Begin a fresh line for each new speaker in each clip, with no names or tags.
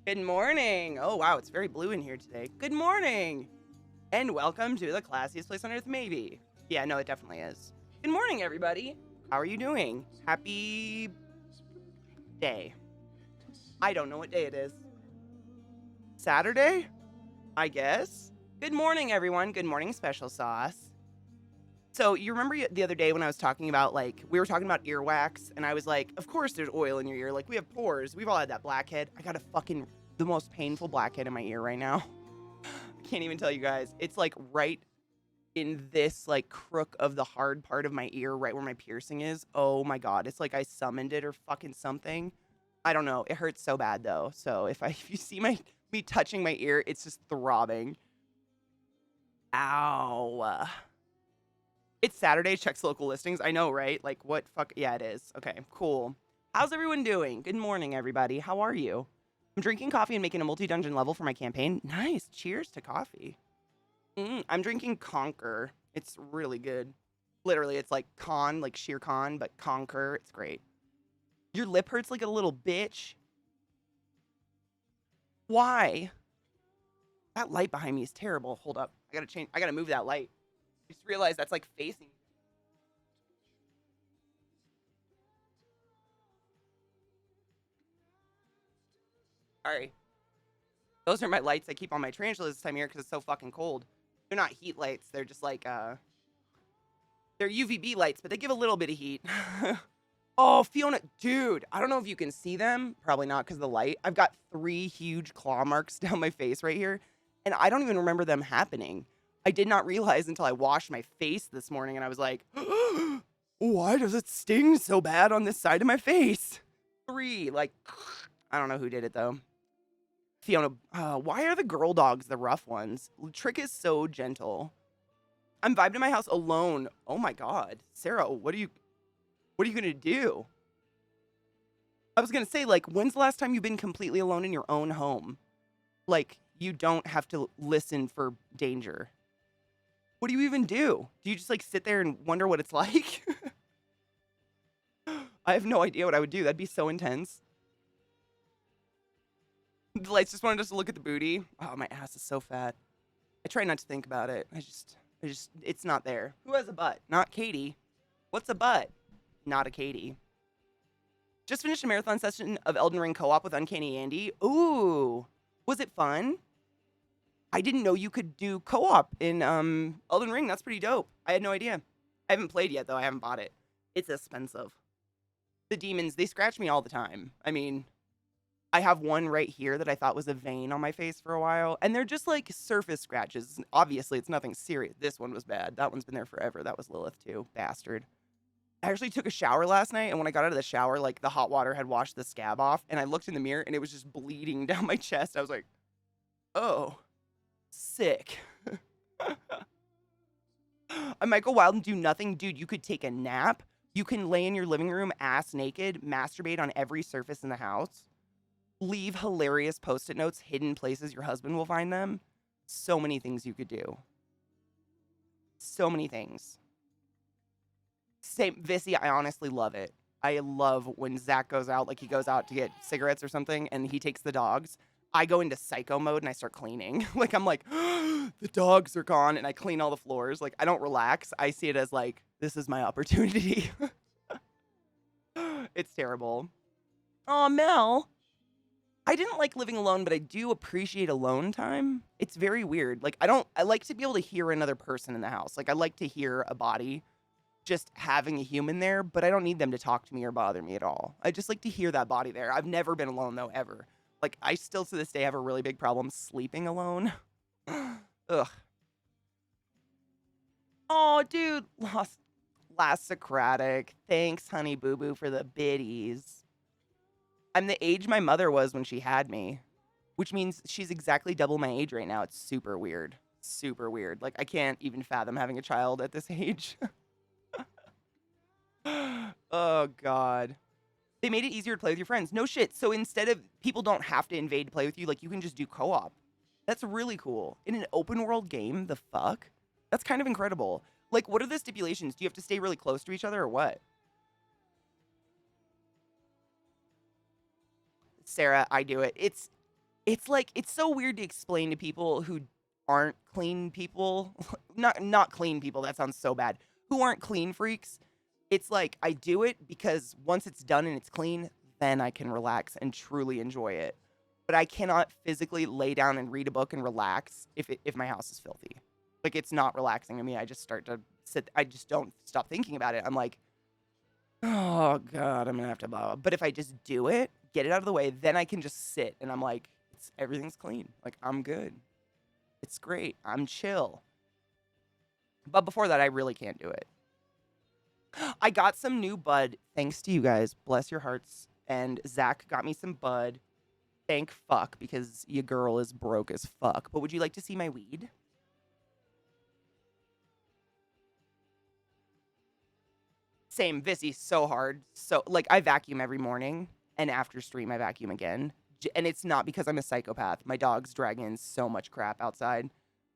Good morning. Oh, wow, it's very blue in here today. Good morning. And welcome to the classiest place on earth, maybe. Yeah, no, it definitely is. Good morning, everybody. How are you doing? Happy day. I don't know what day it is. Saturday? I guess. Good morning, everyone. Good morning, special sauce. So, you remember the other day when I was talking about, we were talking about earwax, and I was like, of course there's oil in your ear. Like, we have pores. We've all had that blackhead. I got the most painful blackhead in my ear right now. I can't even tell you guys. It's like right in this like crook of the hard part of my ear, right where my piercing is. Oh my god, it's like I summoned it or fucking something. I don't know. It hurts so bad though. So if you see me touching my ear, it's just throbbing. Ow. It's Saturday. Checks local listings. I know, right? Like what fuck? Yeah, it is. Okay, cool. How's everyone doing? Good morning, everybody. How are you? I'm drinking coffee and making a multi-dungeon level for my campaign. Nice. Cheers to coffee. I'm drinking Conquer. It's really good. Literally, it's like con, like sheer con, but Conquer. It's great. Your lip hurts like a little bitch. Why? That light behind me is terrible. Hold up. I gotta move that light. I just realized that's like facing. Sorry. Those are my lights I keep on my tarantulas this time of year because it's so fucking cold. They're not heat lights. They're just like, they're UVB lights, but they give a little bit of heat. Oh, Fiona, dude, I don't know if you can see them. Probably not because of the light. I've got 3 huge claw marks down my face right here, and I don't even remember them happening. I did not realize until I washed my face this morning, and I was like, why does it sting so bad on this side of my face? 3, like, I don't know who did it, though. Fiona, why are the girl dogs the rough ones? Trick is so gentle. I'm vibing in my house alone. Oh my god. Sarah, what are you gonna do? I was gonna say, like, when's the last time you've been completely alone in your own home? Like, you don't have to listen for danger. What do you even do? Do you just like sit there and wonder what it's like? I have no idea what I would do. That'd be so intense. The lights just wanted us to look at the booty. Oh, my ass is so fat. I try not to think about it. It's not there. Who has a butt? Not Katie. What's a butt? Not a Katie. Just finished a marathon session of Elden Ring co-op with Uncanny Andy. Ooh, was it fun? I didn't know you could do co-op in Elden Ring. That's pretty dope. I had no idea. I haven't played yet though. I haven't bought it. It's expensive. The demons, they scratch me all the time. I mean, I have one right here that I thought was a vein on my face for a while, and they're just like surface scratches. Obviously, it's nothing serious. This one was bad. That one's been there forever. That was Lilith too. Bastard. I actually took a shower last night, and when I got out of the shower, like the hot water had washed the scab off, and I looked in the mirror, and it was just bleeding down my chest. I was like, oh, sick. I might go wild and do nothing. Dude, you could take a nap. You can lay in your living room ass naked, masturbate on every surface in the house, leave hilarious post-it notes hidden places your husband will find them. So many things you could do. So many things. Same, Vissy, I honestly love it. I love when Zach goes out, like he goes out to get cigarettes or something, and he takes the dogs. I go into psycho mode and I start cleaning. Like, I'm like, the dogs are gone, and I clean all the floors. Like, I don't relax. I see it as like, this is my opportunity. It's terrible. Oh, Mel. I didn't like living alone, but I do appreciate alone time. It's very weird. Like, I like to be able to hear another person in the house. Like, I like to hear a body just having a human there, but I don't need them to talk to me or bother me at all. I just like to hear that body there. I've never been alone though, ever. Like, I still to this day have a really big problem sleeping alone. Ugh. Oh, dude. Last Socratic. Thanks, honey boo boo, for the biddies. I'm the age my mother was when she had me, which means she's exactly double my age right now. It's super weird. Super weird. Like, I can't even fathom having a child at this age. Oh, God. They made it easier to play with your friends. No shit. So instead of people don't have to invade to play with you, like, you can just do co-op. That's really cool. In an open world game, the fuck? That's kind of incredible. Like, what are the stipulations? Do you have to stay really close to each other or what? Sarah, I do it. It's like it's so weird to explain to people who aren't clean people. Not clean people, that sounds so bad. Who aren't clean freaks. It's like I do it because once it's done and it's clean, then I can relax and truly enjoy it. But I cannot physically lay down and read a book and relax if my house is filthy. Like it's not relaxing to me. I just start to sit. I just don't stop thinking about it. I'm like, oh god, I'm gonna have to blah, blah. But if I just do it, get it out of the way, then I can just sit and I'm like, everything's clean. Like I'm good. It's great. I'm chill. But before that, I really can't do it. I got some new bud thanks to you guys. Bless your hearts. And Zach got me some bud. Thank fuck because your girl is broke as fuck. But would you like to see my weed? Same, Vissy, so hard. So, like, I vacuum every morning, and after stream, I vacuum again. And it's not because I'm a psychopath. My dogs drag in so much crap outside.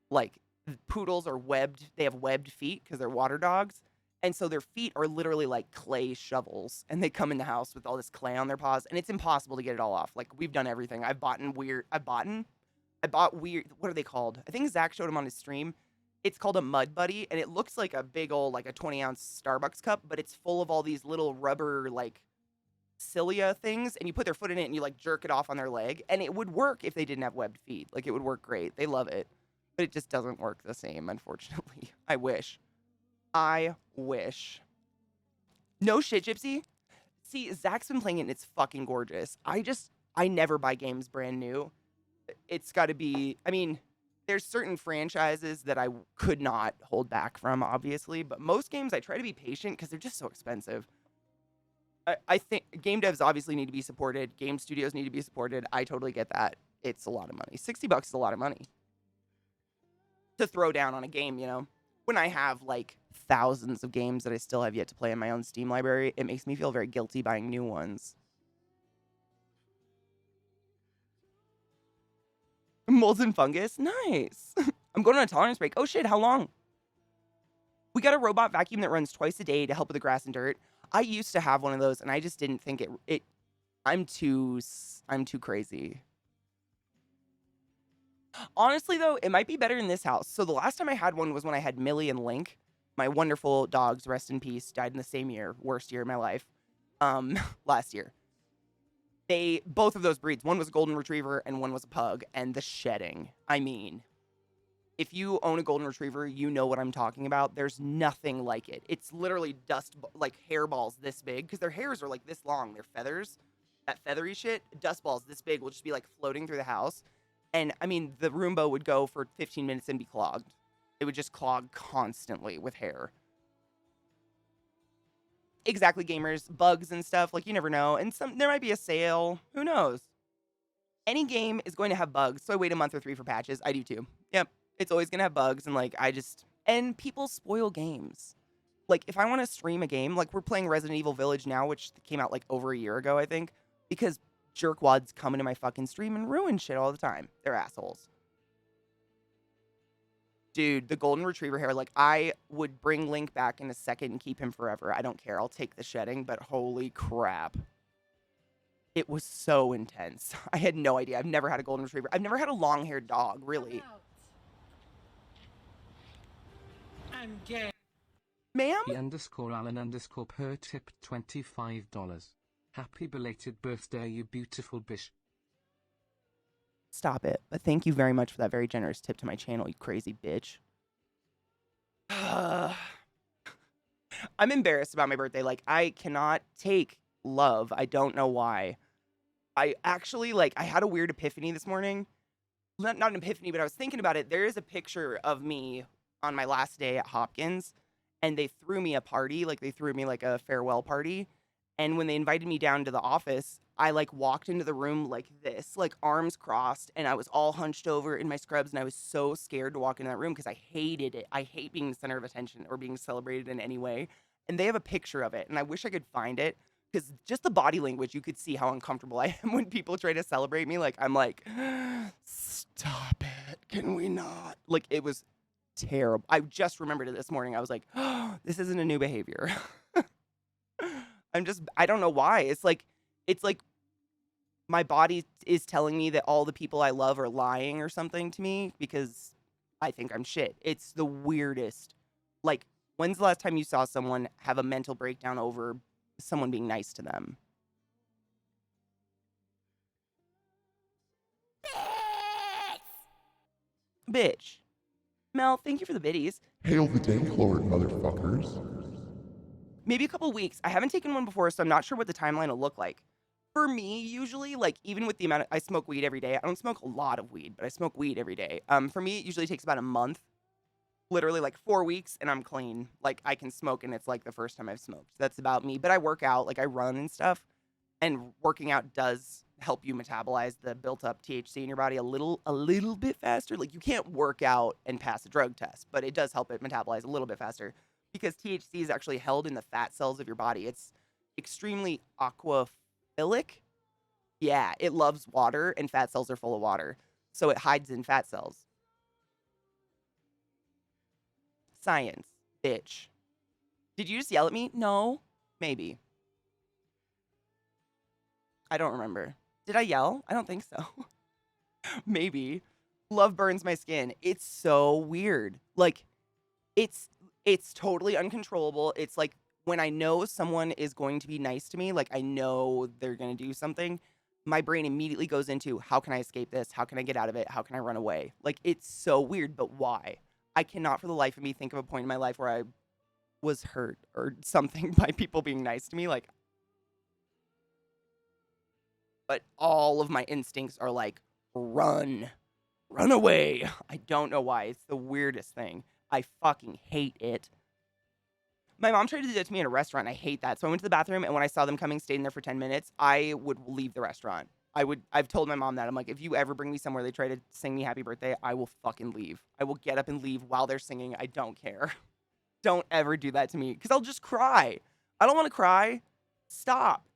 Like, poodles are webbed. They have webbed feet because they're water dogs. And so their feet are literally like clay shovels. And they come in the house with all this clay on their paws. And it's impossible to get it all off. Like, we've done everything. I bought weird, what are they called? I think Zach showed them on his stream. It's called a Mud Buddy, and it looks like a big old, like a 20-ounce Starbucks cup, but it's full of all these little rubber, like, cilia things, and you put their foot in it and you, like, jerk it off on their leg, and it would work if they didn't have webbed feet. Like, it would work great. They love it. But it just doesn't work the same, unfortunately. I wish. I wish. No shit, Gypsy. See, Zach's been playing it, and it's fucking gorgeous. I never buy games brand new. It's got to be, I mean, there's certain franchises that I could not hold back from, obviously, but most games I try to be patient because they're just so expensive. I think game devs obviously need to be supported. Game studios need to be supported. I totally get that. It's a lot of money. $60 is a lot of money to throw down on a game, you know? When I have like thousands of games that I still have yet to play in my own Steam library, it makes me feel very guilty buying new ones. Molds and fungus? Nice. I'm going on a tolerance break. Oh shit, how long? We got a robot vacuum that runs twice a day to help with the grass and dirt. I used to have one of those and I just didn't think it I'm too crazy. Honestly though, it might be better in this house. So the last time I had one was when I had Millie and Link. My wonderful dogs, rest in peace, died in the same year, worst year of my life. Last year. Both of those breeds, one was a golden retriever and one was a pug, and the shedding. I mean, if you own a golden retriever, you know what I'm talking about. There's nothing like it. It's literally like hairballs this big, because their hairs are like this long. Their feathers, that feathery shit, dust balls this big will just be like floating through the house. And I mean, the Roomba would go for 15 minutes and be clogged. It would just clog constantly with hair. Exactly, gamers, bugs and stuff, like you never know. And there might be a sale. Who knows? Any game is going to have bugs, so I wait a month or 3 for patches. I do too. Yep. It's always going to have bugs, and like and people spoil games. Like if I want to stream a game, like we're playing Resident Evil Village now, which came out like over a year ago, I think, because jerkwads come into my fucking stream and ruin shit all the time. They're assholes. Dude, the golden retriever hair, like I would bring Link back in a second and keep him forever. I don't care. I'll take the shedding, but holy crap. It was so intense. I had no idea. I've never had a golden retriever. I've never had a long-haired dog, really.
I'm gay.
Ma'am?
_Alan_ per tip $25. Happy belated birthday, you beautiful bish.
Stop it. But thank you very much for that very generous tip to my channel, you crazy bitch. I'm embarrassed about my birthday. Like, I cannot take love. I don't know why. I actually, like, I had a weird epiphany this morning. Not an epiphany, but I was thinking about it. There is a picture of me on my last day at Hopkins, and they threw me a party. Like, they threw me, like, a farewell party. And when they invited me down to the office, I, like, walked into the room like this, like, arms crossed, and I was all hunched over in my scrubs, and I was so scared to walk into that room because I hated it. I hate being the center of attention or being celebrated in any way. And they have a picture of it, and I wish I could find it, because just the body language, you could see how uncomfortable I am when people try to celebrate me. Like, I'm like, stop it. Can we not? Like, it was terrible. I just remembered it this morning. I was like, oh, this isn't a new behavior. I don't know why. It's like my body is telling me that all the people I love are lying or something to me because I think I'm shit. It's the weirdest. Like, when's the last time you saw someone have a mental breakdown over someone being nice to them? Bitch. Mel, thank you for the biddies.
Hail the Dank Lord, motherfuckers.
Maybe a couple weeks. I haven't taken one before, so I'm not sure what the timeline will look like. For me, usually, like, even with the amount of, I smoke weed every day. I don't smoke a lot of weed, but I smoke weed every day. For me, it usually takes about a month, literally like 4 weeks, and I'm clean. Like, I can smoke, and it's like the first time I've smoked. That's about me. But I work out, like, I run and stuff, and working out does help you metabolize the built-up THC in your body a little bit faster. Like, you can't work out and pass a drug test, but it does help it metabolize a little bit faster because THC is actually held in the fat cells of your body. It's extremely aquaphilic. Yeah, it loves water, and fat cells are full of water, so it hides in fat cells. Science, bitch. Did you just yell at me? No, maybe. I don't remember. Did I yell? I don't think so. Maybe. Love burns my skin. It's so weird. Like, it's totally uncontrollable. It's like when I know someone is going to be nice to me, like I know they're going to do something, my brain immediately goes into how can I escape this? How can I get out of it? How can I run away? Like, it's so weird, but why? I cannot for the life of me think of a point in my life where I was hurt or something by people being nice to me. Like, but all of my instincts are like, run, run away. I don't know why. It's the weirdest thing. I fucking hate it. My mom tried to do that to me in a restaurant. I hate that. So I went to the bathroom, and when I saw them coming, staying there for 10 minutes, I would leave the restaurant. I've told my mom that. I'm like, if you ever bring me somewhere they try to sing me happy birthday, I will fucking leave. I will get up and leave while they're singing. I don't care. Don't ever do that to me because I'll just cry. I don't want to cry. Stop.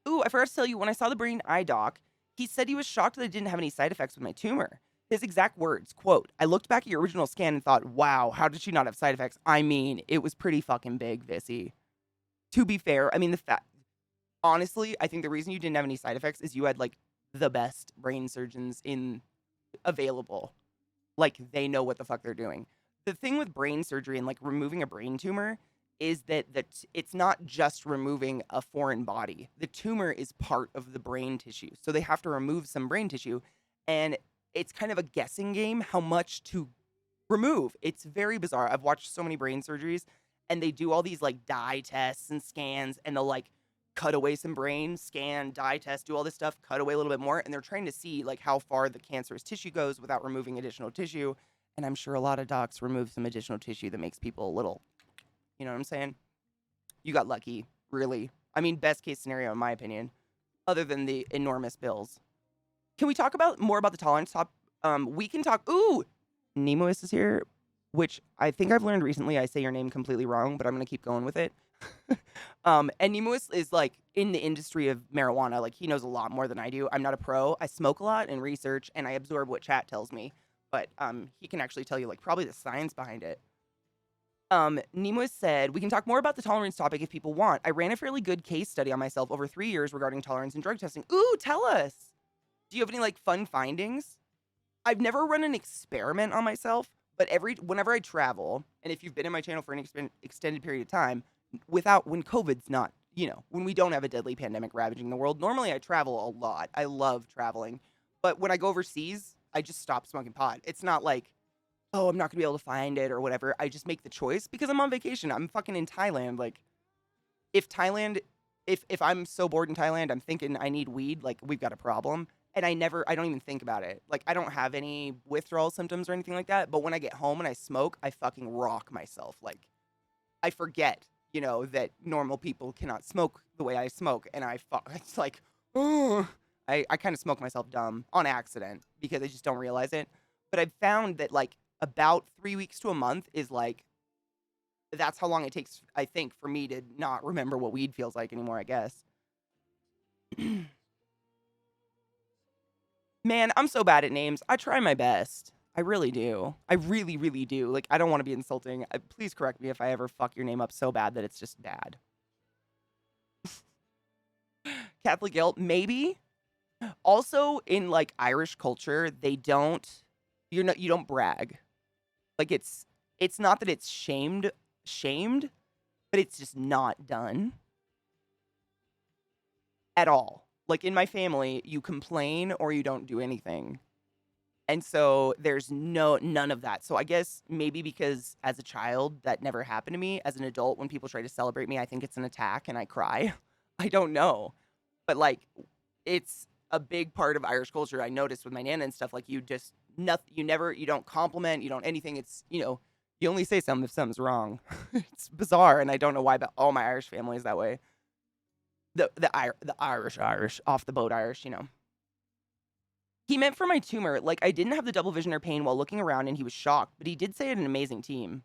Ooh, I forgot to tell you, when I saw the brain eye doc, he said he was shocked that I didn't have any side effects with my tumor. His exact words, quote, I looked back at your original scan and thought, wow, how did she not have side effects? I mean, it was pretty fucking big, Vissy. To be fair, I mean, honestly, I think the reason you didn't have any side effects is you had, like, the best brain surgeons available. Like, they know what the fuck they're doing. The thing with brain surgery and, like, removing a brain tumor is that it's not just removing a foreign body. The tumor is part of the brain tissue. So they have to remove some brain tissue, and it's kind of a guessing game how much to remove. It's very bizarre. I've watched so many brain surgeries, and they do all these, like, dye tests and scans, and they'll, like, cut away some brain, scan, dye test, do all this stuff, cut away a little bit more, and they're trying to see, like, how far the cancerous tissue goes without removing additional tissue. And I'm sure a lot of docs remove some additional tissue that makes people a little, you know what I'm saying? You got lucky, really. I mean, best case scenario, in my opinion, other than the enormous bills. Can we talk more about the tolerance top? We can talk. Ooh, Nemoist is here, which I think I've learned recently. I say your name completely wrong, but I'm going to keep going with it. And Nemoist is, like, in the industry of marijuana. Like, he knows a lot more than I do. I'm not a pro. I smoke a lot and research, and I absorb what chat tells me. But he can actually tell you, like, probably the science behind it. Nemo said, we can talk more about the tolerance topic if people want. I ran a fairly good case study on myself over 3 years regarding tolerance and drug testing. Ooh, tell us. Do you have any, like, fun findings? I've never run an experiment on myself, but whenever I travel, and if you've been in my channel for an extended period of time, when COVID's not, when we don't have a deadly pandemic ravaging the world, normally I travel a lot. I love traveling. But when I go overseas, I just stop smoking pot. It's not like, oh, I'm not gonna be able to find it or whatever. I just make the choice because I'm on vacation. I'm fucking in Thailand. Like, if I'm so bored in Thailand, I'm thinking I need weed, like, we've got a problem. And I don't even think about it. Like, I don't have any withdrawal symptoms or anything like that. But when I get home and I smoke, I fucking rock myself. Like, I forget, that normal people cannot smoke the way I smoke. And it's like, oh, I kind of smoke myself dumb on accident because I just don't realize it. But I've found that, like, about 3 weeks to a month is, like, that's how long it takes, I think, for me to not remember what weed feels like anymore, I guess. Man, I'm so bad at names. I try my best. I really do. I really, really do. Like, I don't want to be insulting. Please correct me if I ever fuck your name up so bad that it's just bad. Catholic guilt, maybe. Also, in like Irish culture, you don't brag. Like it's not that it's shamed, but it's just not done at all. Like in my family, you complain or you don't do anything. And so there's none of that. So I guess maybe because as a child that never happened to me. As an adult, when people try to celebrate me, I think it's an attack and I cry. I don't know. But like it's a big part of Irish culture. I noticed with my nana and stuff, like you don't compliment, you don't anything. It's, you only say something if something's wrong. It's bizarre and I don't know why, but all my Irish family is that way. The Irish, off the boat Irish. He meant for my tumor, like I didn't have the double vision or pain while looking around and he was shocked, but he did say I had an amazing team.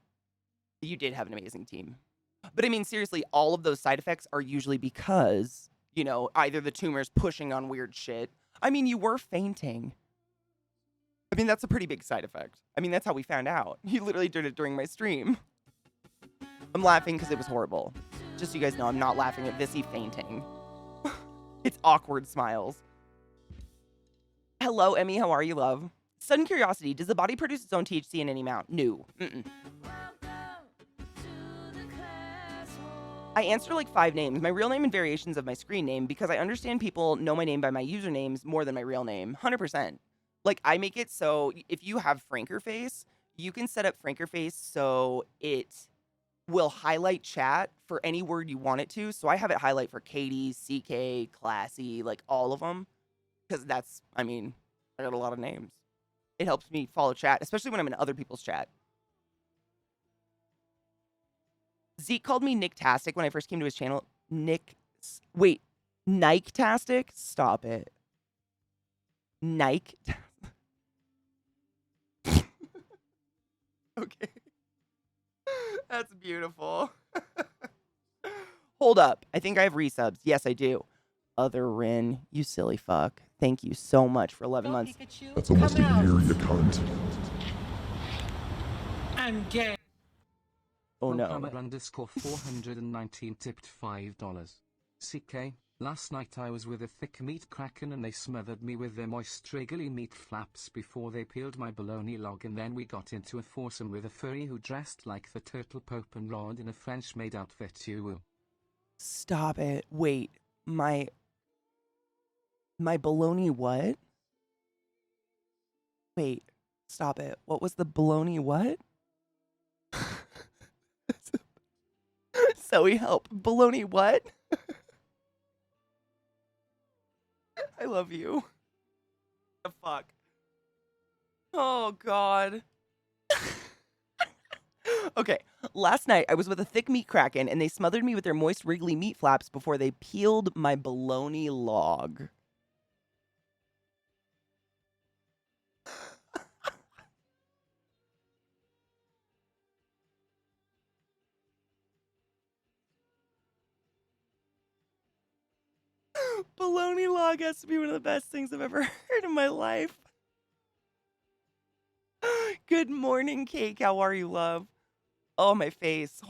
You did have an amazing team. But I mean, seriously, all of those side effects are usually because, either the tumor's pushing on weird shit. I mean, you were fainting. I mean, that's a pretty big side effect. I mean, that's how we found out. He literally did it during my stream. I'm laughing because it was horrible. Just so you guys know, I'm not laughing at Vissy fainting. It's awkward smiles. Hello, Emmy. How are you, love? Sudden curiosity. Does the body produce its own THC in any amount? No. I answer like 5 names. My real name and variations of my screen name because I understand people know my name by my usernames more than my real name. 100%. Like, I make it so if you have Frankerface, you can set up Frankerface so it will highlight chat for any word you want it to. So I have it highlight for Katie, CK, Classy, like all of them. Because I got a lot of names. It helps me follow chat, especially when I'm in other people's chat. Zeke called me Nick-tastic when I first came to his channel. Nike-tastic? Stop it. Nike. Okay. That's beautiful. Hold up. I think I have resubs. Yes, I do. Other Rin, you silly fuck. Thank you so much for 11 months.
That's almost a year, you cunt.
I'm gay.
Oh no.
_419 tipped $5. CK, last night I was with a thick meat kraken and they smothered me with their moist wriggly meat flaps before they peeled my bologna log, and then we got into a foursome with a furry who dressed like the turtle Pope and Rod in a French maid outfit.
Stop it. Wait, my bologna what? Wait, stop it. What was the bologna what? Zoe, help. Bologna what? I love you. The fuck? Oh, God. Okay, last night I was with a thick meat kraken and they smothered me with their moist wriggly meat flaps before they peeled my bologna log. Bologna log has to be one of the best things I've ever heard in my life. Good morning, Cake. How are you, love? Oh, my face.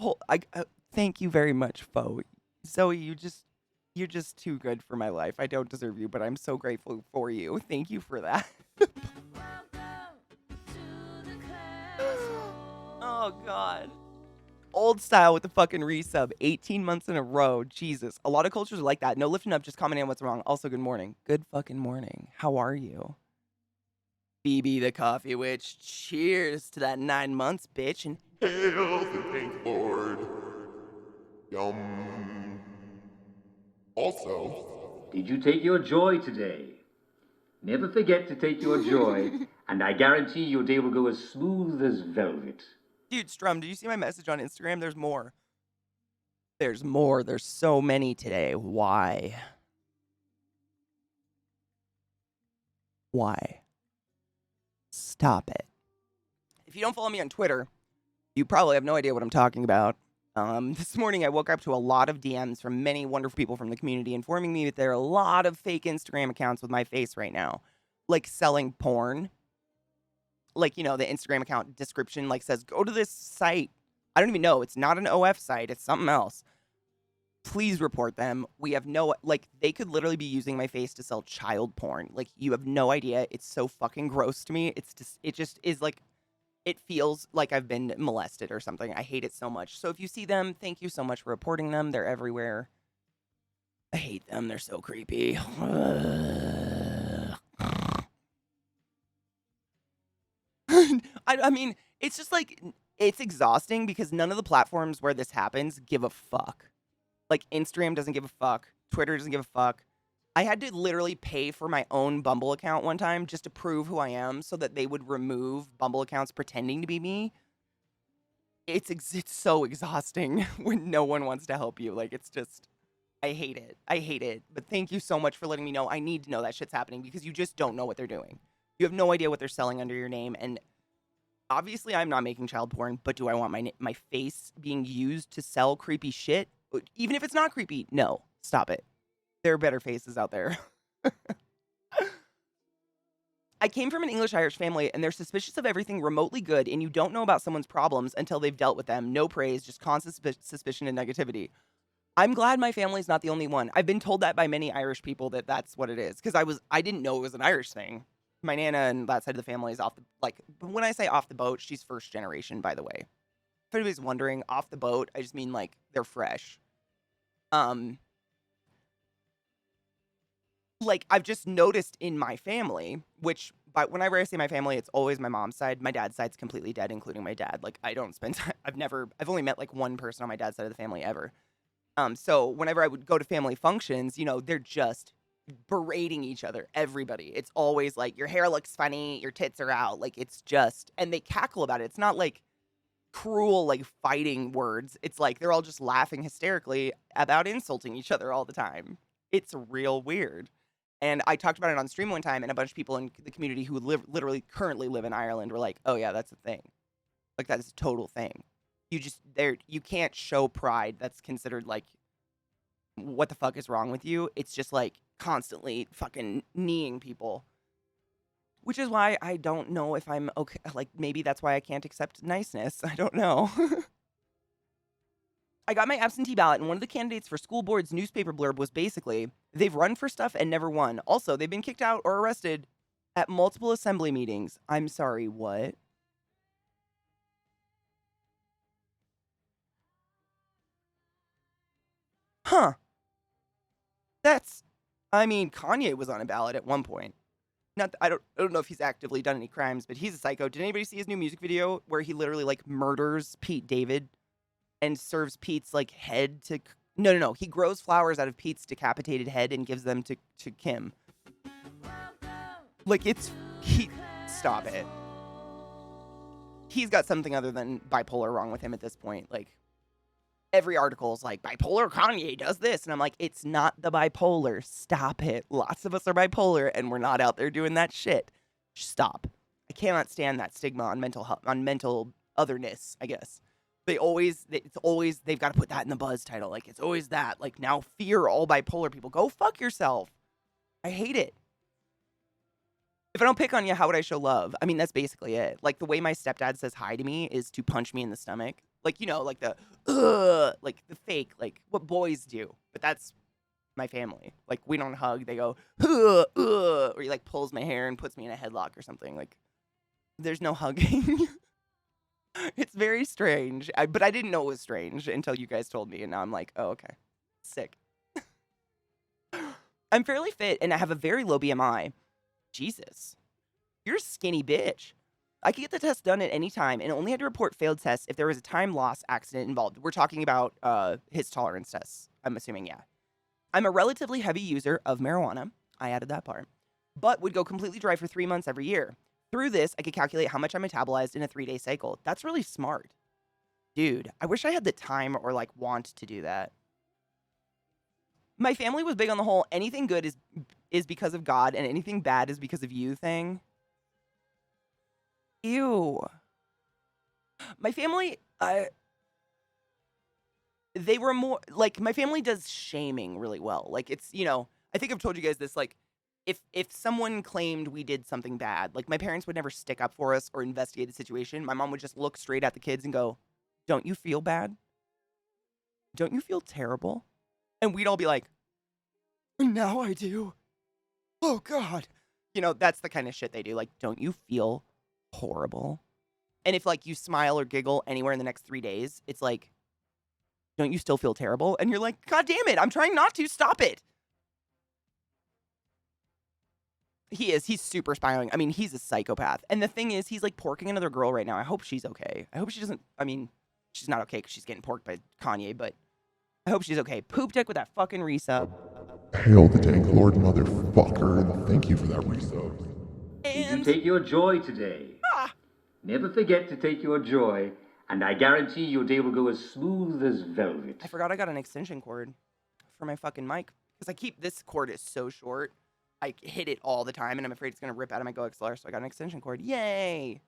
Thank you very much, Fo. Zoe, you're just too good for my life. I don't deserve you, but I'm so grateful for you. Thank you for that. Oh, God. Old style with the fucking resub. 18 months in a row. Jesus. A lot of cultures are like that. No lifting up, just commenting on what's wrong. Also, good morning. Good fucking morning. How are you? BB the Coffee Witch. Cheers to that 9 months, bitch. And
Hail the Dank Lord. Yum. Also,
Did you take your joy today? Never forget to take your joy, and I guarantee your day will go as smooth as velvet.
dude, Strum, did you see my message on Instagram? There's more. There's more. There's so many today. Why? Why? Stop it. If you don't follow me on Twitter, you probably have no idea what I'm talking about. This morning I woke up to a lot of DMs from many wonderful people from the community informing me that there are a lot of fake Instagram accounts with my face right now, like selling porn. Like, the Instagram account description says, go to this site. I don't even know. It's not an OF site. It's something else. please report them. We have no, like, they could literally be using my face to sell child porn. Like, you have no idea. It's so fucking gross to me. It just is like, it feels like I've been molested or something. I hate it so much. So if you see them, thank you so much for reporting them. They're everywhere. I hate them. They're so creepy. I mean, it's just like, it's exhausting because none of the platforms where this happens give a fuck. Like, Instagram doesn't give a fuck. Twitter doesn't give a fuck. I had to literally pay for my own Bumble account one time just to prove who I am so that they would remove Bumble accounts pretending to be me. It's so exhausting when no one wants to help you. Like, it's just, I hate it. I hate it. But thank you so much for letting me know. I need to know that shit's happening because you just don't know what they're doing. You have no idea what they're selling under your name. And obviously, I'm not making child porn, but do I want my face being used to sell creepy shit? Even if it's not creepy, no. Stop it. There are better faces out there. I came from an English-Irish family, and they're suspicious of everything remotely good, and you don't know about someone's problems until they've dealt with them. No praise, just constant suspicion and negativity. I'm glad my family's not the only one. I've been told that by many Irish people that that's what it is, because I didn't know it was an Irish thing. My Nana and that side of the family is when I say off the boat, she's first generation, by the way. If anybody's wondering, off the boat, I just mean, like, they're fresh. Like, I've just noticed in my family, but whenever I say my family, it's always my mom's side. My dad's side's completely dead, including my dad. Like, I don't spend time, I've only met, like, one person on my dad's side of the family ever. So whenever I would go to family functions, they're just berating each other, everybody. It's always like, your hair looks funny, your tits are out. Like, it's just, and they cackle about it. It's not like cruel, like, fighting words. It's like they're all just laughing hysterically about insulting each other all the time. It's real weird. And I talked about it on stream one time, and a bunch of people in the community who literally currently live in Ireland were like, oh yeah, that's a thing. Like, that's a total thing. You can't show pride. That's considered like, what the fuck is wrong with you? It's just like constantly fucking kneeing people. Which is why I don't know if I'm okay. Like, maybe that's why I can't accept niceness. I don't know. I got my absentee ballot, and one of the candidates for school board's newspaper blurb was basically, they've run for stuff and never won. Also, they've been kicked out or arrested at multiple assembly meetings. I'm sorry, what? Huh. Kanye was on a ballot at one point. I don't know if he's actively done any crimes, but he's a psycho. Did anybody see his new music video where he literally, like, murders Pete David and serves Pete's, like, head to... No. He grows flowers out of Pete's decapitated head and gives them to Kim. Like, stop it. He's got something other than bipolar wrong with him at this point. Like, every article is like, bipolar Kanye does this. And I'm like, it's not the bipolar. Stop it. Lots of us are bipolar, and we're not out there doing that shit. Stop. I cannot stand that stigma on mental otherness, I guess. They've got to put that in the buzz title. Like, it's always that. Like, now fear all bipolar people. Go fuck yourself. I hate it. If I don't pick on you, how would I show love? I mean, that's basically it. Like, the way my stepdad says hi to me is to punch me in the stomach. Like, like the, like the fake, like what boys do. But that's my family. Like, we don't hug. They go, or he, like, pulls my hair and puts me in a headlock or something. Like, there's no hugging. It's very strange. But I didn't know it was strange until you guys told me. And now I'm like, oh, okay. Sick. I'm fairly fit and I have a very low BMI. Jesus. You're a skinny bitch. I could get the test done at any time and only had to report failed tests if there was a time loss accident involved. We're talking about his tolerance tests, I'm assuming, yeah. I'm a relatively heavy user of marijuana. I added that part. But would go completely dry for 3 months every year. Through this, I could calculate how much I metabolized in a 3-day cycle. That's really smart. Dude, I wish I had the time or, like, want to do that. My family was big on the whole anything good is because of God and anything bad is because of you thing. Ew. My family, they were more, like, my family does shaming really well. Like, it's, I think I've told you guys this, like, if someone claimed we did something bad, like, my parents would never stick up for us or investigate the situation. My mom would just look straight at the kids and go, don't you feel bad? Don't you feel terrible? And we'd all be like, now I do. Oh, God. You know, that's the kind of shit they do. Like, don't you feel horrible? And if, like, you smile or giggle anywhere in the next 3 days, it's like, don't you still feel terrible? And you're like, God damn it, I'm trying not to. Stop it. He is. He's super spiraling. I mean, he's a psychopath. And the thing is, he's, like, porking another girl right now. I hope she's okay. I hope she doesn't, I mean, she's not okay because she's getting porked by Kanye, but I hope she's okay. Poop deck with that fucking resub.
Hail the Dank Lord, motherfucker, and thank you for that resub.
Did you
And
take your joy today? Never forget to take your joy, and I guarantee your day will go as smooth as velvet.
I forgot I got an extension cord for my fucking mic because I keep this cord is so short. I hit it all the time, and I'm afraid it's gonna rip out of my Go XLR. So I got an extension cord. Yay!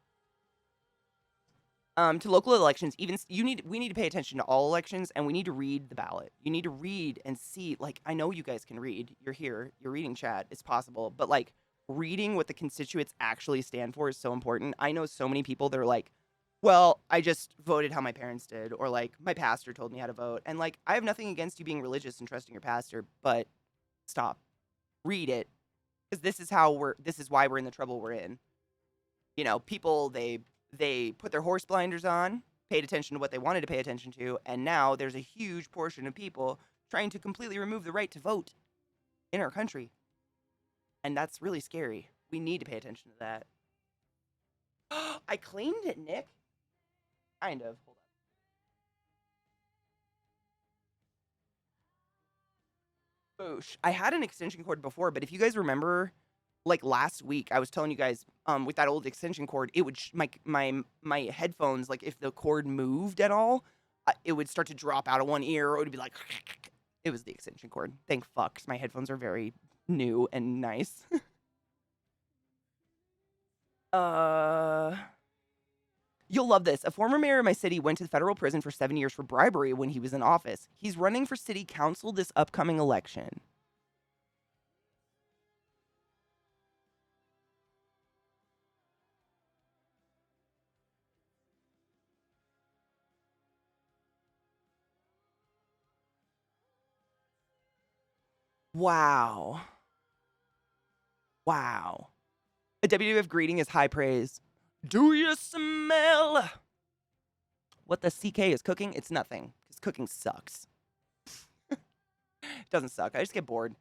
To local elections, we need to pay attention to all elections, and we need to read the ballot. You need to read and see. Like, I know you guys can read. You're here. You're reading chat. It's possible, but like reading what the constituents actually stand for is so important. I know so many people that are like, well, I just voted how my parents did, or like my pastor told me how to vote. And like, I have nothing against you being religious and trusting your pastor, but stop. Read it. Because this is why we're in the trouble we're in. You know, people, they put their horse blinders on, paid attention to what they wanted to pay attention to, and now there's a huge portion of people trying to completely remove the right to vote in our country. And that's really scary. We need to pay attention to that. I cleaned it, Nick. Kind of. Hold on. Boosh. I had an extension cord before, but if you guys remember, like last week, I was telling you guys, with that old extension cord, it would my headphones, like if the cord moved at all, it would start to drop out of one ear, or it would be like, it was the extension cord. Thank fuck, 'cause my headphones are very new and nice. You'll love this. A former mayor of my city went to the federal prison for 7 years for bribery when he was in office. He's running for city council this upcoming election. Wow. Wow. A WWF greeting is high praise. Do you smell what the CK is cooking? It's nothing, because cooking sucks. It doesn't suck. I just get bored.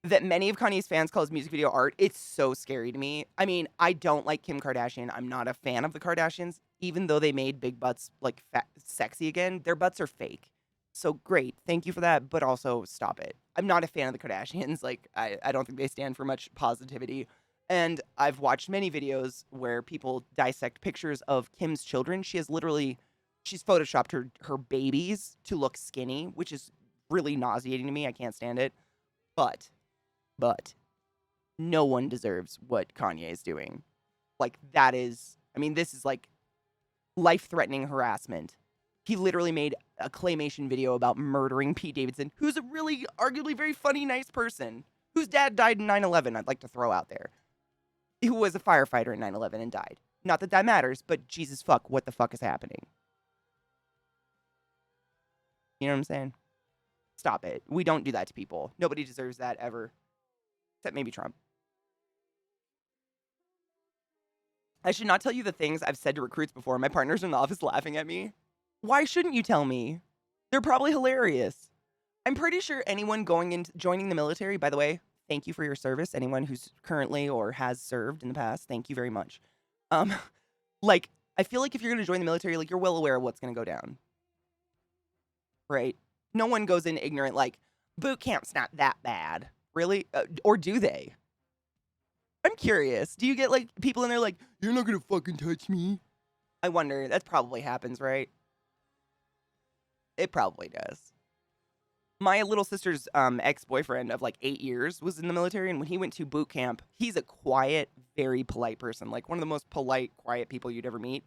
That many of Kanye's fans call his music video art, it's so scary to me. I mean, I don't like Kim Kardashian. I'm not a fan of the Kardashians, even though they made big butts, like, sexy again. Their butts are fake. So great. Thank you for that, but also stop it. I'm not a fan of the Kardashians. Like, I don't think they stand for much positivity. And I've watched many videos where people dissect pictures of Kim's children. She's photoshopped her babies to look skinny, which is really nauseating to me. I can't stand it. But no one deserves what Kanye is doing. Like, this is like life-threatening harassment. He literally made a claymation video about murdering Pete Davidson, who's a really, arguably very funny, nice person, whose dad died in 9/11, I'd like to throw out there. Who was a firefighter in 9/11 and died. Not that that matters, but Jesus fuck, what the fuck is happening? You know what I'm saying? Stop it. We don't do that to people. Nobody deserves that ever. Except maybe Trump. I should not tell you the things I've said to recruits before. My partner's in the office laughing at me. Why shouldn't you tell me? They're probably hilarious. I'm pretty sure anyone joining the military, by the way, thank you for your service. Anyone who's currently or has served in the past, thank you very much. Like, I feel like if you're going to join the military, like, you're well aware of what's going to go down. Right? No one goes in ignorant, like, boot camp's not that bad. Really? Or do they? I'm curious. Do you get, like, people in there like, you're not going to fucking touch me? I wonder. That probably happens, right? It probably does. My little sister's ex-boyfriend of like 8 years was in the military, and when he went to boot camp, he's a quiet, very polite person, like one of the most polite, quiet people you'd ever meet.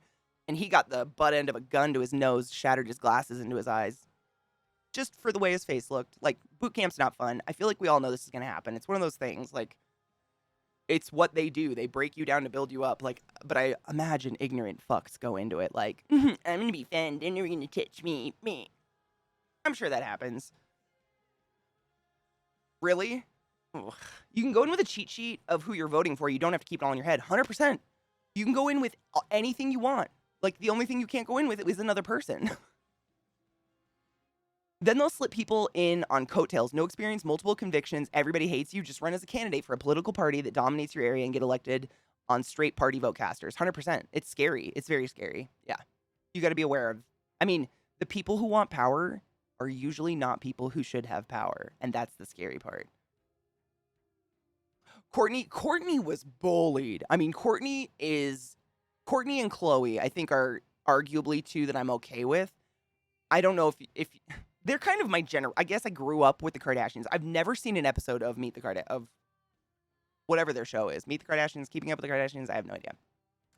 And he got the butt end of a gun to his nose, shattered his glasses into his eyes, just for the way his face looked. Like, boot camp's not fun. I feel like we all know this is going to happen. It's one of those things, like, it's what they do. They break you down to build you up. Like, but I imagine ignorant fucks go into it like, I'm going to be fun, and you're going to touch me. I'm sure that happens. Really? Ugh. You can go in with a cheat sheet of who you're voting for. You don't have to keep it all in your head. 100%. You can go in with anything you want. Like, the only thing you can't go in with is another person. Then they'll slip people in on coattails. No experience, multiple convictions. Everybody hates you. Just run as a candidate for a political party that dominates your area and get elected on straight party vote casters. 100%. It's scary. It's very scary. Yeah. You got to be aware of. I mean, the people who want power are usually not people who should have power. And that's the scary part. Courtney was bullied. I mean, Courtney and Chloe, I think, are arguably two that I'm okay with. I don't know if they're kind of my I guess I grew up with the Kardashians. I've never seen an episode of of whatever their show is. Meet the Kardashians, Keeping Up with the Kardashians. I have no idea.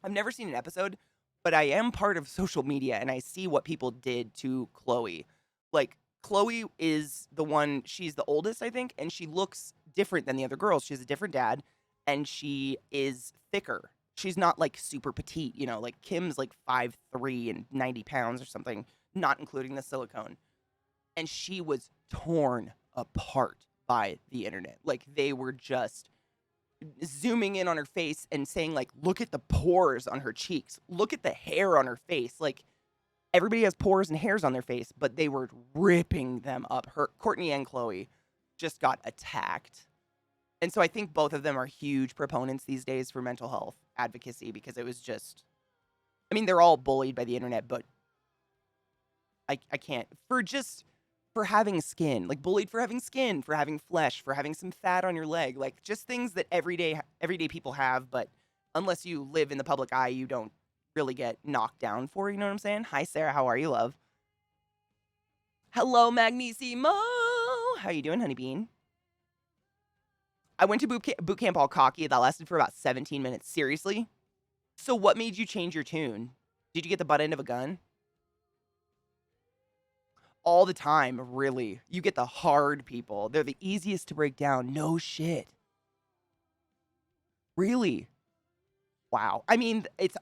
I've never seen an episode, but I am part of social media and I see what people did to Chloe. Like, Chloe is the one, she's the oldest, I think, and she looks different than the other girls. She has a different dad, and she is thicker. She's not, like, super petite, you know, like Kim's like 5'3" and 90 pounds or something, not including the silicone. And she was torn apart by the internet. Like, they were just zooming in on her face and saying, like, look at the pores on her cheeks. Look at the hair on her face. Like, everybody has pores and hairs on their face, but they were ripping them up. Courtney and Chloe just got attacked. And so I think both of them are huge proponents these days for mental health advocacy, because it was just, I mean, they're all bullied by the internet, but I can't, for having skin, like bullied for having skin, for having flesh, for having some fat on your leg, like just things that everyday people have, but unless you live in the public eye, you don't really get knocked down for, you know what I'm saying? Hi, Sarah. How are you, love? Hello, Magnissimo. How you doing, honey bean? I went to boot camp all cocky. That lasted for about 17 minutes. Seriously? So what made you change your tune? Did you get the butt end of a gun? All the time, really. You get the hard people. They're the easiest to break down. No shit. Really? Wow. I mean, it's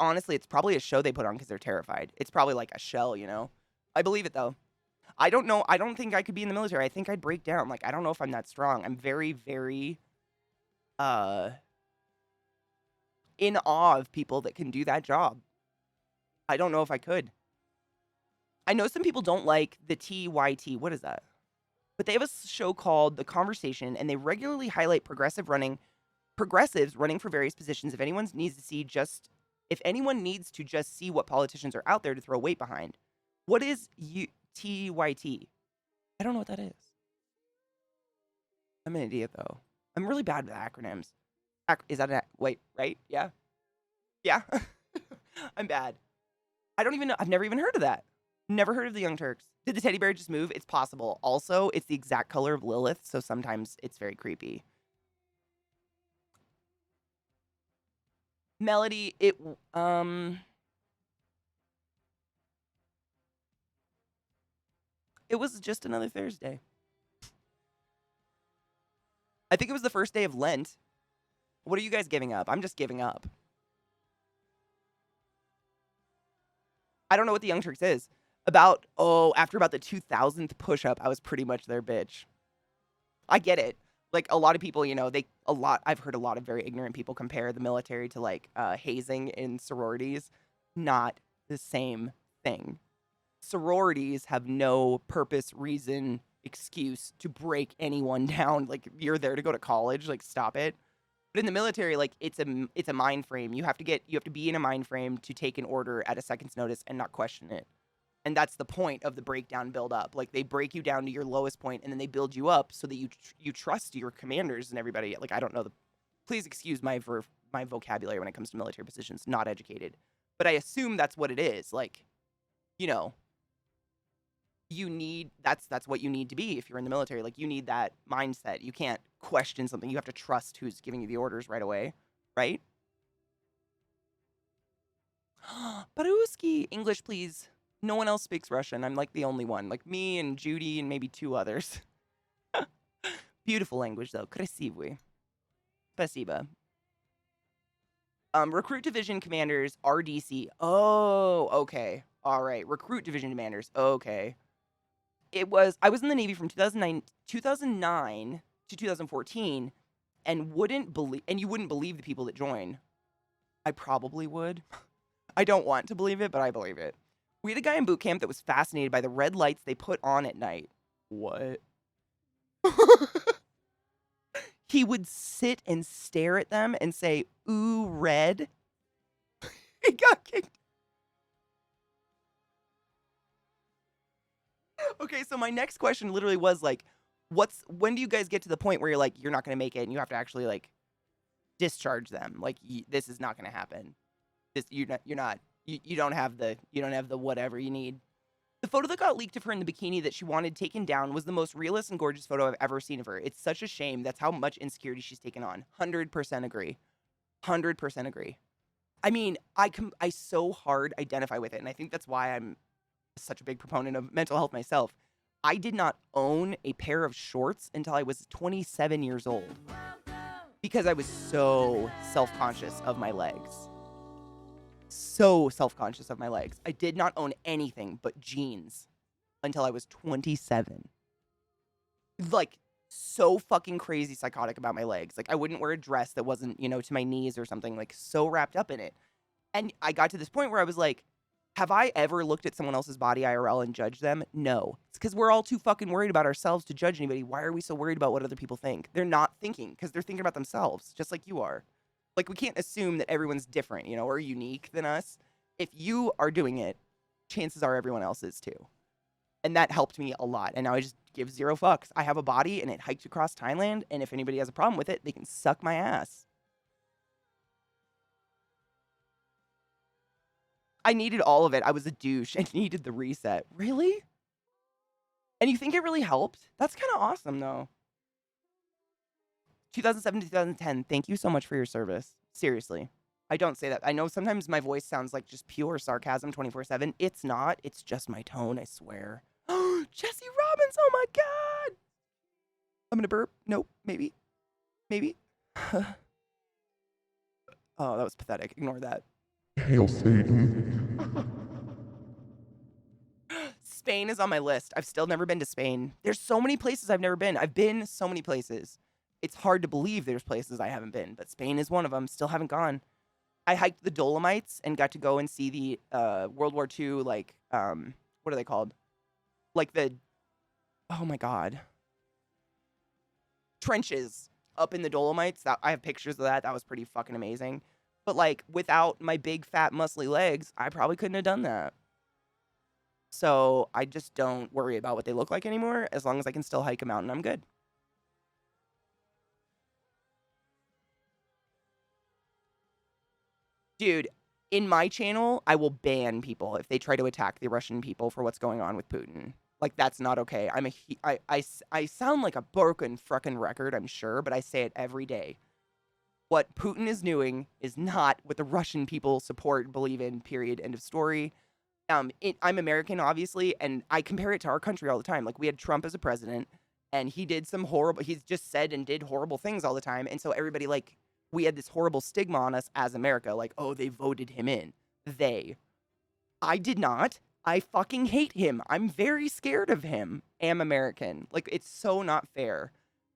probably a show they put on because they're terrified. It's probably like a shell, you know? I believe it, though. I don't know. I don't think I could be in the military. I think I'd break down. Like, I don't know if I'm that strong. I'm very, very, in awe of people that can do that job. I don't know if I could. I know some people don't like the TYT. What is that? But they have a show called The Conversation, and they regularly highlight progressives running for various positions. If anyone needs to just see what politicians are out there to throw weight behind. What is TYT? I don't know what that is. I'm an idiot, though. I'm really bad with acronyms. Is that wait, right? Yeah. Yeah. I'm bad. I don't even know. I've never even heard of that. Never heard of the Young Turks. Did the teddy bear just move? It's possible. Also, it's the exact color of Lilith, so sometimes it's very creepy. Melody, it was just another Thursday. I think it was the first day of Lent. What are you guys giving up? I'm just giving up. I don't know what the Young Turks is. After about the 2000th push-up, I was pretty much their bitch. I get it. Like, a lot of people, you know, I've heard a lot of very ignorant people compare the military to, like, hazing in sororities. Not the same thing. Sororities have no purpose, reason, excuse to break anyone down. Like, you're there to go to college. Like, stop it. But in the military, like, it's a mind frame. You have to be in a mind frame to take an order at a second's notice and not question it. And that's the point of the breakdown build up. Like, they break you down to your lowest point and then they build you up so that you trust your commanders and everybody. Like, I don't know please excuse my vocabulary when it comes to military positions, not educated. But I assume that's what it is. Like, you know, that's what you need to be if you're in the military. Like, you need that mindset. You can't question something. You have to trust who's giving you the orders right away, right? Baruski, English, please. No one else speaks Russian. I'm like the only one. Like me and Judy and maybe two others. Beautiful language, though. Красивый. Спасибо. Recruit Division Commanders, RDC. Oh, okay. All right. Recruit Division Commanders. Okay. I was in the Navy from 2009 to 2014 and wouldn't believe, and you wouldn't believe the people that join. I probably would. I don't want to believe it, but I believe it. We had a guy in boot camp that was fascinated by the red lights they put on at night. What? He would sit and stare at them and say, "Ooh, red." He got kicked. Okay, so my next question literally was like, when do you guys get to the point where you're like, you're not going to make it and you have to actually like discharge them? Like, this is not going to happen. You don't have the whatever you need. The photo that got leaked of her in the bikini that she wanted taken down was the most realist and gorgeous photo I've ever seen of her. It's such a shame. That's how much insecurity she's taken on. 100% agree. 100% agree. I mean, I so hard identify with it, and I think that's why I'm such a big proponent of mental health myself. I did not own a pair of shorts until I was 27 years old because I was so self-conscious of my legs. So self-conscious of my legs. I did not own anything but jeans until I was 27. Like, so fucking crazy psychotic about my legs. Like, I wouldn't wear a dress that wasn't, to my knees or something, like, so wrapped up in it. And I got to this point where I was like, have I ever looked at someone else's body IRL and judged them? No. It's because we're all too fucking worried about ourselves to judge anybody. Why are we so worried about what other people think? They're not thinking because they're thinking about themselves, just like you are. Like, we can't assume that everyone's different, or unique than us. If you are doing it, chances are everyone else is too. And that helped me a lot. And now I just give zero fucks. I have a body and it hiked across Thailand. And if anybody has a problem with it, they can suck my ass. I needed all of it. I was a douche. I needed the reset. Really? And you think it really helped? That's kind of awesome, though. 2007 to 2010, thank you so much for your service. Seriously. I don't say that. I know sometimes my voice sounds like just pure sarcasm 24/7. It's not. It's just my tone, I swear. Jesse Robbins, oh my God. I'm going to burp. Nope. Maybe. Oh, that was pathetic. Ignore that.
Hail Satan.
Spain is on my list. I've still never been to Spain. There's so many places I've never been. I've been so many places. It's hard to believe there's places I haven't been, but Spain is one of them. Still haven't gone. I hiked the Dolomites and got to go and see the World War II, like, what are they called? Like oh my God. Trenches up in the Dolomites. I have pictures of that. That was pretty fucking amazing. But, like, without my big, fat, muscly legs, I probably couldn't have done that. So I just don't worry about what they look like anymore. As long as I can still hike a mountain, I'm good. Dude, in my channel, I will ban people if they try to attack the Russian people for what's going on with Putin. Like, that's not okay. I sound like a broken frickin' record, I'm sure, but I say it every day. What Putin is doing is not what the Russian people support, believe in, period, end of story. I'm American, obviously, and I compare it to our country all the time. Like, we had Trump as a president, and he he's just said and did horrible things all the time, and so everybody, like, we had this horrible stigma on us as America, like, oh, they voted him in. I did not. I fucking hate him. I'm very scared of him. Am American. Like, it's so not fair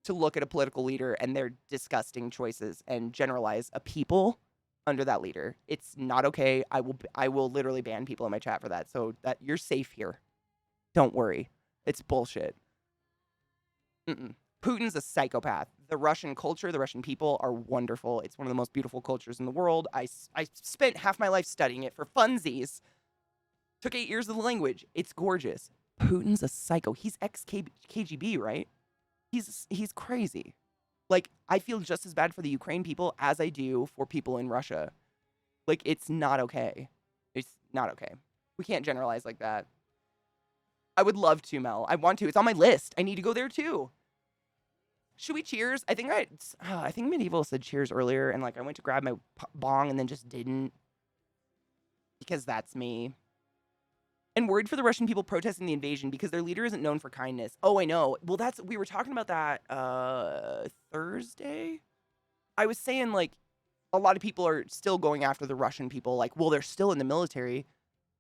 to look at a political leader and their disgusting choices and generalize a people under that leader. It's not okay. I will literally ban people in my chat for that. So that you're safe here. Don't worry. It's bullshit. Putin's a psychopath. The Russian culture, the Russian people are wonderful. It's one of the most beautiful cultures in the world. I spent half my life studying it for funsies. Took 8 years of the language. It's gorgeous. Putin's a psycho. He's ex-KGB, right? He's crazy. Like, I feel just as bad for the Ukraine people as I do for people in Russia. Like, it's not okay. It's not okay. We can't generalize like that. I would love to, Mel. I want to. It's on my list. I need to go there too. Should we cheers? I think Medieval said cheers earlier, and like I went to grab my bong and then just didn't. Because that's me. And worried for the Russian people protesting the invasion because their leader isn't known for kindness. Oh, I know. Well, we were talking about that Thursday. I was saying, like, a lot of people are still going after the Russian people. Like, well, they're still in the military.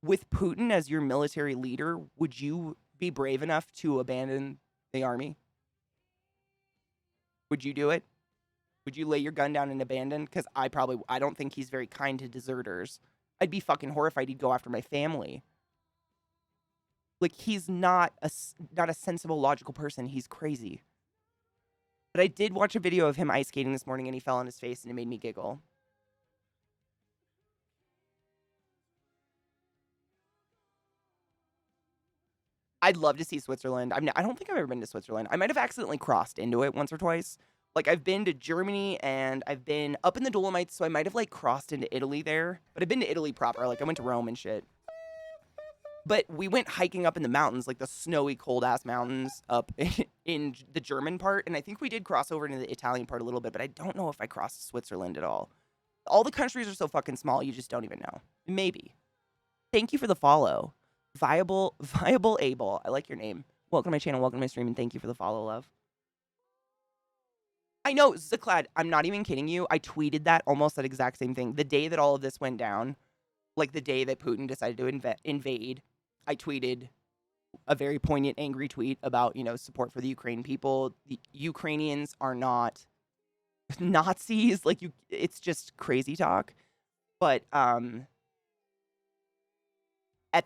With Putin as your military leader, would you be brave enough to abandon the army? Would you do it? Would you lay your gun down and abandon? Because I don't think he's very kind to deserters. I'd be fucking horrified he'd go after my family. Like, he's not a sensible, logical person. He's crazy. But I did watch a video of him ice skating this morning, and he fell on his face, and it made me giggle. I'd love to see Switzerland. I don't think I've ever been to Switzerland. I might have accidentally crossed into it once or twice. Like, I've been to Germany, and I've been up in the Dolomites, so I might have, like, crossed into Italy there. But I've been to Italy proper. Like, I went to Rome and shit. But we went hiking up in the mountains, like the snowy, cold-ass mountains up in the German part. And I think we did cross over into the Italian part a little bit, but I don't know if I crossed Switzerland at all. All the countries are so fucking small, you just don't even know. Maybe. Thank you for the follow. Viable Able. I like your name. Welcome to my channel, welcome to my stream, and thank you for the follow, love. I know, Zaclad, I'm not even kidding you. I tweeted that, almost that exact same thing. The day that all of this went down, like the day that Putin decided to invade, I tweeted a very poignant, angry tweet about, support for the Ukraine people. The Ukrainians are not Nazis. Like, it's just crazy talk. But at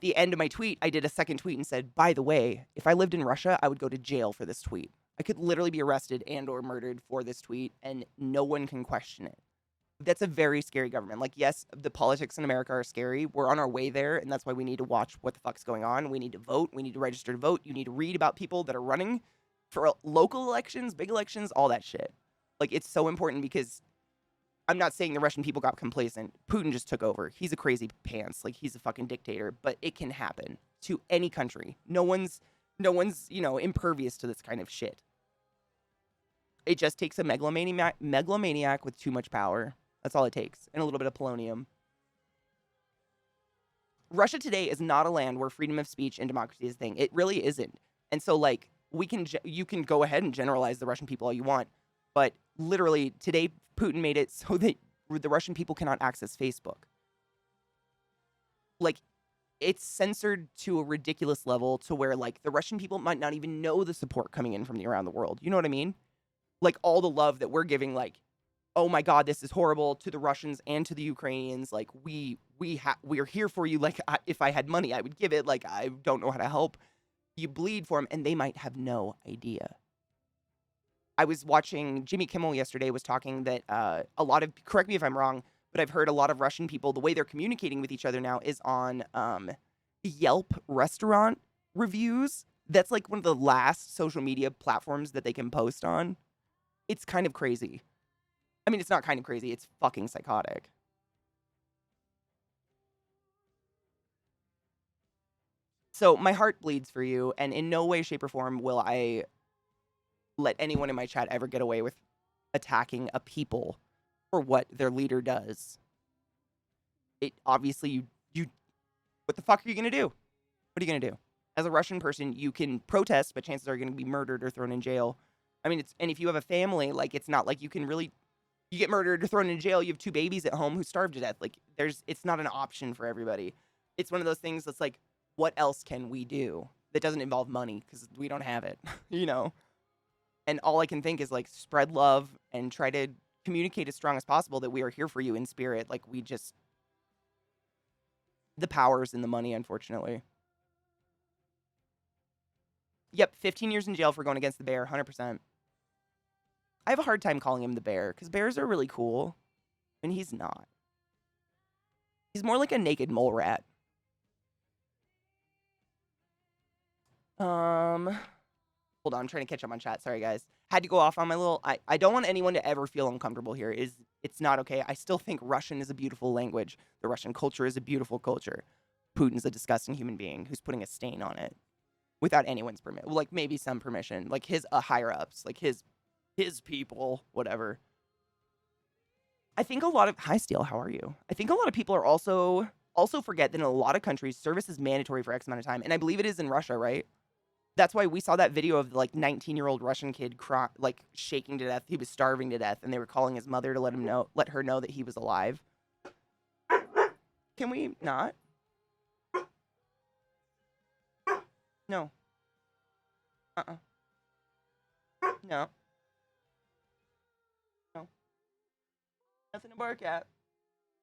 the end of my tweet, I did a second tweet and said, by the way, if I lived in Russia, I would go to jail for this tweet. I could literally be arrested and or murdered for this tweet, and no one can question it. That's a very scary government. Like, yes, the politics in America are scary. We're on our way there, and that's why we need to watch what the fuck's going on. We need to vote. We need to register to vote. You need to read about people that are running for local elections, big elections, all that shit. Like, it's so important because I'm not saying the Russian people got complacent. Putin just took over. He's a crazy pants. Like, he's a fucking dictator. But it can happen to any country. No one's, impervious to this kind of shit. It just takes a megalomaniac with too much power. That's all it takes. And a little bit of polonium. Russia today is not a land where freedom of speech and democracy is a thing. It really isn't. And so, like, you can go ahead and generalize the Russian people all you want. But literally, today, Putin made it so that the Russian people cannot access Facebook. Like, it's censored to a ridiculous level to where, like, the Russian people might not even know the support coming in from around the world. You know what I mean? Like, all the love that we're giving, like, oh my God, this is horrible to the Russians and to the Ukrainians. Like, we're here for you. Like, if I had money, I would give it. Like, I don't know how to help. You bleed for them, and they might have no idea. I was watching Jimmy Kimmel yesterday was talking that a lot of, correct me if I'm wrong, but I've heard a lot of Russian people, the way they're communicating with each other now is on Yelp restaurant reviews. That's like one of the last social media platforms that they can post on. It's kind of crazy. I mean, it's not kind of crazy. It's fucking psychotic. So my heart bleeds for you, and in no way, shape, or form will I let anyone in my chat ever get away with attacking a people for what their leader does. It obviously, you what the fuck are you going to do? What are you going to do? As a Russian person, you can protest, but chances are you're going to be murdered or thrown in jail. I mean, and if you have a family, like, it's not like you can really, you get murdered or thrown in jail, you have 2 babies at home who starved to death. Like, it's not an option for everybody. It's one of those things that's like, what else can we do that doesn't involve money? Because we don't have it, And all I can think is, like, spread love and try to communicate as strong as possible that we are here for you in spirit. Like, the power's in the money, unfortunately. Yep, 15 years in jail for going against the bear, 100%. I have a hard time calling him the bear, because bears are really cool, and he's not. He's more like a naked mole rat. Hold on, I'm trying to catch up on chat. Sorry, guys. Had to go off on my little... I don't want anyone to ever feel uncomfortable here. It's not okay. I still think Russian is a beautiful language. The Russian culture is a beautiful culture. Putin's a disgusting human being who's putting a stain on it without anyone's permission. Like, maybe some permission. Like, his higher-ups. Like, his people. Whatever. I think a lot of... Hi, Steele. How are you? I think a lot of people are also forget that in a lot of countries, service is mandatory for X amount of time. And I believe it is in Russia, right? That's why we saw that video of, like, 19-year-old Russian kid like, shaking to death. He was starving to death, and they were calling his mother to let her know that he was alive. Can we not? No. No. Nothing to bark at.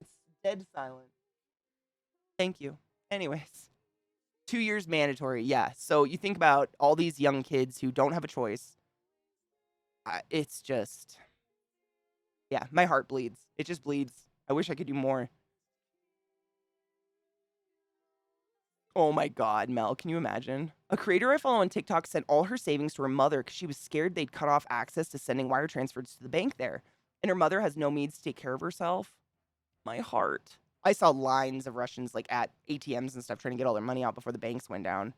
It's dead silent. Thank you. Anyways, 2 years mandatory. Yeah. So you think about all these young kids who don't have a choice. It's just, yeah, my heart bleeds. It just bleeds. I wish I could do more. Oh my God, Mel, can you imagine? A creator I follow on TikTok sent all her savings to her mother because she was scared they'd cut off access to sending wire transfers to the bank there. And her mother has no means to take care of herself. My heart. I saw lines of Russians like at ATMs and stuff trying to get all their money out before the banks went down.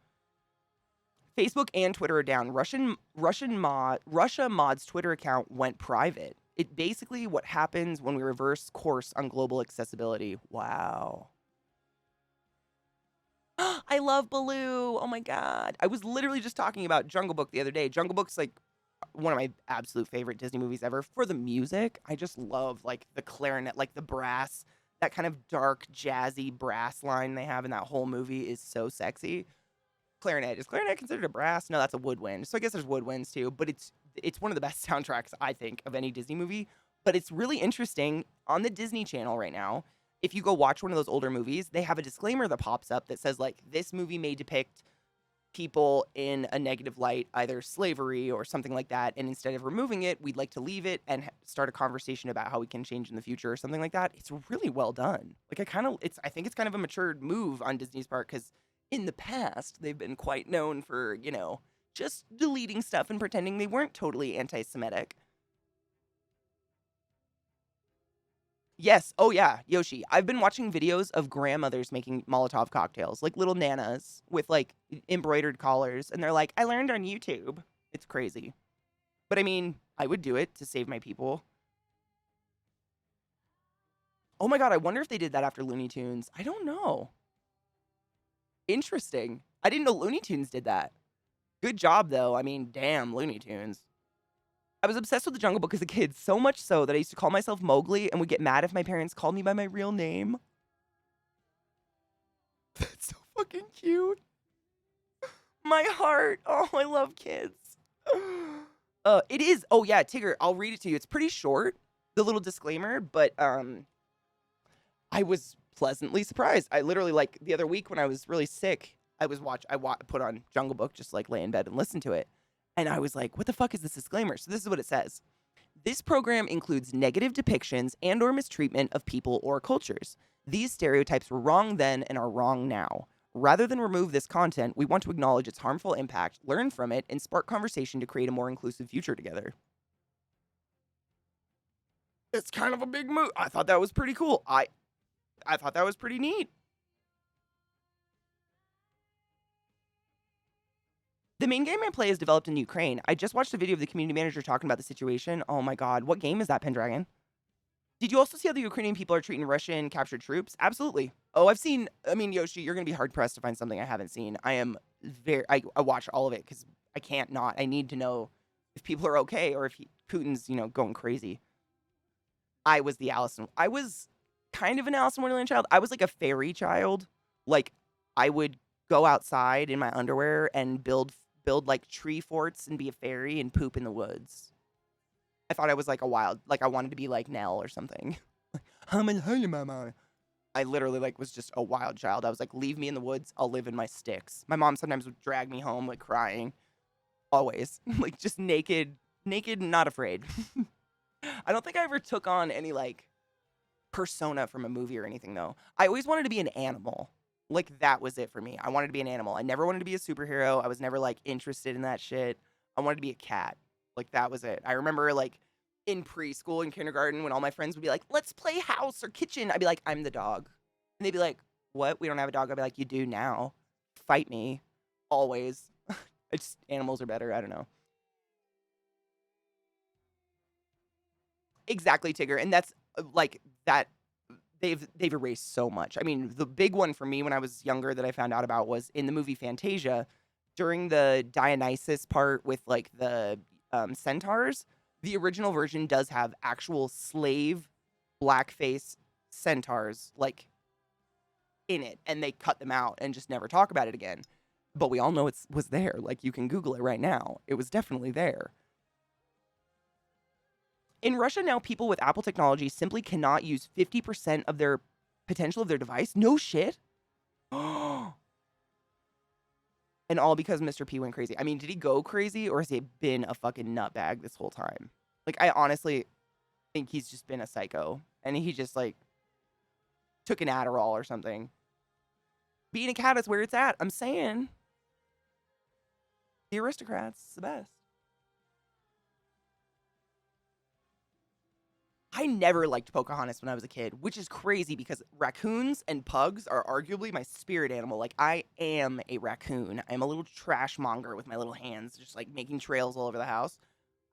Facebook and Twitter are down. Russia Mod's Twitter account went private. It basically what happens when we reverse course on global accessibility. Wow. I love Baloo. Oh my God. I was literally just talking about Jungle Book the other day. Jungle Book's like one of my absolute favorite Disney movies ever. For the music, I just love like the clarinet, like the brass, that kind of dark, jazzy brass line they have in that whole movie is so sexy. Clarinet. Is clarinet considered a brass? No, that's a woodwind. So I guess there's woodwinds too, but it's one of the best soundtracks, I think, of any Disney movie. But it's really interesting on the Disney Channel right now. If you go watch one of those older movies, they have a disclaimer that pops up that says, like, this movie may depict people in a negative light, either slavery or something like that. And instead of removing it, we'd like to leave it and start a conversation about how we can change in the future or something like that. It's really well done. Like, I think it's kind of a matured move on Disney's part because in the past, they've been quite known for, you know, just deleting stuff and pretending they weren't totally anti-Semitic. Yes. Oh, yeah, Yoshi. I've been watching videos of grandmothers making Molotov cocktails, like little nanas with like embroidered collars. And they're like, I learned on YouTube. It's crazy. But I mean, I would do it to save my people. Oh my God. I wonder if they did that after Looney Tunes. I don't know. Interesting. I didn't know Looney Tunes did that. Good job, though. I mean, damn, Looney Tunes. I was obsessed with the Jungle Book as a kid, so much so that I used to call myself Mowgli and would get mad if my parents called me by my real name. That's so fucking cute. My heart. Oh, I love kids. It is. Oh, yeah, Tigger, I'll read it to you. It's pretty short, the little disclaimer, but I was pleasantly surprised. I literally, like, the other week when I was really sick, I put on Jungle Book, just, like, lay in bed and listen to it. And I was like, what the fuck is this disclaimer? So this is what it says. This program includes negative depictions and or mistreatment of people or cultures. These stereotypes were wrong then and are wrong now. Rather than remove this content, we want to acknowledge its harmful impact, learn from it, and spark conversation to create a more inclusive future together. It's kind of a big move. I thought that was pretty cool. I thought that was pretty neat. The main game I play is developed in Ukraine. I just watched a video of the community manager talking about the situation. Oh my God. What game is that, Pendragon? Did you also see how the Ukrainian people are treating Russian captured troops? Absolutely. Oh, Yoshi, you're going to be hard pressed to find something I haven't seen. I watch all of it because I can't not. I need to know if people are okay or if Putin's, going crazy. I was kind of an Alice in Wonderland child. I was like a fairy child. Like, I would go outside in my underwear and build like tree forts and be a fairy and poop in the woods. I thought I was like I wanted to be like Nell or something. I literally like was just a wild child. I was like, leave me in the woods. I'll live in my sticks. My mom sometimes would drag me home like crying. Always. Like just naked and not afraid. I don't think I ever took on any like persona from a movie or anything though. I always wanted to be an animal. Like, that was it for me. I wanted to be an animal. I never wanted to be a superhero. I was never, like, interested in that shit. I wanted to be a cat. Like, that was it. I remember, like, in preschool and kindergarten when all my friends would be like, let's play house or kitchen. I'd be like, I'm the dog. And they'd be like, what? We don't have a dog. I'd be like, you do now. Fight me. Always. Animals are better. I don't know. Exactly, Tigger. And that's, like, that. They've erased so much. I mean, the big one for me when I was younger that I found out about was in the movie Fantasia, during the Dionysus part with like the centaurs. The original version does have actual slave blackface centaurs like in it, and they cut them out and just never talk about it again. But we all know it was there. Like you can Google it right now. It was definitely there. In Russia now, people with Apple technology simply cannot use 50% of their potential of their device. No shit. And all because Mr. P went crazy. I mean, did he go crazy or has he been a fucking nutbag this whole time? Like, I honestly think he's just been a psycho and he just like took an Adderall or something. Being a cat is where it's at. I'm saying. The aristocrats is the best. I never liked Pocahontas when I was a kid, which is crazy because raccoons and pugs are arguably my spirit animal. Like, I am a raccoon. I'm a little trash monger with my little hands, just like making trails all over the house.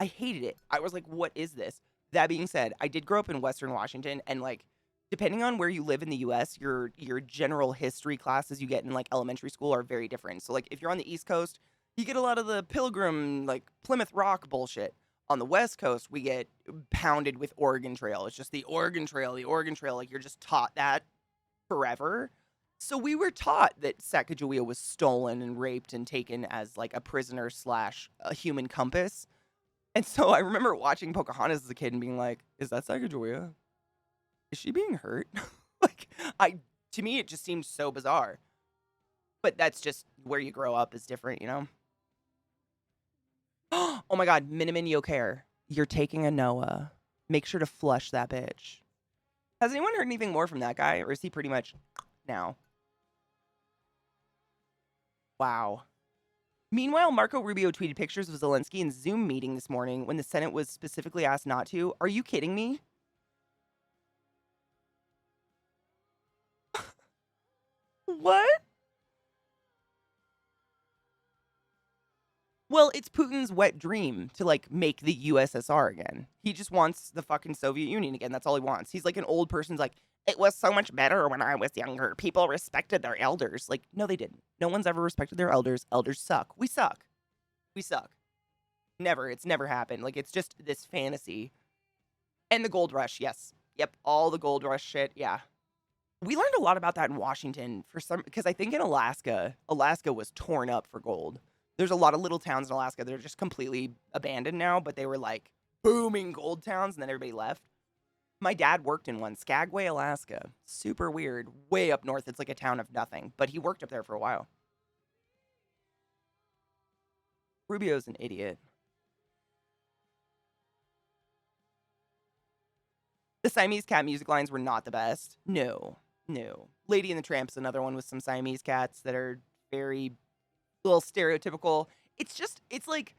I hated it. I was like, what is this? That being said, I did grow up in Western Washington, and like, depending on where you live in the US, your general history classes you get in like elementary school are very different. So like if you're on the East Coast, you get a lot of the Pilgrim, like Plymouth Rock bullshit. On the West Coast, we get pounded with Oregon Trail. It's just the Oregon Trail, the Oregon Trail. Like, you're just taught that forever. So we were taught that Sacagawea was stolen and raped and taken as, like, a prisoner slash a human compass. And so I remember watching Pocahontas as a kid and being like, is that Sacagawea? Is she being hurt? Like, to me, it just seemed so bizarre. But that's just where you grow up is different, you know? Oh my God, Miniman Yokair, you're taking a Noah. Make sure to flush that bitch. Has anyone heard anything more from that guy, or is he pretty much now? Wow. Meanwhile, Marco Rubio tweeted pictures of Zelensky in Zoom meeting this morning when the Senate was specifically asked not to. Are you kidding me? What? Well, it's Putin's wet dream to, like, make the USSR again. He just wants the fucking Soviet Union again. That's all he wants. He's like an old person's like, it was so much better when I was younger. People respected their elders. Like, no, they didn't. No one's ever respected their elders. Elders suck. We suck. We suck. Never. It's never happened. Like, it's just this fantasy. And the gold rush, yes. Yep, all the gold rush shit, yeah. We learned a lot about that in Washington because I think in Alaska was torn up for gold. There's a lot of little towns in Alaska that are just completely abandoned now, but they were like booming gold towns and then everybody left. My dad worked in one, Skagway, Alaska. Super weird. Way up north. It's like a town of nothing, but he worked up there for a while. Rubio's an idiot. The Siamese cat music lines were not the best. No. Lady and the Tramp's another one with some Siamese cats that are very little stereotypical. It's like,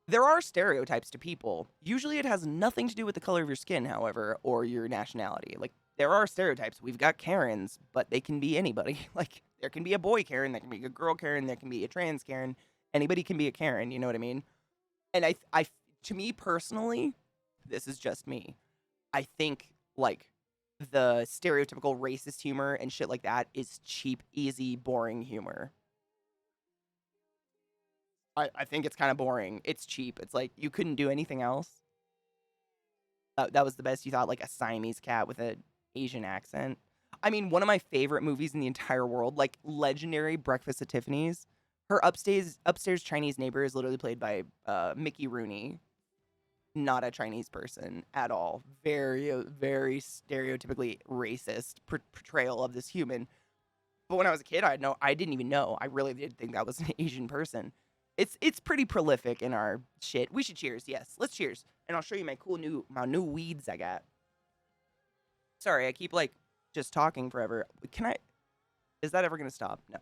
there are stereotypes to people. Usually it has nothing to do with the color of your skin, however, or your nationality. Like, there are stereotypes. We've got Karens, but they can be anybody. Like, there can be a boy Karen, there can be a girl Karen, there can be a trans Karen. Anybody can be a Karen, you know what I mean? And I to me personally, this is just me, I think, like, the stereotypical racist humor and shit like that is cheap, easy, boring humor. I think it's kind of boring. It's cheap. It's like, you couldn't do anything else. That was the best you thought, like a Siamese cat with an Asian accent. I mean, one of my favorite movies in the entire world, like legendary Breakfast at Tiffany's. Her upstairs Chinese neighbor is literally played by Mickey Rooney. Not a Chinese person at all. Very, very stereotypically racist portrayal of this human. But when I was a kid, I didn't even know. I really did think that was an Asian person. It's pretty prolific in our shit. We should cheers, yes. Let's cheers. And I'll show you my new weeds I got. Sorry, I keep like just talking forever. Is that ever gonna stop? No.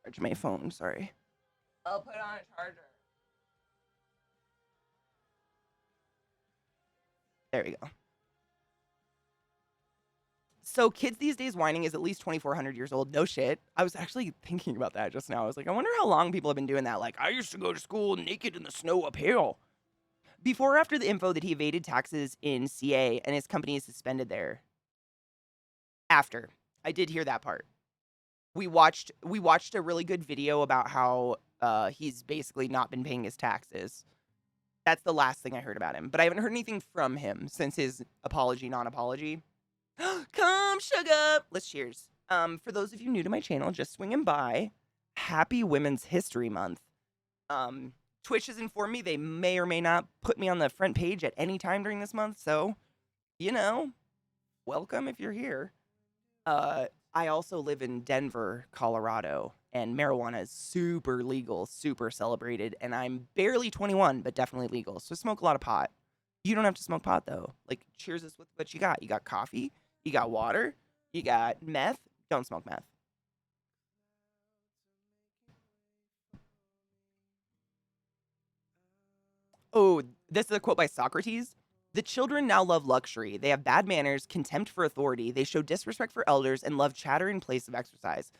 Charge my phone, sorry. I'll put on a charger. There we go. So kids these days whining is at least 2,400 years old. No shit. I was actually thinking about that just now. I was like, I wonder how long people have been doing that. Like, I used to go to school naked in the snow uphill. Before or after the info that he evaded taxes in CA and his company is suspended there? After. I did hear that part. We watched a really good video about how he's basically not been paying his taxes. That's the last thing I heard about him. But I haven't heard anything from him since his apology, non-apology. Come, sugar. Let's cheers. For those of you new to my channel, just swinging by, happy Women's History Month. Twitch has informed me they may or may not put me on the front page at any time during this month, so, you know, welcome if you're here. I also live in Denver, Colorado, and marijuana is super legal, super celebrated, and I'm barely 21, but definitely legal, so smoke a lot of pot. You don't have to smoke pot, though. Like, cheers us with what you got. You got coffee, you got water, you got meth. Don't smoke meth. Oh, this is a quote by Socrates. The children now love luxury. They have bad manners, contempt for authority. They show disrespect for elders and love chatter in place of exercise.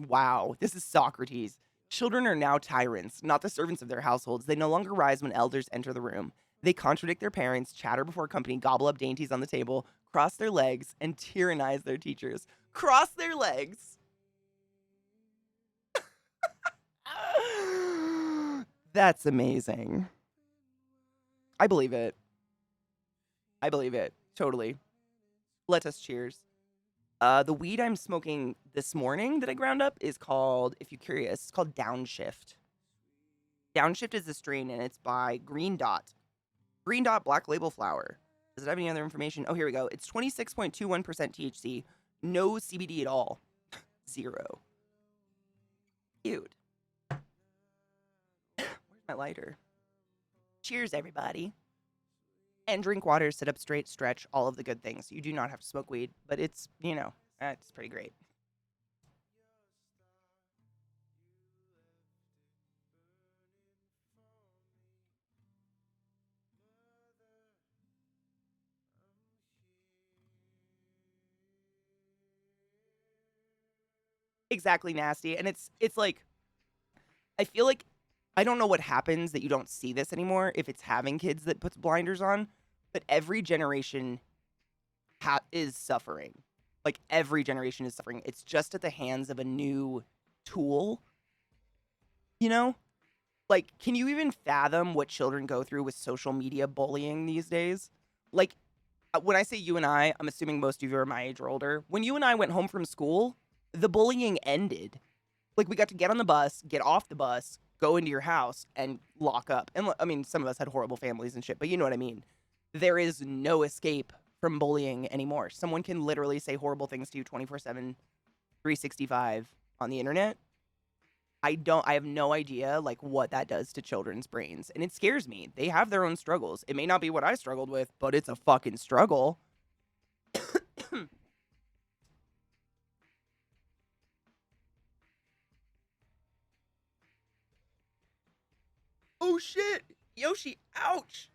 Wow, this is Socrates. Children are now tyrants, not the servants of their households. They no longer rise when elders enter the room. They contradict their parents, chatter before company, gobble up dainties on the table, cross their legs, and tyrannize their teachers. Cross their legs. That's amazing. I believe it. I believe it. Totally. Let us cheers. The weed I'm smoking this morning that I ground up is called, if you're curious, it's called Downshift. Downshift is a strain, and it's by Green Dot. Green Dot Black Label Flower. Does it have any other information? Oh, here we go. It's 26.21% THC. No CBD at all. 0. Cute. Where's my lighter? Cheers, everybody. And drink water, sit up straight, stretch, all of the good things. You do not have to smoke weed, but it's, it's pretty great. Exactly, nasty. And it's like, I feel like, I don't know what happens that you don't see this anymore if it's having kids that puts blinders on, but every generation is suffering. Like, every generation is suffering. It's just at the hands of a new tool, Like, can you even fathom what children go through with social media bullying these days? Like, when I say you and I'm assuming most of you are my age or older. When you and I went home from school, the bullying ended. Like, we got to get on the bus, get off the bus, go into your house, and lock up. And, I mean, some of us had horrible families and shit, but you know what I mean. There is no escape from bullying anymore. Someone can literally say horrible things to you 24/7, 365 on the internet. I have no idea, like, what that does to children's brains. And it scares me. They have their own struggles. It may not be what I struggled with, but it's a fucking struggle. Oh, shit. Yoshi, ouch.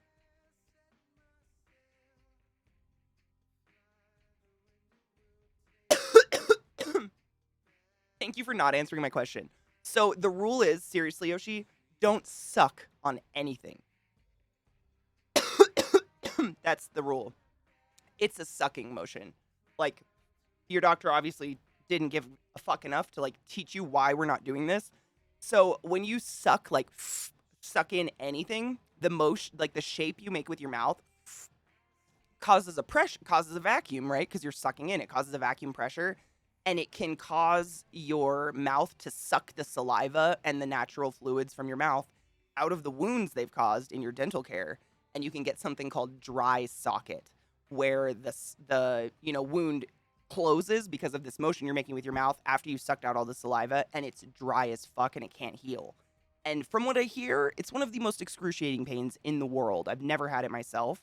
Thank you for not answering my question. So the rule is, seriously, Yoshi, don't suck on anything. That's the rule. It's a sucking motion. Like, your doctor obviously didn't give a fuck enough to, like, teach you why we're not doing this. So when you suck, like, suck in anything, the motion, like, the shape you make with your mouth causes a vacuum, right? Because you're sucking in. It causes a vacuum pressure. And it can cause your mouth to suck the saliva and the natural fluids from your mouth out of the wounds they've caused in your dental care. And you can get something called dry socket, where the wound closes because of this motion you're making with your mouth after you sucked out all the saliva, and it's dry as fuck and it can't heal. And from what I hear, it's one of the most excruciating pains in the world. I've never had it myself,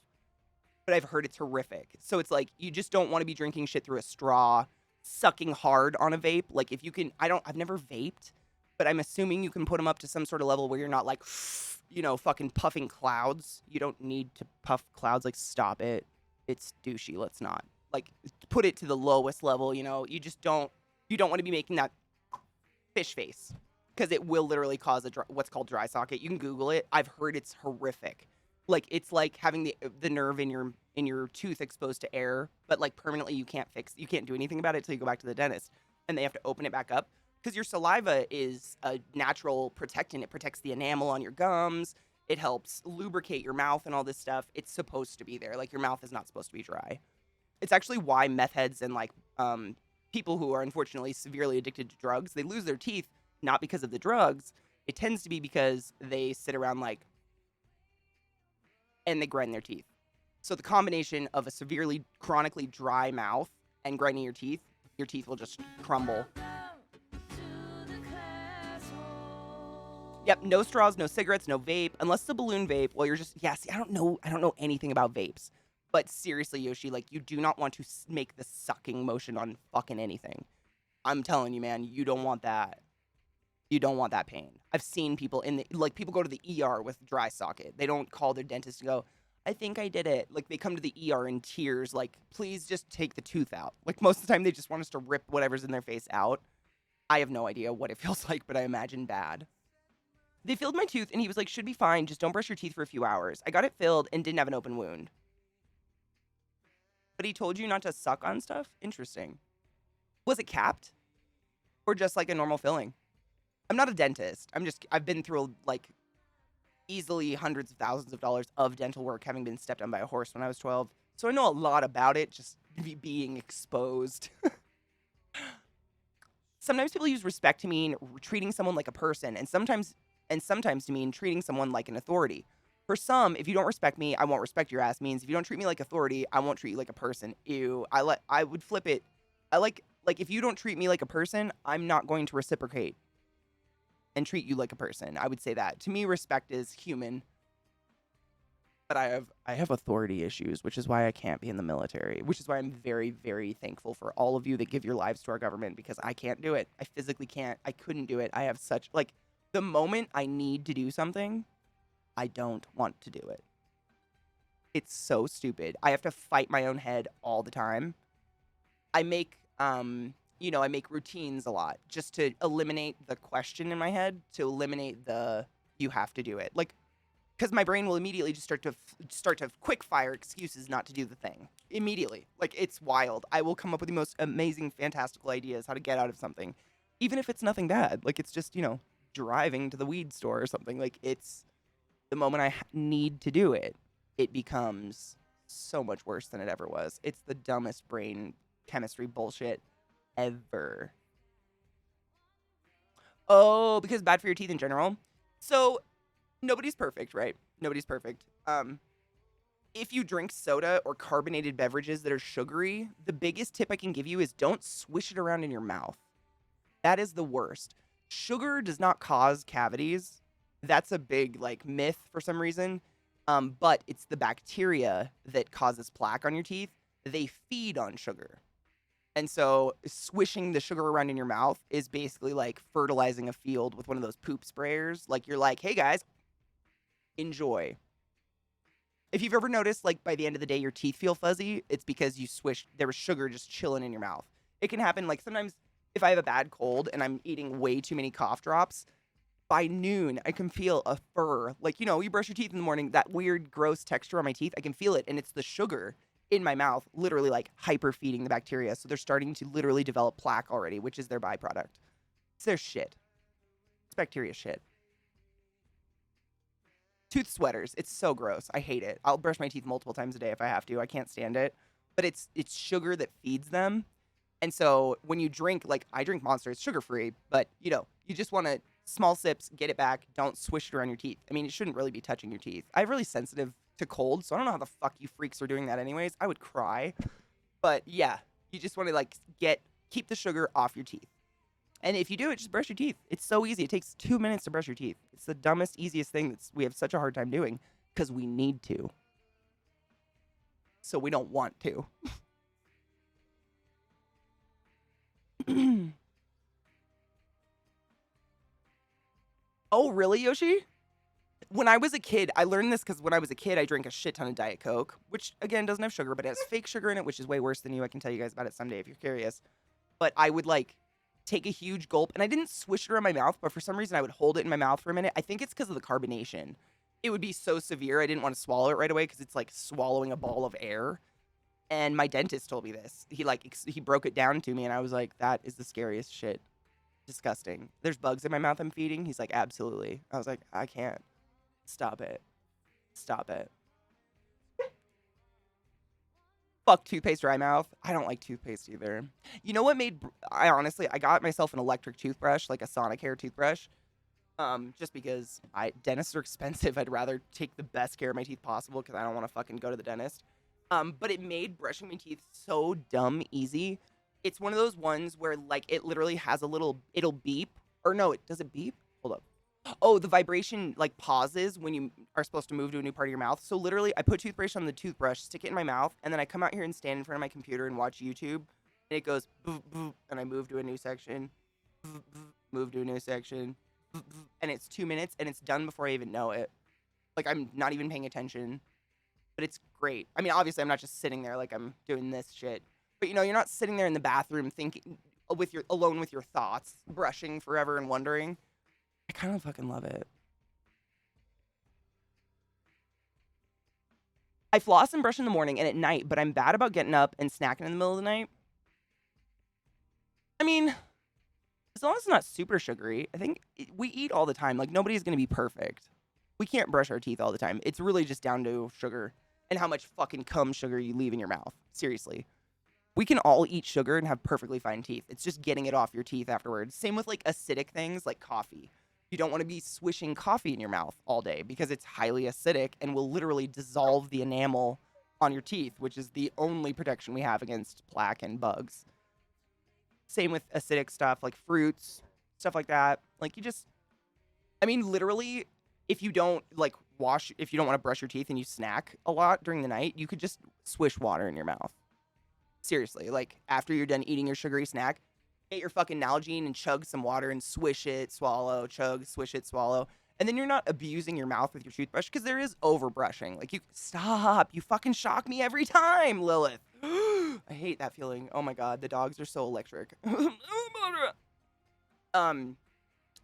but I've heard it's horrific. So it's like, you just don't want to be drinking shit through a straw, sucking hard on a vape. Like, if you can, I've never vaped, but I'm assuming you can put them up to some sort of level where you're not like, fucking puffing clouds. You don't need to puff clouds. Like, stop it. It's douchey. Let's not. Like, put it to the lowest level, you don't want to be making that fish face, because it will literally cause what's called dry socket. You can Google it. I've heard it's horrific. Like, it's like having the nerve in your tooth exposed to air, but like permanently you can't do anything about it until you go back to the dentist, and they have to open it back up, because your saliva is a natural protectant. It protects the enamel on your gums. It helps lubricate your mouth and all this stuff. It's supposed to be there. Like, your mouth is not supposed to be dry. It's actually why meth heads and, like, people who are unfortunately severely addicted to drugs, they lose their teeth not because of the drugs. It tends to be because they sit around like, and they grind their teeth. So the combination of a severely chronically dry mouth and grinding your teeth will just crumble. Yep, no straws, no cigarettes, no vape, unless it's a balloon vape. Well, you're just, yeah, see, I don't know anything about vapes. But seriously, Yoshi, like, you do not want to make the sucking motion on fucking anything. I'm telling you, man, you don't want that. You don't want that pain. I've seen people people go to the ER with dry socket. They don't call their dentist and go, I think I did it. Like, they come to the ER in tears, like, please just take the tooth out. Like, most of the time, they just want us to rip whatever's in their face out. I have no idea what it feels like, but I imagine bad. They filled my tooth, and he was like, should be fine. Just don't brush your teeth for a few hours. I got it filled and didn't have an open wound. But he told you not to suck on stuff? Interesting. Was it capped? Or just like a normal filling? I'm not a dentist. I've been through like easily hundreds of thousands of dollars of dental work, having been stepped on by a horse when I was 12. So I know a lot about it, just being exposed. Sometimes people use respect to mean treating someone like a person, and sometimes to mean treating someone like an authority. For some, if you don't respect me, I won't respect your ass means if you don't treat me like authority, I won't treat you like a person. Ew. I would flip it. I like if you don't treat me like a person, I'm not going to reciprocate and treat you like a person. I would say that. To me, respect is human. But I have authority issues, which is why I can't be in the military, which is why I'm very, very thankful for all of you that give your lives to our government, because I can't do it. I physically can't. I couldn't do it. I have such, like, the moment I need to do something, I don't want to do it. It's so stupid. I have to fight my own head all the time. I make, I make routines a lot just to eliminate the question in my head, to eliminate the you have to do it. Like, because my brain will immediately just start to quick fire excuses not to do the thing immediately. Like, it's wild. I will come up with the most amazing, fantastical ideas how to get out of something, even if it's nothing bad. Like, it's just, driving to the weed store or something. Like, it's the moment I need to do it, it becomes so much worse than it ever was. It's the dumbest brain chemistry bullshit ever. Oh, because bad for your teeth in general. So nobody's perfect, right? Nobody's perfect. If you drink soda or carbonated beverages that are sugary, the biggest tip I can give you is don't swish it around in your mouth. That is the worst. Sugar does not cause cavities. That's a big, myth for some reason. But it's the bacteria that causes plaque on your teeth. They feed on sugar. And so swishing the sugar around in your mouth is basically like fertilizing a field with one of those poop sprayers. Like, you're like, hey guys, enjoy. If you've ever noticed, by the end of the day, your teeth feel fuzzy, it's because there was sugar just chilling in your mouth. It can happen, sometimes if I have a bad cold and I'm eating way too many cough drops, by noon, I can feel a fur. You brush your teeth in the morning, that weird, gross texture on my teeth, I can feel it, and it's the sugar in my mouth, literally, hyper feeding the bacteria. So they're starting to literally develop plaque already, which is their byproduct. It's their shit. It's bacteria shit. Tooth sweaters. It's so gross. I hate it. I'll brush my teeth multiple times a day if I have to. I can't stand it. But it's sugar that feeds them. And so when you drink, I drink Monster, it's sugar-free, but, you just want to small sips, get it back, don't swish it around your teeth. I mean, it shouldn't really be touching your teeth. I'm really sensitive to cold, so I don't know how the fuck you freaks are doing that anyways. I would cry. But yeah, you just want to keep the sugar off your teeth. And if you do it, just brush your teeth. It's so easy. It takes 2 minutes to brush your teeth. It's the dumbest, easiest thing that we have such a hard time doing because we need to. So we don't want to. Oh, really, Yoshi? When I was a kid, I learned this because when I was a kid, I drank a shit ton of Diet Coke, which, again, doesn't have sugar, but it has fake sugar in it, which is way worse than you. I can tell you guys about it someday if you're curious. But I would, take a huge gulp, and I didn't swish it around my mouth, but for some reason, I would hold it in my mouth for a minute. I think it's because of the carbonation. It would be so severe, I didn't want to swallow it right away because it's like swallowing a ball of air. And my dentist told me this. He broke it down to me, and I was like, that is the scariest shit. Disgusting. There's bugs in my mouth I'm feeding. He's like, absolutely. I was like, I can't. Stop it. Stop it. Fuck toothpaste dry mouth. I don't like toothpaste either. You know what I got myself an electric toothbrush, like a Sonicare toothbrush. Just because dentists are expensive. I'd rather take the best care of my teeth possible because I don't want to fucking go to the dentist. But it made brushing my teeth so dumb easy. It's one of those ones where like it literally has it'll beep. Or no, does it beep? Hold up. Oh, the vibration like pauses when you are supposed to move to a new part of your mouth. So literally I put toothpaste on the toothbrush, stick it in my mouth, and then I come out here and stand in front of my computer and watch YouTube. And it goes, boop, boop, and I move to a new section, boop, boop, move to a new section, boop, boop, and it's 2 minutes and it's done before I even know it. Like I'm not even paying attention, but it's great. I mean, obviously I'm not just sitting there like I'm doing this shit, but you know, you're not sitting there in the bathroom thinking alone with your thoughts, brushing forever and wondering. I kind of fucking love it. I floss and brush in the morning and at night, but I'm bad about getting up and snacking in the middle of the night. I mean, as long as it's not super sugary, I think we eat all the time. Like, nobody's going to be perfect. We can't brush our teeth all the time. It's really just down to sugar and how much fucking cum sugar you leave in your mouth. Seriously. We can all eat sugar and have perfectly fine teeth. It's just getting it off your teeth afterwards. Same with, like, acidic things like coffee. You don't want to be swishing coffee in your mouth all day because it's highly acidic and will literally dissolve the enamel on your teeth, which is the only protection we have against plaque and bugs. Same with acidic stuff like fruits, stuff like that. Like literally, if you don't want to brush your teeth and you snack a lot during the night, you could just swish water in your mouth. Seriously, like after you're done eating your sugary snack, get your fucking Nalgene and chug some water and swish it, swallow, chug, swish it, swallow. And then you're not abusing your mouth with your toothbrush because there is overbrushing. Like, stop. You fucking shock me every time, Lilith. I hate that feeling. Oh my God, the dogs are so electric.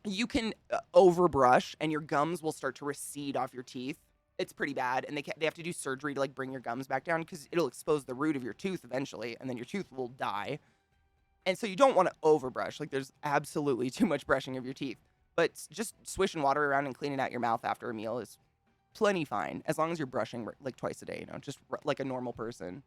You can overbrush and your gums will start to recede off your teeth. It's pretty bad. And they have to do surgery to like bring your gums back down because it'll expose the root of your tooth eventually. And then your tooth will die. And so you don't want to overbrush. Like, there's absolutely too much brushing of your teeth. But just swishing water around and cleaning out your mouth after a meal is plenty fine. As long as you're brushing like twice a day, just like a normal person.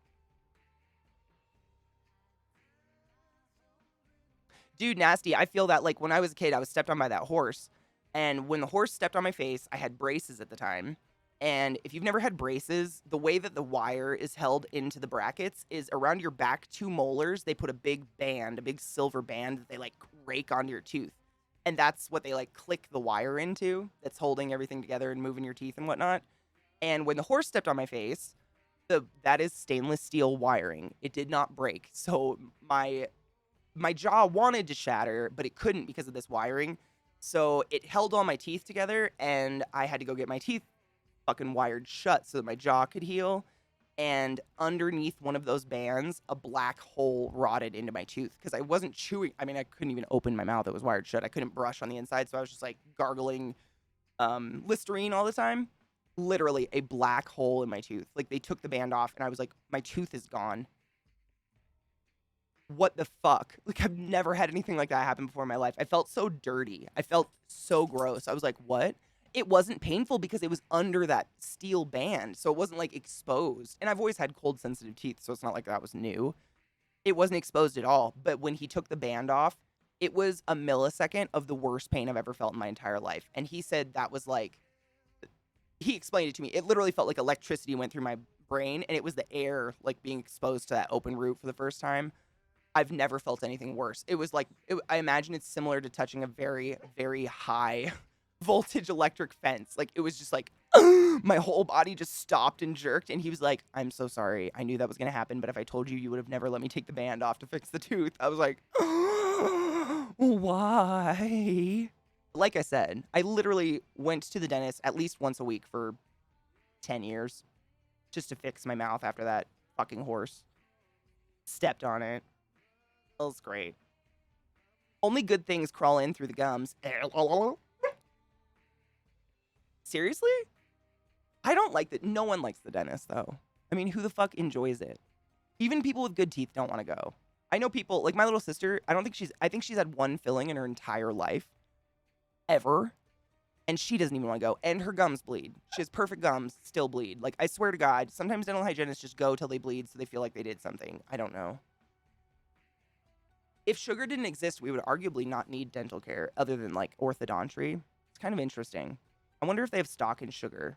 Dude, nasty. I feel that like when I was a kid, I was stepped on by that horse. And when the horse stepped on my face, I had braces at the time. And if you've never had braces, the way that the wire is held into the brackets is around your back 2 molars. They put a big silver band that they like rake onto your tooth. And that's what they like click the wire into that's holding everything together and moving your teeth and whatnot. And when the horse stepped on my face, that is stainless steel wiring. It did not break. So my jaw wanted to shatter, but it couldn't because of this wiring. So it held all my teeth together and I had to go get my teeth fucking wired shut so that my jaw could heal. And underneath one of those bands, a black hole rotted into my tooth because I wasn't chewing. I mean, I couldn't even open my mouth. It was wired shut. I couldn't brush on the inside. So I was just like gargling Listerine all the time. Literally a black hole in my tooth. Like they took the band off and I was like, my tooth is gone. What the fuck? Like I've never had anything like that happen before in my life. I felt so dirty. I felt so gross. I was like, what? It wasn't painful because it was under that steel band. So it wasn't like exposed. And I've always had cold sensitive teeth. So it's not like that was new. It wasn't exposed at all. But when he took the band off, it was a millisecond of the worst pain I've ever felt in my entire life. And he said that was like, he explained it to me. It literally felt like electricity went through my brain and it was the air like being exposed to that open root for the first time. I've never felt anything worse. It was like, I imagine it's similar to touching a very, very high voltage electric fence. Like, it was just like, my whole body just stopped and jerked. And he was like, I'm so sorry. I knew that was going to happen. But if I told you, you would have never let me take the band off to fix the tooth. I was like, why? Like I said, I literally went to the dentist at least once a week for 10 years just to fix my mouth after that fucking horse stepped on it. It was great. Only good things crawl in through the gums. Seriously? I don't like that. No one likes the dentist, though. I mean, who the fuck enjoys it? Even people with good teeth don't want to go. I know people, like my little sister, I think she's had one filling in her entire life. Ever. And she doesn't even want to go. And her gums bleed. She has perfect gums, still bleed. Like, I swear to God, sometimes dental hygienists just go till they bleed so they feel like they did something. I don't know. If sugar didn't exist, we would arguably not need dental care other than, like, orthodontry. It's kind of interesting. I wonder if they have stock in sugar.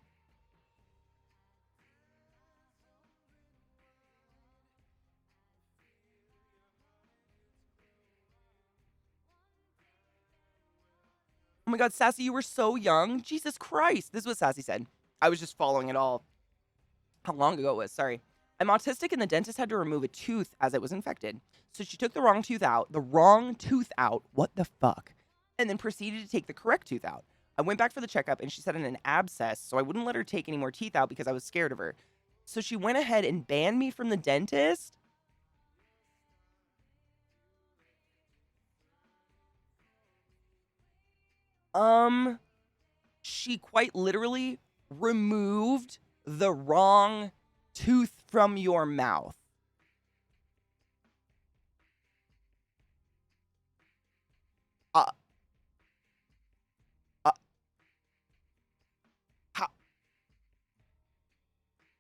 Oh my God, Sassy, you were so young. Jesus Christ. This is what Sassy said. I was just following it all. How long ago it was, sorry. I'm autistic and the dentist had to remove a tooth as it was infected. So she took the wrong tooth out, what the fuck? And then proceeded to take the correct tooth out. I went back for the checkup and she said an abscess, so I wouldn't let her take any more teeth out because I was scared of her. So she went ahead and banned me from the dentist. She quite literally removed the wrong tooth from your mouth.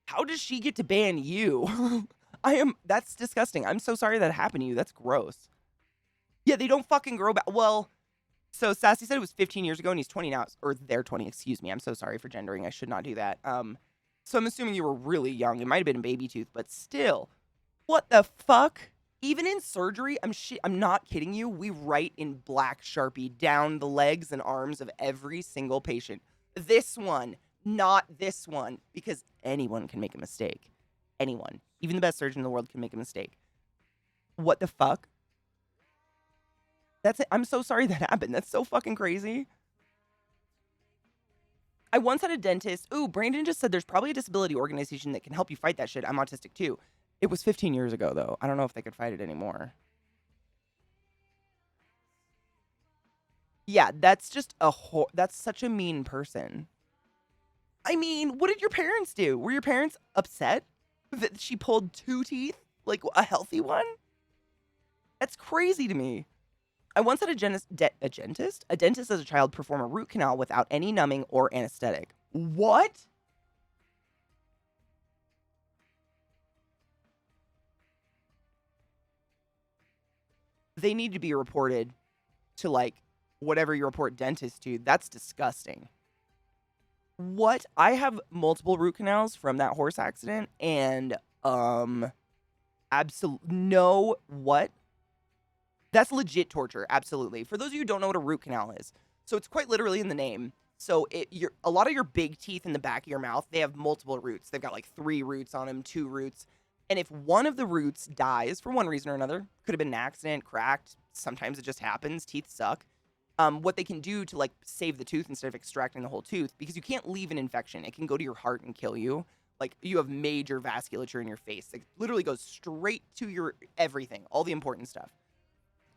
How does she get to ban you? That's disgusting. I'm so sorry that happened to you. That's gross. Yeah, they don't fucking grow back. Well, so Sassy said it was 15 years ago and he's 20 now, or they're 20, excuse me. I'm so sorry for gendering. I should not do that. So I'm assuming you were really young. It might have been a baby tooth, but still, what the fuck? Even in surgery, I'm not kidding you. We write in black Sharpie down the legs and arms of every single patient. This one, not this one, because anyone can make a mistake. Anyone, even the best surgeon in the world can make a mistake. What the fuck? That's it. I'm so sorry that happened. That's so fucking crazy. I once had a dentist. Ooh, Brandon just said there's probably a disability organization that can help you fight that shit. I'm autistic too. It was 15 years ago, though. I don't know if they could fight it anymore. Yeah, that's just that's such a mean person. I mean, what did your parents do? Were your parents upset that she pulled 2 teeth? Like, a healthy one? That's crazy to me. I once had a dentist as a child perform a root canal without any numbing or anesthetic. What? They need to be reported to, like, whatever you report dentists to. That's disgusting. What? I have multiple root canals from that horse accident, and, no, what? That's legit torture, absolutely. For those of you who don't know what a root canal is, so it's quite literally in the name. So a lot of your big teeth in the back of your mouth, they have multiple roots. They've got like 3 roots on them, 2 roots. And if one of the roots dies for one reason or another, could have been an accident, cracked, sometimes it just happens, teeth suck. What they can do to like save the tooth instead of extracting the whole tooth, because you can't leave an infection. It can go to your heart and kill you. Like, you have major vasculature in your face. It literally goes straight to your everything, all the important stuff.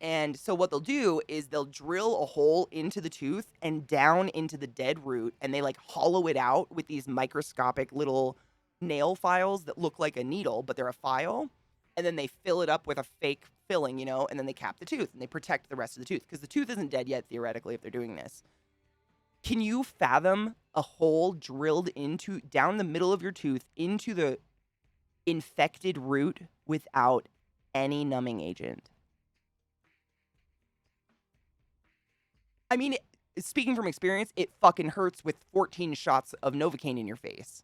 And so what they'll do is they'll drill a hole into the tooth and down into the dead root, and they like hollow it out with these microscopic little nail files that look like a needle, but they're a file. And then they fill it up with a fake filling, and then they cap the tooth and they protect the rest of the tooth because the tooth isn't dead yet, theoretically, if they're doing this. Can you fathom a hole drilled down the middle of your tooth into the infected root without any numbing agent? I mean, speaking from experience, it fucking hurts with 14 shots of Novocaine in your face.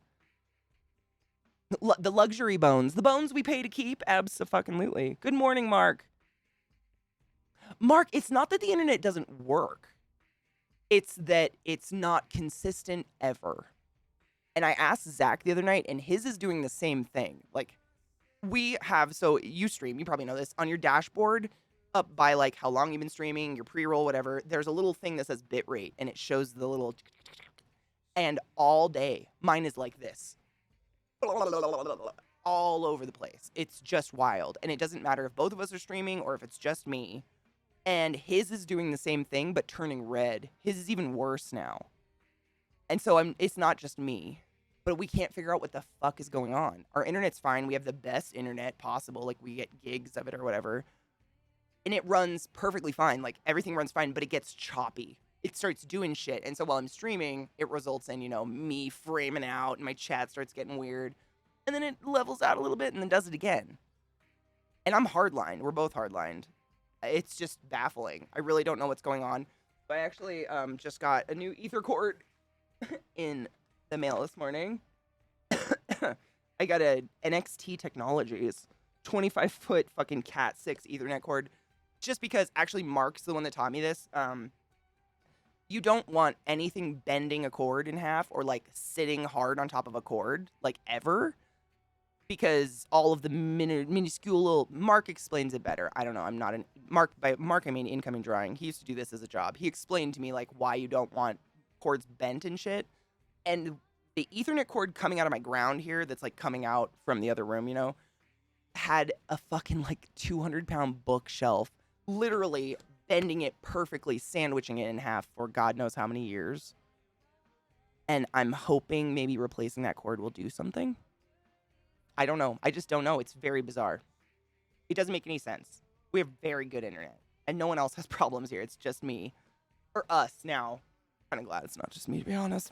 The luxury bones. The bones we pay to keep? Abso-fucking-lutely. Good morning, Mark. Mark, it's not that the internet doesn't work. It's that it's not consistent ever. And I asked Zach the other night, and his is doing the same thing. Like, we have, so you stream, you probably know this, on your dashboard, up by like how long you've been streaming, your pre-roll, whatever, there's a little thing that says bitrate, and it shows the little, and all day, mine is like this. All over the place. It's just wild. And it doesn't matter if both of us are streaming or if it's just me. And his is doing the same thing, but turning red. His is even worse now. And so it's not just me. But we can't figure out what the fuck is going on. Our internet's fine. We have the best internet possible. Like, we get gigs of it or whatever. And it runs perfectly fine. Like, everything runs fine, but it gets choppy. it starts doing shit. And so while I'm streaming, it results in, me framing out and my chat starts getting weird. And then it levels out a little bit and then does it again. And I'm hardlined. We're both hardlined. It's just baffling. I really don't know what's going on. I actually just got a new ether cord in the mail this morning. I got a NXT Technologies 25-foot fucking Cat 6 Ethernet cord. Just because, actually, Mark's the one that taught me this. You don't want anything bending a cord in half or, like, sitting hard on top of a cord, like, ever. Because all of the minuscule little... Mark explains it better. I don't know. I'm not an... By Mark, I mean incoming drawing. He used to do this as a job. He explained to me, like, why you don't want cords bent and shit. And the Ethernet cord coming out of my ground here that's, like, coming out from the other room, had a fucking, like, 200-pound bookshelf, literally bending it perfectly, sandwiching it in half for God knows how many years. And I'm hoping maybe replacing that cord will do something. I don't know. I just don't know. It's very bizarre. It doesn't make any sense. We have very good internet. And no one else has problems here. It's just me. Or us now. I'm kind of glad it's not just me, to be honest.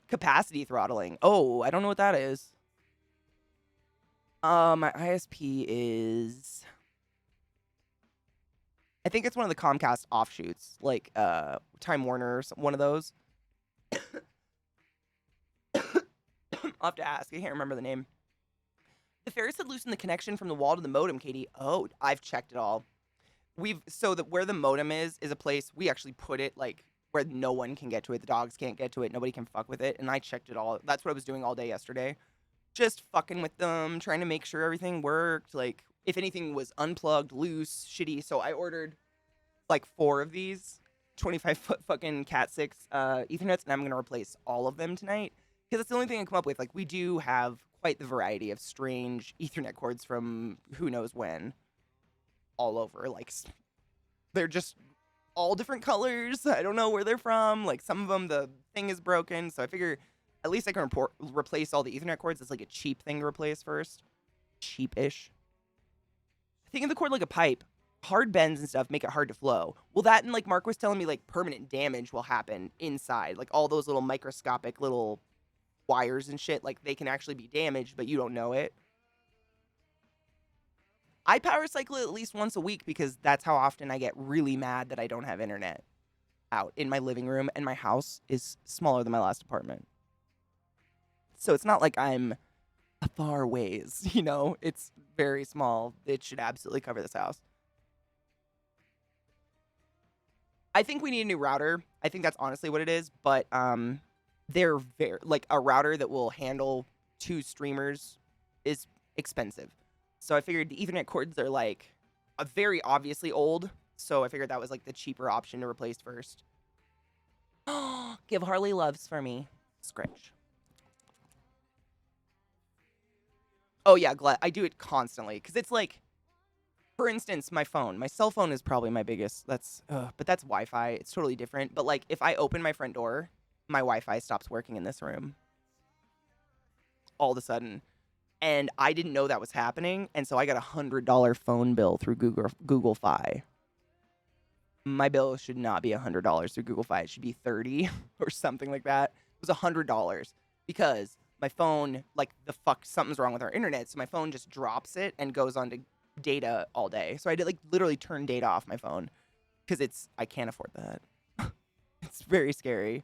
Capacity throttling. Oh, I don't know what that is. My ISP is... I think it's one of the Comcast offshoots. Like, Time Warner, one of those. I'll have to ask. I can't remember the name. The ferrets had loosened the connection from the wall to the modem, Katie. Oh, I've checked it all. Where the modem is a place we actually put it, like, where no one can get to it. The dogs can't get to it. Nobody can fuck with it. And I checked it all. That's what I was doing all day yesterday. Just fucking with them, trying to make sure everything worked. Like, if anything was unplugged, loose, shitty. So I ordered, like, 4 of these 25-foot fucking Cat 6 Ethernets, and I'm going to replace all of them tonight. Because that's the only thing I come up with. Like, we do have quite the variety of strange Ethernet cords from who knows when. All over. Like, they're just all different colors. I don't know where they're from. Like, some of them, the thing is broken. So I figure at least I can replace all the Ethernet cords. It's like a cheap thing to replace first. Cheapish. Think of the cord like a pipe. Hard bends and stuff make it hard to flow. Well, that and, like, Mark was telling me, like, permanent damage will happen inside. Like, all those little microscopic little wires and shit, like, they can actually be damaged, but you don't know it. I power cycle it at least once a week because that's how often I get really mad that I don't have internet out in my living room, and my house is smaller than my last apartment. So it's not like I'm a far ways, It's very small. It should absolutely cover this house. I think we need a new router. I think that's honestly what it is, but they're very, like, a router that will handle 2 streamers is expensive. So I figured the Ethernet cords are, like, very obviously old. So I figured that was, like, the cheaper option to replace first. Give Harley loves for me. Scritch. Oh, yeah, glad. I do it constantly. Because it's, like, for instance, my cell phone is probably my biggest. But that's Wi-Fi. It's totally different. But, like, if I open my front door, my Wi-Fi stops working in this room. All of a sudden. And I didn't know that was happening. And so I got a $100 phone bill through Google Fi. My bill should not be $100 through Google Fi. It should be $30 or something like that. It was $100 because my phone, like, something's wrong with our internet. So my phone just drops it and goes on to data all day. So I did, like, literally turn data off my phone because I can't afford that. It's very scary.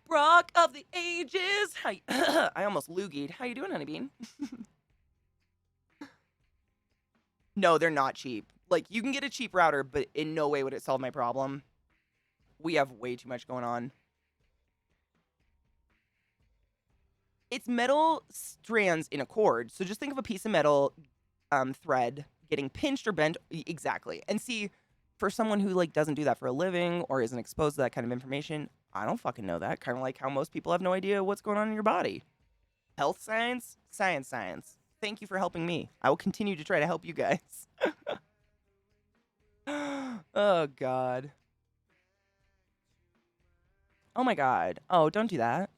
Brock of the ages. I almost loogied. How you doing, honeybean? No, they're not cheap. Like, you can get a cheap router, but in no way would it solve my problem. We have way too much going on. It's metal strands in a cord. So just think of a piece of metal thread getting pinched or bent. Exactly. And see, for someone who, like, doesn't do that for a living or isn't exposed to that kind of information, I don't fucking know that. Kind of like how most people have no idea what's going on in your body. Health science, science. Thank you for helping me. I will continue to try to help you guys. Oh, God. Oh, my God. Oh, don't do that.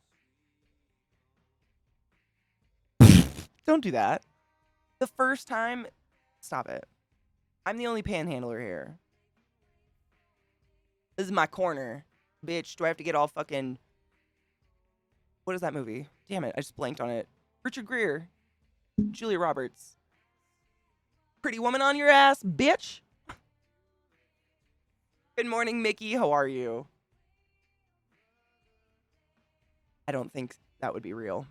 Don't do that. The first time... Stop it. I'm the only panhandler here. This is my corner. Bitch, do I have to get all fucking... What is that movie? Damn it, I just blanked on it. Richard Gere. Julia Roberts. Pretty woman on your ass, bitch. Good morning, Mickey. How are you? I don't think that would be real.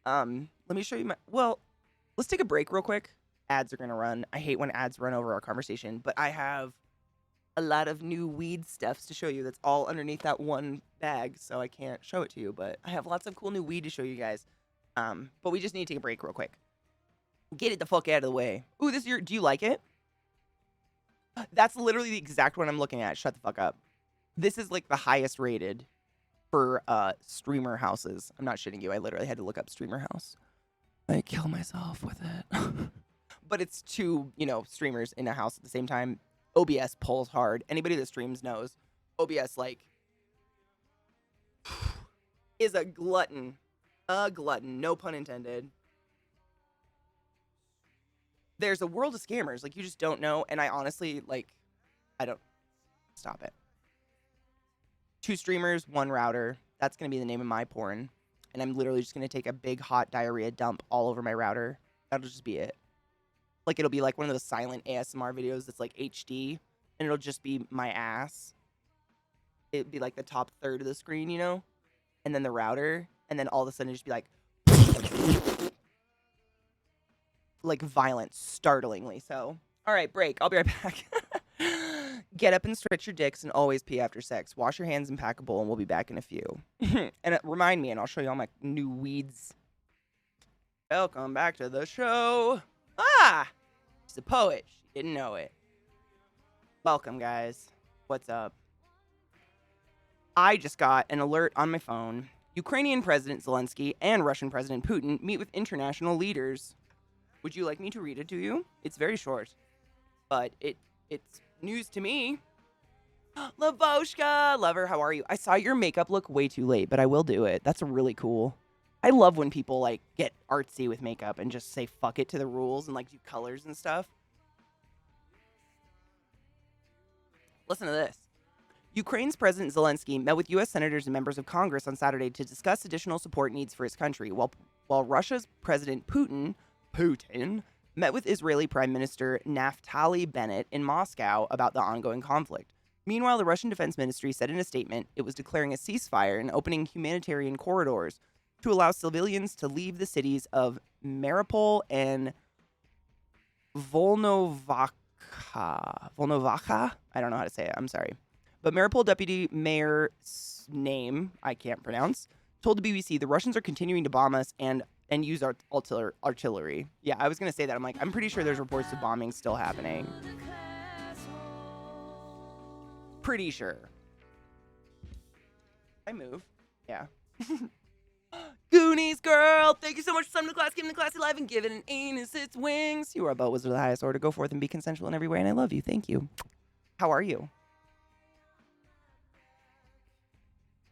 Let me show you my... Well, let's take a break real quick. Ads are going to run. I hate when ads run over our conversation, but I have a lot of new weed stuffs to show you that's all underneath that one bag, so I can't show it to you, but I have lots of cool new weed to show you guys. But we just need to take a break real quick. Get it the fuck out of the way. Ooh, this is your... Do you like it? That's literally the exact one I'm looking at. Shut the fuck up. This is like the highest rated for streamer houses. I'm not shitting you. I literally had to look up streamer house. I kill myself with it. But it's two, streamers in a house at the same time. OBS pulls hard. Anybody that streams knows. OBS, is a glutton. A glutton. No pun intended. There's a world of scammers. You just don't know. And I honestly, I don't... Stop it. 2 streamers, 1 router. That's going to be the name of my porn. And I'm literally just going to take a big hot diarrhea dump all over my router. That'll just be it. It'll be like one of those silent ASMR videos that's HD. And it'll just be my ass. It'd be the top third of the screen, And then the router. And then all of a sudden it'd just be violent, startlingly. So, all right, break. I'll be right back. Get up and stretch your dicks and always pee after sex. Wash your hands and pack a bowl, and we'll be back in a few. And remind me, and I'll show you all my new weeds. Welcome back to the show. Ah! She's a poet. She didn't know it. Welcome, guys. What's up? I just got an alert on my phone. Ukrainian President Zelensky and Russian President Putin meet with international leaders. Would you like me to read it to you? It's very short, but it's news to me. Lavoshka, lover, how are you? I saw your makeup look way too late, but I will do it. That's really cool. I love when people get artsy with makeup and just say fuck it to the rules and do colors and stuff. Listen to this. Ukraine's President Zelensky met with U.S. senators and members of Congress on Saturday to discuss additional support needs for his country, while Russia's President Putin met with Israeli Prime Minister Naftali Bennett in Moscow about the ongoing conflict. Meanwhile, the Russian Defense Ministry said in a statement it was declaring a ceasefire and opening humanitarian corridors to allow civilians to leave the cities of Mariupol and Volnovakha. I don't know how to say it. I'm sorry. But Mariupol Deputy Mayor's name, I can't pronounce, told the BBC the Russians are continuing to bomb us and use artillery. Yeah, I was going to say that. I'm pretty sure there's reports of bombing still happening. Pretty sure. I move. Yeah. Goonies, girl! Thank you so much for summoning the class, giving the classy life, and giving an anus its wings. You are a boat wizard of the highest order. Go forth and be consensual in every way, and I love you. Thank you. How are you?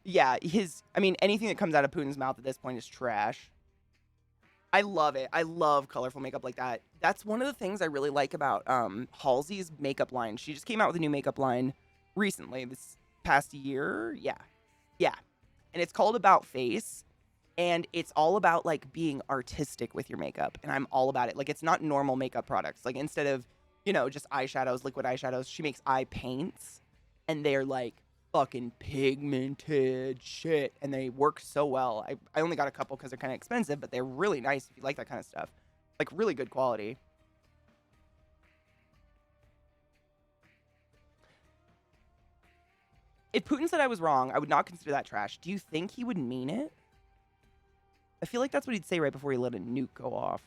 Yeah, anything that comes out of Putin's mouth at this point is trash. I love it. I love colorful makeup like that. That's one of the things I really like about Halsey's makeup line. She just came out with a new makeup line recently, this past year. Yeah. And it's called About Face. And it's all about being artistic with your makeup. And I'm all about it. It's not normal makeup products. Instead of, just eyeshadows, liquid eyeshadows, she makes eye paints. And they're fucking pigmented shit. And they work so well. I only got a couple because they're kind of expensive, but they're really nice if you like that kind of stuff. Really good quality. If Putin said I was wrong, I would not consider that trash. Do you think he would mean it? I feel like that's what he'd say right before he let a nuke go off.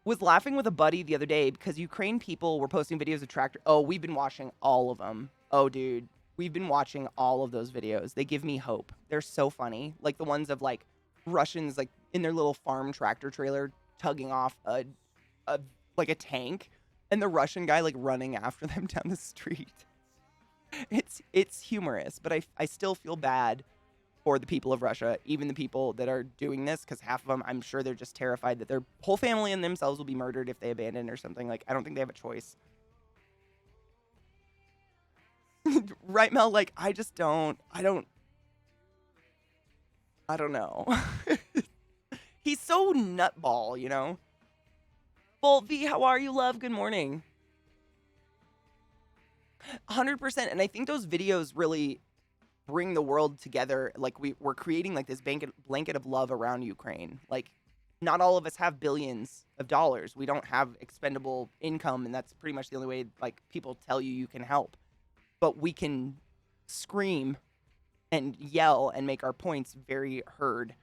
Was laughing with a buddy the other day because Ukraine people were posting videos of tractor. Oh, we've been watching all of them. Oh, dude. We've been watching all of those videos. They give me hope. They're so funny. The ones of Russians in their little farm tractor trailer tugging off a tank, and the Russian guy running after them down the street. It's humorous, but I still feel bad for the people of Russia, even the people that are doing this, because half of them, I'm sure they're just terrified that their whole family and themselves will be murdered if they abandon or something. Like, I don't think they have a choice. Right, Mel? Like, I don't know. He's so nutball, you know? Bolt V, how are you, love? Good morning. 100%. And I think those videos really bring the world together. Like, we're creating like this blanket of love around Ukraine. Like, not all of us have billions of dollars. We don't have expendable income, and that's pretty much the only way, like, people tell you can help. But we can scream and yell and make our points very heard.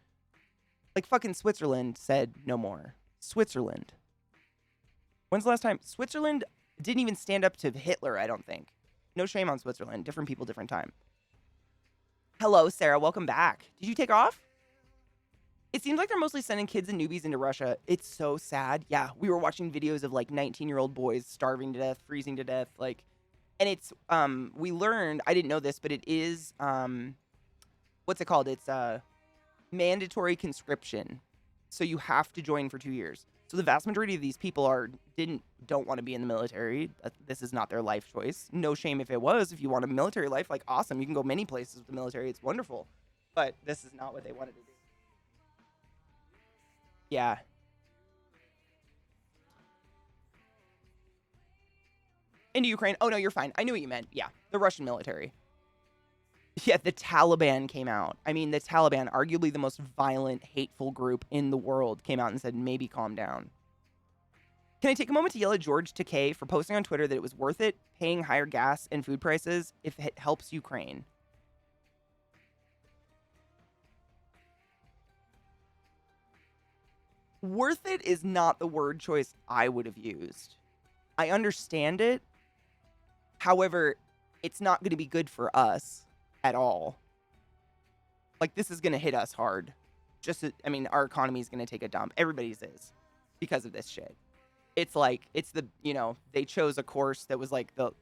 Like, fucking Switzerland said no more. Switzerland. When's the last time? Switzerland didn't even stand up to Hitler, I don't think. No shame on Switzerland. Different people, different time. Hello, Sarah. Welcome back. Did you take off? It seems like they're mostly sending kids and newbies into Russia. It's so sad. Yeah, we were watching videos of, like, 19-year-old boys starving to death, freezing to death. Like, and it's, we learned, I didn't know this, but it is, what's it called? It's, mandatory conscription. So you have to join for 2 years. So the vast majority of these people don't want to be in the military. This is not their life choice. No shame if it was. If you want a military life, like, awesome. You can go many places with the military. It's wonderful. But this is not what they wanted to do. Yeah. Into Ukraine. Oh, no, you're fine. I knew what you meant. Yeah, the Russian military. Yeah, the Taliban came out. I mean, the Taliban, arguably the most violent, hateful group in the world, came out and said, maybe calm down. Can I take a moment to yell at George Takei for posting on Twitter that it was worth it paying higher gas and food prices if it helps Ukraine? Worth it is not the word choice I would have used. I understand it. However, it's not going to be good for us at all. Like, this is going to hit us hard. I mean, our economy is going to take a dump. Everybody's is because of this shit. It's like, it's the, you know, they chose a course that was like the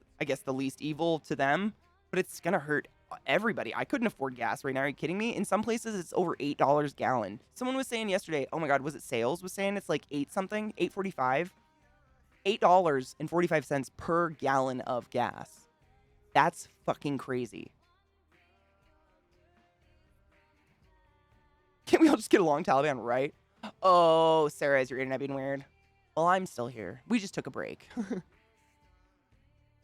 least evil to them, but it's going to hurt everybody. I couldn't afford gas right now. Are you kidding me? In some places, it's over $8 a gallon. Someone was saying yesterday, oh my God, was it Sales was saying it's like $8.45? $8.45 per gallon of gas. That's fucking crazy. Can't we all just get along, Taliban, right? Oh, Sarah, is your internet being weird? Well, I'm still here. We just took a break.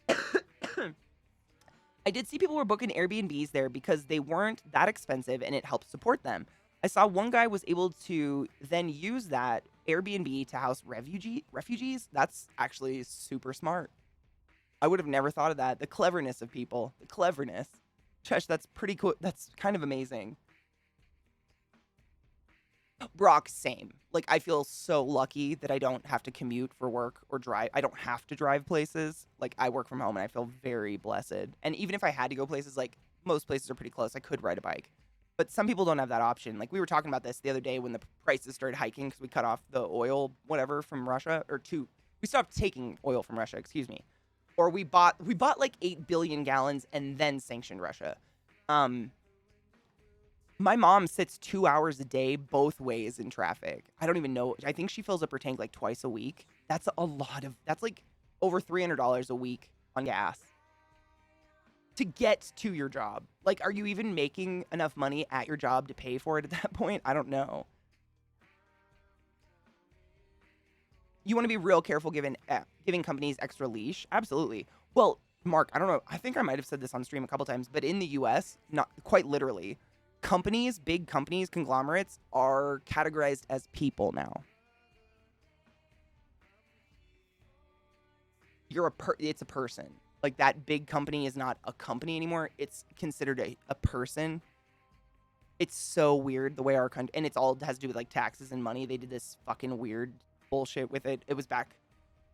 I did see people were booking Airbnbs there because they weren't that expensive and it helped support them. I saw one guy was able to then use that Airbnb to house refugees. That's actually super smart. I would have never thought of that. The cleverness of people. The cleverness. Chesh, that's pretty cool. That's kind of amazing. Brock, same. Like, I feel so lucky that I don't have to commute for work or drive. I don't have to drive places. Like, I work from home and I feel very blessed. And even if I had to go places, like, most places are pretty close. I could ride a bike. But some people don't have that option. Like, we were talking about this the other day when the prices started hiking because we cut off the oil, whatever, from Russia. We stopped taking oil from Russia, excuse me. Or we bought like 8 billion gallons and then sanctioned Russia. My mom sits 2 hours a day both ways in traffic. I don't even know. I think she fills up her tank like twice a week. That's like over $300 a week on gas to get to your job. Like, are you even making enough money at your job to pay for it at that point? I don't know. You want to be real careful giving companies extra leash. Absolutely. Well, Mark, I don't know. I think I might have said this on stream a couple times, but in the US, not quite literally, big companies, conglomerates are categorized as people now. It's a person. Like, that big company is not a company anymore. It's considered a person. It's so weird the way our country, and it's all has to do with like taxes and money. They did this fucking weird bullshit with it. It was back,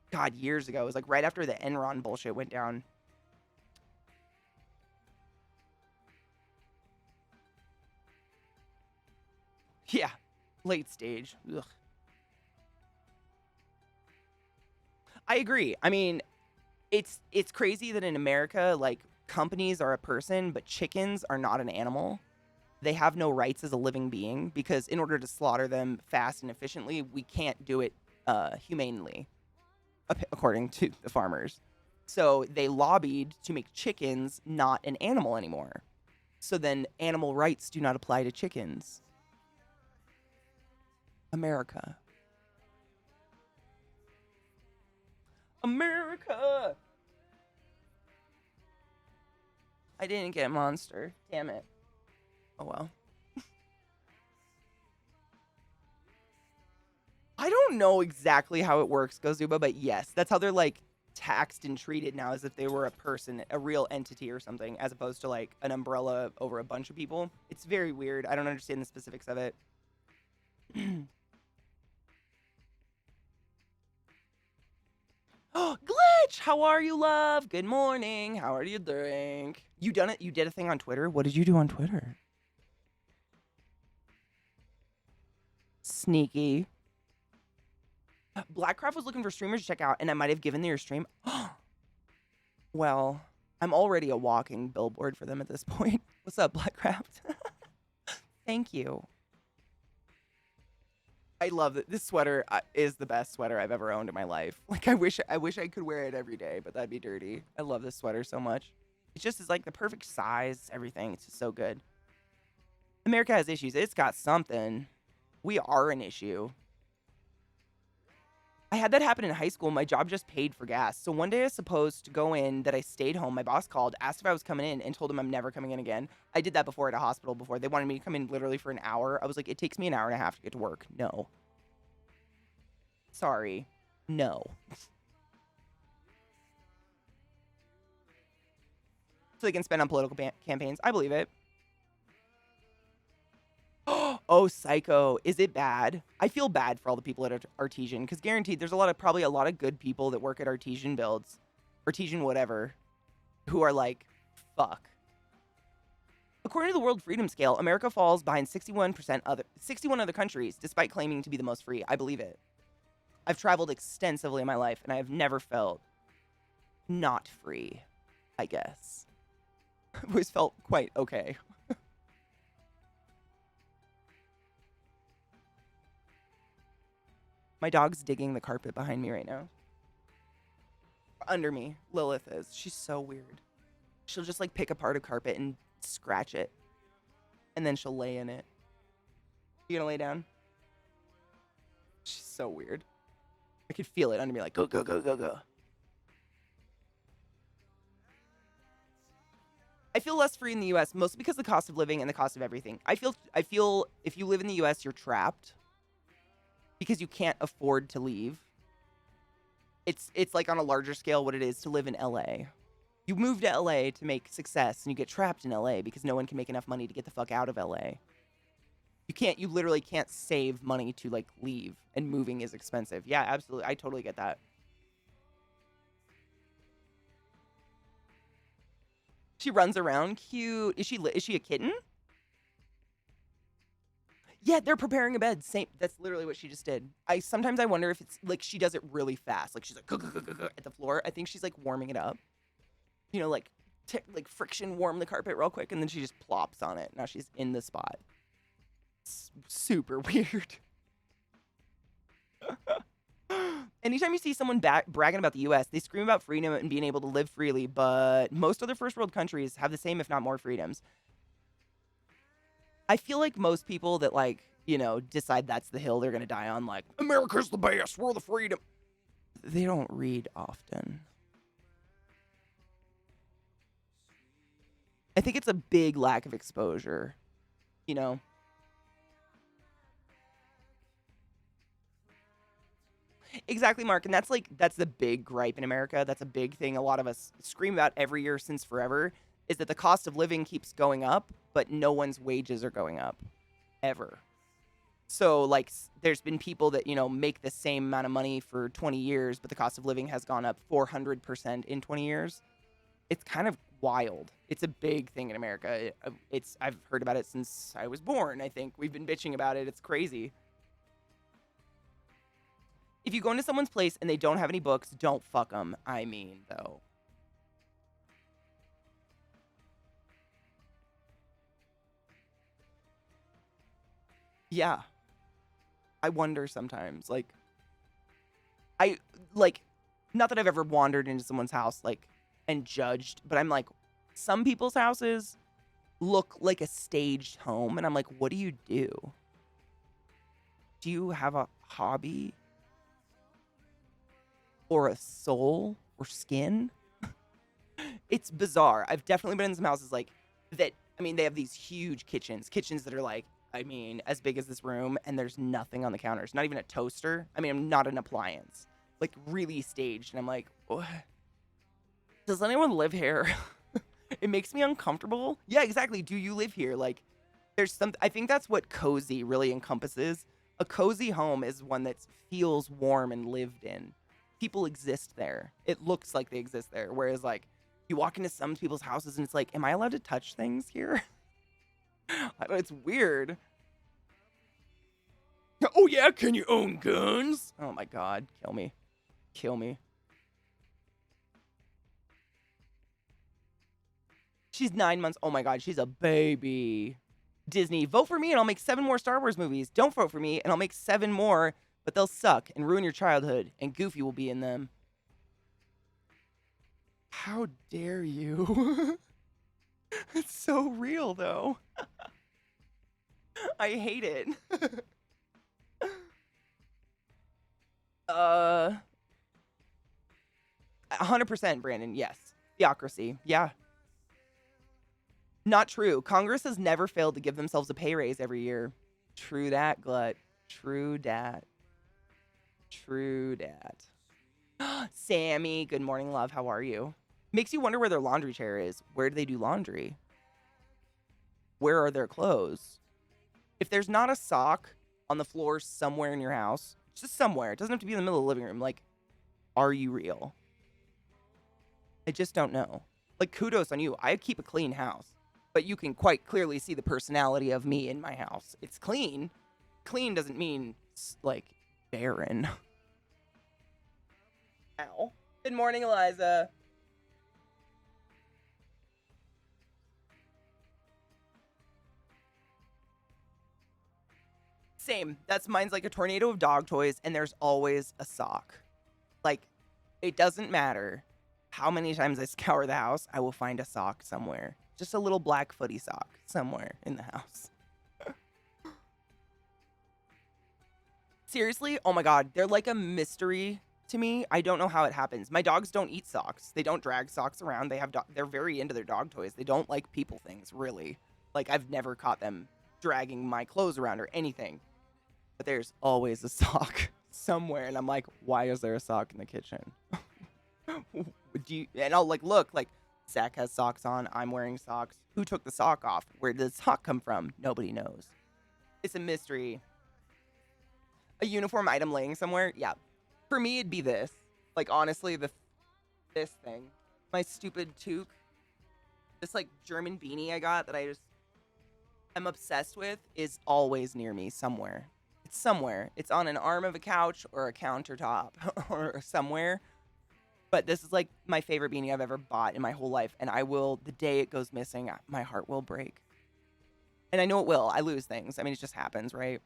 God, years ago. It was like right after the Enron bullshit went down. Yeah, late stage. Ugh. I agree. I mean, it's crazy that in America, like, companies are a person, but chickens are not an animal. they have no rights as a living being, because in order to slaughter them fast and efficiently, we can't do it humanely, according to the farmers. So they lobbied to make chickens not an animal anymore. So then animal rights do not apply to chickens. America. America! I didn't get Monster. Damn it. Oh well. I don't know exactly how it works, Gozuba, but yes, that's how they're like taxed and treated now, as if they were a person, a real entity or something, as opposed to like an umbrella over a bunch of people. It's very weird. I don't understand the specifics of it. Oh, Glitch! How are you, love? Good morning. How are you doing? You done it? You did a thing on Twitter? What did you do on Twitter? Sneaky. Blackcraft was looking for streamers to check out, and I might have given their stream. Well, I'm already a walking billboard for them at this point. What's up, Blackcraft? Thank you. I love it. This sweater is the best sweater I've ever owned in my life. Like, I wish I could wear it every day, but that'd be dirty. I love this sweater so much. It just is like the perfect size, everything. It's just so good. America has issues. It's got something. We are an issue. I had that happen in high school. My job just paid for gas. So one day I was supposed to go in, that I stayed home. My boss called, asked if I was coming in, and told him I'm never coming in again. I did that before at a hospital before. They wanted me to come in literally for an hour. I was like, it takes me an hour and a half to get to work. No. Sorry. No. So they can spend on political campaigns. I believe it. Oh, Psycho. Is it bad? I feel bad for all the people at Artesian, because guaranteed there's probably a lot of good people that work at Artesian builds, Artesian whatever, who are like, fuck. According to the World Freedom Scale, America falls behind 61 other countries, despite claiming to be the most free. I believe it. I've traveled extensively in my life, and I have never felt not free, I guess. I've always felt quite okay. My dog's digging the carpet behind me right now. Under me, Lilith is. She's so weird. She'll just like pick apart a carpet and scratch it. And then she'll lay in it. You gonna lay down? She's so weird. I could feel it under me like, go, go, go, go, go. I feel less free in the US, mostly because of the cost of living and the cost of everything. I feel if you live in the US, you're trapped. Because you can't afford to leave. It's like on a larger scale what it is to live in LA. You move to LA to make success, and you get trapped in LA because no one can make enough money to get the fuck out of LA. You literally can't save money to like leave, and moving is expensive. Yeah, absolutely. I totally get that. She runs around cute. Is she a kitten? Yeah, they're preparing a bed. Same. That's literally what she just did. Sometimes I wonder if it's like she does it really fast. Like she's like at the floor. I think she's like warming it up. You know, like friction warm the carpet real quick, and then she just plops on it. Now she's in the spot. It's super weird. Anytime you see someone bragging about the U.S., they scream about freedom and being able to live freely, but most other first world countries have the same, if not more, freedoms. I feel like most people that, like, you know, decide that's the hill they're going to die on, like, America's the best, we're the freedom. They don't read often. I think it's a big lack of exposure, you know? Exactly, Mark. And that's the big gripe in America. That's a big thing a lot of us scream about every year since forever, is that the cost of living keeps going up, but no one's wages are going up ever. So like there's been people that, you know, make the same amount of money for 20 years, but the cost of living has gone up 400% in 20 years. It's kind of wild. It's a big thing in America. I've heard about it since I was born. I think we've been bitching about it. It's crazy. If you go into someone's place and they don't have any books, don't fuck them. I mean, though. Yeah. I wonder sometimes, like, not that I've ever wandered into someone's house, like, and judged, but I'm like, some people's houses look like a staged home, and I'm like, what do you do? Do you have a hobby? Or a soul? Or skin? It's bizarre. I've definitely been in some houses like that. I mean, they have these huge kitchens that are like, I mean, as big as this room, and there's nothing on the counters, not even a toaster. I mean, not an appliance, like really staged. And I'm like, what? Does anyone live here? It makes me uncomfortable. Yeah, exactly. Do you live here? Like, there's some, I think that's what cozy really encompasses. A cozy home is one that feels warm and lived in. People exist there. It looks like they exist there. Whereas, like, you walk into some people's houses and it's like, am I allowed to touch things here? I don't, it's weird. Oh, yeah, can you own guns? Oh, my God. Kill me. Kill me. She's 9 months. Oh, my God. She's a baby. Disney, vote for me and I'll make 7 more Star Wars movies. Don't vote for me and I'll make 7 more, but they'll suck and ruin your childhood, and Goofy will be in them. How dare you? It's so real, though. I hate it. 100%, Brandon. Yes. Theocracy. Yeah. Not true. Congress has never failed to give themselves a pay raise every year. True that, Glut. True dat. True dat. Sammy, good morning, love. How are you? Makes you wonder where their laundry chair is. Where do they do laundry? Where are their clothes? If there's not a sock on the floor somewhere in your house, just somewhere, it doesn't have to be in the middle of the living room, like, are you real? I just don't know. Like, kudos on you. I keep a clean house, but you can quite clearly see the personality of me in my house. It's clean. Clean doesn't mean, like, barren. Ow. Good morning, Eliza. Same. That's mine's like a tornado of dog toys, and there's always a sock. Like, it doesn't matter how many times I scour the house, I will find a sock somewhere. Just a little black footy sock somewhere in the house. Seriously? Oh my God. They're like a mystery to me. I don't know how it happens. My dogs don't eat socks. They don't drag socks around. They're very into their dog toys. They don't like people things, really. Like, I've never caught them dragging my clothes around or anything. But there's always a sock somewhere, and I'm like, why is there a sock in the kitchen? And I'll like look, like, Zach has socks on, I'm wearing socks. Who took the sock off? Where did the sock come from? Nobody knows. It's a mystery. A uniform item laying somewhere? Yeah. For me, it'd be this. Like, honestly, this thing. My stupid toque. This, like, German beanie I got that I'm obsessed with is always near me somewhere. It's somewhere. It's on an arm of a couch or a countertop or somewhere. But this is like my favorite beanie I've ever bought in my whole life. And the day it goes missing, my heart will break. And I know it will. I lose things. I mean, it just happens, right?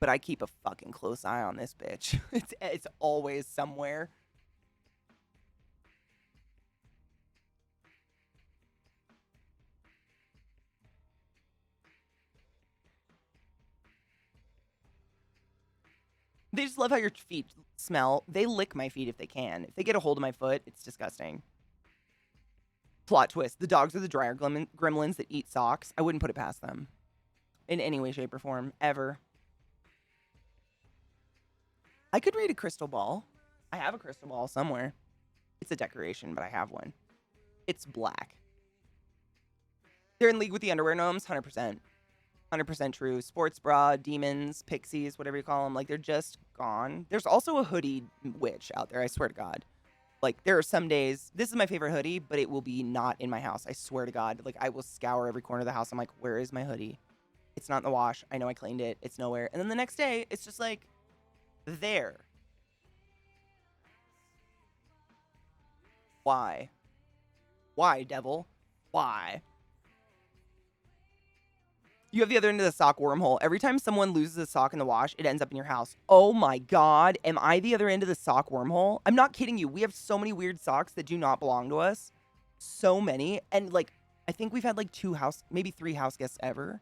But I keep a fucking close eye on this bitch. It's always somewhere. They just love how your feet smell. They lick my feet if they can. If they get a hold of my foot, it's disgusting. Plot twist. The dogs are the dryer gremlins that eat socks. I wouldn't put it past them. In any way, shape, or form. Ever. I could read a crystal ball. I have a crystal ball somewhere. It's a decoration, but I have one. It's black. They're in league with the underwear gnomes, 100%. 100% true. Sports bra, demons, pixies, whatever you call them. Like, they're just gone. There's also a hoodie witch out there, I swear to God. Like, there are some days, this is my favorite hoodie, but it will be not in my house. I swear to God. Like, I will scour every corner of the house. I'm like, where is my hoodie? It's not in the wash. I know I cleaned it. It's nowhere. And then the next day, it's just like, there. Why? Why, devil? Why? You have the other end of the sock wormhole. Every time someone loses a sock in the wash, it ends up in your house. Oh my God. Am I the other end of the sock wormhole? I'm not kidding you. We have so many weird socks that do not belong to us. So many. And like, I think we've had like maybe 3 house guests ever.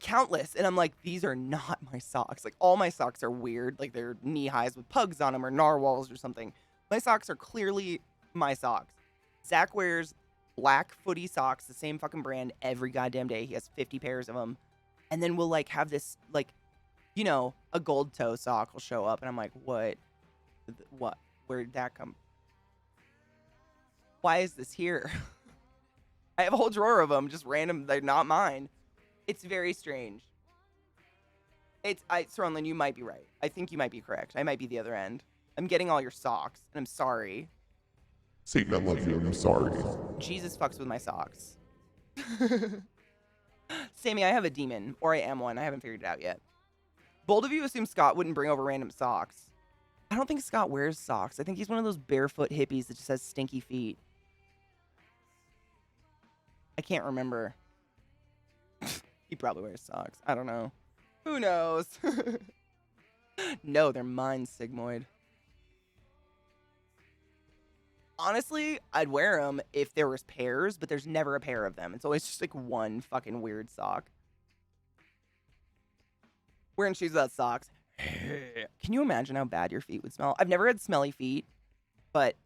Countless. And I'm like, these are not my socks. Like, all my socks are weird. Like, they're knee highs with pugs on them or narwhals or something. My socks are clearly my socks. Zach wears black footy socks, the same fucking brand, every goddamn day. He has 50 pairs of them. And then we'll like have this, like, you know, a gold toe sock will show up. And I'm like, what? Where did that come? Why is this here? I have a whole drawer of them, just random. They're not mine. It's very strange. Sorlin, you might be right. I think you might be correct. I might be the other end. I'm getting all your socks, and I'm sorry.
Satan, I love you, and I'm sorry.
Jesus fucks with my socks. Sammy, I have a demon, or I am one. I haven't figured it out yet. Bold of you assume Scott wouldn't bring over random socks. I don't think Scott wears socks. I think he's one of those barefoot hippies that just has stinky feet. I can't remember. He probably wears socks. I don't know. Who knows? No, they're mine, Sigmoid. Honestly, I'd wear them if there was pairs, but there's never a pair of them. It's always just like one fucking weird sock. Wearing shoes without socks. Can you imagine how bad your feet would smell? I've never had smelly feet, but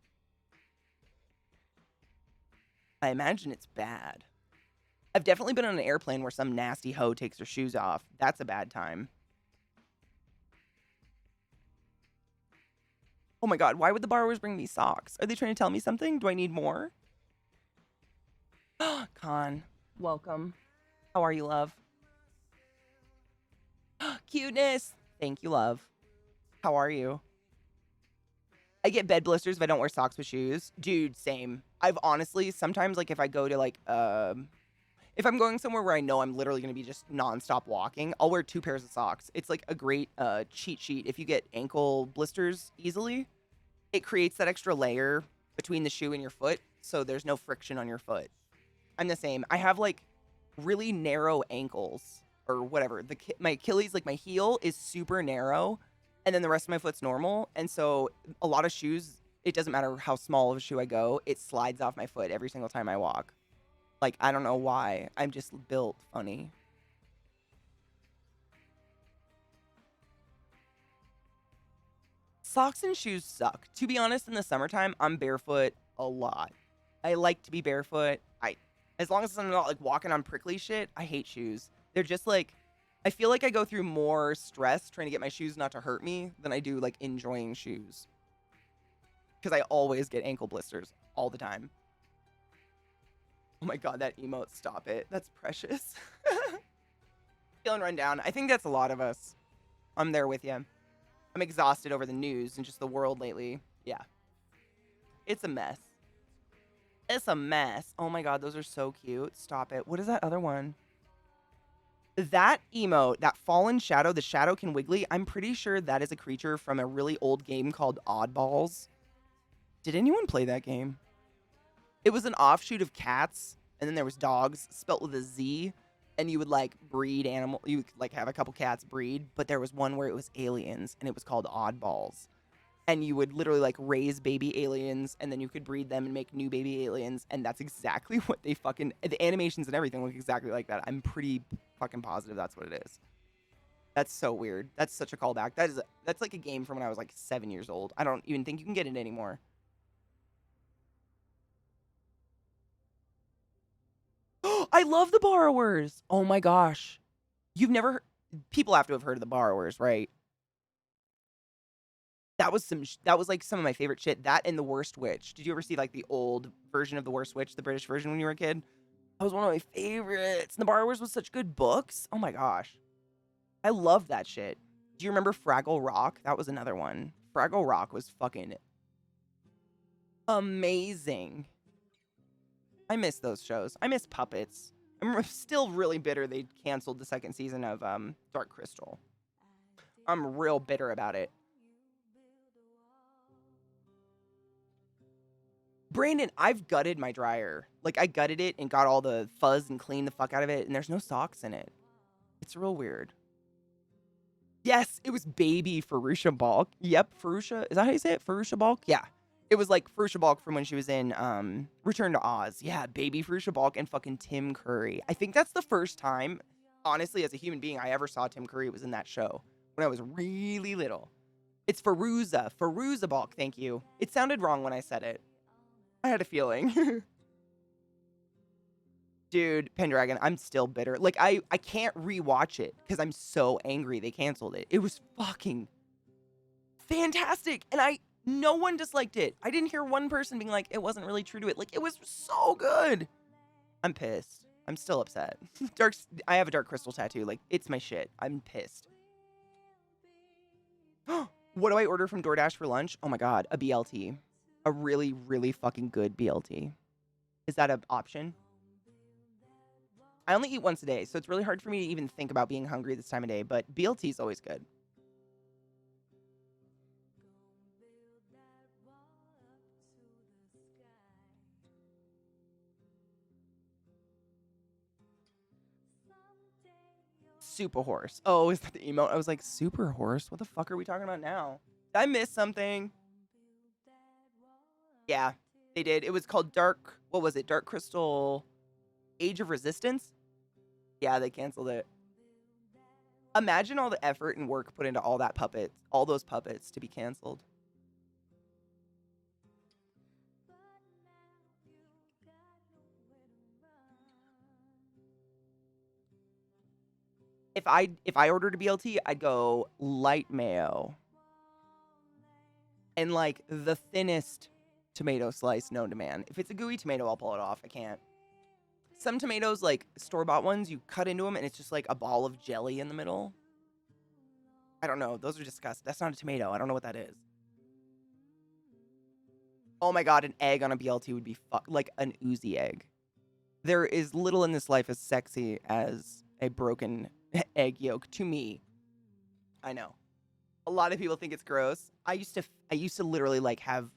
I imagine it's bad. I've definitely been on an airplane where some nasty hoe takes her shoes off. That's a bad time. Oh my God, why would the borrowers bring me socks? Are they trying to tell me something? Do I need more? Con, welcome. How are you, love? Cuteness. Thank you, love. How are you? I get bed blisters if I don't wear socks with shoes. Dude, same. I've honestly, sometimes, like, if I go to, like, if I'm going somewhere where I know I'm literally going to be just nonstop walking, I'll wear 2 pairs of socks. It's like a great cheat sheet. If you get ankle blisters easily, it creates that extra layer between the shoe and your foot, so there's no friction on your foot. I'm the same. I have like really narrow ankles or whatever. My Achilles, like my heel, is super narrow, and then the rest of my foot's normal. And so a lot of shoes, it doesn't matter how small of a shoe I go, it slides off my foot every single time I walk. Like, I don't know why. I'm just built funny. Socks and shoes suck. To be honest, in the summertime, I'm barefoot a lot. I like to be barefoot. As long as I'm not like walking on prickly shit, I hate shoes. They're just like, I feel like I go through more stress trying to get my shoes not to hurt me than I do like enjoying shoes. Because I always get ankle blisters all the time. Oh my God, that emote, stop it. That's precious. Feeling run down. I think that's a lot of us. I'm there with you. I'm exhausted over the news and just the world lately. Yeah. It's a mess. It's a mess. Oh my God, those are so cute. Stop it. What is that other one? That emote, that fallen shadow, the shadow can wiggly. I'm pretty sure that is a creature from a really old game called Oddballs. Did anyone play that game? It was an offshoot of cats, and then there was dogs, spelt with a Z, and you would like breed animal. You would like have a couple cats breed, but there was one where it was aliens, and it was called Oddballs. And you would literally like raise baby aliens, and then you could breed them and make new baby aliens, and that's exactly what they fucking, the animations and everything look exactly like that. I'm pretty fucking positive that's what it is. That's so weird. That's such a callback. That's like a game from when I was like 7 years old. I don't even think you can get it anymore. I love the Borrowers. Oh my gosh. People have to have heard of the Borrowers, right? That was like some of my favorite shit. That and The Worst Witch. Did you ever see like the old version of The Worst Witch, the British version when you were a kid? That was one of my favorites. And the Borrowers was such good books. Oh my gosh. I love that shit. Do you remember Fraggle Rock? That was another one. Fraggle Rock was fucking amazing. I miss those shows. I miss puppets. I'm still really bitter they canceled the second season of Dark Crystal. I'm real bitter about it. Brandon, I've gutted my dryer. Like, I gutted it and got all the fuzz and cleaned the fuck out of it, and there's no socks in it. It's real weird. Yes, it was baby Farusha Balk. Yep, Farusha. Is that how you say it? Farusha Balk? Yeah. It was like Farusha Balk from when she was in Return to Oz. Yeah, baby Farusha Balk and fucking Tim Curry. I think that's the first time, honestly, as a human being, I ever saw Tim Curry was in that show when I was really little. It's Faruza Balk, thank you. It sounded wrong when I said it. I had a feeling. Dude, Pendragon, I'm still bitter. Like, I can't rewatch it because I'm so angry they canceled it. It was fucking fantastic. And no one disliked it. I didn't hear one person being like, it wasn't really true to it. Like, it was so good. I'm pissed. I'm still upset. I have a dark crystal tattoo. Like, it's my shit. I'm pissed. What do I order from DoorDash for lunch? Oh my God, a BLT. A really, really fucking good BLT. Is that an option? I only eat once a day, so it's really hard for me to even think about being hungry this time of day, but BLT is always good. Super horse. Oh, is that the emote? I was like, super horse? What the fuck are we talking about now? Did I miss something? Yeah, they did. It was called what was it? Dark Crystal Age of Resistance? Yeah, they canceled it. Imagine all the effort and work put into all those puppets to be canceled. If I ordered a BLT, I'd go light mayo. And like the thinnest tomato slice known to man. If it's a gooey tomato, I'll pull it off. I can't. Some tomatoes, like store-bought ones, you cut into them and it's just like a ball of jelly in the middle. I don't know. Those are disgusting. That's not a tomato. I don't know what that is. Oh my God, an egg on a BLT would be like an oozy egg. There is little in this life as sexy as a broken egg yolk to me. I know. A lot of people think it's gross. I used to literally like have,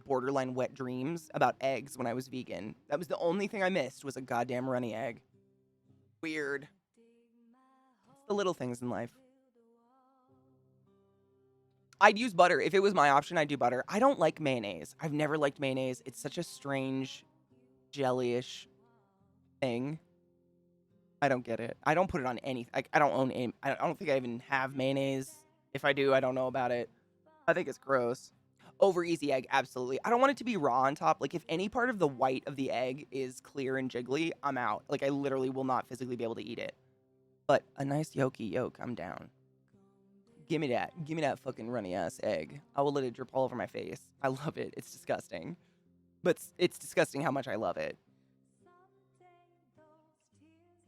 borderline wet dreams about eggs when I was vegan. That was the only thing I missed was a goddamn runny egg. Weird. It's the little things in life. I'd use butter. If it was my option, I'd do butter. I don't like mayonnaise. I've never liked mayonnaise. It's such a strange, jellyish thing. I don't get it. I don't put it on anything. I don't own any. I don't think I even have mayonnaise. If I do, I don't know about it. I think it's gross. Over easy egg, absolutely. I don't want it to be raw on top. Like, if any part of the white of the egg is clear and jiggly, I'm out. Like, I literally will not physically be able to eat it. But a nice yolky yolk, I'm down. Give me that. Give me that fucking runny-ass egg. I will let it drip all over my face. I love it. It's disgusting. But it's disgusting how much I love it.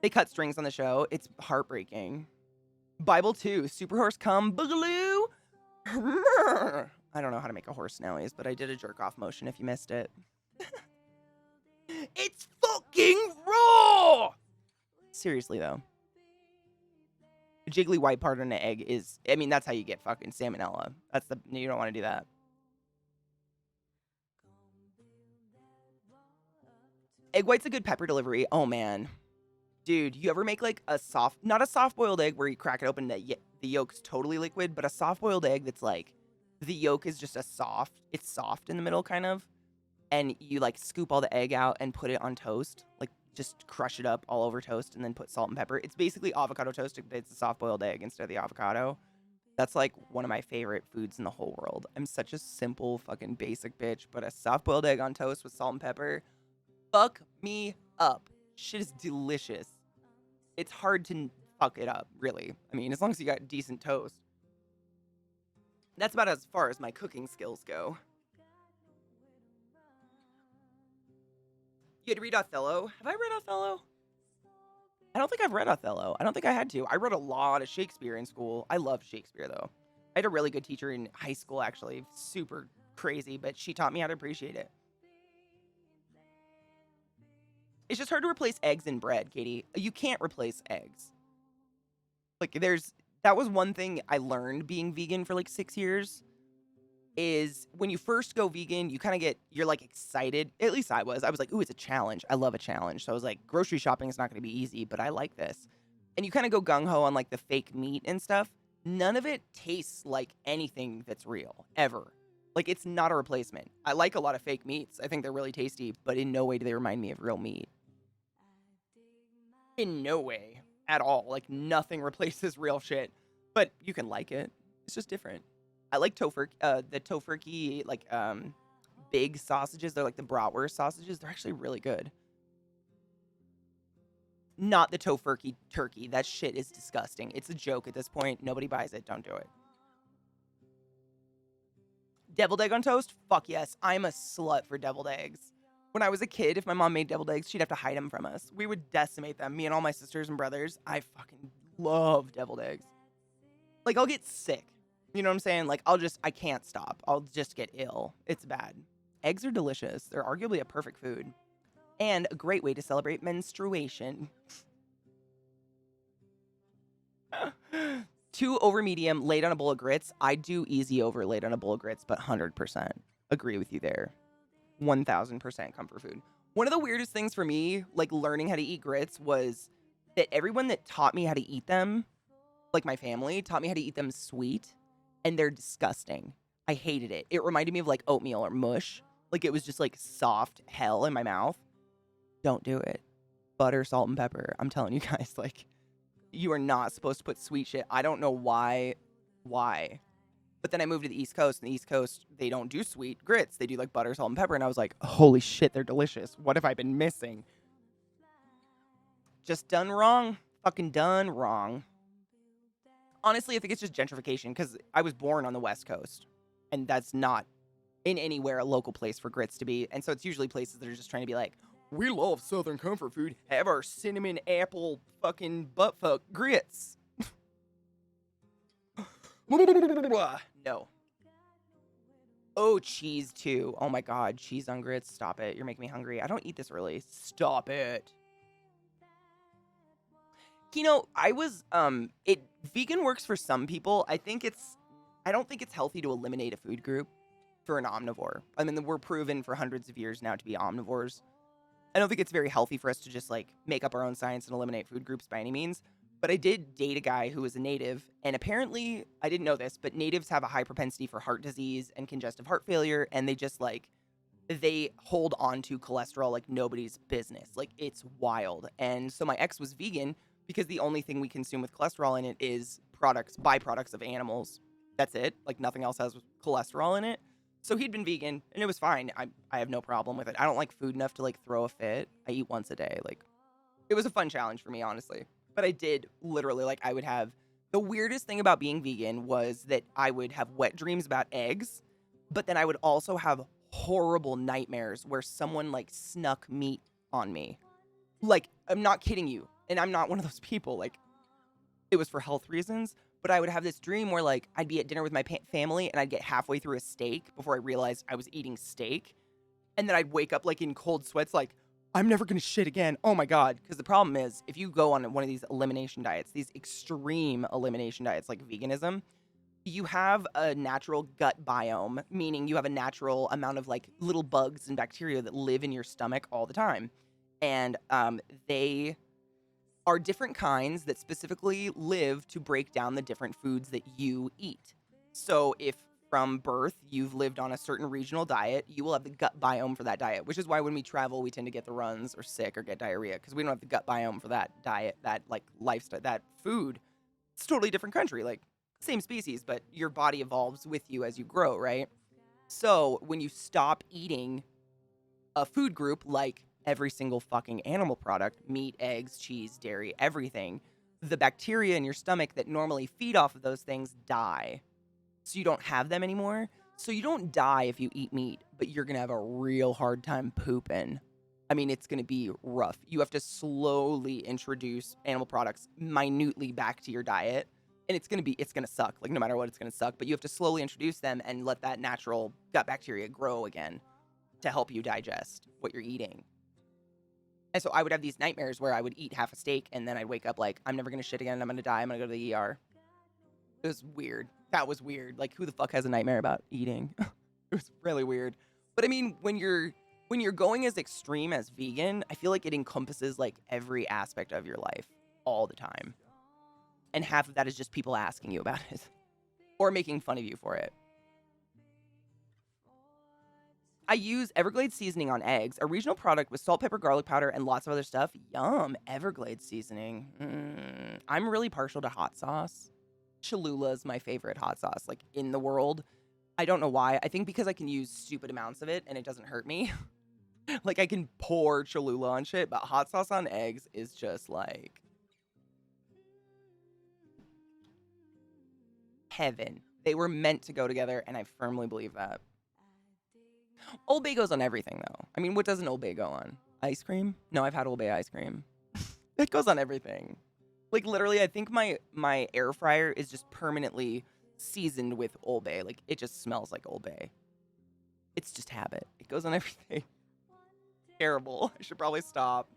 They cut strings on the show. It's heartbreaking. Bible 2, Super Horse Come Boogaloo. I don't know how to make a horse noise, but I did a jerk-off motion if you missed it. It's fucking raw! Seriously, though. The jiggly white part on an egg is... I mean, that's how you get fucking salmonella. You don't want to do that. Egg white's a good pepper delivery. Oh, man. Dude, you ever make like not a soft-boiled egg where you crack it open and the yolk's totally liquid, but a soft-boiled egg that's like, the yolk is just it's soft in the middle kind of, and you like scoop all the egg out and put it on toast, like just crush it up all over toast and then put salt and pepper. It's basically avocado toast, but it's a soft-boiled egg instead of the avocado. That's like one of my favorite foods in the whole world. I'm such a simple fucking basic bitch, but a soft-boiled egg on toast with salt and pepper, fuck me up. Shit is delicious. It's hard to fuck it up, really. I mean, as long as you got decent toast. That's about as far as my cooking skills go. You had to read Othello? Have I read Othello? I don't think I've read Othello. I don't think I had to. I read a lot of Shakespeare in school. I love Shakespeare, though. I had a really good teacher in high school, actually. Super crazy, but she taught me how to appreciate it. It's just hard to replace eggs in bread, Katie. You can't replace eggs. Like, that was one thing I learned being vegan for like 6 years. is when you first go vegan, you kind of you're like excited. At least I was. I was like, ooh, it's a challenge. I love a challenge. So I was like, grocery shopping is not going to be easy, but I like this. And you kind of go gung ho on like the fake meat and stuff. None of it tastes like anything that's real, ever. Like, it's not a replacement. I like a lot of fake meats. I think they're really tasty, but in no way do they remind me of real meat. In no way at all. Like, nothing replaces real shit. But you can like it. It's just different. I like the tofurkey, like, big sausages. They're like the bratwurst sausages. They're actually really good. Not the tofurkey turkey. That shit is disgusting. It's a joke at this point. Nobody buys it. Don't do it. Deviled egg on toast? Fuck yes. I'm a slut for deviled eggs. When I was a kid, if my mom made deviled eggs, she'd have to hide them from us. We would decimate them. Me and all my sisters and brothers. I fucking love deviled eggs. Like, I'll get sick. You know what I'm saying? Like, I can't stop. I'll just get ill. It's bad. Eggs are delicious. They're arguably a perfect food. And a great way to celebrate menstruation. 2 over medium, laid on a bowl of grits. I do easy over laid on a bowl of grits, but 100%. Agree with you there. 1000% comfort food. One of the weirdest things for me, like learning how to eat grits, was that everyone that taught me how to eat them, like my family, taught me how to eat them sweet, and they're disgusting. I hated it. It reminded me of like oatmeal or mush. Like it was just like soft hell in my mouth. Don't do it. Butter, salt, and pepper. I'm telling you guys, like, you are not supposed to put sweet shit. I don't know why. But then I moved to the East Coast, and the East Coast, they don't do sweet grits. They do like butter, salt, and pepper. And I was like, holy shit, they're delicious. What have I been missing? Just done wrong. Fucking done wrong. Honestly, I think it's just gentrification because I was born on the West Coast. And that's not in anywhere a local place for grits to be. And so it's usually places that are just trying to be like, we love Southern comfort food. Have our cinnamon apple fucking buttfuck grits. No. Oh, cheese too. Oh my god, cheese on grits. Stop it. You're making me hungry. I don't eat this early. Stop it. You know, vegan works for some people. I don't think it's healthy to eliminate a food group for an omnivore. I mean, we're proven for hundreds of years now to be omnivores. I don't think it's very healthy for us to just like make up our own science and eliminate food groups by any means. But I did date a guy who was a native, and apparently, I didn't know this, but natives have a high propensity for heart disease and congestive heart failure, and they hold on to cholesterol like nobody's business. Like, it's wild. And so my ex was vegan because the only thing we consume with cholesterol in it is byproducts of animals. That's it. Like, nothing else has cholesterol in it. So he'd been vegan, and it was fine. I have no problem with it. I don't like food enough to, like, throw a fit. I eat once a day. Like, it was a fun challenge for me, honestly. But I did literally, like, I would have... The weirdest thing about being vegan was that I would have wet dreams about eggs, but then I would also have horrible nightmares where someone, like, snuck meat on me. Like, I'm not kidding you. And I'm not one of those people. Like, it was for health reasons. But I would have this dream where, like, I'd be at dinner with my family and I'd get halfway through a steak before I realized I was eating steak. And then I'd wake up, like, in cold sweats, like, I'm never going to shit again. Oh, my God. Because the problem is, if you go on one of these elimination diets, these extreme elimination diets like veganism, you have a natural gut biome, meaning you have a natural amount of, like, little bugs and bacteria that live in your stomach all the time. And they are different kinds that specifically live to break down the different foods that you eat. So if from birth you've lived on a certain regional diet, you will have the gut biome for that diet, which is why when we travel, we tend to get the runs or sick or get diarrhea because we don't have the gut biome for that diet, that like lifestyle, that food. It's a totally different country, like same species, but your body evolves with you as you grow, right? So when you stop eating a food group like every single fucking animal product, meat, eggs, cheese, dairy, everything, the bacteria in your stomach that normally feed off of those things die. So you don't have them anymore. So you don't die if you eat meat, but you're going to have a real hard time pooping. I mean, it's going to be rough. You have to slowly introduce animal products minutely back to your diet. And it's going to suck. Like, no matter what, it's going to suck. But you have to slowly introduce them and let that natural gut bacteria grow again to help you digest what you're eating. And so I would have these nightmares where I would eat half a steak and then I'd wake up like, I'm never going to shit again. I'm going to die. I'm going to go to the ER. It was weird. That was weird. Like, who the fuck has a nightmare about eating? It was really weird. But I mean, when you're going as extreme as vegan, I feel like it encompasses like every aspect of your life all the time. And half of that is just people asking you about it or making fun of you for it. I use Everglades seasoning on eggs, a regional product with salt, pepper, garlic powder, and lots of other stuff. Yum, Everglades seasoning. I'm really partial to hot sauce. Cholula is my favorite hot sauce, like, in the world. I don't know why. I think because I can use stupid amounts of it and it doesn't hurt me. Like, I can pour Cholula on shit, but hot sauce on eggs is just, like, heaven. They were meant to go together, and I firmly believe that. Old Bay goes on everything, though. I mean, what doesn't Old Bay go on? Ice cream? No, I've had Old Bay ice cream. It goes on everything. Like, literally, I think my air fryer is just permanently seasoned with Old Bay. Like, it just smells like Old Bay. It's just habit. It goes on everything. Terrible. I should probably stop.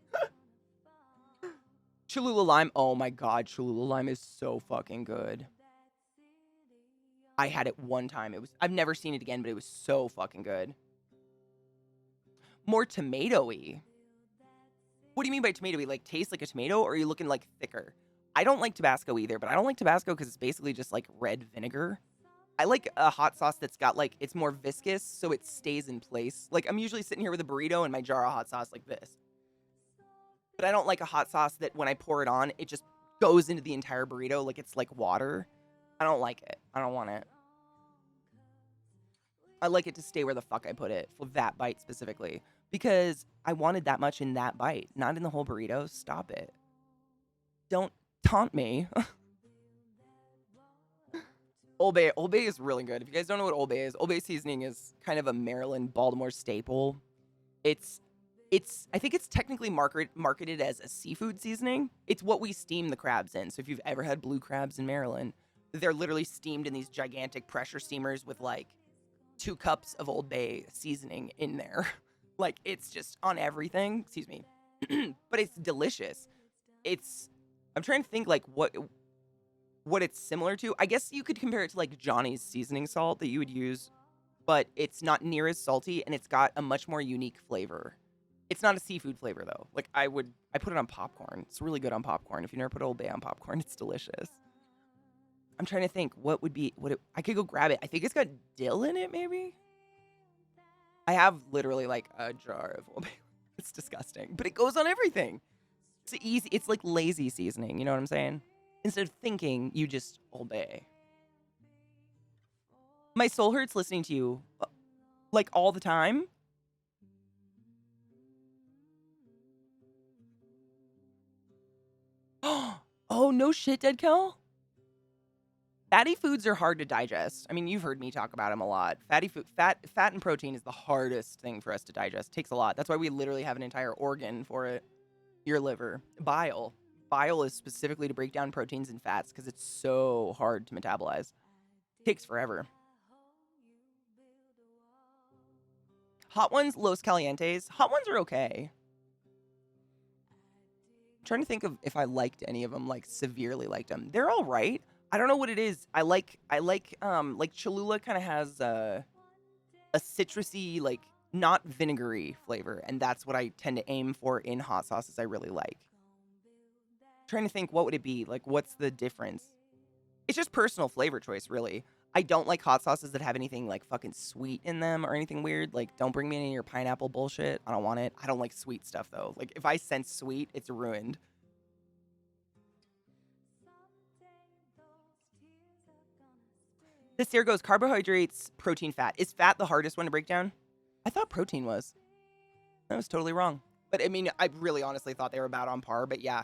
Cholula lime. Oh my god, Cholula lime is so fucking good. I had it one time. I've never seen it again, but it was so fucking good. More tomatoey. What do you mean by tomatoey? Like, taste like a tomato, or are you looking like thicker? I don't like Tabasco either, but I don't like Tabasco because it's basically just like red vinegar. I like a hot sauce that's got like, it's more viscous, so it stays in place. Like, I'm usually sitting here with a burrito and my jar of hot sauce like this. But I don't like a hot sauce that when I pour it on, it just goes into the entire burrito like it's like water. I don't like it. I don't want it. I like it to stay where the fuck I put it for that bite specifically. Because I wanted that much in that bite, not in the whole burrito. Stop it. Don't taunt me. Old Bay is really good. If you guys don't know what Old Bay is, Old Bay seasoning is kind of a Maryland, Baltimore staple. I think it's technically marketed as a seafood seasoning. It's what we steam the crabs in. So if you've ever had blue crabs in Maryland, they're literally steamed in these gigantic pressure steamers with like 2 cups of Old Bay seasoning in there. Like, it's just on everything. Excuse me. But it's delicious. I'm trying to think like what it's similar to. I guess you could compare it to like Johnny's seasoning salt that you would use, but it's not near as salty and it's got a much more unique flavor. It's not a seafood flavor though. Like, I put it on popcorn. It's really good on popcorn. If you never put Old Bay on popcorn, it's delicious. I'm trying to think I could go grab it. I think it's got dill in it, maybe. I have literally like a jar of Old Bay. It's disgusting, but it goes on everything. It's easy. It's like lazy seasoning. You know what I'm saying? Instead of thinking, you just Old Bay. My soul hurts listening to you, like, all the time. Oh, no shit, Dead Kel. Fatty foods are hard to digest. I mean, you've heard me talk about them a lot. Fat and protein is the hardest thing for us to digest. It takes a lot. That's why we literally have an entire organ for it. Your liver. Bile. Bile is specifically to break down proteins and fats because it's so hard to metabolize. It takes forever. Hot ones, Los Calientes. Hot ones are okay. I'm trying to think of if I liked any of them, like severely liked them. They're all right. I don't know what it is. I like Cholula kind of has a citrusy, like, not vinegary flavor, and that's what I tend to aim for in hot sauces I really like. I'm trying to think, what would it be? Like, what's the difference? It's just personal flavor choice, really. I don't like hot sauces that have anything like fucking sweet in them or anything weird. Like, don't bring me any of your pineapple bullshit. I don't want it. I don't like sweet stuff though. Like, if I sense sweet, it's ruined. This here goes carbohydrates, protein, fat. Is fat the hardest one to break down? I thought protein was. I was totally wrong. But I mean, I really honestly thought they were about on par. But yeah,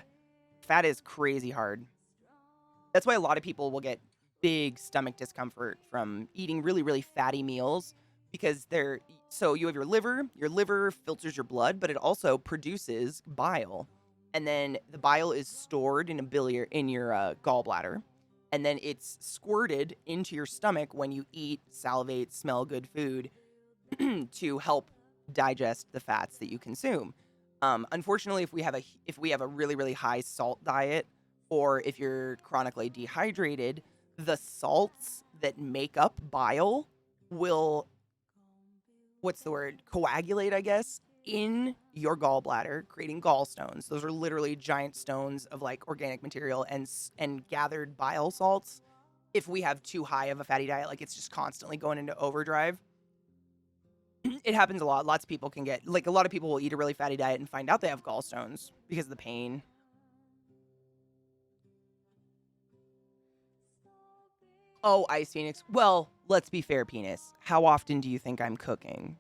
fat is crazy hard. That's why a lot of people will get big stomach discomfort from eating really, really fatty meals, because so you have your liver filters your blood, but it also produces bile. And then the bile is stored in your gallbladder. And then it's squirted into your stomach when you eat, salivate, smell good food to help digest the fats that you consume. Unfortunately, if we have a really, really high salt diet, or if you're chronically dehydrated, the salts that make up bile will, what's the word, coagulate, I guess, in your gallbladder, creating gallstones. Those are literally giant stones of like organic material and gathered bile salts. If we have too high of a fatty diet, like it's just constantly going into overdrive, it happens a lot. Lots of people can get, like, a lot of people will eat a really fatty diet and find out they have gallstones because of the pain. Oh, Ice Phoenix. Well, let's be fair, Penis. How often do you think I'm cooking?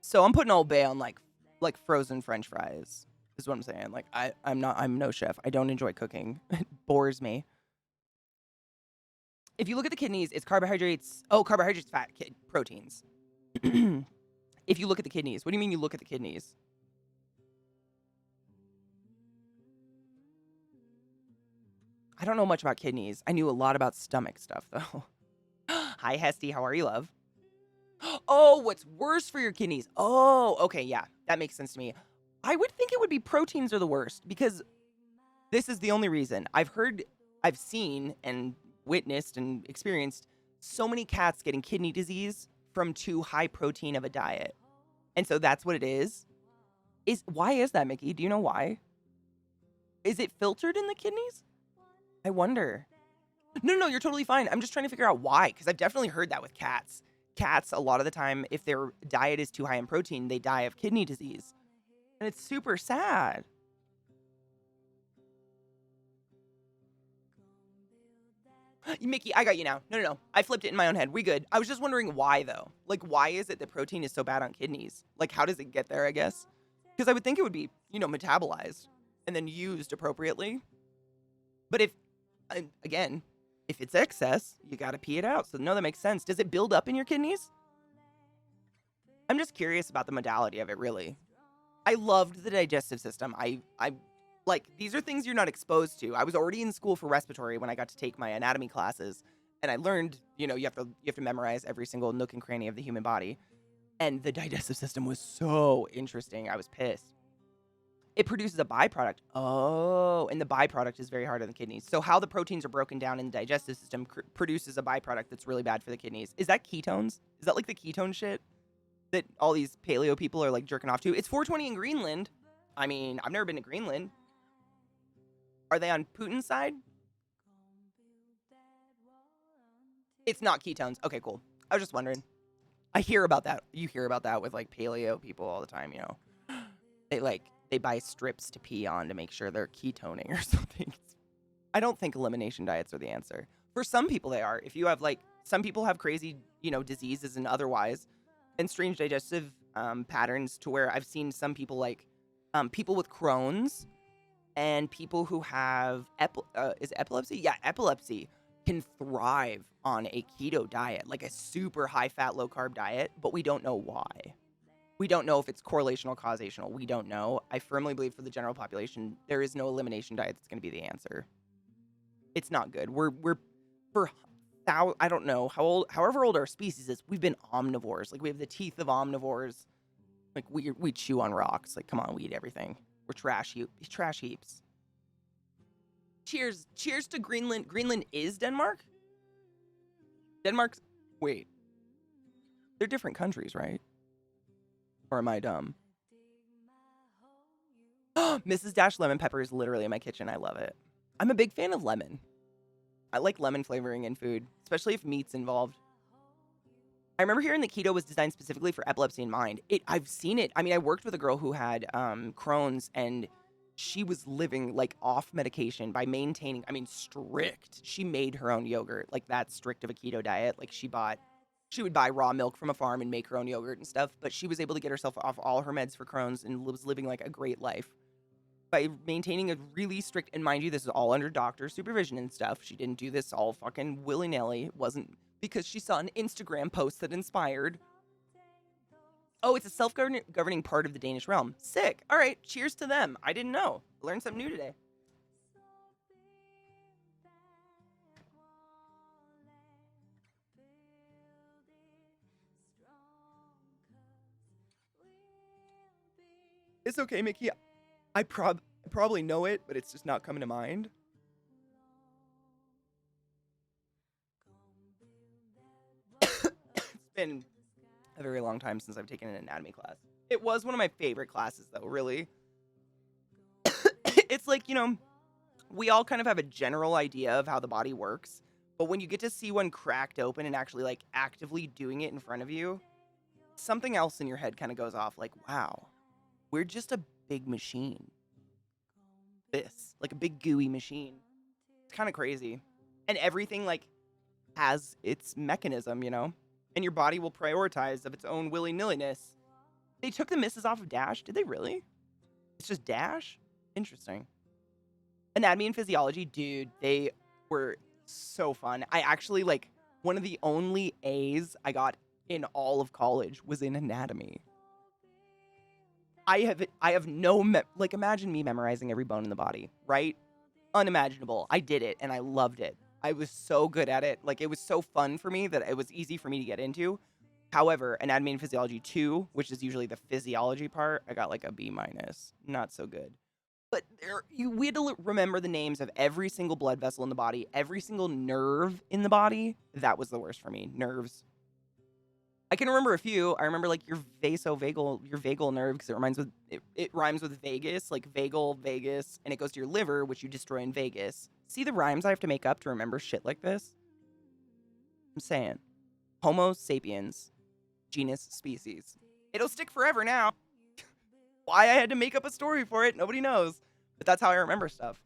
So I'm putting Old Bay on like frozen French fries, is what I'm saying. Like I'm no chef. I don't enjoy cooking. It bores me. If you look at the kidneys, it's carbohydrates. Oh, carbohydrates, fat, proteins. If you look at the kidneys, what do you mean you look at the kidneys? I don't know much about kidneys. I knew a lot about stomach stuff, though. Hi, Hesty. How are you, love? Oh, what's worse for your kidneys? Oh, okay, yeah. That makes sense to me. I would think it would be proteins are the worst because this is the only reason. I've seen and witnessed and experienced so many cats getting kidney disease from too high protein of a diet. And so that's what it is. Why is that, Mickey? Do you know why? Is it filtered in the kidneys? I wonder. No, you're totally fine. I'm just trying to figure out why, because I've definitely heard that with cats. Cats, a lot of the time, if their diet is too high in protein, they die of kidney disease. And it's super sad. Mickey, I got you now. No. I flipped it in my own head. We good. I was just wondering why, though. Like, why is it that protein is so bad on kidneys? Like, how does it get there, I guess? Because I would think it would be, metabolized and then used appropriately. But again, if it's excess, you got to pee it out. So, no, that makes sense. Does it build up in your kidneys? I'm just curious about the modality of it, really. I loved the digestive system. I like, these are things you're not exposed to. I was already in school for respiratory when I got to take my anatomy classes, and I learned, you have to memorize every single nook and cranny of the human body. And the digestive system was so interesting. I was pissed. It produces a byproduct. Oh, and the byproduct is very hard on the kidneys. So how the proteins are broken down in the digestive system produces a byproduct that's really bad for the kidneys. Is that ketones? Is that like the ketone shit that all these paleo people are like jerking off to? It's 420 in Greenland. I mean, I've never been to Greenland. Are they on Putin's side? It's not ketones. Okay, cool. I was just wondering. I hear about that. You hear about that with like paleo people all the time, They buy strips to pee on to make sure they're ketoning or something. I don't think elimination diets are the answer. For some people they are. If you have some people have crazy, diseases and otherwise, and strange digestive patterns to where I've seen some people people with Crohn's and people who have is epilepsy? Yeah, epilepsy can thrive on a keto diet, like a super high fat, low carb diet, but we don't know why. We don't know if it's correlational, causational. We don't know. I firmly believe for the general population, there is no elimination diet that's going to be the answer. It's not good. We're for I don't know however old our species is, we've been omnivores. Like, we have the teeth of omnivores. Like, we chew on rocks. Like, come on, we eat everything. We're trash heaps. Cheers to Greenland. Greenland is Denmark? Wait. They're different countries, right? Or am I dumb? Mrs. Dash Lemon Pepper is literally in my kitchen. I love it. I'm a big fan of lemon. I like lemon flavoring in food, especially if meat's involved. I remember hearing that keto was designed specifically for epilepsy in mind. I've seen it. I mean, I worked with a girl who had Crohn's, and she was living like off medication by maintaining, strict. She made her own yogurt, like that strict of a keto diet. Like, she would buy raw milk from a farm and make her own yogurt and stuff, but she was able to get herself off all her meds for Crohn's and was living like a great life by maintaining a really strict, and mind you, this is all under doctor supervision and stuff. She didn't do this all fucking willy-nilly. It wasn't because she saw an Instagram post that inspired. Oh, it's a self-governing part of the Danish realm. Sick. All right, cheers to them. I didn't know. Learned something new today. It's okay, Mickey. I probably know it, but it's just not coming to mind. been a very long time since I've taken an anatomy class. It was one of my favorite classes, though, really. It's like, we all kind of have a general idea of how the body works, but when you get to see one cracked open and actually, like, actively doing it in front of you, something else in your head kind of goes off, like, wow, we're just a big machine. Like a big gooey machine. It's kind of crazy. And everything, like, has its mechanism, and your body will prioritize of its own willy-nilliness. They took the misses off of Dash. Did they really? It's just Dash? Interesting. Anatomy and physiology, dude, they were so fun. I actually, like, one of the only A's I got in all of college was in anatomy. I have no, imagine me memorizing every bone in the body, right? Unimaginable. I did it, and I loved it. I was so good at it. Like, it was so fun for me that it was easy for me to get into. However, anatomy and physiology 2, which is usually the physiology part, I got like a B-. Not so good. But we had to remember the names of every single blood vessel in the body, every single nerve in the body. That was the worst for me. Nerves. I can remember a few. I remember like your vagal nerve, because it rhymes with Vegas, like vagal, Vegas, and it goes to your liver, which you destroy in Vegas. See the rhymes I have to make up to remember shit like this? I'm saying. Homo sapiens. Genus, species. It'll stick forever now. Why I had to make up a story for it, nobody knows. But that's how I remember stuff.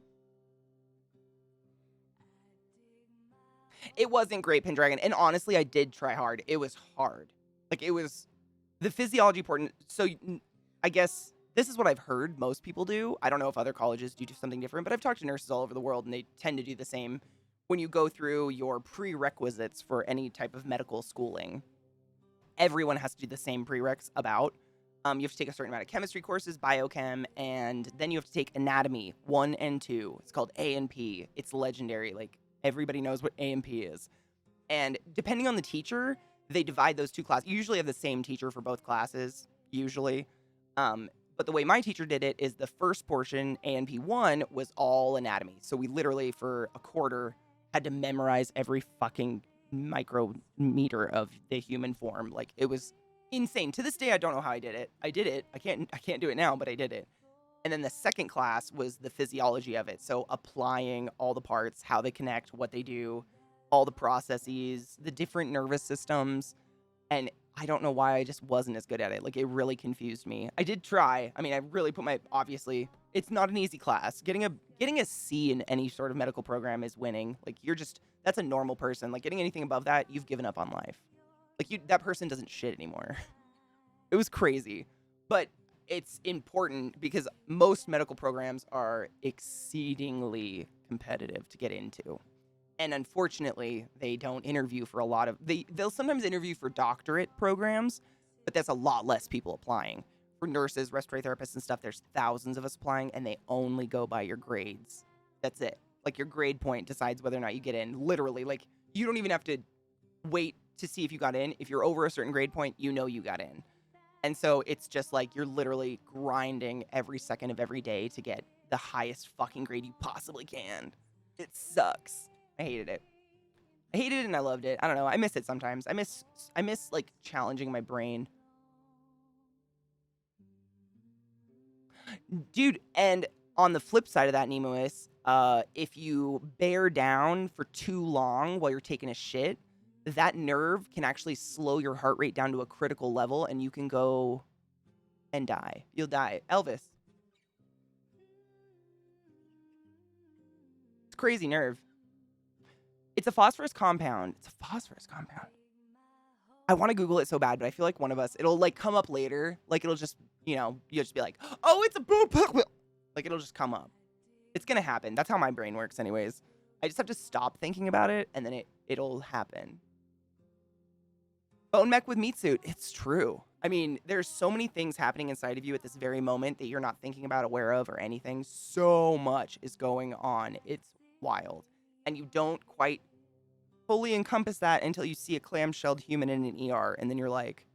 It wasn't great, Pendragon. And honestly, I did try hard. It was hard. Like, it was the physiology portion. So I guess this is what I've heard most people do. I don't know if other colleges do something different, but I've talked to nurses all over the world, and they tend to do the same when you go through your prerequisites for any type of medical schooling. Everyone has to do the same prereqs about. You have to take a certain amount of chemistry courses, biochem, and then you have to take anatomy 1 and 2. It's called A and P. It's legendary. Like, everybody knows what A and P is. And depending on the teacher, they divide those two classes. You usually have the same teacher for both classes, usually. But the way my teacher did it is the first portion, A and P1, was all anatomy. So we literally, for a quarter, had to memorize every fucking micrometer of the human form. Like, it was insane. To this day, I don't know how I did it. I did it. I can't do it now, but I did it. And then the second class was the physiology of it. So applying all the parts, how they connect, what they do, all the processes, the different nervous systems. And I don't know why I just wasn't as good at it. Like, it really confused me. I did try. I mean, I really put obviously, it's not an easy class. Getting a C in any sort of medical program is winning. Like, that's a normal person. Like, getting anything above that, you've given up on life. Like, that person doesn't shit anymore. It was crazy. But it's important because most medical programs are exceedingly competitive to get into. And unfortunately, they don't interview for a lot of... They'll sometimes interview for doctorate programs, but that's a lot less people applying. For nurses, respiratory therapists and stuff, there's thousands of us applying, and they only go by your grades. That's it. Like, your grade point decides whether or not you get in. Literally, like, you don't even have to wait to see if you got in. If you're over a certain grade point, you know you got in. And so it's just like you're literally grinding every second of every day to get the highest fucking grade you possibly can. It sucks. I hated it. I hated it and I loved it. I don't know. I miss it sometimes. I miss like challenging my brain. Dude, and on the flip side of that, Nemois, if you bear down for too long while you're taking a shit, that nerve can actually slow your heart rate down to a critical level and you can go and die. You'll die. Elvis. It's a crazy nerve. It's a phosphorus compound. I want to Google it so bad, but I feel like one of us, it'll like come up later. Like it'll just, you'll just be like, oh, it's a boom. Like it'll just come up. It's going to happen. That's how my brain works anyways. I just have to stop thinking about it and then it'll happen. Bone mech with meat suit. It's true. I mean, there's so many things happening inside of you at this very moment that you're not thinking about, aware of, or anything. So much is going on. It's wild. And you don't quite fully encompass that until you see a clamshelled human in an ER. And then you're like,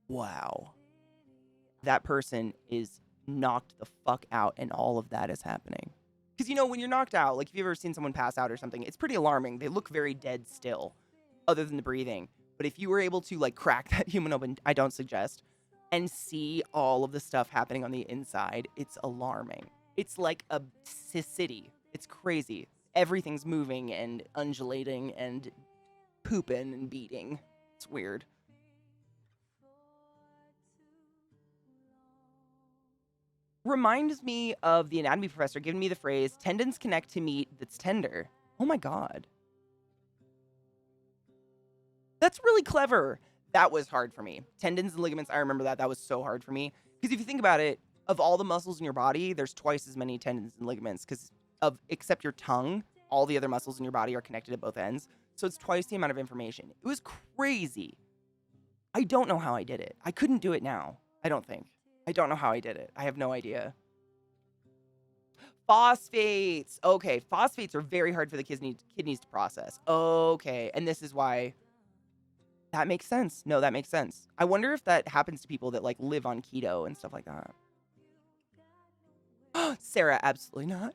wow. That person is knocked the fuck out and all of that is happening. Because, when you're knocked out, like if you've ever seen someone pass out or something, it's pretty alarming. They look very dead still, other than the breathing. But if you were able to like crack that human open, I don't suggest, and see all of the stuff happening on the inside, it's alarming. It's like a city. It's crazy. Everything's moving and undulating and pooping and beating. It's weird. Reminds me of the anatomy professor giving me the phrase, tendons connect to meat that's tender. Oh my God. That's really clever. That was hard for me. Tendons and ligaments, I remember that. That was so hard for me. Because if you think about it, of all the muscles in your body, there's twice as many tendons and ligaments. Because except your tongue, all the other muscles in your body are connected at both ends. So it's twice the amount of information. It was crazy. I don't know how I did it. I couldn't do it now. I don't think. I don't know how I did it. I have no idea. Phosphates. Okay, phosphates are very hard for the kidneys to process. Okay, and this is why. That makes sense. No, that makes sense. I wonder if that happens to people that like live on keto and stuff like that. Sarah, absolutely not.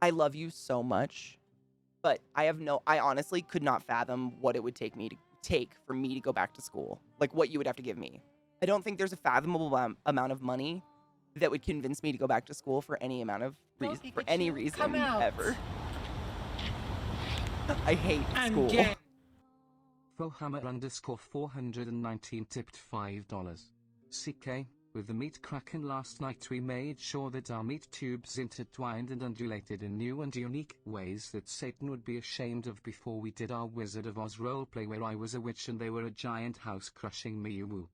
I love you so much, but I honestly could not fathom what it would take for me to go back to school. Like what you would have to give me. I don't think there's a fathomable amount of money that would convince me to go back to school for any amount of reason, for any reason ever. I hate school.
Fohammer _ 419 tipped $5. CK, with the meat kraken last night we made sure that our meat tubes intertwined and undulated in new and unique ways that Satan would be ashamed of before we did our Wizard of Oz roleplay where I was a witch and they were a giant house crushing me. Woo.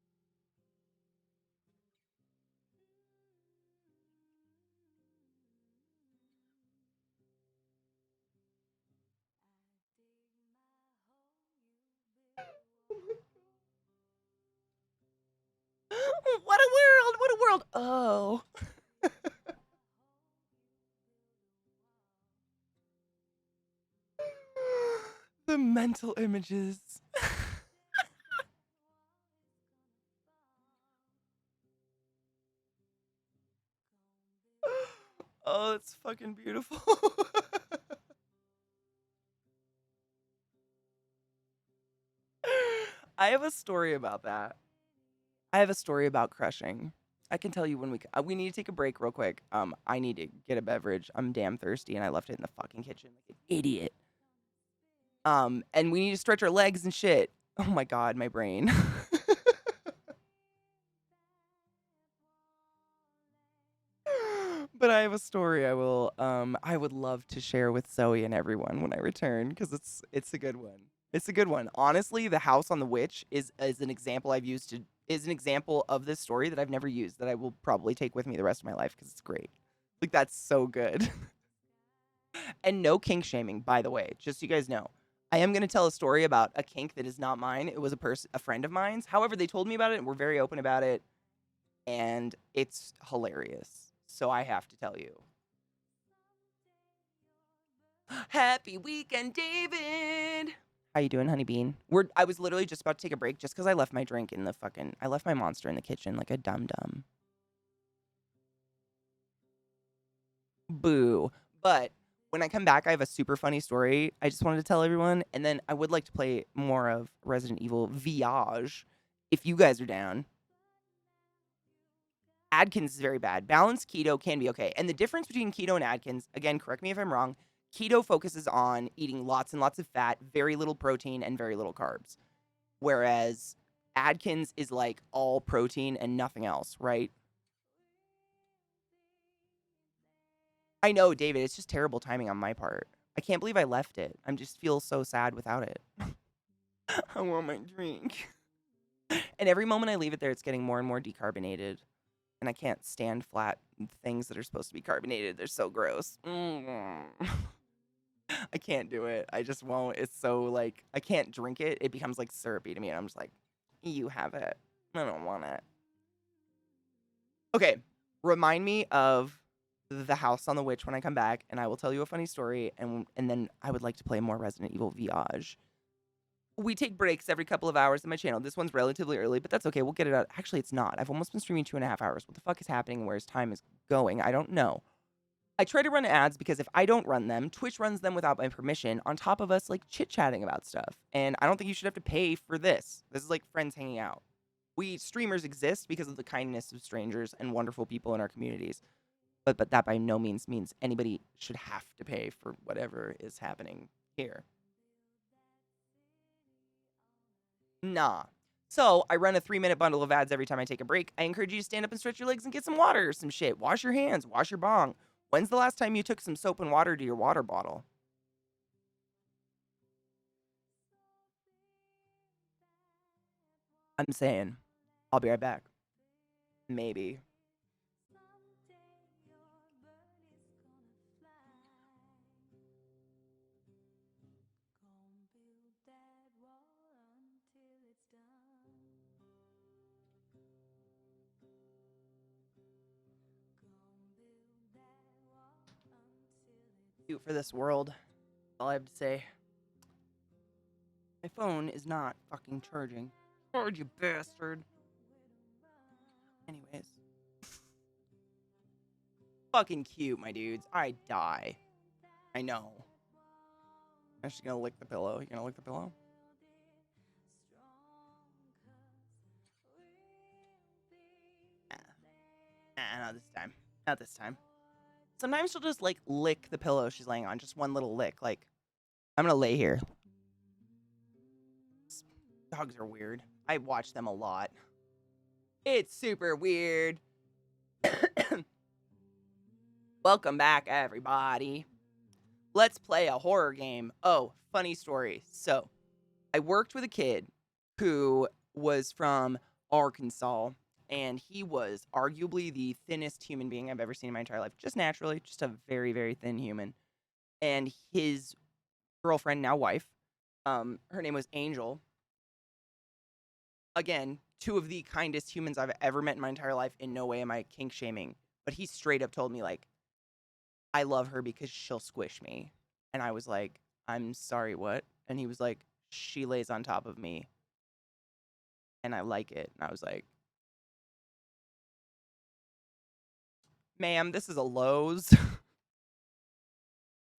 What a world! What a world! Oh. The mental images. Oh, that's fucking beautiful. I have a story about that. I have a story about crushing. I can tell you when we need to take a break real quick. I need to get a beverage. I'm damn thirsty and I left it in the fucking kitchen like an idiot. And we need to stretch our legs and shit. Oh my God, my brain. But I have a story I would love to share with Zoe and everyone when I return because it's a good one. It's a good one. Honestly, the house on the witch is an example is an example of this story that I've never used that I will probably take with me the rest of my life because it's great. Like that's so good. And no kink shaming, by the way, just so you guys know. I am going to tell a story about a kink that is not mine. It was a friend of mine's. However, they told me about it and were very open about it. And it's hilarious. So I have to tell you. Happy weekend, David. How you doing, honey bean? I was literally just about to take a break just because I left my drink in the I left my Monster in the kitchen like a dum-dum. Boo. But when I come back, I have a super funny story I just wanted to tell everyone. And then I would like to play more of Resident Evil Village if you guys are down. Atkins is very bad. Balanced keto can be okay. And the difference between keto and Atkins, again, correct me if I'm wrong, keto focuses on eating lots and lots of fat, very little protein, and very little carbs. Whereas Atkins is like all protein and nothing else, right? I know, David, it's just terrible timing on my part. I can't believe I left it. I just feel so sad without it. I want my drink. And every moment I leave it there, it's getting more and more decarbonated. And I can't stand flat things that are supposed to be carbonated. They're so gross. I can't do it. I just won't. It's so like, I can't drink it. It becomes like syrupy to me. And I'm just like, you have it. I don't want it. Okay. Remind me of the house on the witch when I come back. And I will tell you a funny story. And then I would like to play more Resident Evil Village. We take breaks every couple of hours on my channel. This one's relatively early, but that's okay. We'll get it out. Actually, it's not. I've almost been streaming 2.5 hours. What the fuck is happening? Where's time is going? I don't know. I try to run ads because if I don't run them, Twitch runs them without my permission on top of us like chit-chatting about stuff. And I don't think you should have to pay for this. This is like friends hanging out. We streamers exist because of the kindness of strangers and wonderful people in our communities. But that by no means anybody should have to pay for whatever is happening here. Nah. So I run a 3-minute bundle of ads every time I take a break. I encourage you to stand up and stretch your legs and get some water or some shit. Wash your hands, wash your bong. When's the last time you took some soap and water to your water bottle? I'm saying, I'll be right back. Maybe. Cute for this world. That's all I have to say. My phone is not fucking charging. Charge, you bastard. Anyways. Fucking cute, my dudes. I die. I know. I'm just gonna lick the pillow. You gonna lick the pillow? Not this time. Not this time. Sometimes she'll just, like, lick the pillow she's laying on. Just one little lick. Like, I'm gonna lay here. Dogs are weird. I watch them a lot. It's super weird. Welcome back, everybody. Let's play a horror game. Oh, funny story. So, I worked with a kid who was from Arkansas, and he was arguably the thinnest human being I've ever seen in my entire life. Just naturally, just a very, very thin human. And his girlfriend, now wife, her name was Angel. Again, two of the kindest humans I've ever met in my entire life. In no way am I kink shaming. But he straight up told me, like, I love her because she'll squish me. And I was like, I'm sorry, what? And he was like, she lays on top of me. And I like it. And I was like, ma'am, this is a Lowe's.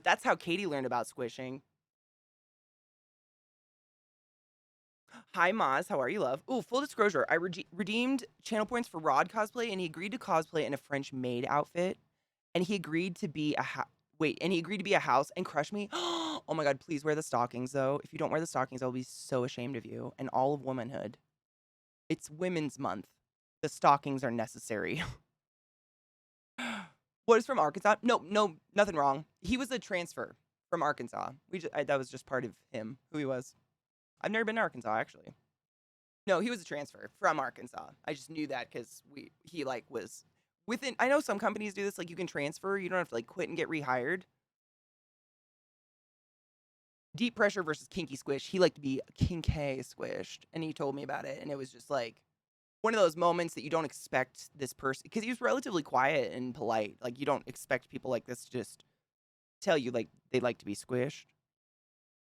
That's how Katie learned about squishing. Hi, Maz. How are you, love? Ooh, full disclosure. I redeemed channel points for Rod cosplay, and he agreed to cosplay in a French maid outfit. And he agreed to be a house and crush me. Oh my God, please wear the stockings, though. If you don't wear the stockings, I'll be so ashamed of you and all of womanhood. It's Women's Month. The stockings are necessary. What is from Arkansas? No, nothing wrong. He was a transfer from Arkansas. That was just part of him, who he was. I've never been to Arkansas, actually. No, he was a transfer from Arkansas. I just knew that because he like was within. I know some companies do this, like you can transfer, you don't have to like quit and get rehired. Deep pressure versus kinky squish. He liked to be kinky squished, and he told me about it, and it was just like one of those moments that you don't expect this person, because he was relatively quiet and polite. Like you don't expect people like this to just tell you like they like to be squished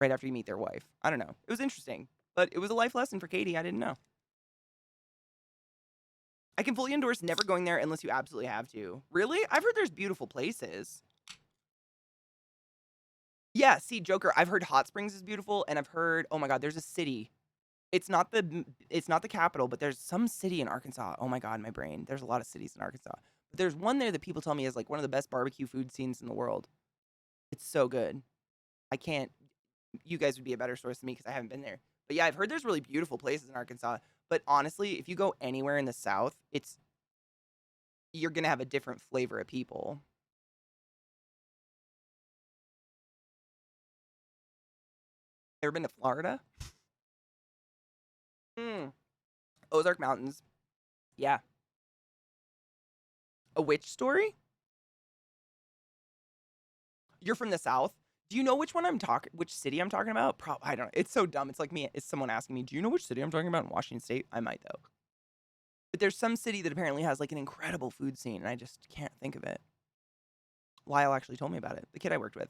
right after you meet their wife. I don't know. It was interesting, but it was a life lesson for Katie. I didn't know. I can fully endorse never going there unless you absolutely have to. Really? I've heard there's beautiful places. Yeah, see, Joker, I've heard Hot Springs is beautiful, and I've heard, oh my God, there's a city. It's not the capital, but there's some city in Arkansas. Oh my God, my brain. There's a lot of cities in Arkansas. But there's one there that people tell me is like one of the best barbecue food scenes in the world. It's so good. You guys would be a better source than me because I haven't been there. But yeah, I've heard there's really beautiful places in Arkansas. But honestly, if you go anywhere in the South, you're going to have a different flavor of people. Ever been to Florida? Ozark Mountains. Yeah. A witch story? You're from the South? Do you know which city I'm talking about? I don't know. It's so dumb. It's like it's someone asking me, do you know which city I'm talking about in Washington State? I might, though. But there's some city that apparently has like an incredible food scene, and I just can't think of it. Lyle actually told me about it. The kid I worked with.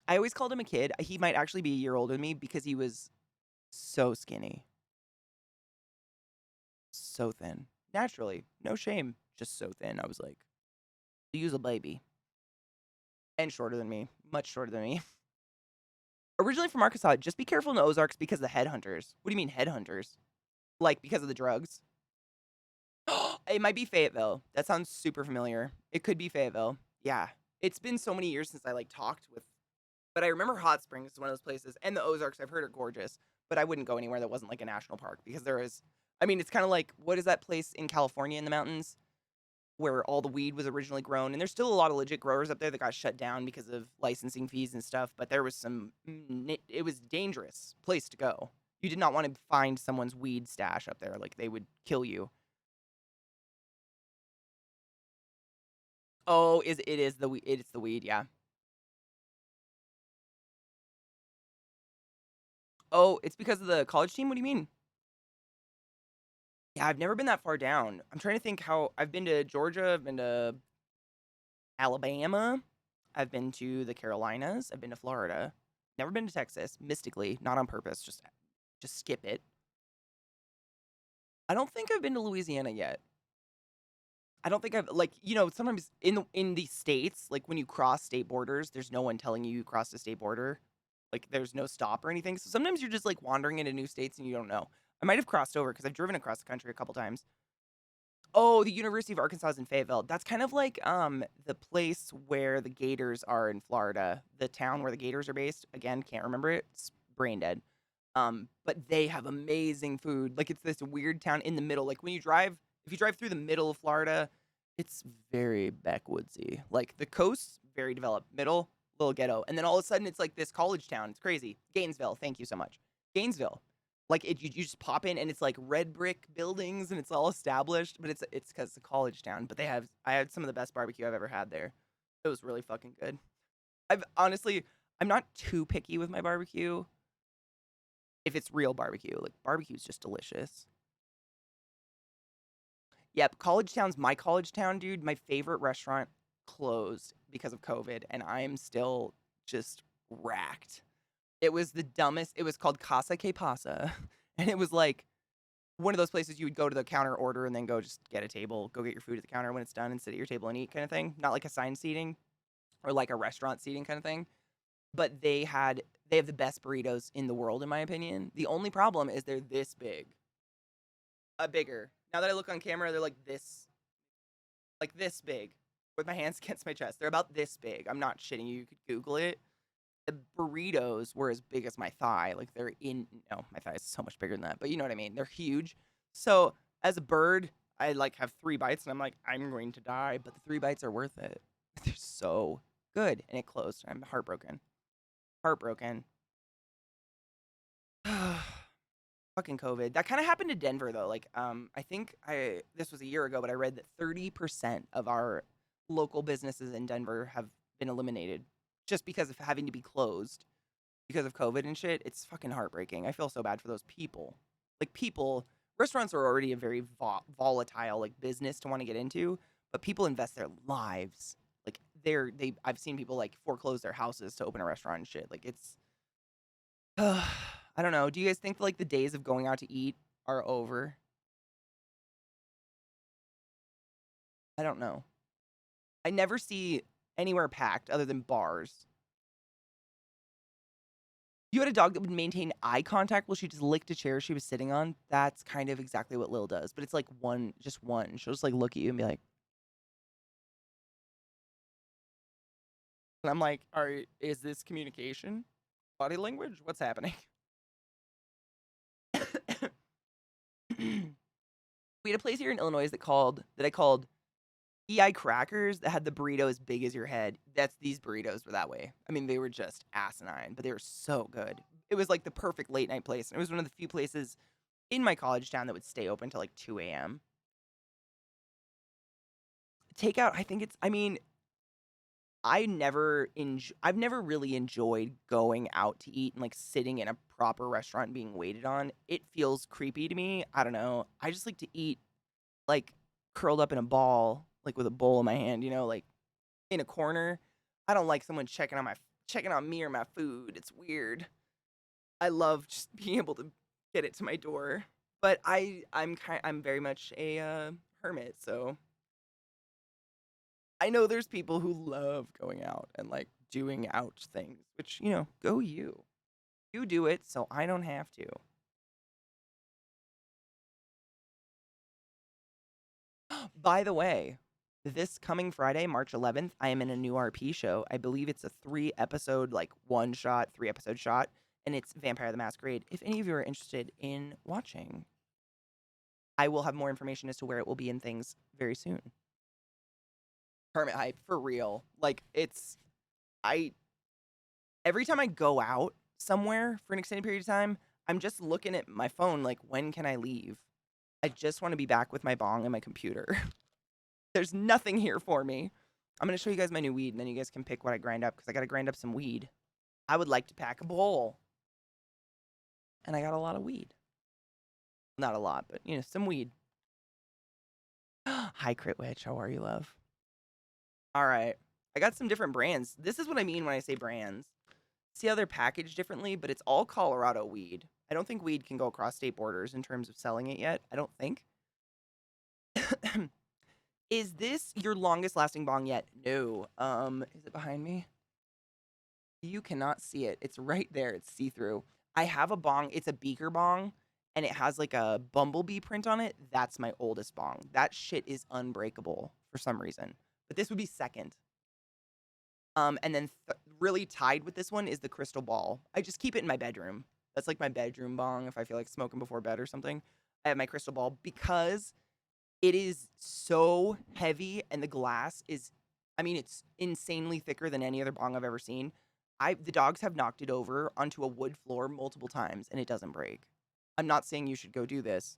I always called him a kid. He might actually be a year older than me because he was so skinny. So thin. Naturally. No shame. Just so thin. I was like, use a baby. and shorter than me, much shorter than me. Originally from Arkansas, just be careful in the Ozarks because of the headhunters. What do you mean headhunters? Like because of the drugs? It might be Fayetteville. That sounds super familiar. It could be Fayetteville. Yeah. It's been so many years since I like talked with, but I remember Hot Springs is one of those places, and the Ozarks I've heard are gorgeous, but I wouldn't go anywhere that wasn't like a national park because there is, I mean, it's kind of like, what is that place in California in the mountains where all the weed was originally grown? And there's still a lot of legit growers up there that got shut down because of licensing fees and stuff, but there was some, it was dangerous place to go. You did not want to find someone's weed stash up there. Like they would kill you. Oh, it's the weed, it's the weed, yeah. Oh, it's because of the college team? What do you mean? Yeah, I've never been that far down. I'm trying to think how I've been to Georgia, I've been to Alabama, I've been to the Carolinas, I've been to Florida. Never been to Texas, mystically, not on purpose, just skip it. I don't think I've been to Louisiana yet. I don't think I've like, sometimes in the states, like when you cross state borders, there's no one telling you crossed a state border. Like there's no stop or anything. So sometimes you're just like wandering into new states and you don't know. I might have crossed over because I've driven across the country a couple times. Oh, the University of Arkansas is in Fayetteville. That's kind of like the place where the Gators are in Florida. The town where the Gators are based. Again, can't remember it. It's brain dead. But they have amazing food. Like it's this weird town in the middle. Like when you drive, if you drive through the middle of Florida, it's very backwoodsy. Like the coast, very developed. Middle, little ghetto. And then all of a sudden it's like this college town. It's crazy. Gainesville, thank you so much. Gainesville. Like you just pop in and it's like red brick buildings and it's all established, but it's because it's a college town. But I had some of the best barbecue I've ever had there. It was really fucking good. I'm not too picky with my barbecue if it's real barbecue. Like barbecue is just delicious. Yep, college town's my college town, dude. My favorite restaurant closed because of COVID, and I am still just racked. It was the dumbest. It was called Casa Que Pasa, and it was like one of those places you would go to the counter, order, and then go just get a table, go get your food at the counter when it's done, and sit at your table and eat, kind of thing. Not like assigned seating or like a restaurant seating kind of thing. But they have the best burritos in the world, in my opinion. The only problem is they're this big, bigger. Now that I look on camera, they're like this big, with my hands against my chest. They're about this big. I'm not shitting you. You could Google it. The burritos were as big as my thigh. Like they're in. No, my thigh is so much bigger than that. But you know what I mean. They're huge. So as a bird, I like have 3 bites, and I'm like, I'm going to die. But the 3 bites are worth it. They're so good, and it closed. I'm heartbroken. Heartbroken. Fucking COVID. That kind of happened to Denver though. Like, I think this was a year ago, but I read that 30% of our local businesses in Denver have been eliminated just because of having to be closed because of COVID and shit. It's fucking heartbreaking. I feel so bad for those people. Like restaurants are already a very volatile like business to want to get into, but people invest their lives. Like I've seen people like foreclose their houses to open a restaurant and shit. Like it's I don't know. Do you guys think like the days of going out to eat are over? I don't know. I never see anywhere packed other than bars. You had a dog that would maintain eye contact while she just licked a chair she was sitting on. That's kind of exactly what Lil does, but it's like just one. She'll just like look at you and be like, and I'm like, is this communication? Body language? What's happening? We had a place here in Illinois that I called EI Crackers that had the burrito as big as your head. These burritos were that way. I mean, they were just asinine, but they were so good. It was like the perfect late night place. And it was one of the few places in my college town that would stay open till like 2 a.m. Takeout, I've never really enjoyed going out to eat and like sitting in a proper restaurant and being waited on. It feels creepy to me. I don't know. I just like to eat like curled up in a ball, like with a bowl in my hand, like in a corner. I don't like someone checking on me or my food. It's weird. I love just being able to get it to my door. But I'm very much a hermit, so I know there's people who love going out and like doing out things, which, you know, go you. You do it so I don't have to. By the way, this coming Friday, March 11th, I am in a new RP show. I believe it's a 3-episode, like 3-episode shot, and it's Vampire the Masquerade. If any of you are interested in watching, I will have more information as to where it will be and things very soon. Hermit hype, for real. Like, every time I go out somewhere for an extended period of time, I'm just looking at my phone like, when can I leave? I just want to be back with my bong and my computer. There's nothing here for me. I'm going to show you guys my new weed, and then you guys can pick what I grind up, because I got to grind up some weed. I would like to pack a bowl. And I got a lot of weed. Not a lot, but, you know, some weed. Hi, Crit Witch. How are you, love? All right. I got some different brands. This is what I mean when I say brands. See how they're packaged differently, but it's all Colorado weed. I don't think weed can go across state borders in terms of selling it yet. I don't think. Is this your longest lasting bong yet? No. Is it behind me? You cannot see it. It's right there. It's see-through. I have a bong. It's a beaker bong, and it has like a bumblebee print on it. That's my oldest bong. That shit is unbreakable for some reason. But this would be second. And then really tied with this one is the crystal ball. I just keep it in my bedroom. That's like my bedroom bong if I feel like smoking before bed or something. I have my crystal ball because it is so heavy and the glass is, I mean, it's insanely thicker than any other bong I've ever seen. The dogs have knocked it over onto a wood floor multiple times and it doesn't break. I'm not saying you should go do this,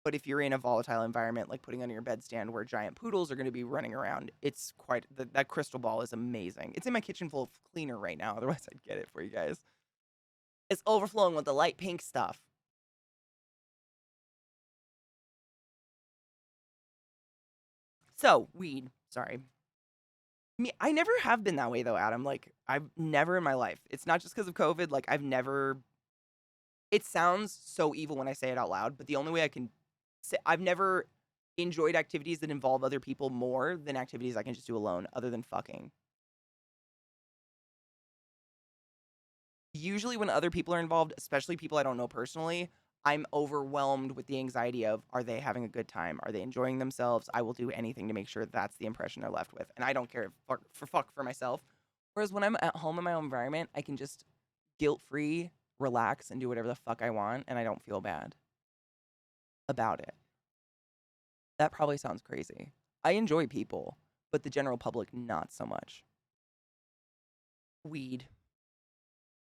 but if you're in a volatile environment, like putting on your bedstand where giant poodles are going to be running around, it's quite, that crystal ball is amazing. It's in my kitchen full of cleaner right now. Otherwise, I'd get it for you guys. It's overflowing with the light pink stuff. So, weed. Sorry. I never have been that way, though, Adam. Like, I've never in my life. It's not just because of COVID. Like, I've never. It sounds so evil when I say it out loud, but the only way I can say, I've never enjoyed activities that involve other people more than activities I can just do alone, other than fucking. Usually, when other people are involved, especially people I don't know personally, I'm overwhelmed with the anxiety of, are they having a good time? Are they enjoying themselves? I will do anything to make sure that's the impression they're left with. And I don't care for myself. Whereas when I'm at home in my own environment, I can just guilt-free relax and do whatever the fuck I want, and I don't feel bad about it. That probably sounds crazy. I enjoy people, but the general public, not so much. Weed.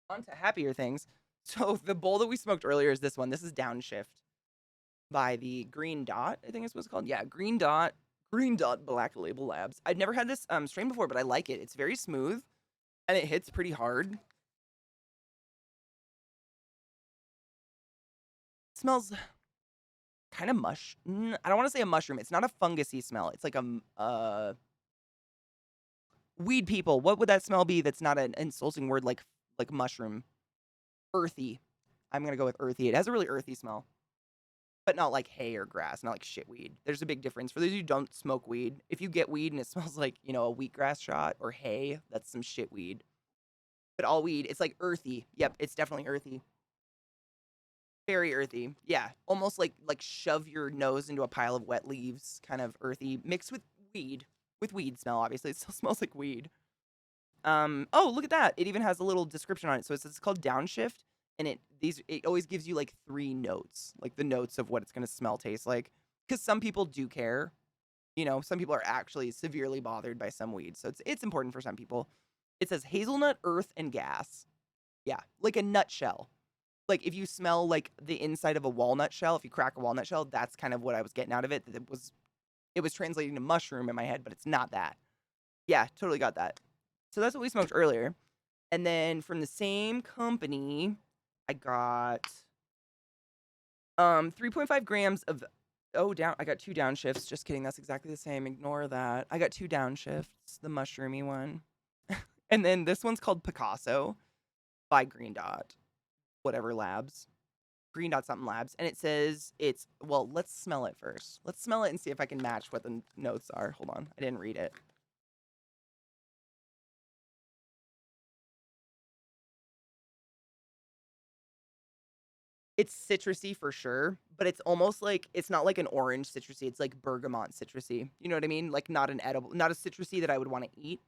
On to happier things. So the bowl that we smoked earlier is this one. This is Downshift by the Green Dot, I think is what it's called. Yeah, Green Dot Black Label Labs. I've never had this strain before, but I like it. It's very smooth, and it hits pretty hard. It smells kind of I don't want to say a mushroom. It's not a fungusy smell. It's like a weed people. What would that smell be that's not an insulting word like mushroom? Earthy. I'm going to go with earthy. It has a really earthy smell, but not like hay or grass, not like shit weed. There's a big difference. For those who don't smoke weed, if you get weed and it smells like, you know, a wheatgrass shot or hay, that's some shit weed. But all weed, it's like earthy. Yep, it's definitely earthy. Very earthy. Yeah, almost like shove your nose into a pile of wet leaves, kind of earthy, mixed with weed smell, obviously. It still smells like weed. Oh, look at that. It even has a little description on it. So it's called Downshift, and it always gives you like 3 notes, like the notes of what it's going to smell, taste like. Because some people do care. You know, some people are actually severely bothered by some weed. So it's important for some people. It says hazelnut, earth, and gas. Yeah, like a nutshell. Like if you smell like the inside of a walnut shell, if you crack a walnut shell, that's kind of what I was getting out of it. It was translating to mushroom in my head, but it's not that. Yeah, totally got that. So that's what we smoked earlier. And then from the same company, I got 3.5 grams of I got 2 downshifts. Just kidding, that's exactly the same. Ignore that. I got 2 downshifts, the mushroomy one. And then this one's called Picasso by Green Dot. Whatever labs. Green Dot something labs. And it says let's smell it first. Let's smell it and see if I can match what the notes are. Hold on. I didn't read it. It's citrusy for sure, but it's almost like it's not like an orange citrusy. It's like bergamot citrusy. You know what I mean? Like not an edible, not a citrusy that I would want to eat.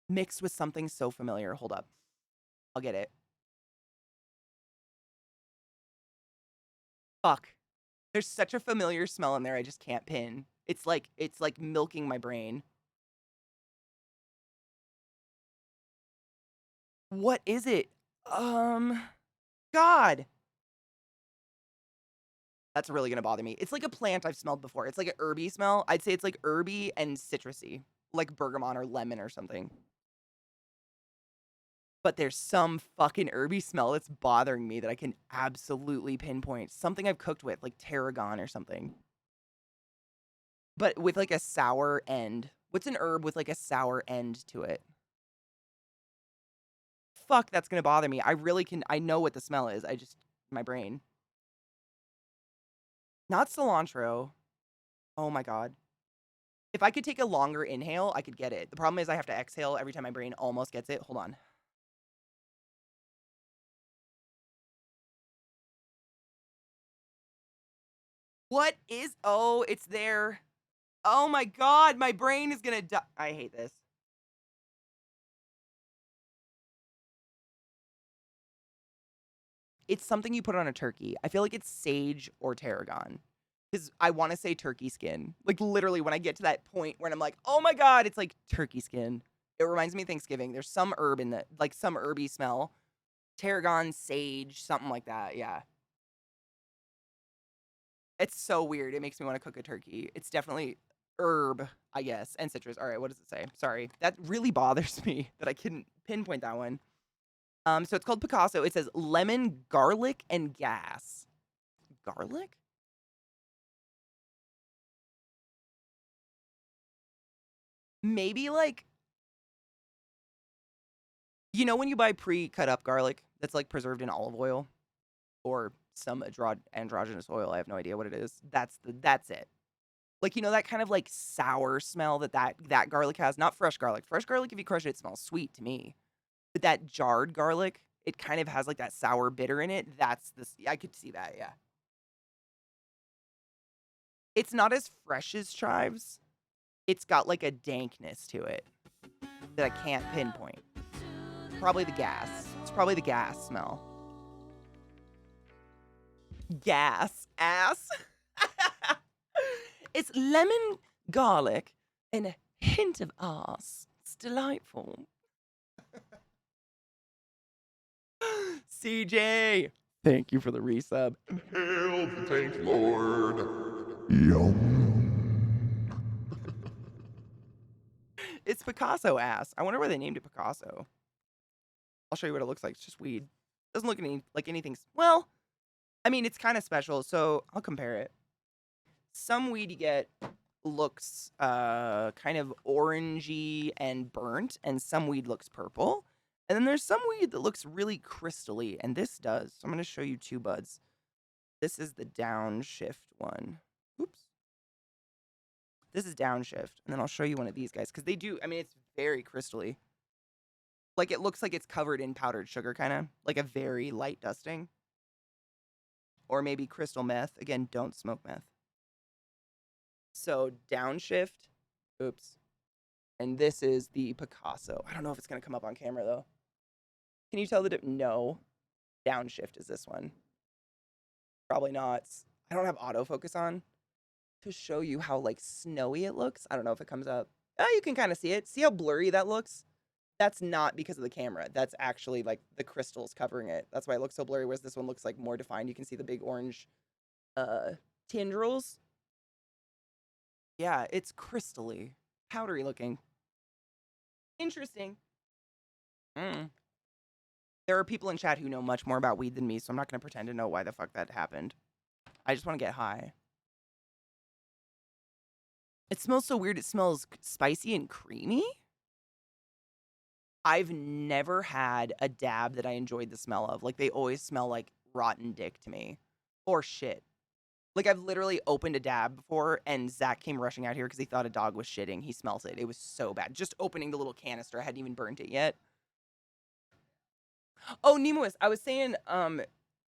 Mixed with something so familiar. Hold up. I'll get it. Fuck. There's such a familiar smell in there I just can't pin. It's like milking my brain. What is it? God. That's really gonna bother me. It's like a plant I've smelled before. It's like an herby smell. I'd say it's like herby and citrusy, like bergamot or lemon or something. But there's some fucking herby smell that's bothering me that I can absolutely pinpoint. Something I've cooked with, like tarragon or something. But with like a sour end. What's an herb with like a sour end to it? Fuck, that's gonna bother me. I know what the smell is. My brain. Not cilantro. Oh my God. If I could take a longer inhale, I could get it. The problem is I have to exhale every time my brain almost gets it. Hold on. What is, oh, it's there. Oh my God, my brain is gonna die. I hate this. It's something you put on a turkey. I feel like it's sage or tarragon. Because I want to say turkey skin. Like literally when I get to that point where I'm like, oh my God, it's like turkey skin. It reminds me of Thanksgiving. There's some herb in the, like some herby smell. Tarragon, sage, something like that. Yeah. It's so weird. It makes me want to cook a turkey. It's definitely herb, I guess, and citrus. All right, what does it say? Sorry. That really bothers me that I couldn't pinpoint that one. So it's called Picasso. It says lemon, garlic, and gas. Garlic? Maybe like, you know when you buy pre-cut up garlic that's like preserved in olive oil or some androgynous oil, I have no idea what it is. That's it. Like, you know, that kind of like sour smell that garlic has, not fresh garlic. Fresh garlic, if you crush it, it smells sweet to me. But that jarred garlic, it kind of has like that sour bitter in it. I could see that, yeah. It's not as fresh as chives. It's got like a dankness to it that I can't pinpoint. Probably the gas. It's probably the gas smell. Gas ass. It's lemon, garlic, and a hint of ass. It's delightful. CJ, thank you for the resub.
Hail the tank lord. Yum.
It's Picasso ass. I wonder why they named it Picasso. I'll show you what it looks like. It's just weed. Doesn't look like anything. Well, I mean, it's kind of special, so I'll compare it. Some weed you get looks kind of orangey and burnt, and some weed looks purple. And then there's some weed that looks really crystally, and this does. So I'm going to show you two buds. This is the downshift one. Oops. This is downshift, and then I'll show you one of these guys, because they do, I mean, it's very crystally. Like, it looks like it's covered in powdered sugar, kind of. Like a very light dusting. Or maybe crystal meth. Again, don't smoke meth. So, downshift. Oops. And this is the Picasso. I don't know if it's going to come up on camera, though. Can you tell the difference? No. Downshift is this one. Probably not. I don't have autofocus on to show you how, like, snowy it looks. I don't know if it comes up. Oh, you can kind of see it. See how blurry that looks? That's not because of the camera. That's actually, like, the crystals covering it. That's why it looks so blurry, whereas this one looks, like, more defined. You can see the big orange tendrils. Yeah, it's crystally. Powdery looking. Interesting. There are people in chat who know much more about weed than me, so I'm not going to pretend to know why the fuck that happened. I just want to get high. It smells so weird. It smells spicy and creamy. I've never had a dab that I enjoyed the smell of. Like, they always smell like rotten dick to me. Or shit. Like, I've literally opened a dab before, and Zach came rushing out here because he thought a dog was shitting. He smells it. It was so bad. Just opening the little canister. I hadn't even burnt it yet. Oh, Nemois, I was saying,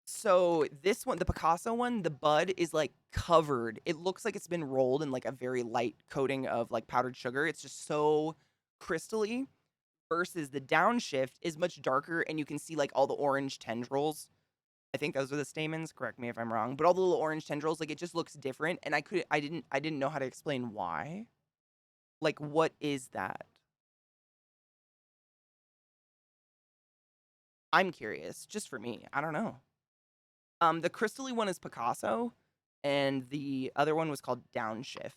so this one, the Picasso one, the bud is like covered. It looks like it's been rolled in like a very light coating of like powdered sugar. It's just so crystally. Versus the downshift is much darker, and you can see like all the orange tendrils. I think those are the stamens. Correct me if I'm wrong. But all the little orange tendrils, like it just looks different, and I didn't know how to explain why. Like, what is that? I'm curious, just for me. I don't know. The crystally one is Picasso, and the other one was called Downshift.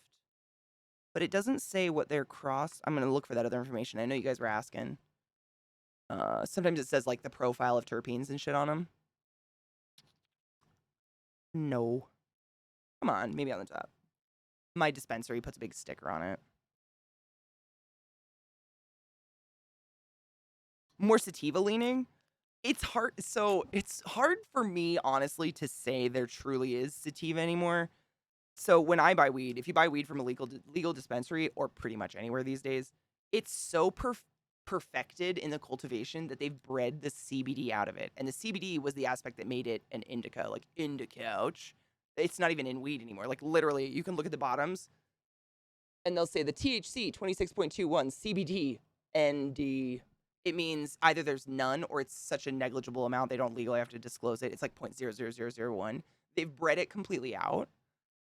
But it doesn't say what they're cross. I'm gonna look for that other information. I know you guys were asking. Sometimes it says like the profile of terpenes and shit on them. No. Come on, maybe on the top. My dispensary puts a big sticker on it. More sativa leaning. It's hard. So it's hard for me, honestly, to say there truly is sativa anymore. So when I buy weed, if you buy weed from a legal dispensary or pretty much anywhere these days, it's so perfected in the cultivation that they've bred the CBD out of it. And the CBD was the aspect that made it an indica, like couch. It's not even in weed anymore. Like literally, you can look at the bottoms and they'll say the THC 26.21 CBD ND. It means either there's none or it's such a negligible amount they don't legally have to disclose it. It's like 0.00001. They've bred it completely out.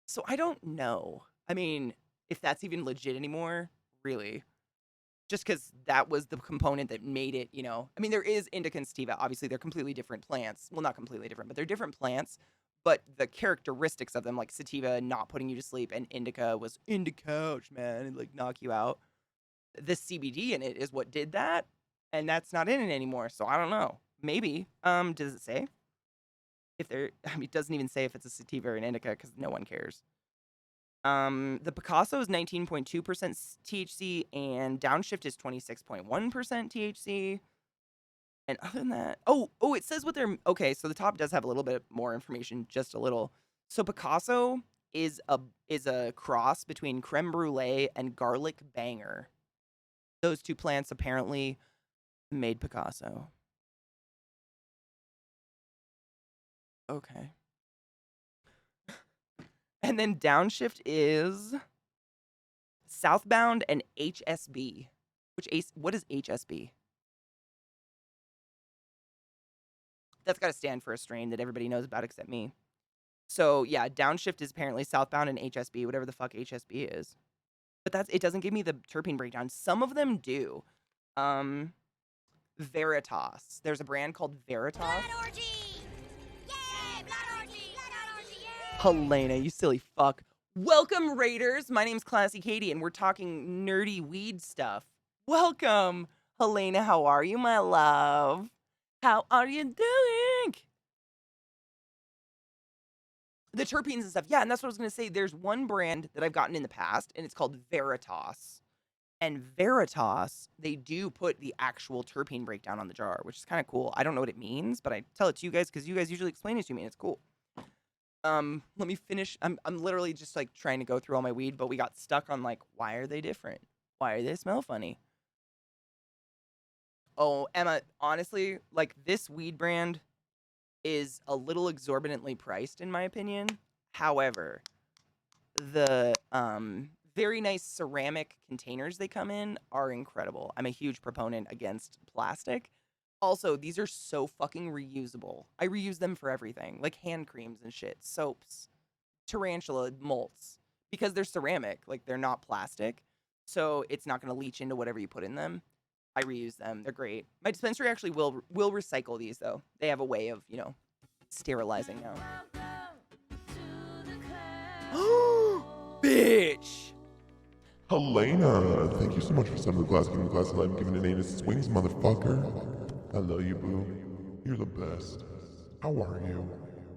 So I don't know. I mean, if that's even legit anymore, really. Just because that was the component that made it, you know. I mean, there is indica and sativa. Obviously, they're completely different plants. Well, not completely different, but they're different plants. But the characteristics of them, like sativa not putting you to sleep, and indica was couch, man, and like knock you out. The CBD in it is what did that, and that's not in it anymore. So I don't know. Maybe. Does it say? If there, I mean, it doesn't even say if it's a sativa or an indica because no one cares. The Picasso is 19.2% THC, and Downshift is 26.1% THC. And other than that, it says what they're okay. So the top does have a little bit more information, just a little. So Picasso is a cross between creme brulee and garlic banger. Those two plants apparently made Picasso. Okay. And then Downshift is Southbound and HSB. What is HSB? That's got to stand for a strain that everybody knows about except me. So yeah, Downshift is apparently Southbound and HSB, whatever the fuck HSB is. But it doesn't give me the terpene breakdown. Some of them do. Veritas. There's a brand called Veritas.
Blood orgy! Yay! Blood orgy! Blood orgy! Yay!
Helena, you silly fuck. Welcome, Raiders. My name's ClassyKatie, and we're talking nerdy weed stuff. Welcome. Helena, how are you, my love? How are you doing? The terpenes and stuff. Yeah, and that's what I was going to say. There's one brand that I've gotten in the past, and it's called Veritas. And Veritas, they do put the actual terpene breakdown on the jar, which is kind of cool. I don't know what it means, but I tell it to you guys because you guys usually explain it to me, and it's cool. Let me finish. I'm literally just like trying to go through all my weed, but we got stuck on like, why are they different? Why do they smell funny? Oh, Emma, honestly, like this weed brand is a little exorbitantly priced in my opinion. However, the very nice ceramic containers they come in are incredible. I'm a huge proponent against plastic. Also, these are so fucking reusable. I reuse them for everything, like hand creams and shit, soaps, tarantula molts, because they're ceramic, like they're not plastic. So it's not going to leach into whatever you put in them. I reuse them. They're great. My dispensary actually will recycle these though. They have a way of, sterilizing now. Bitch.
Helena, thank you so much for sending the class. Giving the class I'm giving a name to Swings, motherfucker. I love you, boo. You're the best. How are you?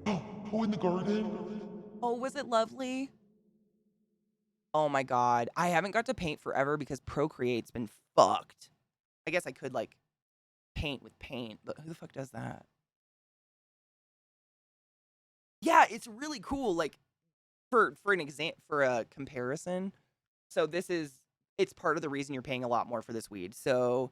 Oh, in the garden?
Oh, was it lovely? Oh my god. I haven't got to paint forever because Procreate's been fucked. I guess I could like paint with paint, but who the fuck does that? Yeah, it's really cool. Like for a comparison. So it's part of the reason you're paying a lot more for this weed. So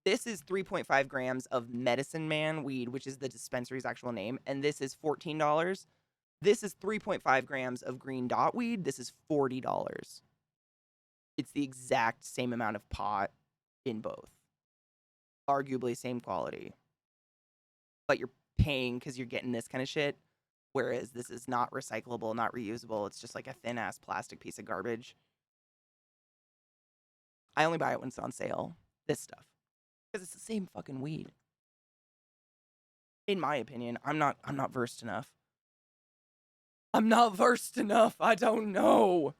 This is 3.5 grams of Medicine Man weed, which is the dispensary's actual name, and this is $14. This is 3.5 grams of green dot weed. This is $40. It's the exact same amount of pot in both. Arguably same quality. But you're paying because you're getting this kind of shit, whereas this is not recyclable, not reusable. It's just like a thin-ass plastic piece of garbage. I only buy it when it's on sale, this stuff, because it's the same fucking weed. In my opinion, I'm not versed enough. I'm not versed enough. I don't know.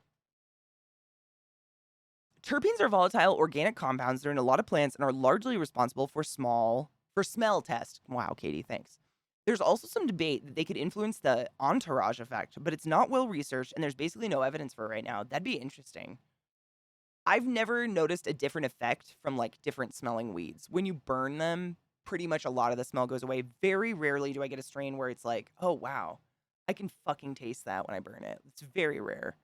Terpenes are volatile organic compounds that are in a lot of plants and are largely responsible for smell test. Wow, Katie, thanks. There's also some debate that they could influence the entourage effect, but it's not well researched and there's basically no evidence for it right now. That'd be interesting. I've never noticed a different effect from like different smelling weeds. When you burn them, pretty much a lot of the smell goes away. Very rarely do I get a strain where it's like, oh wow, I can fucking taste that when I burn it. It's very rare.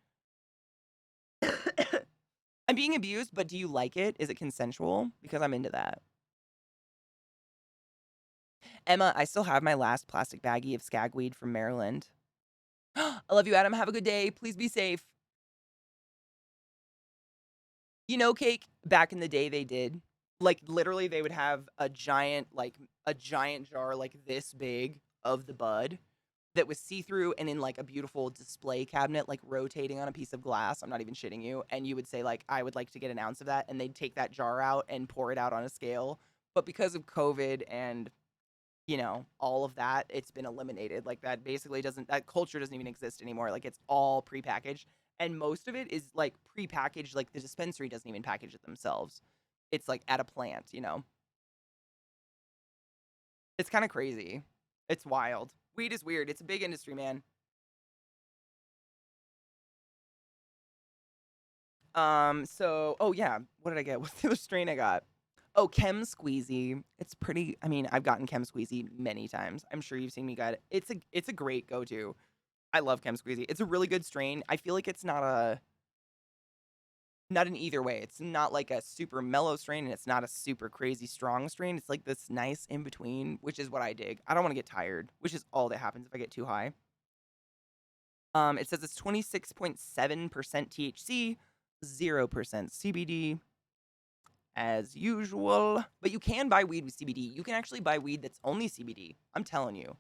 I'm being abused, but do you like it? Is it consensual? Because I'm into that. Emma, I still have my last plastic baggie of skagweed from Maryland. I love you, Adam. Have a good day. Please be safe. You know, Cake, back in the day they did. Like, literally, they would have a giant jar like this big of the bud that was see-through and in, like, a beautiful display cabinet, like, rotating on a piece of glass. I'm not even shitting you. And you would say, like, I would like to get an ounce of that. And they'd take that jar out and pour it out on a scale. But because of COVID and, you know, all of that, it's been eliminated. Like, that basically that culture doesn't even exist anymore. Like, it's all prepackaged. And most of it is, like, prepackaged. Like, the dispensary doesn't even package it themselves. It's, like, at a plant, you know? It's kind of crazy. It's wild. Weed is weird. It's a big industry, man. Oh, yeah. What did I get? What's the other strain I got? Oh, Chem Squeezy. It's pretty, I mean, I've gotten Chem Squeezy many times. I'm sure you've seen me get it. It's a great go-to. I love Chem Squeezy. It's a really good strain. I feel like it's not an either way. It's not like a super mellow strain and it's not a super crazy strong strain. It's like this nice in between, which is what I dig. I don't want to get tired, which is all that happens if I get too high. It says it's 26.7% THC, 0% CBD, as usual. But you can buy weed with CBD. You can actually buy weed that's only CBD. I'm telling you.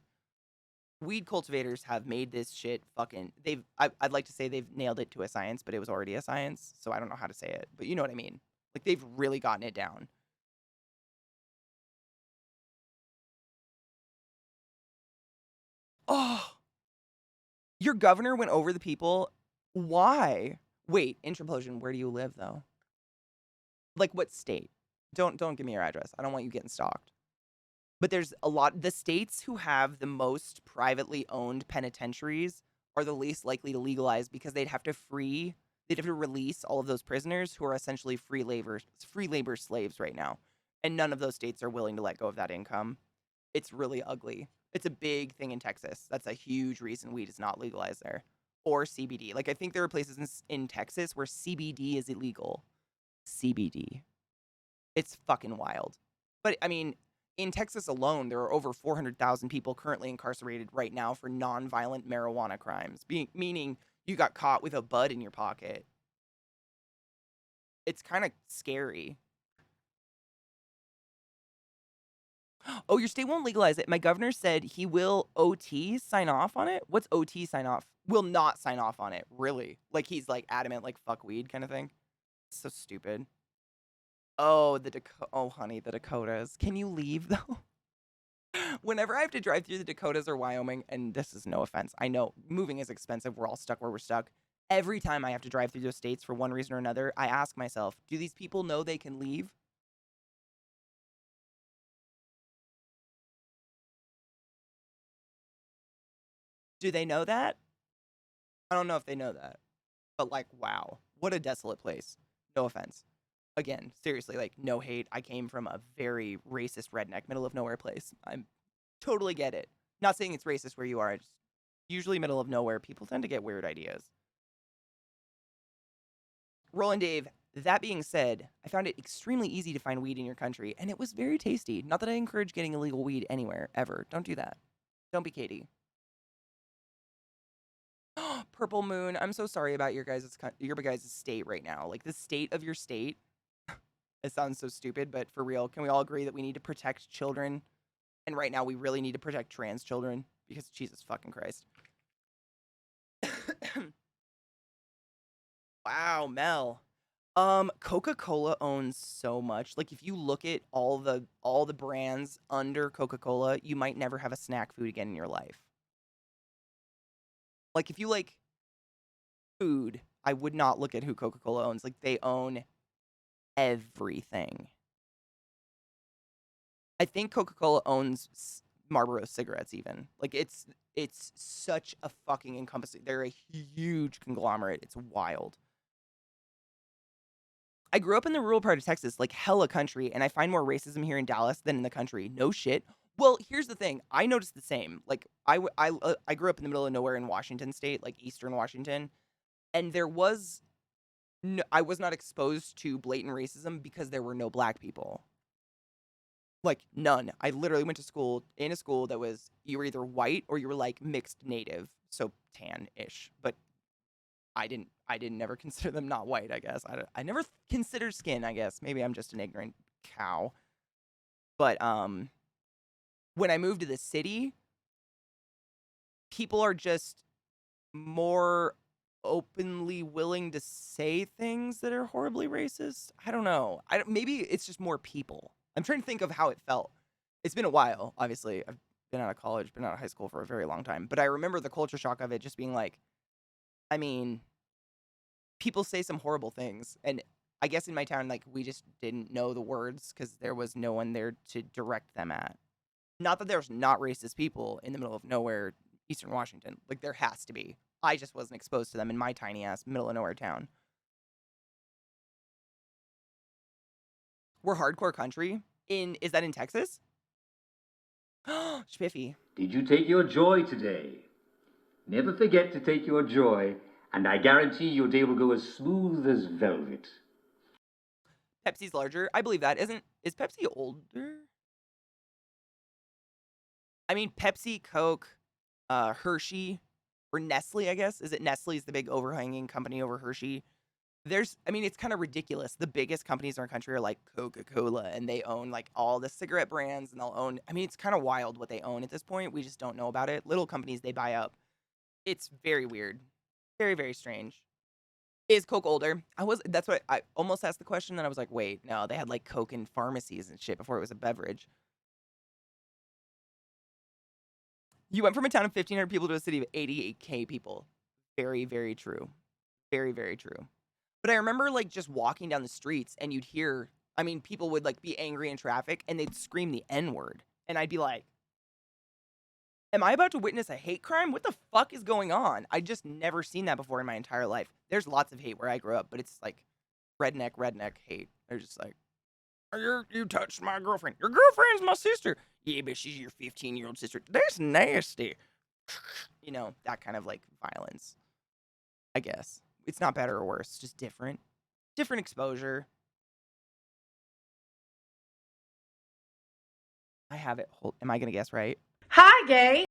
Weed cultivators have made this shit fucking... I'd like to say they've nailed it to a science, but it was already a science, so I don't know how to say it. But you know what I mean. Like, they've really gotten it down. Oh! Your governor went over the people? Why? Wait, Interplosion, where do you live, though? Like, what state? Don't give me your address. I don't want you getting stalked. But there's a lot... The states who have the most privately owned penitentiaries are the least likely to legalize because they'd have to release all of those prisoners who are essentially free labor slaves right now. And none of those states are willing to let go of that income. It's really ugly. It's a big thing in Texas. That's a huge reason weed is not legalized there. Or CBD. Like, I think there are places in Texas where CBD is illegal. CBD. It's fucking wild. But, I mean, in Texas alone, there are over 400,000 people currently incarcerated right now for non-violent marijuana crimes. Meaning you got caught with a bud in your pocket. It's kind of scary. Oh, your state won't legalize it. My governor said he will OT sign off on it. What's OT sign off? Will not sign off on it. Really? Like, he's like adamant, like, fuck weed kind of thing. It's so stupid. Oh, honey, the Dakotas. Can you leave, though? Whenever I have to drive through the Dakotas or Wyoming, and this is no offense, I know moving is expensive. We're all stuck where we're stuck. Every time I have to drive through those states for one reason or another, I ask myself, do these people know they can leave? Do they know that? I don't know if they know that. But, like, wow. What a desolate place. No offense. Again, seriously, like, no hate. I came from a very racist redneck, middle of nowhere place. I totally get it. Not saying it's racist where you are. It's usually middle of nowhere. People tend to get weird ideas. Roland Dave, That being said, I found it extremely easy to find weed in your country, and it was very tasty. Not that I encourage getting illegal weed anywhere, ever. Don't do that. Don't be Katie. Purple Moon, I'm so sorry about your guys' state right now. Like, the state of your state. It sounds so stupid, but for real, can we all agree that we need to protect children? And right now, we really need to protect trans children, because Jesus fucking Christ. Wow, Mel. Coca-Cola owns so much. Like, if you look at all the brands under Coca-Cola, you might never have a snack food again in your life. Like, if you like food, I would not look at who Coca-Cola owns. Like, they own everything. I think Coca-Cola owns Marlboro cigarettes even. Like, it's such a fucking encompassing. They're a huge conglomerate. It's wild. I grew up in the rural part of Texas, like hella country, and I find more racism here in Dallas than in the country. No shit. Well, here's the thing. I noticed the same. Like, I grew up in the middle of nowhere in Washington State, like Eastern Washington, and there was no, I was not exposed to blatant racism because there were no black people. Like, none. I literally went to school in a school that was, you were either white or you were like mixed native, so tan-ish. But I didn't never consider them not white, I guess. I never considered skin, I guess. Maybe I'm just an ignorant cow. But when I moved to the city, people are just more openly willing to say things that are horribly racist. I don't know. Maybe it's just more people. I'm trying to think of how it felt. It's been a while, obviously. I've been out of college, been out of high school for a very long time. But I remember the culture shock of it just being like, I mean, people say some horrible things. And I guess in my town, like, we just didn't know the words because there was no one there to direct them at. Not that there's not racist people in the middle of nowhere, Eastern Washington. Like, there has to be. I just wasn't exposed to them in my tiny-ass middle of nowhere town. We're hardcore country. Is that in Texas? Spiffy.
Did you take your joy today? Never forget to take your joy, and I guarantee your day will go as smooth as velvet.
Pepsi's larger. I believe that. Is Pepsi older? I mean, Pepsi, Coke, Hershey, or Nestle, I guess. Is it Nestle's the big overhanging company over Hershey? It's kind of ridiculous. The biggest companies in our country are like Coca-Cola, and they own like all the cigarette brands, and they'll own, it's kind of wild what they own at this point. We just don't know about it. Little companies they buy up. It's very weird. Very, very strange. Is Coke older? That's what I almost asked the question, then I was like, wait, no, they had like Coke in pharmacies and shit before it was a beverage. You went from a town of 1,500 people to a city of 88K people. Very, very true. Very, very true. But I remember like just walking down the streets and you'd hear, people would like be angry in traffic and they'd scream the N-word. And I'd be like, am I about to witness a hate crime? What the fuck is going on? I just never seen that before in my entire life. There's lots of hate where I grew up, but it's like redneck hate. They're just like, you touched my girlfriend. Your girlfriend's my sister. Yeah, but she's your 15-year-old sister. That's nasty. You know, that kind of like violence, I guess. It's not better or worse. It's just different. Different exposure. I have it. Am I going to guess right?
Hi, gay.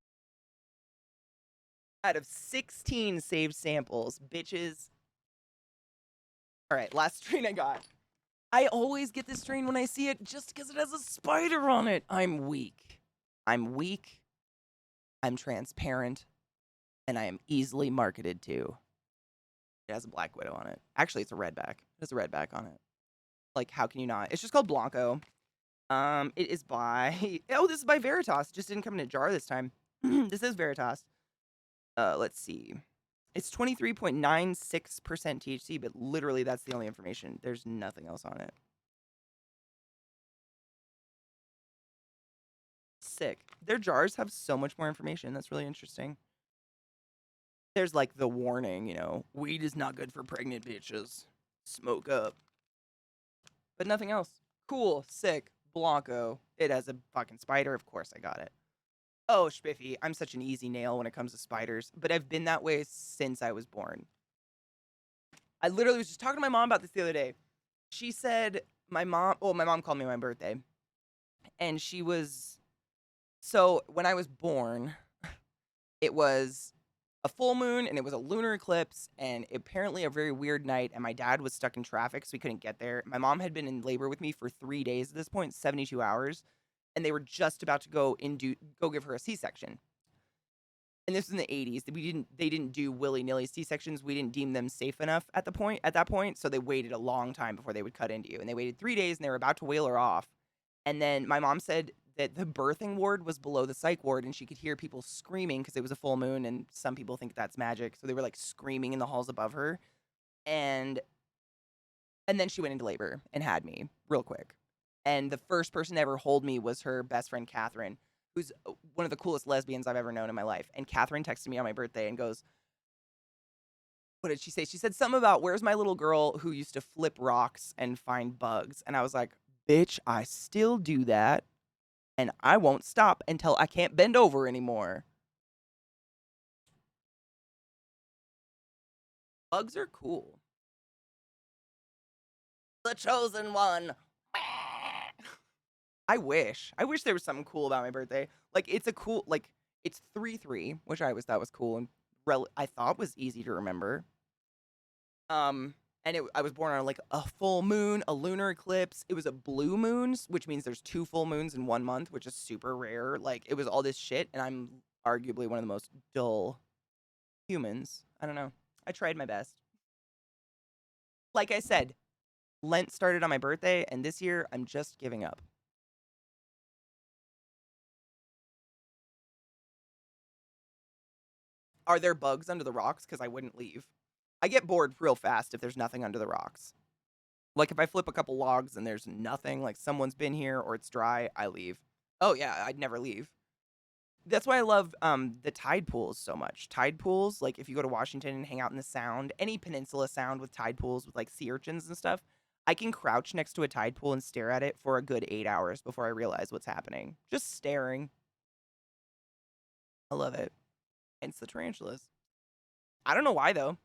Out of 16 saved samples, bitches. All right, last strain I got. I always get this strain when I see it just because it has a spider on it. I'm weak. I'm transparent. And I am easily marketed to. It has a black widow on it. Actually, it's a redback. It has a redback on it. Like, how can you not? It's just called Blanco. It is by... Oh, this is by Veritas. It just didn't come in a jar this time. This is Veritas. Let's see. It's 23.96% THC, but literally that's the only information. There's nothing else on it. Sick. Their jars have so much more information. That's really interesting. There's like the warning, you know, weed is not good for pregnant bitches. Smoke up. But nothing else. Cool. Sick. Blanco. It has a fucking spider. Of course I got it. Oh, Spiffy. I'm such an easy nail when it comes to spiders. But I've been that way since I was born. I literally was just talking to my mom about this the other day. She said my mom called me on my birthday, and she was so when I was born, it was a full moon and it was a lunar eclipse and apparently a very weird night, and my dad was stuck in traffic so we couldn't get there. My mom had been in labor with me for 3 days at this point, 72 hours, and they were just about to go give her a C-section. And this was in the 80s. They didn't do willy-nilly C-sections. We didn't deem them safe enough at that point, so they waited a long time before they would cut into you. And they waited 3 days and they were about to wheel her off. And then my mom said that the birthing ward was below the psych ward and she could hear people screaming because it was a full moon and some people think that's magic. So they were like screaming in the halls above her. And then she went into labor and had me real quick. And the first person to ever hold me was her best friend, Catherine, who's one of the coolest lesbians I've ever known in my life. And Catherine texted me on my birthday and goes, what did she say? She said something about, where's my little girl who used to flip rocks and find bugs? And I was like, bitch, I still do that. And I won't stop until I can't bend over anymore. Bugs are cool. The chosen one. I wish there was something cool about my birthday. Like it's it's 3/3, which I always thought was cool and I thought was easy to remember. And I was born on like a full moon, a lunar eclipse. It was a blue moon, which means there's 2 full moons in 1 month, which is super rare. Like it was all this shit, and I'm arguably one of the most dull humans. I don't know. I tried my best. Like I said, Lent started on my birthday, and this year I'm just giving up. Are there bugs under the rocks? Because I wouldn't leave. I get bored real fast if there's nothing under the rocks. Like if I flip a couple logs and there's nothing, like someone's been here or it's dry, I leave. Oh yeah, I'd never leave. That's why I love the tide pools so much. Tide pools, like if you go to Washington and hang out in the Sound, any peninsula sound with tide pools with like sea urchins and stuff, I can crouch next to a tide pool and stare at it for a good 8 hours before I realize what's happening. Just staring. I love it. Hence the tarantulas. I don't know why though.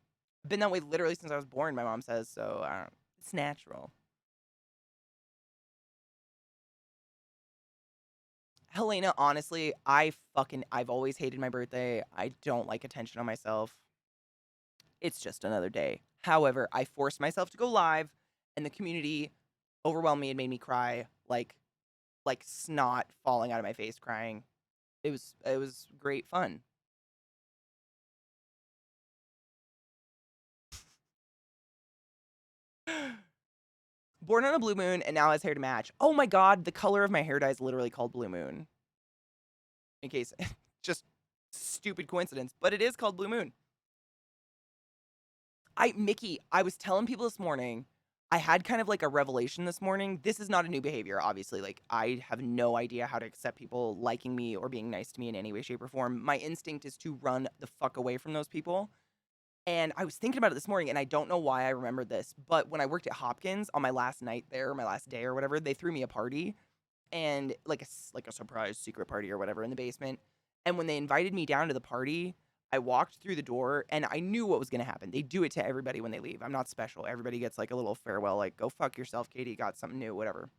I've been that way literally since I was born, my mom says, so I don't, it's natural. Helena, honestly, I've always hated my birthday. I don't like attention on myself. It's just another day. However, I forced myself to go live, and the community overwhelmed me and made me cry like snot falling out of my face crying. It was great fun. Born on a blue moon and now has hair to match. Oh my god, the color of my hair dye is literally called Blue Moon. In case, just stupid coincidence, but it is called Blue Moon. Mickey, I was telling people this morning, I had kind of like a revelation this morning. This is not a new behavior, obviously. Like, I have no idea how to accept people liking me or being nice to me in any way, shape, or form. My instinct is to run the fuck away from those people. And I was thinking about it this morning, and I don't know why I remembered this, but when I worked at Hopkins on my last night there, my last day or whatever, they threw me a party, and like a surprise secret party or whatever in the basement. And when they invited me down to the party, I walked through the door, and I knew what was going to happen. They do it to everybody when they leave. I'm not special. Everybody gets like a little farewell, like, go fuck yourself, Katie, got something new, whatever.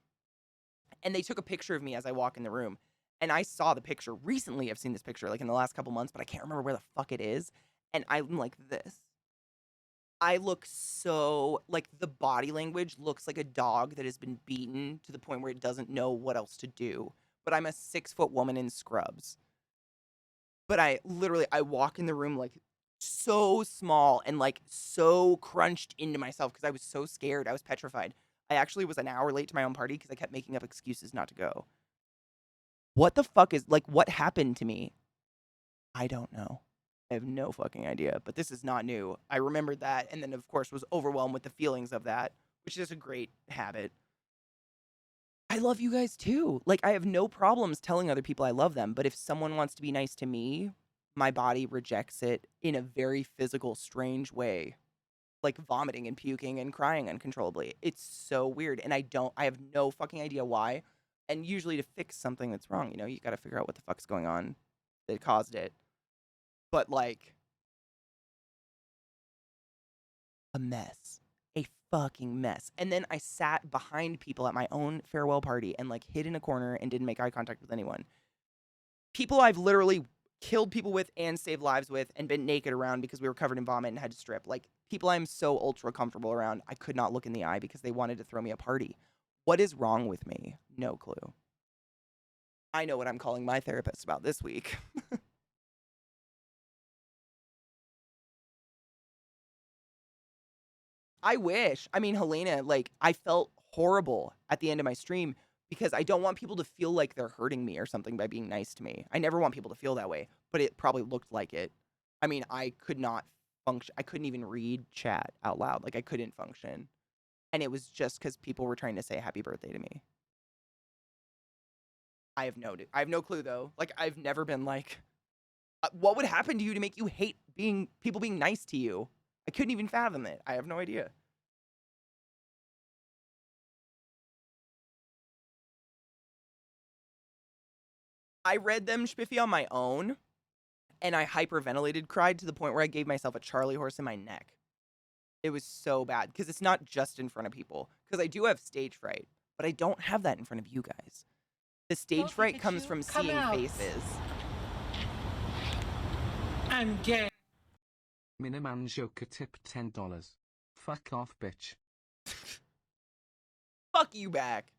And they took a picture of me as I walk in the room. And I saw the picture recently. I've seen this picture like in the last couple months, but I can't remember where the fuck it is. And I'm like this. I look so like the body language looks like a dog that has been beaten to the point where it doesn't know what else to do. But I'm a 6-foot woman in scrubs. But I walk in the room like so small and like so crunched into myself because I was so scared. I was petrified. I actually was an hour late to my own party because I kept making up excuses not to go. What the fuck is like what happened to me? I don't know. I have no fucking idea, but this is not new. I remembered that and then of course was overwhelmed with the feelings of that, which is a great habit. I love you guys too. Like I have no problems telling other people I love them, but if someone wants to be nice to me, my body rejects it in a very physical, strange way. Like vomiting and puking and crying uncontrollably. It's so weird and I have no fucking idea why. And usually to fix something that's wrong, you got to figure out what the fuck's going on that caused it. But like a mess. A fucking mess. And then I sat behind people at my own farewell party and like hid in a corner and didn't make eye contact with anyone. People I've literally killed people with and saved lives with and been naked around because we were covered in vomit and had to strip. Like, people I'm so ultra comfortable around, I could not look in the eye because they wanted to throw me a party. What is wrong with me? No clue. I know what I'm calling my therapist about this week. I wish. I mean, Helena, like, I felt horrible at the end of my stream because I don't want people to feel like they're hurting me or something by being nice to me. I never want people to feel that way, but it probably looked like it. I mean, I could not function. I couldn't even read chat out loud. Like, I couldn't function. And it was just because people were trying to say happy birthday to me. I have no clue, though. Like, I've never been like, what would happen to you to make you hate people being nice to you? I couldn't even fathom it. I have no idea. I read them spiffy on my own, and I hyperventilated, cried to the point where I gave myself a Charlie horse in my neck. It was so bad, because it's not just in front of people. Because I do have stage fright, but I don't have that in front of you guys. The stage fright comes from seeing faces.
I'm gay.
Miniman Joker tip $10. Fuck off, bitch.
Fuck you back.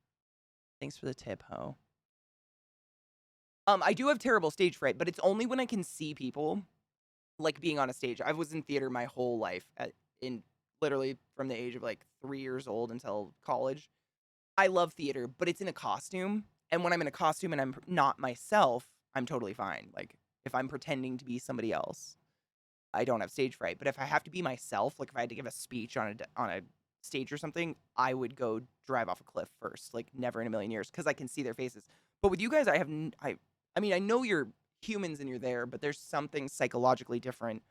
Thanks for the tip, ho. I do have terrible stage fright, but it's only when I can see people, like, being on a stage. I was in theater my whole life, literally from the age of, like, 3 years old until college. I love theater, but it's in a costume, and when I'm in a costume and I'm not myself, I'm totally fine. Like, if I'm pretending to be somebody else, I don't have stage fright. But if I have to be myself, like if I had to give a speech on a stage or something, I would go drive off a cliff first. Like, never in a million years, because I can see their faces. But with you guys, I mean, I know you're humans and you're there, but there's something psychologically different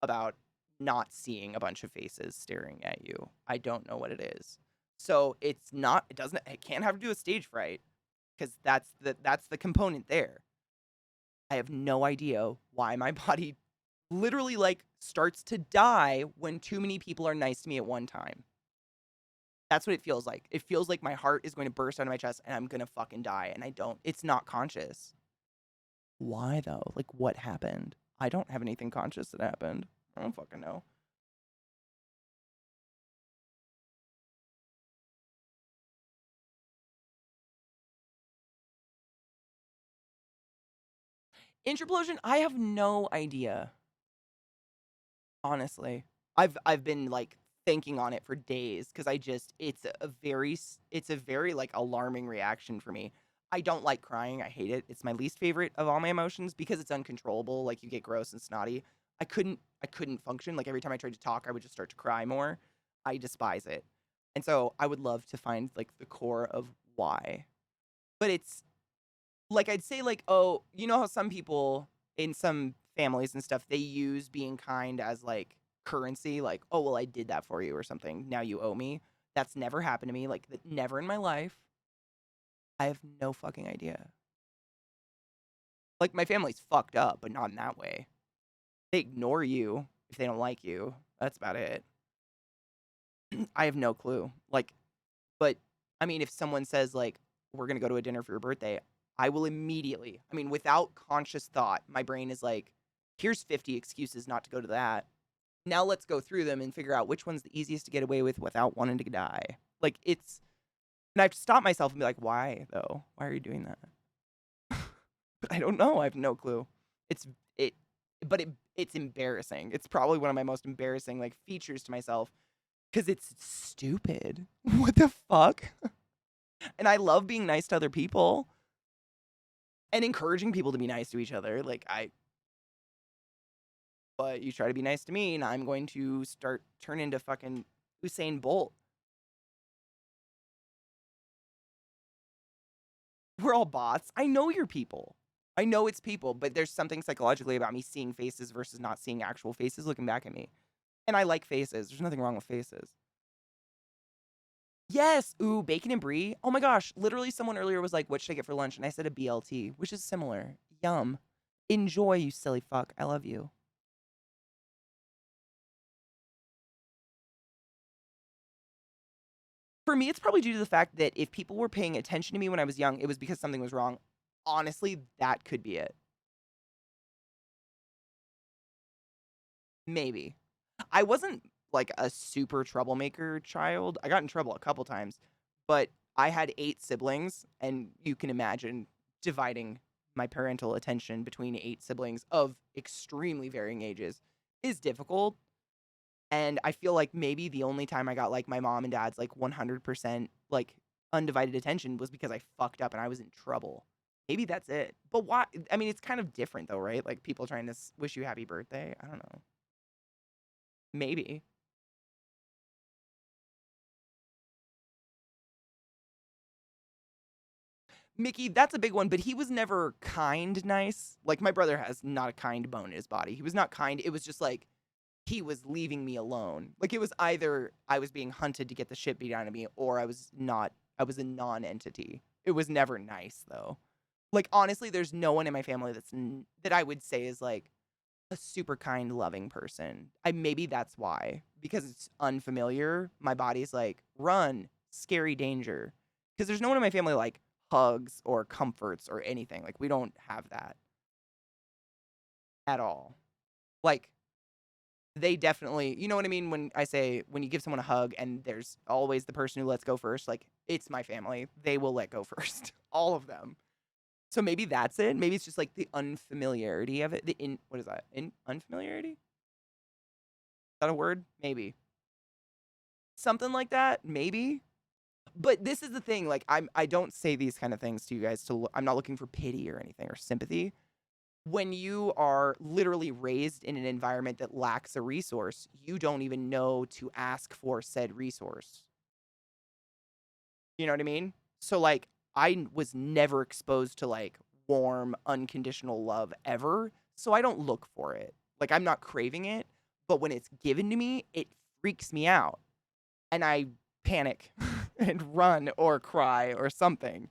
about not seeing a bunch of faces staring at you. I don't know what it is. So it can't have to do with stage fright, because that's the component there. I have no idea why my body literally, like, starts to die when too many people are nice to me at one time. That's what it feels like. It feels like my heart is going to burst out of my chest and I'm going to fucking die, and it's not conscious. Why, though? Like, what happened? I don't have anything conscious that happened. I don't fucking know. Intraplosion, I have no idea. Honestly. I've been, like, thinking on it for days, because it's a very, like, alarming reaction for me. I don't like crying. I hate it. It's my least favorite of all my emotions because it's uncontrollable. Like, you get gross and snotty. I couldn't function. Like, every time I tried to talk, I would just start to cry more. I despise it. And so I would love to find, like, the core of why. But it's, like, I'd say, like, oh, you know how some people in some families and stuff, they use being kind as, like, currency, like, oh, well, I did that for you or something, now you owe me. That's never happened to me, like, never in my life. I have no fucking idea. Like, my family's fucked up, but not in that way. They ignore you if they don't like you. That's about it. I have no clue. Like, but, I mean, if someone says, like, we're gonna go to a dinner for your birthday, I will immediately, I mean, without conscious thought, my brain is like, here's 50 excuses not to go to that. Now let's go through them and figure out which one's the easiest to get away with without wanting to die. Like, and I have to stop myself and be like, why, though? Why are you doing that? But I don't know. I have no clue. It's embarrassing. It's probably one of my most embarrassing, like, features to myself, because it's stupid. What the fuck? And I love being nice to other people and encouraging people to be nice to each other. Like, but you try to be nice to me, and I'm going to turn into fucking Usain Bolt. We're all bots. I know you're people. I know it's people, but there's something psychologically about me seeing faces versus not seeing actual faces looking back at me. And I like faces. There's nothing wrong with faces. Yes. Ooh, bacon and brie. Oh my gosh. Literally, someone earlier was like, what should I get for lunch? And I said a BLT, which is similar. Yum. Enjoy, you silly fuck. I love you. For me, it's probably due to the fact that if people were paying attention to me when I was young, it was because something was wrong. Honestly, that could be it. Maybe. I wasn't like a super troublemaker child. I got in trouble a couple times, but I had 8 siblings, and you can imagine dividing my parental attention between 8 siblings of extremely varying ages is difficult. And I feel like maybe the only time I got like my mom and dad's like 100% like undivided attention was because I fucked up and I was in trouble. Maybe that's it. But why? I mean, it's kind of different though, right? Like people trying to wish you happy birthday. I don't know. Maybe. Mickey, that's a big one, but he was never kind nice. Like my brother has not a kind bone in his body. He was not kind. It was just like he was leaving me alone. Like it was either I was being hunted to get the shit beat out of me or I was not. I was a non-entity. It was never nice though. Like honestly, there's no one in my family that I would say is like a super kind, loving person. Maybe that's why, because it's unfamiliar. My body's like run, scary danger. Because there's no one in my family like hugs or comforts or anything. Like we don't have that at all. Like they definitely, you know what I mean when I say when you give someone a hug and there's always the person who lets go first. Like it's my family. They will let go first. All of them. So maybe that's it. Maybe it's just like the unfamiliarity of it. What is that? Unfamiliarity? Is that a word? Maybe. Something like that, maybe. But this is the thing, like I don't say these kind of things to you guys I'm not looking for pity or anything or sympathy. When you are literally raised in an environment that lacks a resource, you don't even know to ask for said resource. You know what I mean? So like I was never exposed to like warm, unconditional love ever. So I don't look for it. Like I'm not craving it, but when it's given to me, it freaks me out. And I panic and run or cry or something.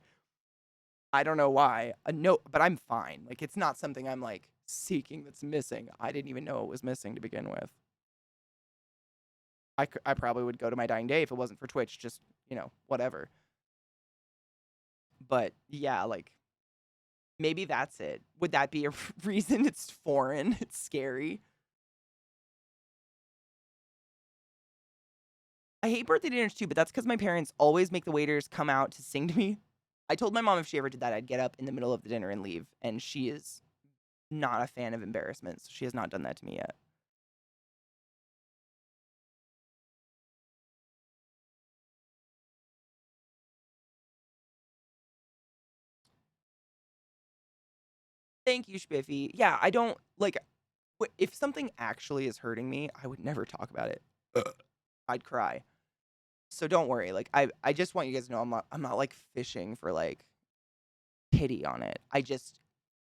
I don't know why. No, but I'm fine. Like it's not something I'm like seeking that's missing. I didn't even know it was missing to begin with. I probably would go to my dying day if it wasn't for Twitch, just, whatever. But yeah, like maybe that's it. Would that be a reason it's foreign? It's scary. I hate birthday dinners too, but that's because my parents always make the waiters come out to sing to me. I told my mom if she ever did that, I'd get up in the middle of the dinner and leave. And she is not a fan of embarrassment, so she has not done that to me yet. Thank you, Spiffy. Yeah, I don't like if something actually is hurting me, I would never talk about it. I'd cry. So don't worry. Like I just want you guys to know I'm not like fishing for like pity on it.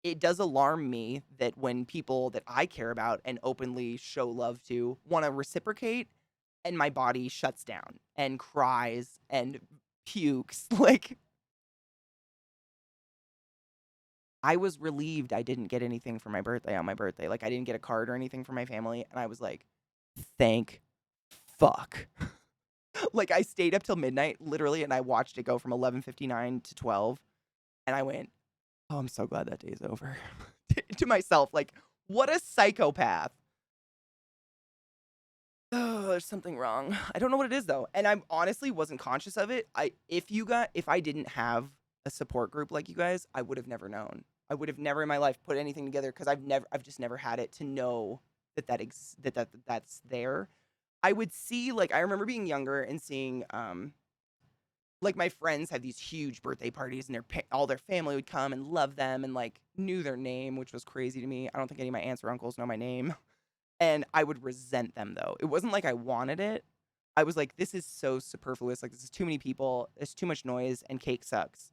It does alarm me that when people that I care about and openly show love to want to reciprocate and my body shuts down and cries and pukes. Like I was relieved I didn't get anything for my birthday on my birthday. Like I didn't get a card or anything from my family and I was like, thank fuck. Like I stayed up till midnight literally and I watched it go from 11:59 to 12 and I went, "Oh, I'm so glad that day is over." To myself, like, what a psychopath. Oh, there's something wrong. I don't know what it is though, and I honestly wasn't conscious of it. If I didn't have a support group like you guys, I would have never known. I would have never in my life put anything together because I've just never had it to know that's there. I would see like I remember being younger and seeing like my friends had these huge birthday parties and all their family would come and love them and like knew their name, which was crazy to me. I don't think any of my aunts or uncles know my name. And I would resent them though. It wasn't like I wanted it. I was like, this is so superfluous. Like this is too many people. There's too much noise and cake sucks.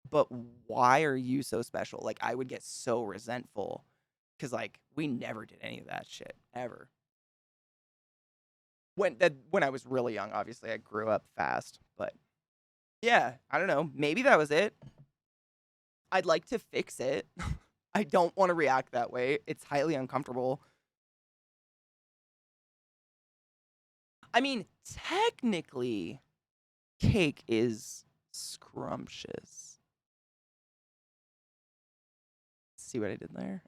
But why are you so special? Like I would get so resentful because like we never did any of that shit ever. When I was really young, obviously I grew up fast, but yeah, I don't know. Maybe that was it. I'd like to fix it. I don't want to react that way. It's highly uncomfortable. I mean, technically, cake is scrumptious. See what I did there?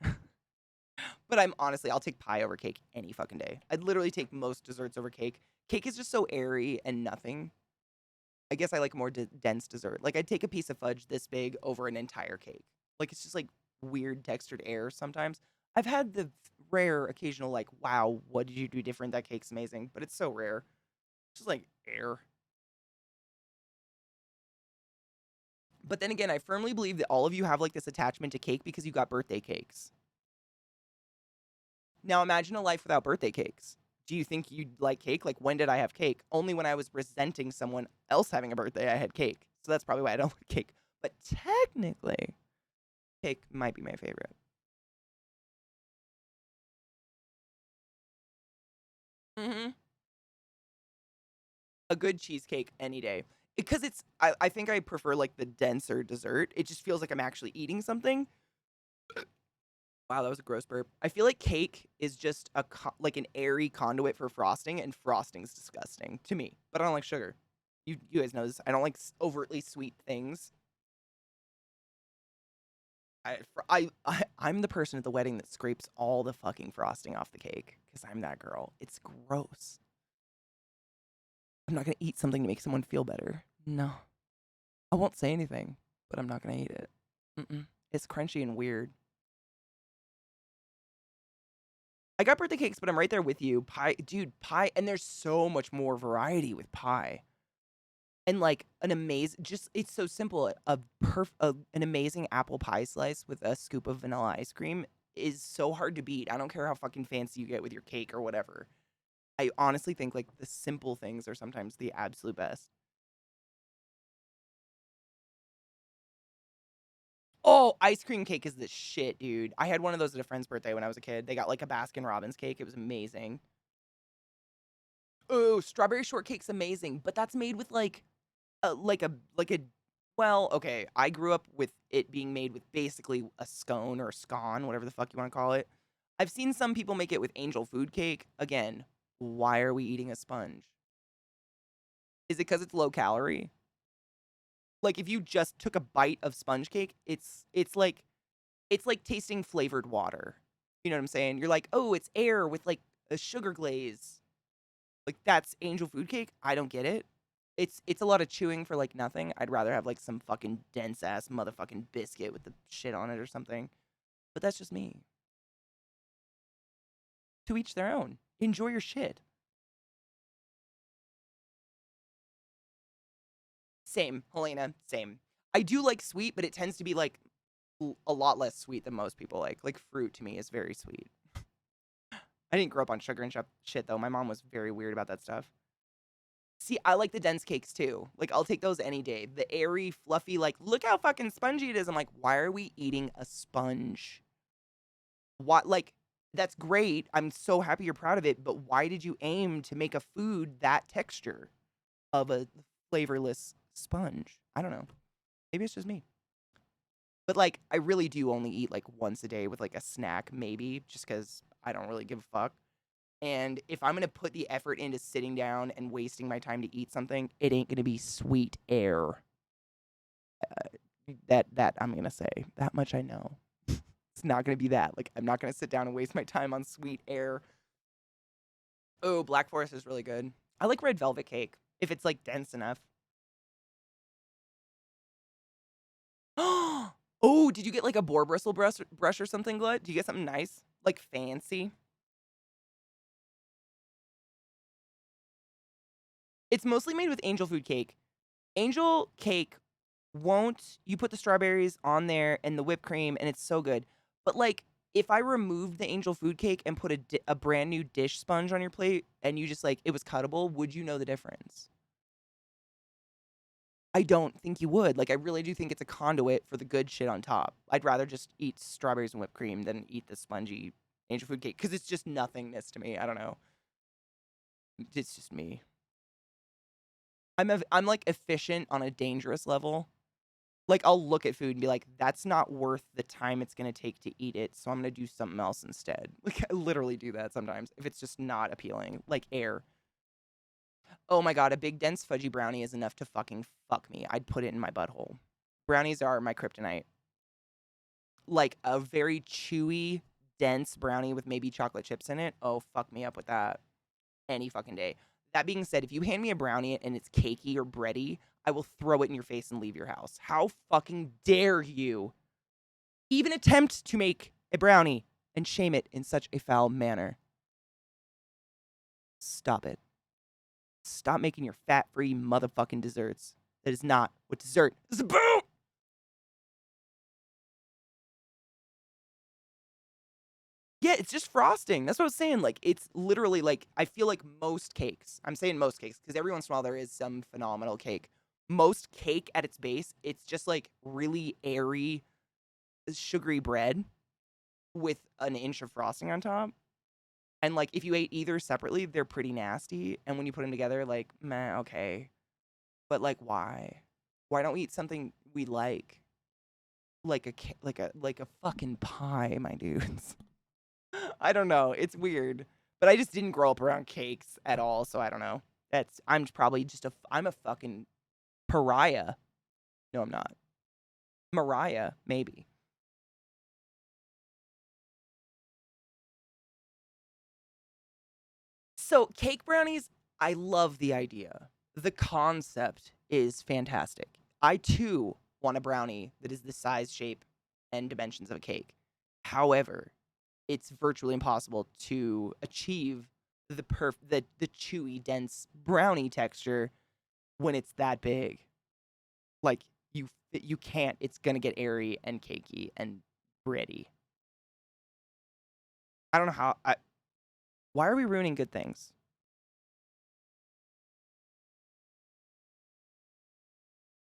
But I'll take pie over cake any fucking day. I'd literally take most desserts over cake. Cake is just so airy and nothing. I guess I like more dense dessert. Like, I'd take a piece of fudge this big over an entire cake. Like, it's just like weird textured air sometimes. I've had the rare occasional, like, wow, what did you do different? That cake's amazing. But it's so rare. It's just like air. But then again, I firmly believe that all of you have like this attachment to cake because you got birthday cakes. Now imagine a life without birthday cakes. Do you think you'd like cake? Like, when did I have cake? Only when I was resenting someone else having a birthday, I had cake. So that's probably why I don't like cake. But technically, cake might be my favorite. Mm-hmm. A good cheesecake any day. Because I think I prefer like the denser dessert. It just feels like I'm actually eating something. Wow, that was a gross burp. I feel like cake is just like an airy conduit for frosting, and frosting's disgusting to me. But I don't like sugar. You guys know this. I don't like overtly sweet things. I'm the person at the wedding that scrapes all the fucking frosting off the cake because I'm that girl. It's gross. I'm not gonna eat something to make someone feel better. No, I won't say anything, but I'm not gonna eat it. It's crunchy and weird. I got birthday cakes, but I'm right there with you. Pie, dude, pie, and there's so much more variety with pie. And like an amazing, just it's so simple. An amazing apple pie slice with a scoop of vanilla ice cream is so hard to beat. I don't care how fucking fancy you get with your cake or whatever. I honestly think like the simple things are sometimes the absolute best. Oh, ice cream cake is the shit, dude. I had one of those at a friend's birthday when I was a kid. They got like a Baskin Robbins cake. It was amazing. Oh, strawberry shortcake's amazing, but that's made with like a well, okay. I grew up with it being made with basically a scone or a scone, whatever the fuck you want to call it. I've seen some people make it with angel food cake. Again, why are we eating a sponge? Is it because it's low calorie? Like if you just took a bite of sponge cake, it's like tasting flavored water. You know what I'm saying? You're like, oh, it's air with like a sugar glaze. Like that's angel food cake. I don't get it. It's a lot of chewing for like nothing. I'd rather have like some fucking dense ass motherfucking biscuit with the shit on it or something. But that's just me. To each their own. Enjoy your shit. Same, Helena, same. I do like sweet, but it tends to be like a lot less sweet than most people like. Like fruit to me is very sweet. I didn't grow up on sugar and shit though. My mom was very weird about that stuff. See, I like the dense cakes too. Like I'll take those any day. The airy, fluffy, like look how fucking spongy it is. I'm like, why are we eating a sponge? What like that's great. I'm so happy you're proud of it, but why did you aim to make a food that texture of a flavorless sponge? I don't know. Maybe it's just me. But like I really do only eat like once a day with like a snack maybe just cuz I don't really give a fuck. And if I'm going to put the effort into sitting down and wasting my time to eat something, it ain't going to be sweet air. That I'm going to say. That much I know. It's not going to be that. Like I'm not going to sit down and waste my time on sweet air. Oh, Black Forest is really good. I like red velvet cake if it's like dense enough. Oh, did you get like a boar bristle brush or something, Glut? Do you get something nice? Like fancy? It's mostly made with angel food cake. Angel cake you put the strawberries on there and the whipped cream and it's so good. But like if I removed the angel food cake and put a brand new dish sponge on your plate and you just like it was cuttable, would you know the difference? I don't think you would. Like I really do think it's a conduit for the good shit on top. I'd rather just eat strawberries and whipped cream than eat the spongy angel food cake because it's just nothingness to me. I don't know. It's just me. I'm like efficient on a dangerous level. Like I'll look at food and be like, that's not worth the time it's gonna take to eat it, so I'm gonna do something else instead. Like I literally do that sometimes if it's just not appealing. Like air. Oh my god, a big dense fudgy brownie is enough to fucking fuck me. I'd put it in my butthole. Brownies are my kryptonite. Like a very chewy, dense brownie with maybe chocolate chips in it. Oh, fuck me up with that any fucking day. That being said, if you hand me a brownie and it's cakey or bready, I will throw it in your face and leave your house. How fucking dare you even attempt to make a brownie and shame it in such a foul manner? Stop it. Stop making your fat-free motherfucking desserts. That is not what dessert is about. Yeah, it's just frosting. That's what I was saying. Like, it's literally like, I feel like most cakes, I'm saying most cakes, because every once in a while there is some phenomenal cake. Most cake at its base, it's just like really airy, sugary bread with an inch of frosting on top. And like, if you ate either separately, they're pretty nasty. And when you put them together, like, meh, okay. But like, why? Why don't we eat something we like? Like a fucking pie, my dudes. I don't know. It's weird. But I just didn't grow up around cakes at all, so I don't know. I'm probably just I'm a fucking pariah. No, I'm not. Mariah, maybe. So, cake brownies, I love the idea. The concept is fantastic. I too want a brownie that is the size, shape, and dimensions of a cake. However, it's virtually impossible to achieve the chewy, dense brownie texture when it's that big. Like you can't. It's gonna get airy and cakey and bready. I don't know how. Why are we ruining good things?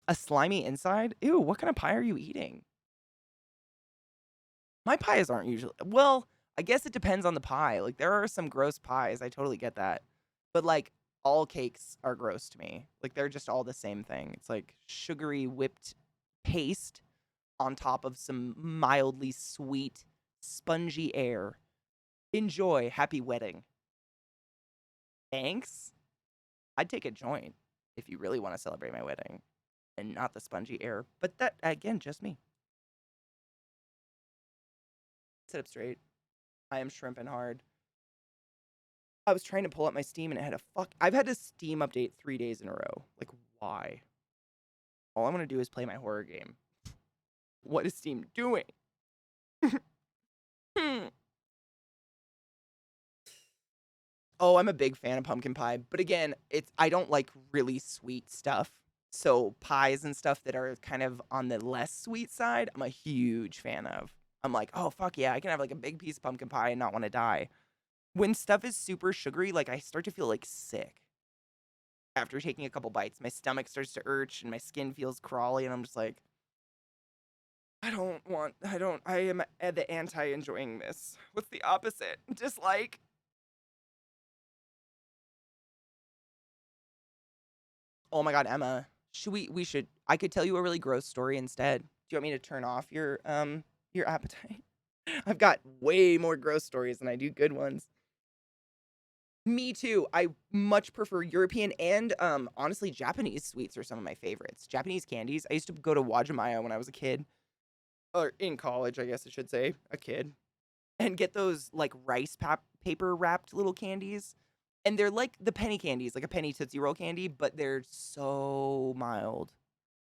A slimy inside? Ew, what kind of pie are you eating? My pies aren't usually. Well, I guess it depends on the pie. Like, there are some gross pies. I totally get that. But, like, all cakes are gross to me. Like, they're just all the same thing. It's like sugary whipped paste on top of some mildly sweet, spongy air. Enjoy. Happy wedding. Thanks. I'd take a joint if you really want to celebrate my wedding and not the spongy air. But that, again, just me. Sit up straight. I am shrimping hard. I was trying to pull up my Steam and it had a I've had a Steam update 3 days in a row. Like, why? All I want to do is play my horror game. What is Steam doing? Oh, I'm a big fan of pumpkin pie. But again, I don't like really sweet stuff. So pies and stuff that are kind of on the less sweet side, I'm a huge fan of. I'm like, oh, fuck yeah, I can have like a big piece of pumpkin pie and not want to die. When stuff is super sugary, like I start to feel like sick after taking a couple bites. My stomach starts to urge and my skin feels crawly and I'm just like, I am the anti enjoying this. What's the opposite? Dislike. Oh my god, Emma. I could tell you a really gross story instead. Do you want me to turn off your appetite? I've got way more gross stories than I do good ones. Me too. I much prefer European and honestly Japanese sweets are some of my favorites. Japanese candies. I used to go to Wajimaya when I was a kid. Or in college, I guess I should say, a kid. And get those like rice paper wrapped little candies. And they're like the penny candies, like a penny Tootsie Roll candy, but they're so mild.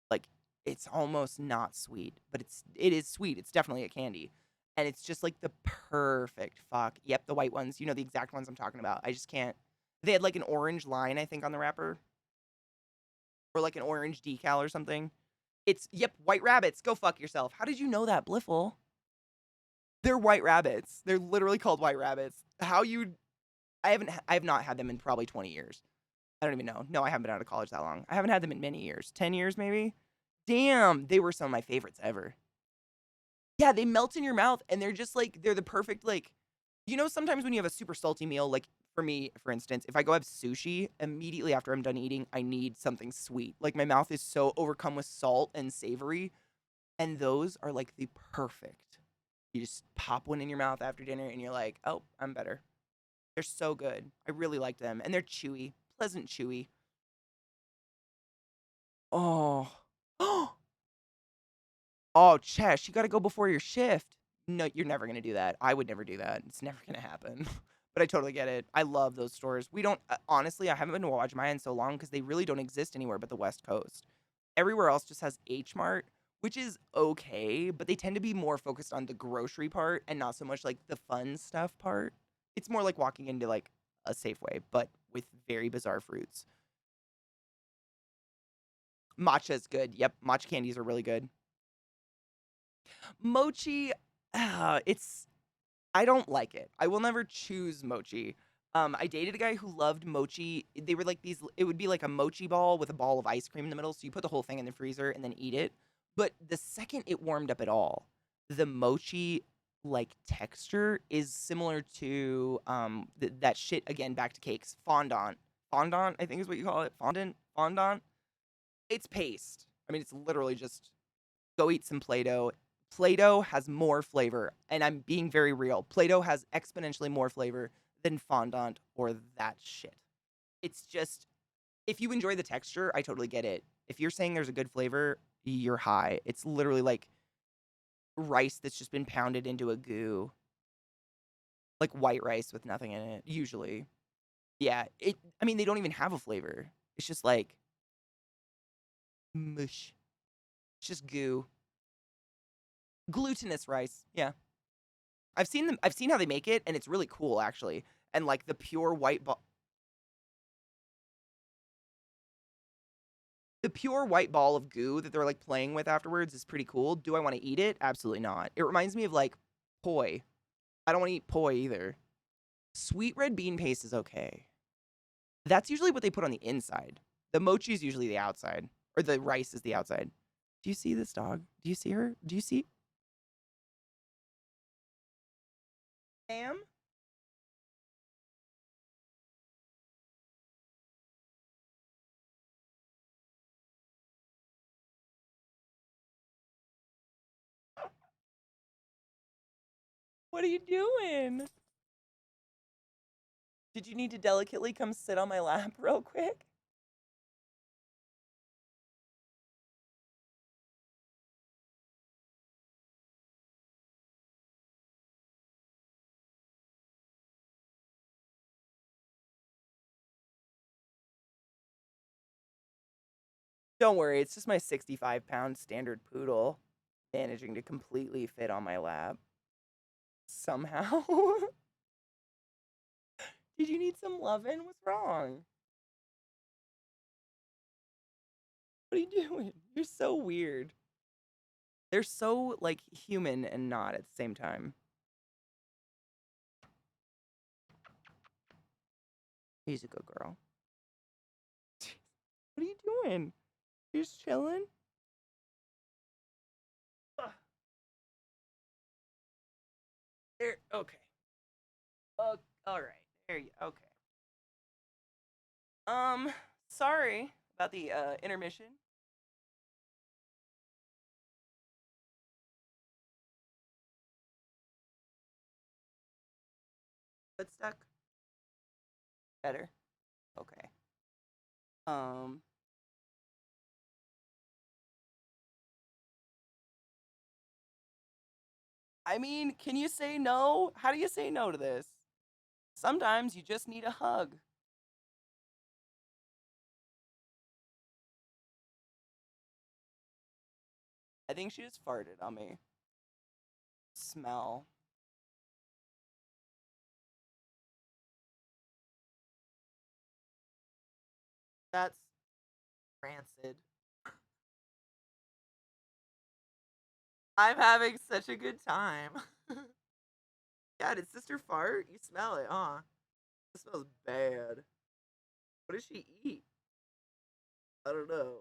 Like it's almost not sweet, but it is sweet. It's definitely a candy. And it's just like the perfect fuck. Yep, the white ones. You know the exact ones I'm talking about. I just can't. They had like an orange line, I think, on the wrapper. Or like an orange decal or something. Yep, White Rabbits. Go fuck yourself. How did you know that, Bliffle? They're White Rabbits. They're literally called White Rabbits. I have not had them in probably 20 years. I don't even know. No, I haven't been out of college that long. I haven't had them in many years. 10 years maybe? Damn, they were some of my favorites ever. Yeah, they melt in your mouth and they're just like, they're the perfect, like, you know, sometimes when you have a super salty meal, like for me, for instance, if I go have sushi, immediately after I'm done eating, I need something sweet. Like my mouth is so overcome with salt and savory. And those are like the perfect. You just pop one in your mouth after dinner and you're like, oh, I'm better. They're so good. I really like them. And they're chewy, pleasant chewy. Oh. Oh, Chesh, you gotta go before your shift. No, you're never gonna do that. I would never do that. It's never gonna happen. But I totally get it. I love those stores. We don't honestly, I haven't been to Wajimaya in so long because they really don't exist anywhere but the West Coast. Everywhere else just has H Mart, which is okay, but they tend to be more focused on the grocery part and not so much like the fun stuff part. It's more like walking into like a Safeway, but with very bizarre fruits. Matcha is good. Yep, matcha candies are really good. Mochi, it's I don't like it. I will never choose mochi. I dated a guy who loved mochi. They were like these. It would be like a mochi ball with a ball of ice cream in the middle. So you put the whole thing in the freezer and then eat it. But the second it warmed up at all, the mochi like texture is similar to that shit again. Back to cakes, fondant. Fondant, I think is what you call it. Fondant. It's paste. I mean, it's literally just go eat some Play-Doh. Play-Doh has more flavor, and I'm being very real. Play-Doh has exponentially more flavor than fondant or that shit. It's just, if you enjoy the texture, I totally get it. If you're saying there's a good flavor, you're high. It's literally like rice that's just been pounded into a goo, like white rice with nothing in it, usually. Yeah, I mean, they don't even have a flavor. It's just like mush. It's just goo. Glutinous rice. Yeah. I've seen how they make it, and it's really cool actually. And like the pure white ball of goo that they're like playing with afterwards is pretty cool. Do I want to eat it? Absolutely not. It reminds me of like poi. I don't want to eat poi either. Sweet red bean paste is okay. That's usually what they put on the inside. The mochi is usually the outside, or the rice is the outside. Do you see this dog? Do you see her? Do you see? Ma'am? What are you doing? Did you need to delicately come sit on my lap real quick? Don't worry, it's just my 65-pound standard poodle managing to completely fit on my lap. Somehow. Did you need some lovin'? What's wrong? What are you doing? You're so weird. They're so, like, human and not at the same time. He's a good girl. What are you doing? You're just chilling? Ugh. There, okay. All right. There you, okay. Sorry about the, intermission. But stuck. Better. Okay. Um, I mean, can you say no? How do you say no to this? Sometimes you just need a hug. I think she just farted on me. Smell. That's rancid. I'm having such a good time. Yeah, did sister fart? You smell it, huh? It smells bad. What did she eat? I don't know.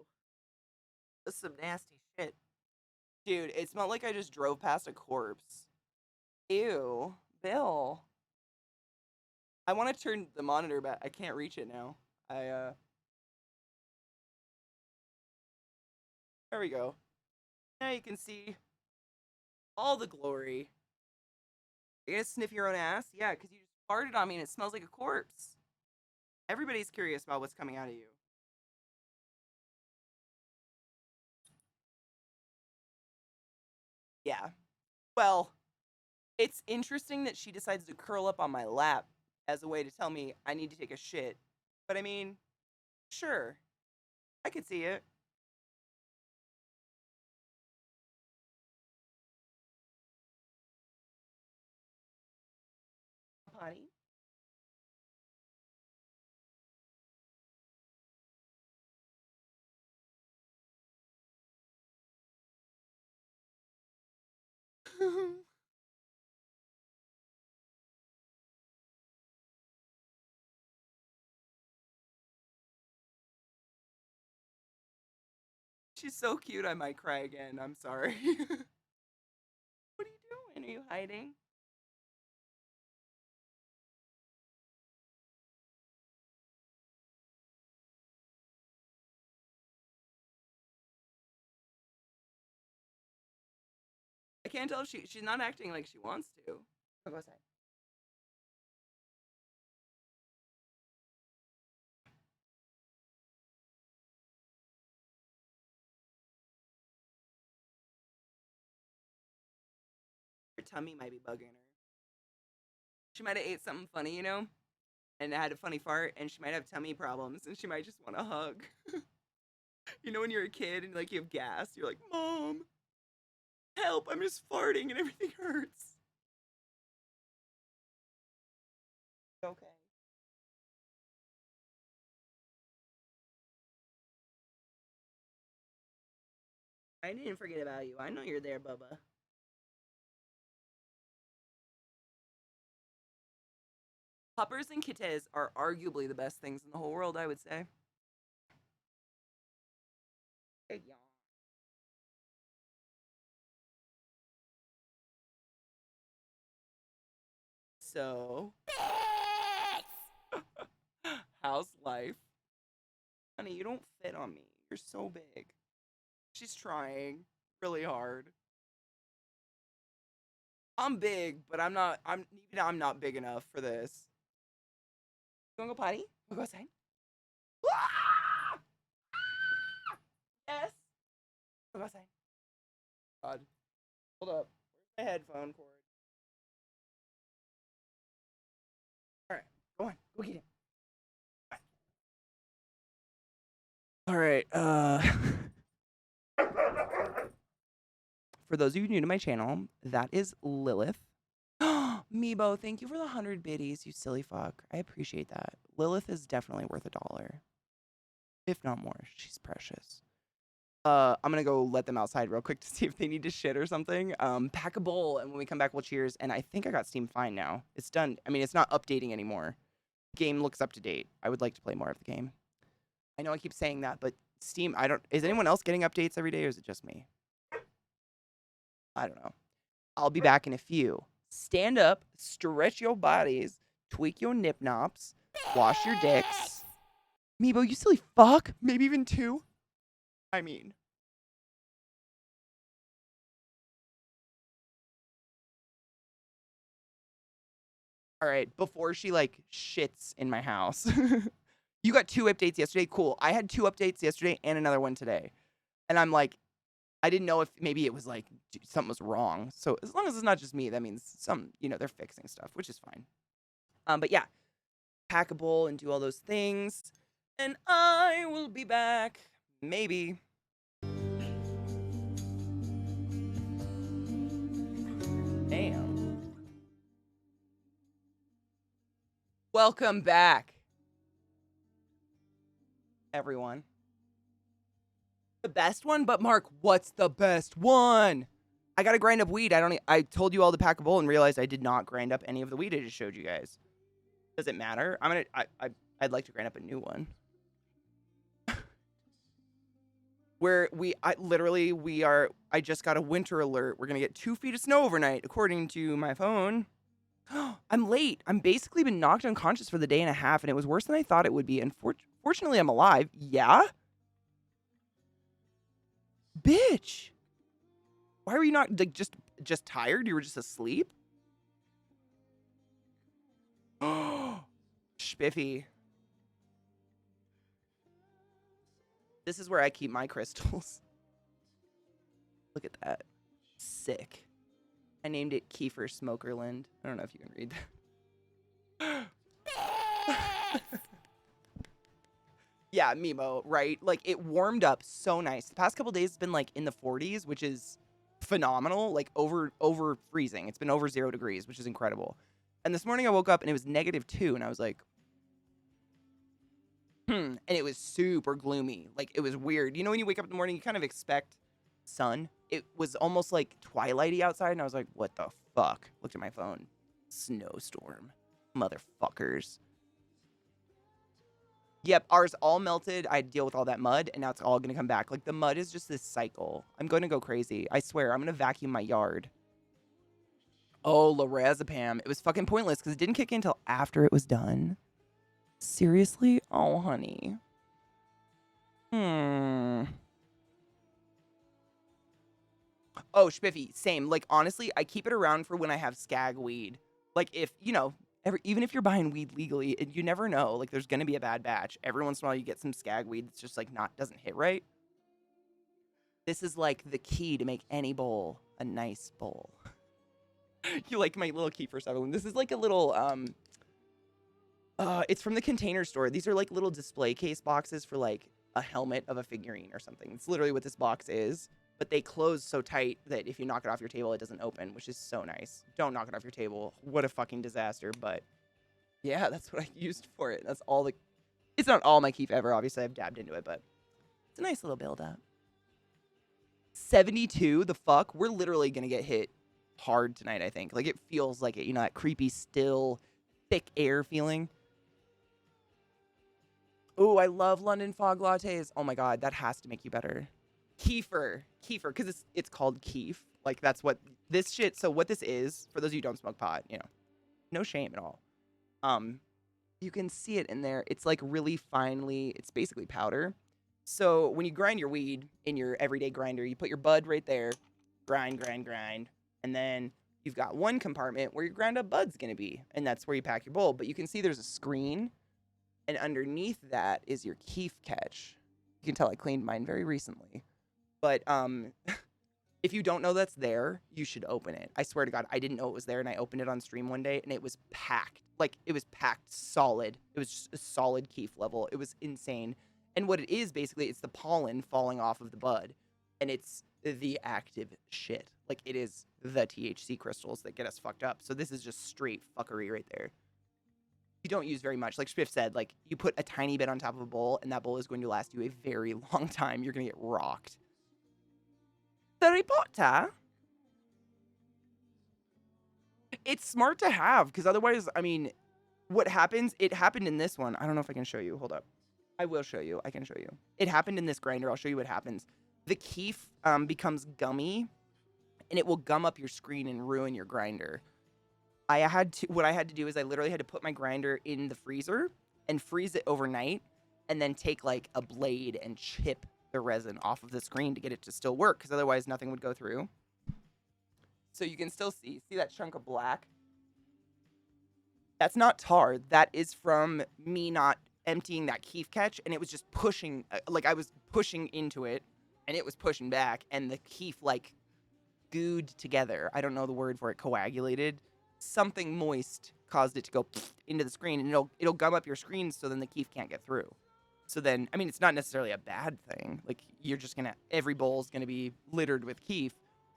That's some nasty shit. Dude, it smelled like I just drove past a corpse. Ew. Bill. I want to turn the monitor back. I can't reach it now. There we go. Now you can see all the glory. You're gonna sniff your own ass? Yeah, because you just farted on me and it smells like a corpse. Everybody's curious about what's coming out of you. Yeah. Well, it's interesting that she decides to curl up on my lap as a way to tell me I need to take a shit. But I mean, sure. I could see it. Potty. She's so cute, I might cry again. I'm sorry. What are you doing? Are you hiding? I can't tell if she's not acting like she wants to. I'll go outside. Her tummy might be bugging her. She might have ate something funny, you know, and had a funny fart, and she might have tummy problems, and she might just want a hug. You know, when you're a kid and like you have gas, you're like, "Mom, help! I'm just farting and everything hurts." Okay. I didn't forget about you. I know you're there, Bubba. Poppers and kittes are arguably the best things in the whole world, I would say. Hey, y'all. So, how's life? Honey, you don't fit on me. You're so big. She's trying really hard. I'm big, but I'm not. I'm not big enough for this. You wanna go potty? Wanna go outside? Ah! Yes. Wanna go outside? God. Hold up. Where's my headphone cord? All right. Go on. Go get it. All right. For those of you new to my channel, that is Lilith. Meebo, thank you for the 100 biddies, you silly fuck. I appreciate that. Lilith is definitely worth $1, if not more. She's precious. I'm gonna go let them outside real quick to see if they need to shit or something. Pack a bowl, and when we come back, we'll cheers. And I think I got Steam fine now. It's done. I mean, it's not updating anymore. Game looks up to date. I would like to play more of the game. I know I keep saying that, but Steam, I don't. Is anyone else getting updates every day, or is it just me? I don't know. I'll be back in a few. Stand up, stretch your bodies, tweak your nip nops, wash your dicks. Meebo, you silly fuck. Maybe even 2. I mean. All right, before she like shits in my house. You got 2 updates yesterday. Cool. I had 2 updates yesterday and another one today. And I'm like, I didn't know if maybe it was like something was wrong. So as long as it's not just me, that means they're fixing stuff, which is fine. But yeah, pack a bowl and do all those things. And I will be back. Maybe. Damn. Welcome back, everyone. The best one? But Mark, what's the best one? I gotta grind up weed. I told you all to pack a bowl and realized I did not grind up any of the weed I just showed you guys. Does it matter? I'd like to grind up a new one. I just got a winter alert. We're gonna get 2 feet of snow overnight, according to my phone. I'm late. I'm basically been knocked unconscious for the day and a half, and it was worse than I thought it would be. And fortunately, I'm alive. Yeah? Bitch. Why were you not like just tired? You were just asleep? Spiffy. This is where I keep my crystals. Look at that. Sick. I named it Kiefer Smokerland. I don't know if you can read that. Yeah, Mimo, right? Like, it warmed up so nice. The past couple days it's been like in the 40s, which is phenomenal. Like over freezing. It's been over 0 degrees, which is incredible. And this morning I woke up and it was -2, and I was like, and it was super gloomy. Like, it was weird. You know, when you wake up in the morning, you kind of expect sun. It was almost like twilighty outside, and I was like, what the fuck? Looked at my phone. Snowstorm. Motherfuckers. Yep, ours all melted. I had to deal with all that mud, and now it's all going to come back. Like, the mud is just this cycle. I'm going to go crazy. I swear, I'm going to vacuum my yard. Oh, lorazepam. It was fucking pointless because it didn't kick in until after it was done. Seriously? Oh, honey. Oh, Spiffy, same. Like, honestly, I keep it around for when I have skag weed. Like, if, you know, even if you're buying weed legally, you never know. Like, there's going to be a bad batch. Every once in a while, you get some skag weed that's just, like, doesn't hit right. This is, like, the key to make any bowl a nice bowl. You like my little key for Sutherland. This is, like, a little, it's from the Container Store. These are, like, little display case boxes for, like, a helmet of a figurine or something. It's literally what this box is. But they close so tight that if you knock it off your table, it doesn't open, which is so nice. Don't knock it off your table. What a fucking disaster. But yeah, that's what I used for it. That's all it's not all my keef ever. Obviously, I've dabbed into it, but it's a nice little build up. 72, the fuck? We're literally going to get hit hard tonight, I think. Like, it feels like it, you know, that creepy, still, thick air feeling. Oh, I love London fog lattes. Oh my God, that has to make you better. Kefir, because it's called keef. Like, that's what this shit. So what this is, for those of you who don't smoke pot, you know, no shame at all. You can see it in there. It's like really finely. It's basically powder. So when you grind your weed in your everyday grinder, you put your bud right there, grind, and then you've got one compartment where your ground up bud's gonna be, and that's where you pack your bowl. But you can see there's a screen, and underneath that is your keef catch. You can tell I cleaned mine very recently. But if you don't know that's there, you should open it. I swear to God, I didn't know it was there, and I opened it on stream one day, and it was packed. Like, it was packed solid. It was just a solid keef level. It was insane. And what it is, basically, it's the pollen falling off of the bud, and it's the active shit. Like, it is the THC crystals that get us fucked up. So this is just straight fuckery right there. You don't use very much. Like Spiff said, like, you put a tiny bit on top of a bowl, and that bowl is going to last you a very long time. You're going to get rocked. Harry Potter? It's smart to have, because otherwise, I mean, what happens, it happened in this one. I don't know if I can show you. Hold up. I will show you. I can show you. It happened in this grinder. I'll show you what happens. The keef becomes gummy, and it will gum up your screen and ruin your grinder. What I had to do is I literally had to put my grinder in the freezer and freeze it overnight, and then take, like, a blade and chip the resin off of the screen to get it to still work, because otherwise nothing would go through. So you can still see that chunk of black? That's not tar. That is from me not emptying that keef catch, and it was just pushing, like, I was pushing into it, and it was pushing back, and the keef, like, gooed together. I don't know the word for it. Coagulated. Something moist caused it to go into the screen, and it'll gum up your screen, so then the keef can't get through. So then, I mean, it's not necessarily a bad thing. Like, you're just gonna, every bowl's gonna be littered with keef,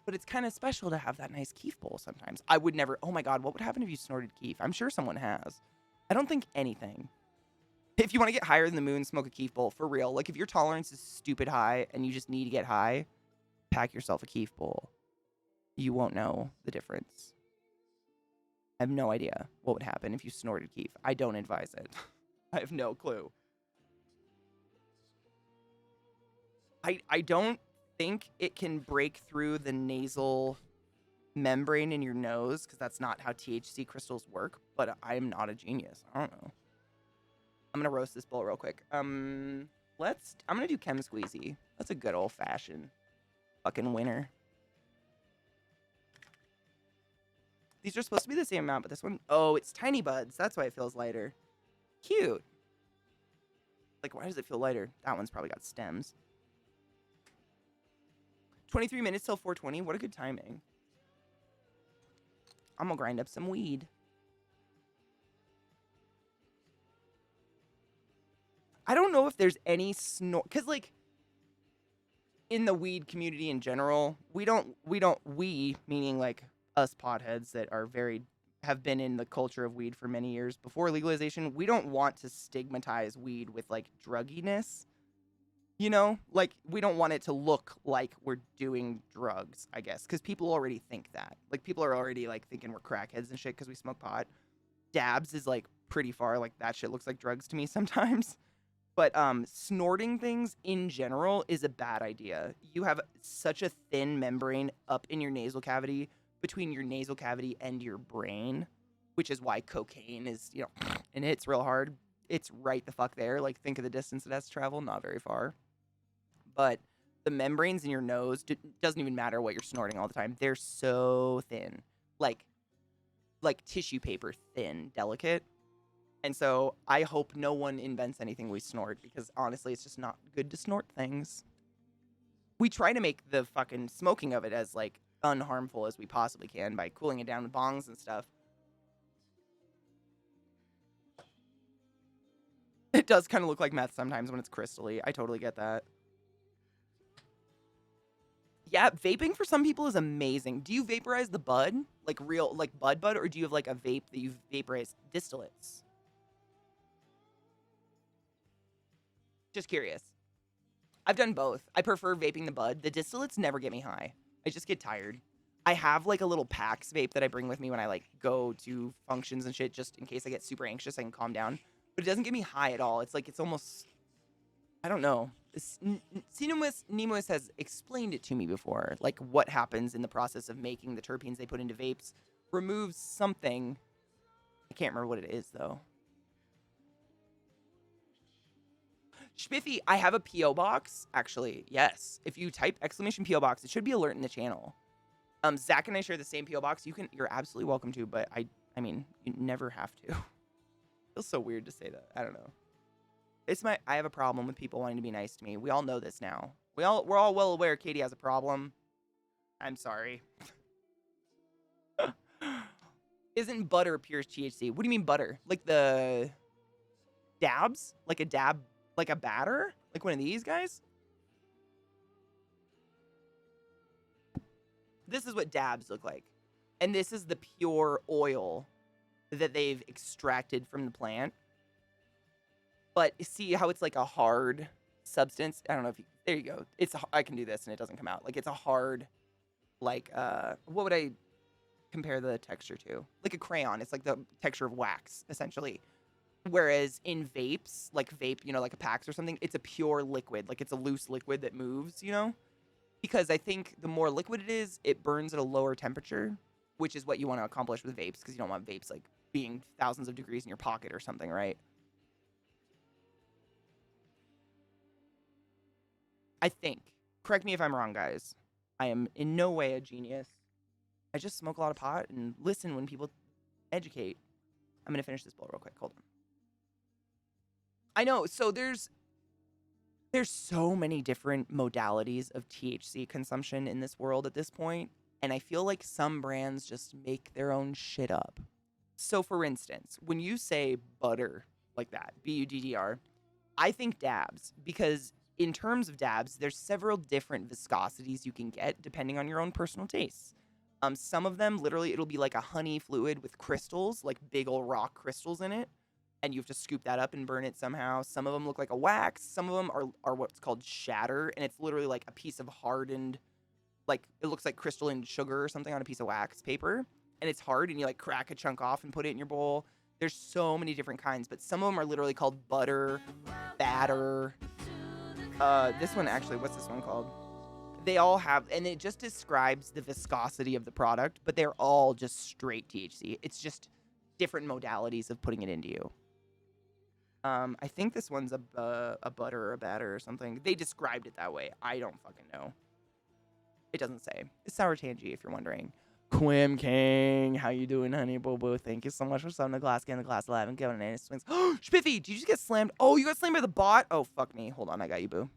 but it's kind of special to have that nice keef bowl sometimes. I would never, oh my God, what would happen if you snorted keef? I'm sure someone has. I don't think anything. If you want to get higher than the moon, smoke a keef bowl, for real. Like, if your tolerance is stupid high and you just need to get high, pack yourself a keef bowl. You won't know the difference. I have no idea what would happen if you snorted keef. I don't advise it. I have no clue. I don't think it can break through the nasal membrane in your nose, because that's not how THC crystals work, but I am not a genius. I don't know. I'm going to roast this bowl real quick. I'm going to do Chem Squeezy. That's a good old-fashioned fucking winner. These are supposed to be the same amount, but this one, oh, it's tiny buds. That's why it feels lighter. Cute. Like, why does it feel lighter? That one's probably got stems. 23 minutes till 4:20. What a good timing. I'm gonna grind up some weed. I don't know if there's any snort, because like in the weed community in general, we meaning like us potheads that are have been in the culture of weed for many years before legalization, we don't want to stigmatize weed with like drugginess. You know, like we don't want it to look like we're doing drugs, I guess, because people already think that. Like people are already like thinking we're crackheads and shit because we smoke pot. Dabs is like pretty far, like that shit looks like drugs to me sometimes. But snorting things in general is a bad idea. You have such a thin membrane up in your nasal cavity, between your nasal cavity and your brain, which is why cocaine is, and it hits real hard. It's right the fuck there. Like, think of the distance it has to travel, not very far. But the membranes in your nose, doesn't even matter what you're snorting all the time. They're so thin. Like tissue paper thin, delicate. And so I hope no one invents anything we snort, because honestly, it's just not good to snort things. We try to make the fucking smoking of it as like unharmful as we possibly can by cooling it down with bongs and stuff. It does kind of look like meth sometimes when it's crystally. I totally get that. Yeah, vaping for some people is amazing. Do you vaporize the bud? Like real, like bud, or do you have like a vape that you vaporize distillates? Just curious. I've done both. I prefer vaping the bud. The distillates never get me high. I just get tired. I have like a little PAX vape that I bring with me when I like go to functions and shit, just in case I get super anxious, I can calm down. But it doesn't get me high at all. It's like, it's almost, I don't know. Nemois has explained it to me before. Like what happens in the process of making the terpenes they put into vapes removes something. I can't remember what it is though. Spiffy, I have a P.O. box, actually. Yes. If you type !PO box, it should be alert in the channel. Zach and I share the same P.O. box. You're absolutely welcome to, but I mean, you never have to. Feels so weird to say that. I don't know. I have a problem with people wanting to be nice to me. We all know this now. We're all well aware Katie has a problem. I'm sorry. Isn't butter pure THC? What do you mean butter? Like the dabs? Like a dab? Like a batter? Like one of these guys? This is what dabs look like. And this is the pure oil that they've extracted from the plant. But see how it's like a hard substance? I don't know if you... There you go. I can do this and it doesn't come out. Like it's a hard, like, what would I compare the texture to? Like a crayon. It's like the texture of wax, essentially. Whereas in vapes, like vape, like a PAX or something, it's a pure liquid. Like it's a loose liquid that moves, Because I think the more liquid it is, it burns at a lower temperature, which is what you want to accomplish with vapes, because you don't want vapes like being thousands of degrees in your pocket or something, right? I think. Correct me if I'm wrong, guys. I am in no way a genius. I just smoke a lot of pot and listen when people educate. I'm going to finish this bowl real quick. Hold on. I know. So there's so many different modalities of THC consumption in this world at this point, and I feel like some brands just make their own shit up. So for instance, when you say butter like that, BUDDR, I think dabs, because in terms of dabs, there's several different viscosities you can get depending on your own personal tastes. Some of them, literally, it'll be like a honey fluid with crystals, like big old rock crystals in it. And you have to scoop that up and burn it somehow. Some of them look like a wax. Some of them are what's called shatter. And it's literally like a piece of hardened, like it looks like crystalline sugar or something on a piece of wax paper. And it's hard and you like crack a chunk off and put it in your bowl. There's so many different kinds, but some of them are literally called butter, batter. This one actually, what's this one called? They all have, and it just describes the viscosity of the product, but they're all just straight THC. It's just different modalities of putting it into you. I think this one's a butter or a batter or something. They described it that way. I don't fucking know. It doesn't say. It's Sour Tangy, if you're wondering. Quim King, how you doing, honey boo boo? Thank you so much for subbing the glass can, the glass 11, giving an swings. Oh, Spiffy, did you just get slammed? Oh, you got slammed by the bot? Oh, fuck me. Hold on, I got you, boo.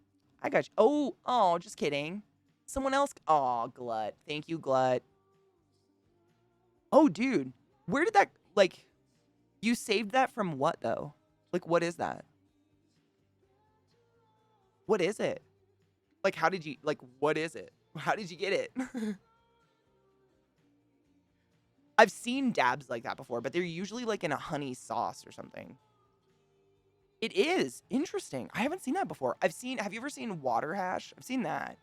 I got you. Oh, just kidding. Someone else. Aw, Glut. Thank you, Glut. Oh, dude. Where did that, like, you saved that from what, though? Like, what is that? What is it? Like, how did you, like, what is it? How did you get it? I've seen dabs like that before, but they're usually like in a honey sauce or something. It is interesting. I haven't seen that before. Have you ever seen water hash? I've seen that.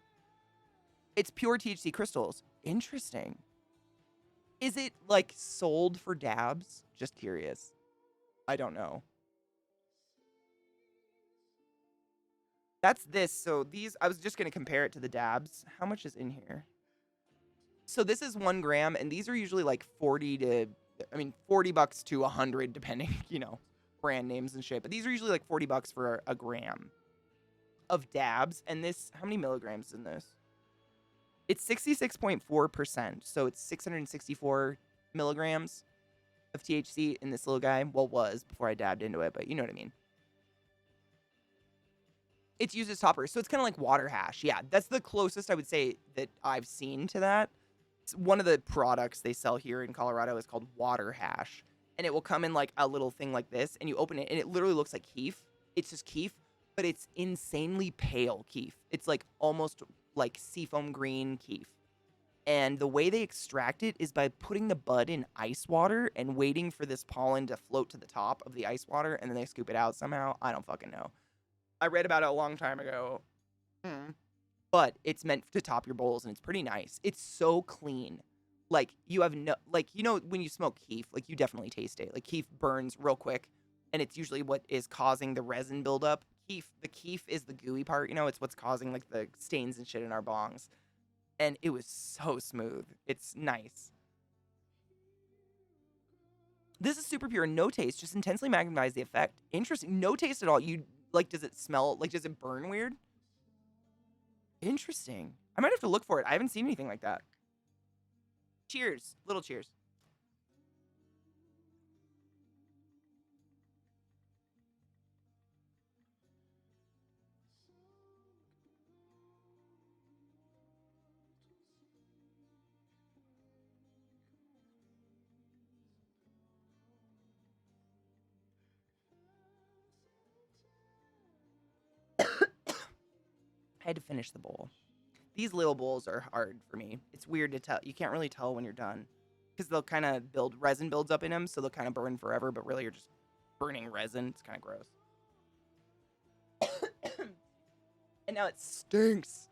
It's pure THC crystals. Interesting. Is it like sold for dabs? Just curious. I don't know. That's this. So these, I was just going to compare it to the dabs. How much is in here? So this is 1 gram, and these are usually like $40 to 100, depending, brand names and shit. But these are usually like $40 for a gram of dabs. And this, how many milligrams is in this? It's 66.4%. So it's 664 milligrams of THC in this little guy. Well, was before I dabbed into it, but you know what I mean. It's used as topper. So it's kind of like water hash. Yeah, that's the closest I would say that I've seen to that. It's one of the products they sell here in Colorado is called water hash. And it will come in like a little thing like this, and you open it, and it literally looks like keef. It's just keef, but it's insanely pale keef. It's like almost like seafoam green keef. And the way they extract it is by putting the bud in ice water and waiting for this pollen to float to the top of the ice water, and then they scoop it out somehow. I don't fucking know. I read about it a long time ago. But it's meant to top your bowls, and it's pretty nice. It's so clean. Like, you have no, like, when you smoke keef, like, you definitely taste it. Like, keef burns real quick, and it's usually what is causing the resin buildup. The keef is the gooey part, it's what's causing, like, the stains and shit in our bongs. And it was so smooth. It's nice. This is super pure, no taste, just intensely magnifies the effect. Interesting. No taste at all. Does it smell, does it burn weird? Interesting. I might have to look for it. I haven't seen anything like that. Cheers. Little cheers. I had to finish the bowl. These little bowls are hard for me. It's weird to tell. You can't really tell when you're done. Because they'll kind of resin builds up in them, so they'll kind of burn forever, but really you're just burning resin. It's kind of gross. And now it stinks.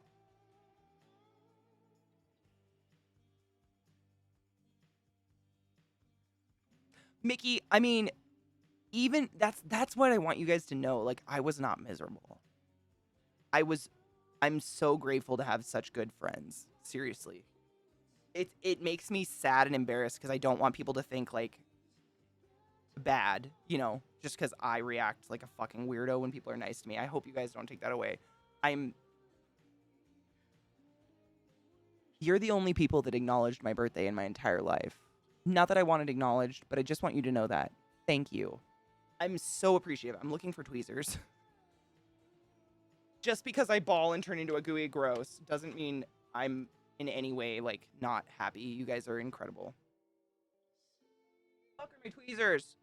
Mickey, I mean, even that's what I want you guys to know. Like, I was not miserable. I'm so grateful to have such good friends. Seriously. It makes me sad and embarrassed because I don't want people to think, like, bad, just because I react like a fucking weirdo when people are nice to me. I hope you guys don't take that away. You're the only people that acknowledged my birthday in my entire life. Not that I wanted acknowledged, but I just want you to know that. Thank you. I'm so appreciative. I'm looking for tweezers. Just because I bawl and turn into a gooey gross doesn't mean I'm in any way, like, not happy. You guys are incredible. Fuck are my tweezers?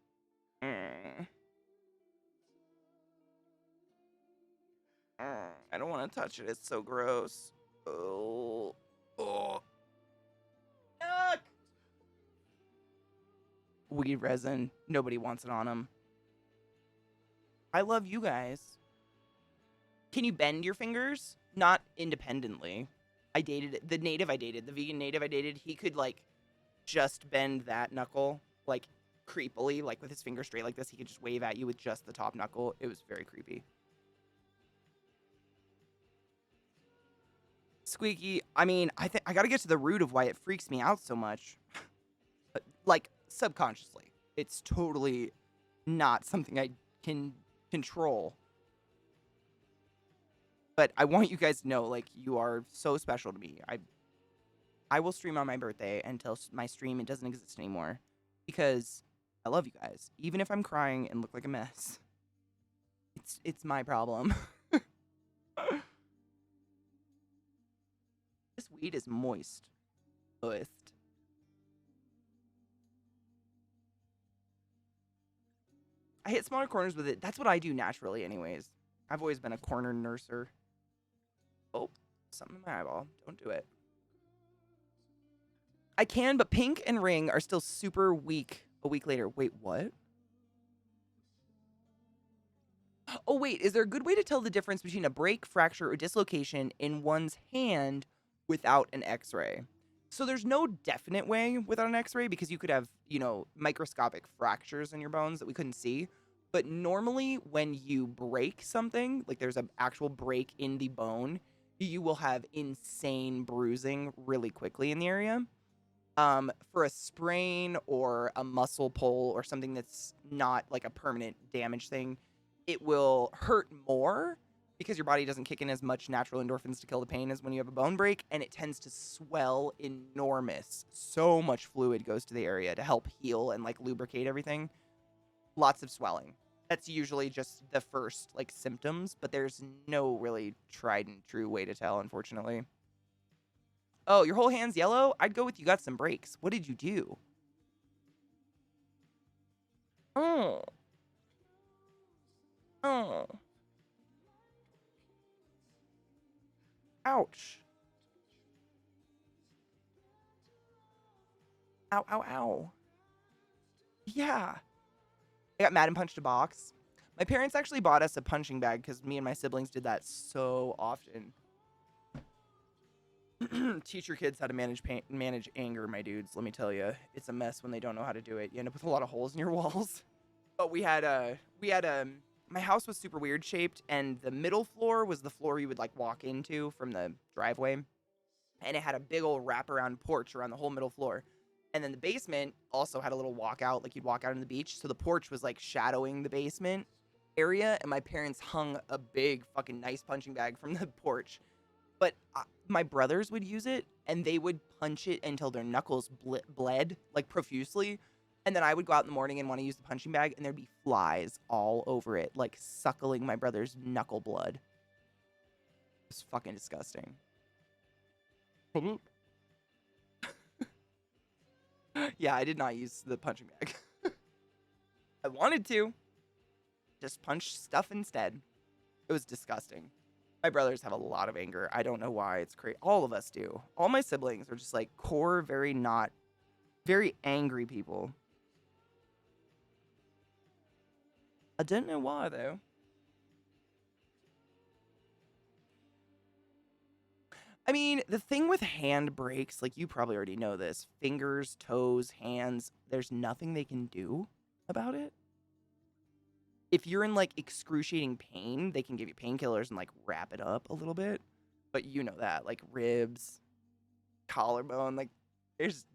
I don't want to touch it. It's so gross. Oh. Yuck! Weed resin. Nobody wants it on them. I love you guys. Can you bend your fingers? Not independently. The vegan native I dated, he could, like, just bend that knuckle, like, creepily, like, with his finger straight like this. He could just wave at you with just the top knuckle. It was very creepy. Squeaky, I mean, I gotta get to the root of why it freaks me out so much. Like, subconsciously. It's totally not something I can control. But I want you guys to know, like, you are so special to me. I will stream on my birthday until my stream, it doesn't exist anymore. Because I love you guys. Even if I'm crying and look like a mess. It's my problem. This weed is moist. Moist. I hit smaller corners with it. That's what I do naturally anyways. I've always been a corner nurser. Oh, something in my eyeball. Don't do it. I can, but Pink and Ring are still super weak a week later. Wait, what? Oh, wait. Is there a good way to tell the difference between a break, fracture, or dislocation in one's hand without an x-ray? So there's no definite way without an x-ray because you could have, microscopic fractures in your bones that we couldn't see. But normally when you break something, like there's an actual break in the bone, you will have insane bruising really quickly in the area. For a sprain or a muscle pull or something that's not like a permanent damage thing, it will hurt more because your body doesn't kick in as much natural endorphins to kill the pain as when you have a bone break, and it tends to swell enormous. So much fluid goes to the area to help heal and like lubricate everything. Lots of swelling. That's usually just the first like symptoms, but there's no really tried and true way to tell, unfortunately. Oh, your whole hand's yellow? I'd go with you got some breaks. What did you do? Oh. Oh. Ouch. Ow, ow, ow. Yeah. I got mad and punched a box. My parents actually bought us a punching bag because me and my siblings did that so often. Teach your kids how to manage pain, manage anger, my dudes. Let me tell you, it's a mess when they don't know how to do it. You end up with a lot of holes in your walls. But my house was super weird shaped, and the middle floor was the floor you would like walk into from the driveway, and it had a big old wraparound porch around the whole middle floor. And then the basement also had a little walkout, like you'd walk out on the beach. So the porch was like shadowing the basement area, and my parents hung a big fucking nice punching bag from the porch. But my brothers would use it, and they would punch it until their knuckles bled, like profusely. And then I would go out in the morning and want to use the punching bag, and there'd be flies all over it, like suckling my brother's knuckle blood. It was fucking disgusting. Yeah, I did not use the punching bag. I wanted to. Just punch stuff instead. It was disgusting. My brothers have a lot of anger. I don't know why. It's crazy. All of us do. All my siblings are just like core, very angry people. I don't know why, though. I mean, the thing with hand breaks, like you probably already know this, fingers, toes, hands, there's nothing they can do about it. If you're in like excruciating pain, they can give you painkillers and like wrap it up a little bit. But you know that, like ribs, collarbone, like there's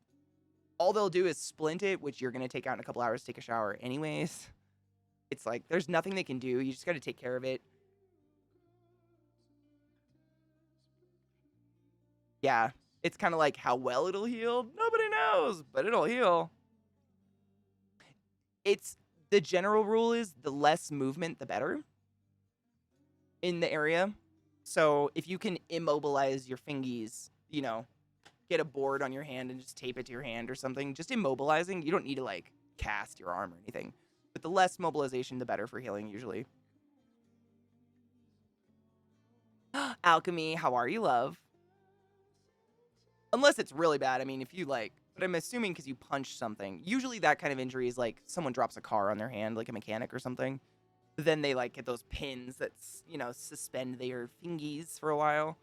all they'll do is splint it, which you're going to take out in a couple hours, take a shower anyways. It's like there's nothing they can do. You just got to take care of it. Yeah, it's kind of like how well it'll heal. Nobody knows, but it'll heal. The general rule is the less movement, the better in the area. So if you can immobilize your fingies, get a board on your hand and just tape it to your hand or something, just immobilizing, you don't need to like cast your arm or anything. But the less mobilization, the better for healing usually. Alchemy, how are you, love? Unless it's really bad. I mean, if you like, but I'm assuming because you punched something. Usually that kind of injury is like someone drops a car on their hand, like a mechanic or something. Then they like get those pins that, suspend their fingies for a while.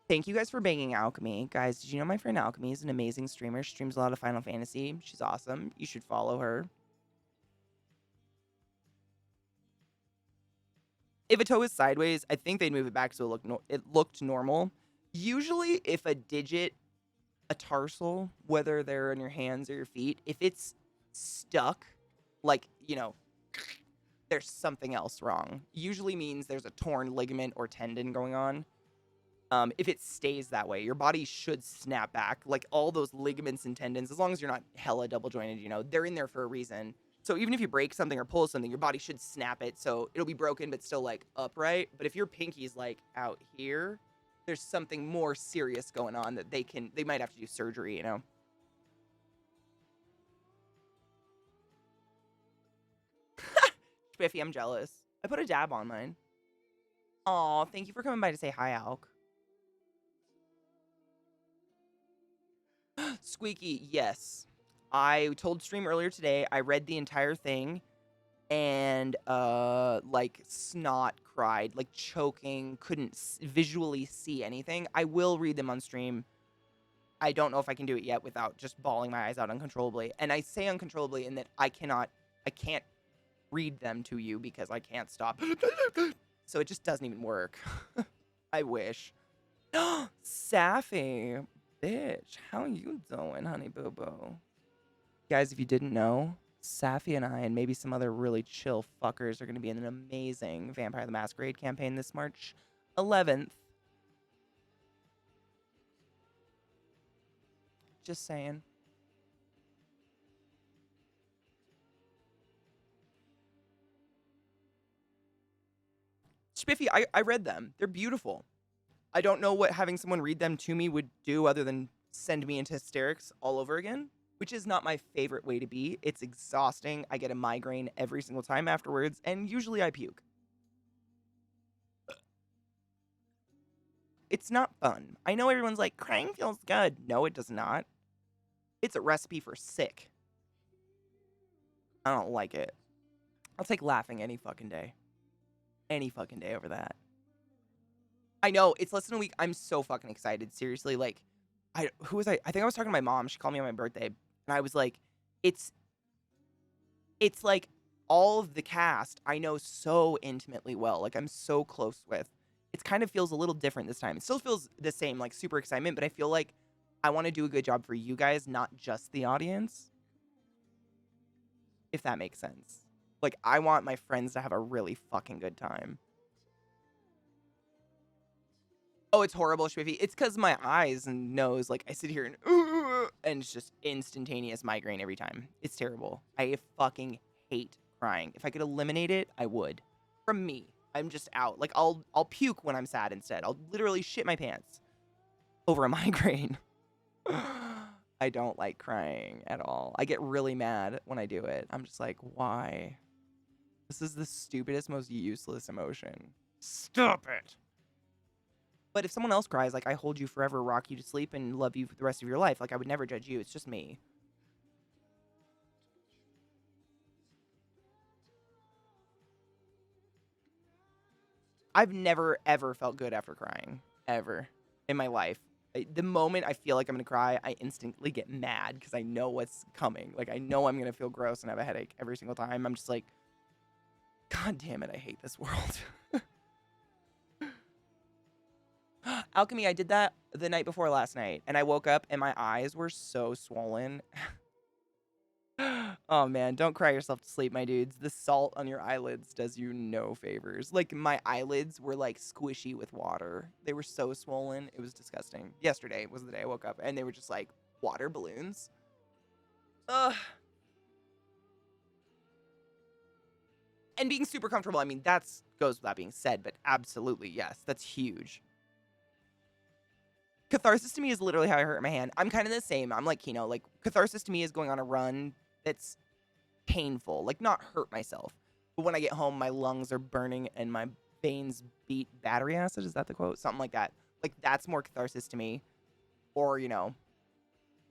Thank you guys for banging Alchemy. Guys, did you know my friend Alchemy is an amazing streamer? She streams a lot of Final Fantasy. She's awesome. You should follow her. If a toe is sideways, I think they'd move it back so it looked normal. Usually, if a digit, a tarsal, whether they're in your hands or your feet, if it's stuck, like, there's something else wrong. Usually means there's a torn ligament or tendon going on. If it stays that way, your body should snap back. Like, all those ligaments and tendons, as long as you're not hella double jointed, they're in there for a reason. So even if you break something or pull something, your body should snap it. So it'll be broken, but still, like, upright. But if your pinky's, like, out here, there's something more serious going on that they might have to do surgery, you know? Spiffy, I'm jealous. I put a dab on mine. Aw, thank you for coming by to say hi, Alk. Squeaky, yes. I told stream earlier today, I read the entire thing and, like, snot cried, like, choking, couldn't visually see anything. I will read them on stream. I don't know if I can do it yet without just bawling my eyes out uncontrollably. And I say uncontrollably in that I can't read them to you because I can't stop. So it just doesn't even work. I wish. Safi, bitch, how you doing, honey boo boo? Guys, if you didn't know, Safi and I and maybe some other really chill fuckers are going to be in an amazing Vampire the Masquerade campaign this March 11th. Just saying. Spiffy, I read them. They're beautiful. I don't know what having someone read them to me would do other than send me into hysterics all over again, which is not my favorite way to be. It's exhausting. I get a migraine every single time afterwards, and usually I puke. It's not fun. I know everyone's like, crying feels good. No, it does not. It's a recipe for sick. I don't like it. I'll take laughing any fucking day. Any fucking day over that. I know, it's less than a week. I'm so fucking excited. Seriously, like, who was I? I think I was talking to my mom. She called me on my birthday, and I was like, it's like all of the cast I know so intimately well. Like, I'm so close with. It kind of feels a little different this time. It still feels the same, like, super excitement, but I feel like I want to do a good job for you guys, not just the audience. If that makes sense. Like, I want my friends to have a really fucking good time. Oh, it's horrible, Shwiffy. It's because my eyes and nose, like, I sit here and it's just instantaneous migraine every time. It's terrible. I fucking hate crying. If I could eliminate it, I would. From me. I'm just out. Like, I'll puke when I'm sad instead. I'll literally shit my pants over a migraine. I don't like crying at all. I get really mad when I do it. I'm just like, why? This is the stupidest, most useless emotion. Stop it! But if someone else cries, like, I hold you forever, rock you to sleep, and love you for the rest of your life. Like, I would never judge you. It's just me. I've never, ever felt good after crying. Ever. In my life. The moment I feel like I'm going to cry, I instantly get mad because I know what's coming. Like, I know I'm going to feel gross and have a headache every single time. I'm just like, God damn it, I hate this world. Alchemy, I did that the night before last night, and I woke up and my eyes were so swollen. Oh man, don't cry yourself to sleep, my dudes. The salt on your eyelids does you no favors. Like, my eyelids were like squishy with water. They were so swollen. It was disgusting. Yesterday was the day I woke up and they were just like water balloons. Ugh. And being super comfortable, I mean, that's goes without being said, but absolutely, yes, that's huge. Catharsis to me is literally how I hurt my hand. I'm kind of the same. I'm like, like, catharsis to me is going on a run that's painful. Like, not hurt myself. But when I get home, my lungs are burning and my veins beat battery acid. Is that the quote? Something like that. Like, that's more catharsis to me. Or,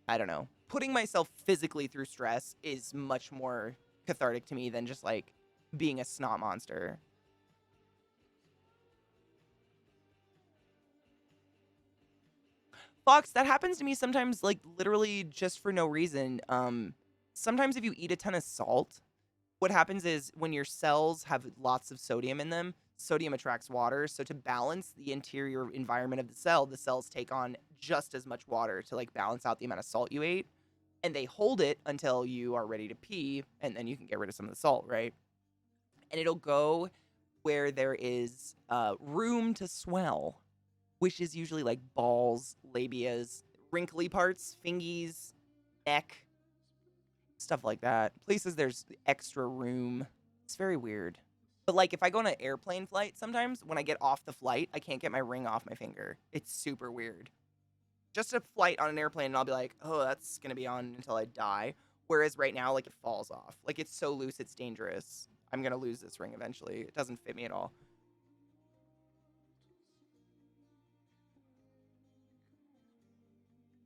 I don't know. Putting myself physically through stress is much more cathartic to me than just, like, being a snot monster. Fox, that happens to me sometimes, like, literally just for no reason. Sometimes if you eat a ton of salt, what happens is when your cells have lots of sodium in them, sodium attracts water. So to balance the interior environment of the cells take on just as much water to, like, balance out the amount of salt you ate. And they hold it until you are ready to pee, and then you can get rid of some of the salt, right? And it'll go where there is room to swell, which is usually like balls, labias, wrinkly parts, fingies, neck, stuff like that. Places there's extra room. It's very weird. But like if I go on an airplane flight, sometimes when I get off the flight, I can't get my ring off my finger. It's super weird. Just a flight on an airplane, and I'll be like, oh, that's gonna be on until I die. Whereas right now, like it falls off. Like it's so loose, it's dangerous. I'm gonna lose this ring eventually. It doesn't fit me at all.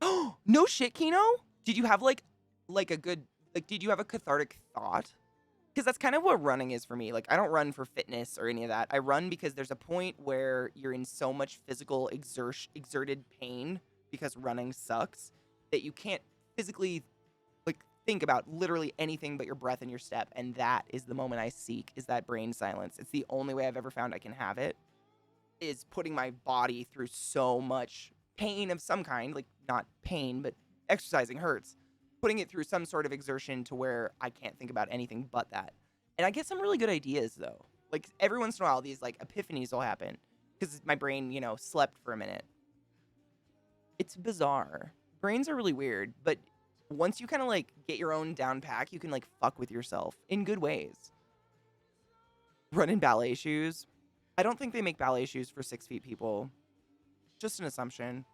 Oh, no shit, Kino? Did you have like a good did you have a cathartic thought? Because that's kind of what running is for me. Like I don't run for fitness or any of that. I run because there's a point where you're in so much physical exerted pain because running sucks that you can't physically like think about literally anything but your breath and your step, and that is the moment I seek, is that brain silence. It's the only way I've ever found I can have it, is putting my body through so much pain of some kind, like not pain, but exercising hurts, putting it through some sort of exertion to where I can't think about anything but that. And I get some really good ideas though. Like every once in a while, these like epiphanies will happen because my brain, slept for a minute. It's bizarre. Brains are really weird, but once you kind of like get your own down pack, you can like fuck with yourself in good ways. Run in ballet shoes. I don't think they make ballet shoes for 6 feet people. Just an assumption.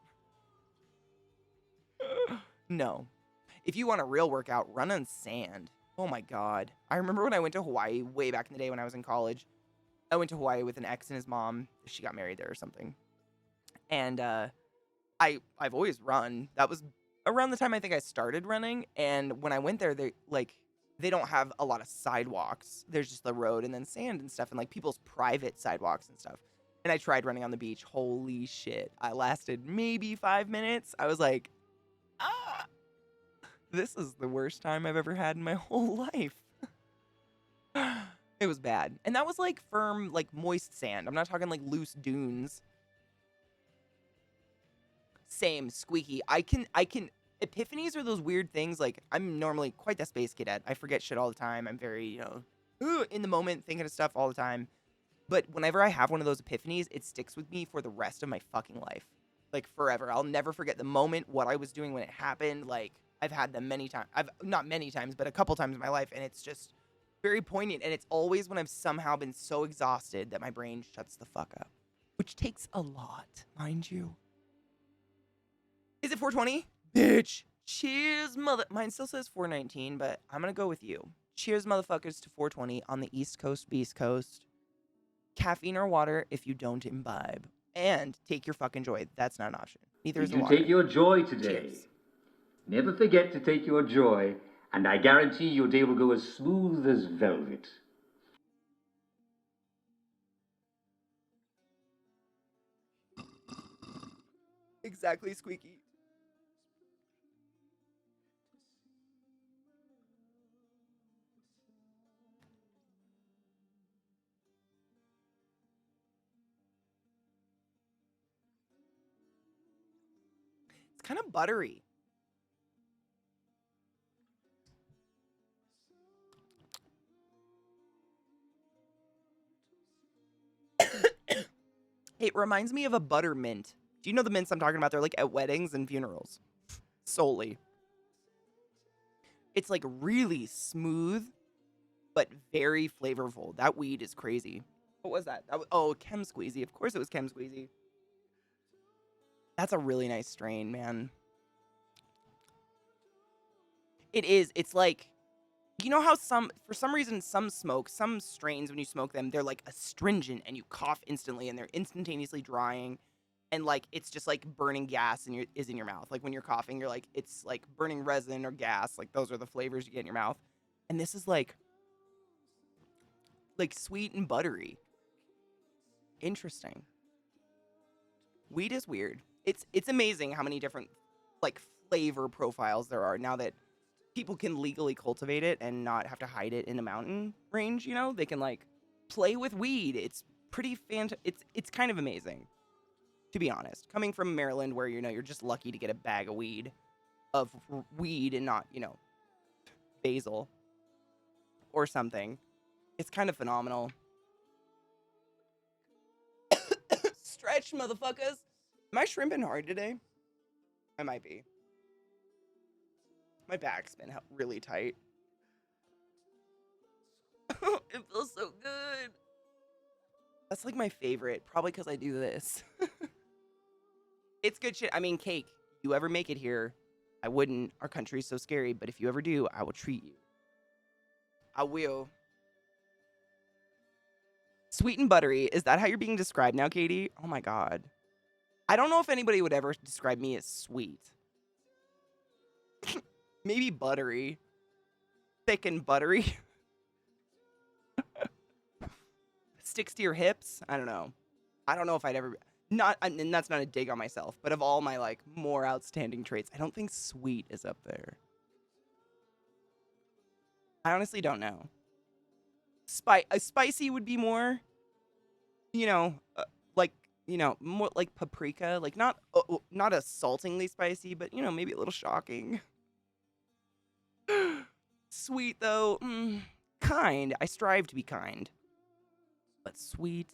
No. If you want a real workout, run on sand. Oh my God. I remember when I went to Hawaii way back in the day when I was in college. I went to Hawaii with an ex and his mom. She got married there or something. And I've always run. That was around the time I think I started running. And when I went there, they don't have a lot of sidewalks. There's just the road and then sand and stuff and like people's private sidewalks and stuff. And I tried running on the beach. Holy shit. I lasted maybe 5 minutes. I was like, this is the worst time I've ever had in my whole life. It was bad. And that was like firm, like moist sand. I'm not talking like loose dunes. Same, squeaky. I can epiphanies are those weird things. Like I'm normally quite the space cadet. I forget shit all the time. I'm very, in the moment, thinking of stuff all the time. But whenever I have one of those epiphanies, it sticks with me for the rest of my fucking life. Like forever. I'll never forget the moment, what I was doing when it happened. Like I've had them many times. Not many times, but a couple times in my life. And it's just very poignant. And it's always when I've somehow been so exhausted that my brain shuts the fuck up. Which takes a lot, mind you. Is it 420? Bitch. Cheers, mother. Mine still says 419, but I'm going to go with you. Cheers, motherfuckers, to 420 on the East Coast, Beast Coast. Caffeine or water if you don't imbibe. And take your fucking joy. That's not an option. Neither is
Did
the
you
water.
take your joy today?
Cheers.
Never forget to take your joy, and I guarantee your day will go as smooth as velvet.
Exactly, Squeaky. It's kind of buttery. It reminds me of a butter mint. Do you know the mints I'm talking about? They're like at weddings and funerals. Solely. It's like really smooth, but very flavorful. That weed is crazy. What was that? Chem Squeezy. Of course it was Chem Squeezy. That's a really nice strain, man. It is. It's like, you know how for some reason, some strains, when you smoke them, they're like astringent and you cough instantly and they're instantaneously drying. And like, it's just like burning gas is in your mouth. Like when you're coughing, you're like, it's like burning resin or gas. Like those are the flavors you get in your mouth. And this is like sweet and buttery. Interesting. Weed is weird. It's amazing how many different like flavor profiles there are now that people can legally cultivate it and not have to hide it in a mountain range, They can like play with weed. It's pretty it's kind of amazing, to be honest. Coming from Maryland where you're just lucky to get a bag of weed and not, basil or something. It's kind of phenomenal. Stretch, motherfuckers. Am I shrimping hard today? I might be. My back's been really tight. It feels so good. That's like my favorite, probably because I do this. It's good shit. I mean, cake, you ever make it here, I wouldn't. Our country's so scary, but if you ever do, I will treat you. I will. Sweet and buttery. Is that how you're being described now, Katie? Oh my God. I don't know if anybody would ever describe me as sweet. Maybe buttery. Thick and buttery. Sticks to your hips? I don't know. I don't know if I'd ever... Not, and that's not a dig on myself, but of all my, like, more outstanding traits, I don't think sweet is up there. I honestly don't know. Spicy would be more, you know, like, you know, more like paprika. Like, not assaultingly spicy, but, you know, maybe a little shocking. Sweet, though. Kind. I strive to be kind. But sweet...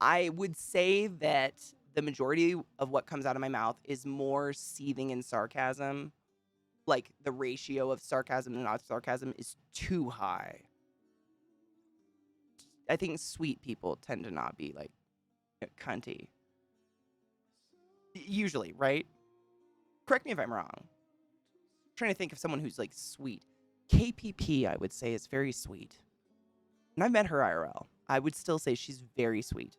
I would say that the majority of what comes out of my mouth is more seething in sarcasm. Like, the ratio of sarcasm and not sarcasm is too high. I think sweet people tend to not be, like, cunty. Usually, right? Correct me if I'm wrong. I'm trying to think of someone who's, like, sweet. KPP, I would say, is very sweet. And I've met her IRL. I would still say she's very sweet.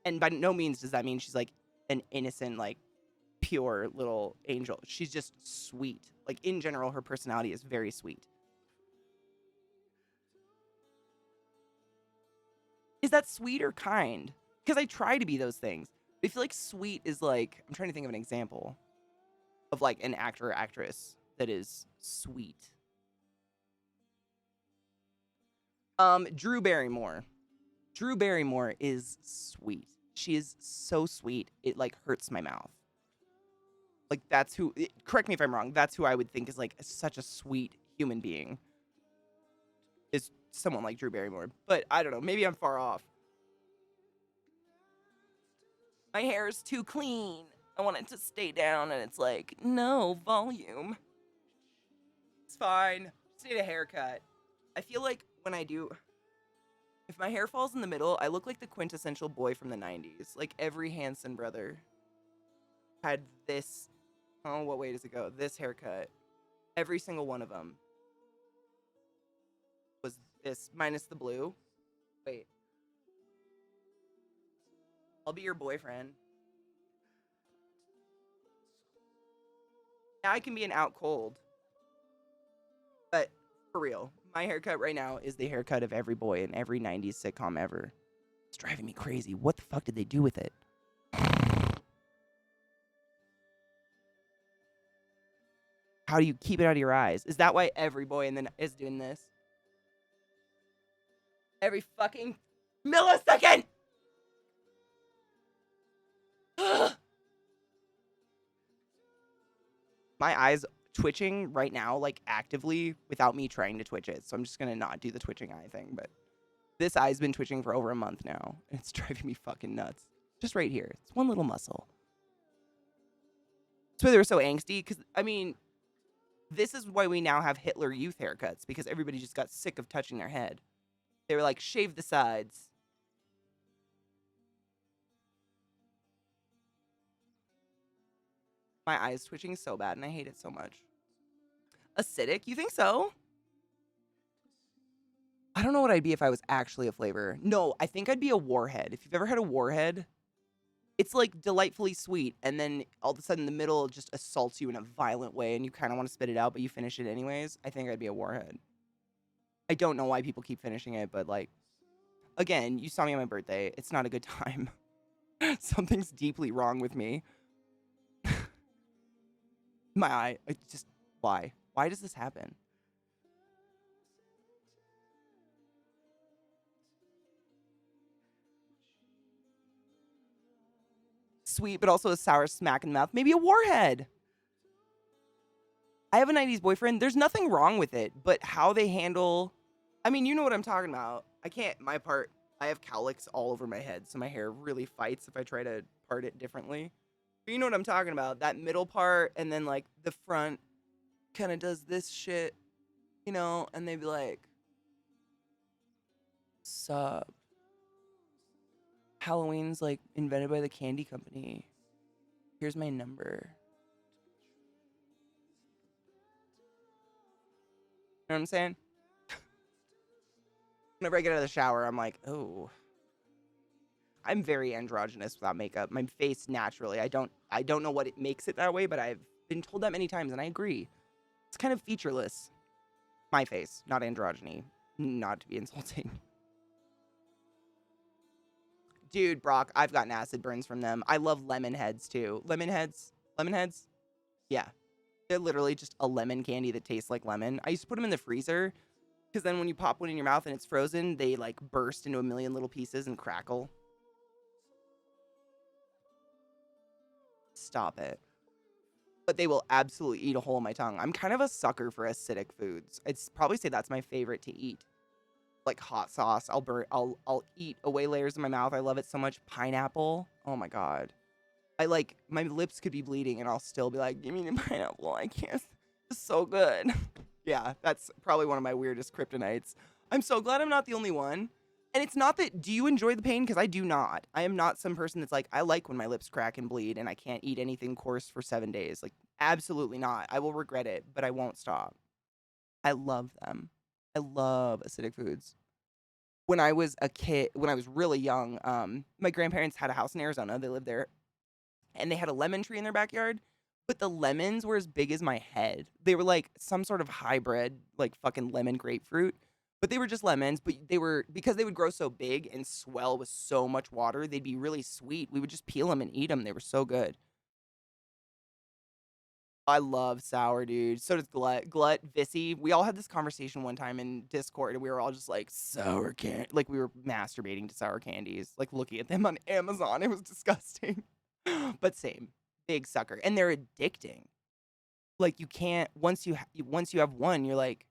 And by no means does that mean she's, like, an innocent, like, pure little angel. She's just sweet. Like, in general, her personality is very sweet. Is that sweet or kind? Because I try to be those things. I feel like sweet is, like... I'm trying to think of an example of, like, an actor or actress that is sweet. Drew Barrymore. Drew Barrymore is sweet. She is so sweet, it, like, hurts my mouth. Like, that's who... correct me if I'm wrong. That's who I would think is, like, such a sweet human being. Is someone like Drew Barrymore. But, I don't know. Maybe I'm far off. My hair is too clean. I want it to stay down, and it's like, no, volume. It's fine. Just need a haircut. I feel like when I do... If my hair falls in the middle, I look like the quintessential boy from the 90s. Like, every Hanson brother had this... Oh, what way does it go? This haircut. Every single one of them was this, minus the blue. Wait. I'll be your boyfriend. Yeah, I can be an out cold. But, for real. My haircut right now is the haircut of every boy in every 90s sitcom ever. It's driving me crazy. What the fuck did they do with it? How do you keep it out of your eyes? Is that why every boy is doing this? Every fucking millisecond! My eyes twitching right now, like, actively, without me trying to twitch it. So I'm just gonna not do the twitching eye thing, but this eye's been twitching for over a month now, and it's driving me fucking nuts. Just right here. It's one little muscle. That's why they were so angsty, because, I mean, this is why we now have Hitler Youth haircuts, because everybody just got sick of touching their head. They were like, shave the sides. My eye's twitching so bad, and I hate it so much. Acidic? You think so? I don't know what I'd be if I was actually a flavor. No, I think I'd be a warhead. If you've ever had a warhead, it's like delightfully sweet, and then all of a sudden the middle just assaults you in a violent way, and you kind of want to spit it out, but you finish it anyways. I think I'd be a warhead. I don't know why people keep finishing it, but, like, again, you saw me on my birthday. It's not a good time. Something's deeply wrong with me. My eye, it's just, why? Why does this happen? Sweet, but also a sour smack in the mouth. Maybe a warhead. I have a 90s boyfriend. There's nothing wrong with it, but how they handle... I mean, you know what I'm talking about. I have cowlicks all over my head, so my hair really fights if I try to part it differently. But you know what I'm talking about. That middle part, and then, like, the front kind of does this shit, you know, and they'd be like, sup? Halloween's like invented by the candy company. Here's my number. You know what I'm saying? Whenever I get out of the shower, I'm like, oh. I'm very androgynous without makeup. My face naturally. I don't know what it makes it that way, but I've been told that many times and I agree. It's kind of featureless. My face, not androgyny. Not to be insulting. Dude, Brock, I've gotten acid burns from them. I love lemon heads too. Lemon heads? Lemon heads? Yeah. They're literally just a lemon candy that tastes like lemon. I used to put them in the freezer because then when you pop one in your mouth and it's frozen, they like burst into a million little pieces and crackle. Stop it. But they will absolutely eat a hole in my tongue. I'm kind of a sucker for acidic foods. I'd probably say that's my favorite to eat. Like hot sauce. I'll eat away layers in my mouth. I love it so much. Pineapple. Oh my God. My lips could be bleeding and I'll still be like, give me the pineapple. I can't. It's so good. Yeah, that's probably one of my weirdest kryptonites. I'm so glad I'm not the only one. And it's not that, do you enjoy the pain? Because I do not. I am not some person that's like, I like when my lips crack and bleed and I can't eat anything coarse for 7 days. Like, absolutely not. I will regret it, but I won't stop. I love them. I love acidic foods. When I was a kid, when I was really young, my grandparents had a house in Arizona. They lived there. And they had a lemon tree in their backyard. But the lemons were as big as my head. They were like some sort of hybrid, like fucking lemon grapefruit. But they were just lemons, but they were, because they would grow so big and swell with so much water, they'd be really sweet. We would just peel them and eat them. They were so good. I love sour, dude. So does Glut, Vissy. We all had this conversation one time in Discord, and we were all just like, sour candy. Like, we were masturbating to sour candies, like looking at them on Amazon. It was disgusting. But same. Big sucker. And they're addicting. Like, you can't, once you have one, you're like,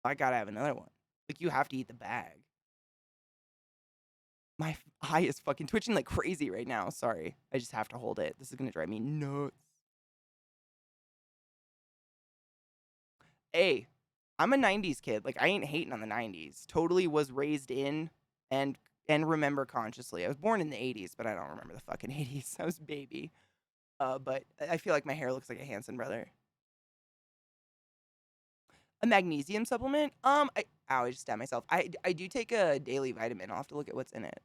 I gotta have another one. Like, you have to eat the bag. My eye is fucking twitching like crazy right now. Sorry. I just have to hold it. This is gonna drive me nuts. Hey, I'm a 90s kid. Like, I ain't hating on the 90s. Totally was raised in and remember consciously. I was born in the 80s, but I don't remember the fucking 80s. I was a baby. But I feel like my hair looks like a Hanson brother. A magnesium supplement? I just stabbed myself. I do take a daily vitamin. I'll have to look at what's in it.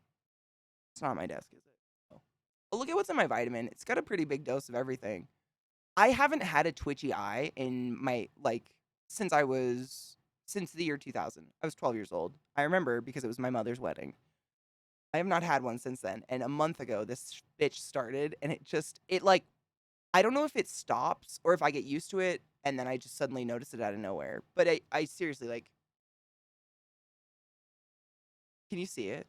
It's not on my desk, is it? Oh. I'll look at what's in my vitamin. It's got a pretty big dose of everything. I haven't had a twitchy eye in my, since the year 2000. I was 12 years old. I remember because it was my mother's wedding. I have not had one since then. And a month ago, this bitch started, and I don't know if it stops or if I get used to it and then I just suddenly notice it out of nowhere. But I seriously, can you see it?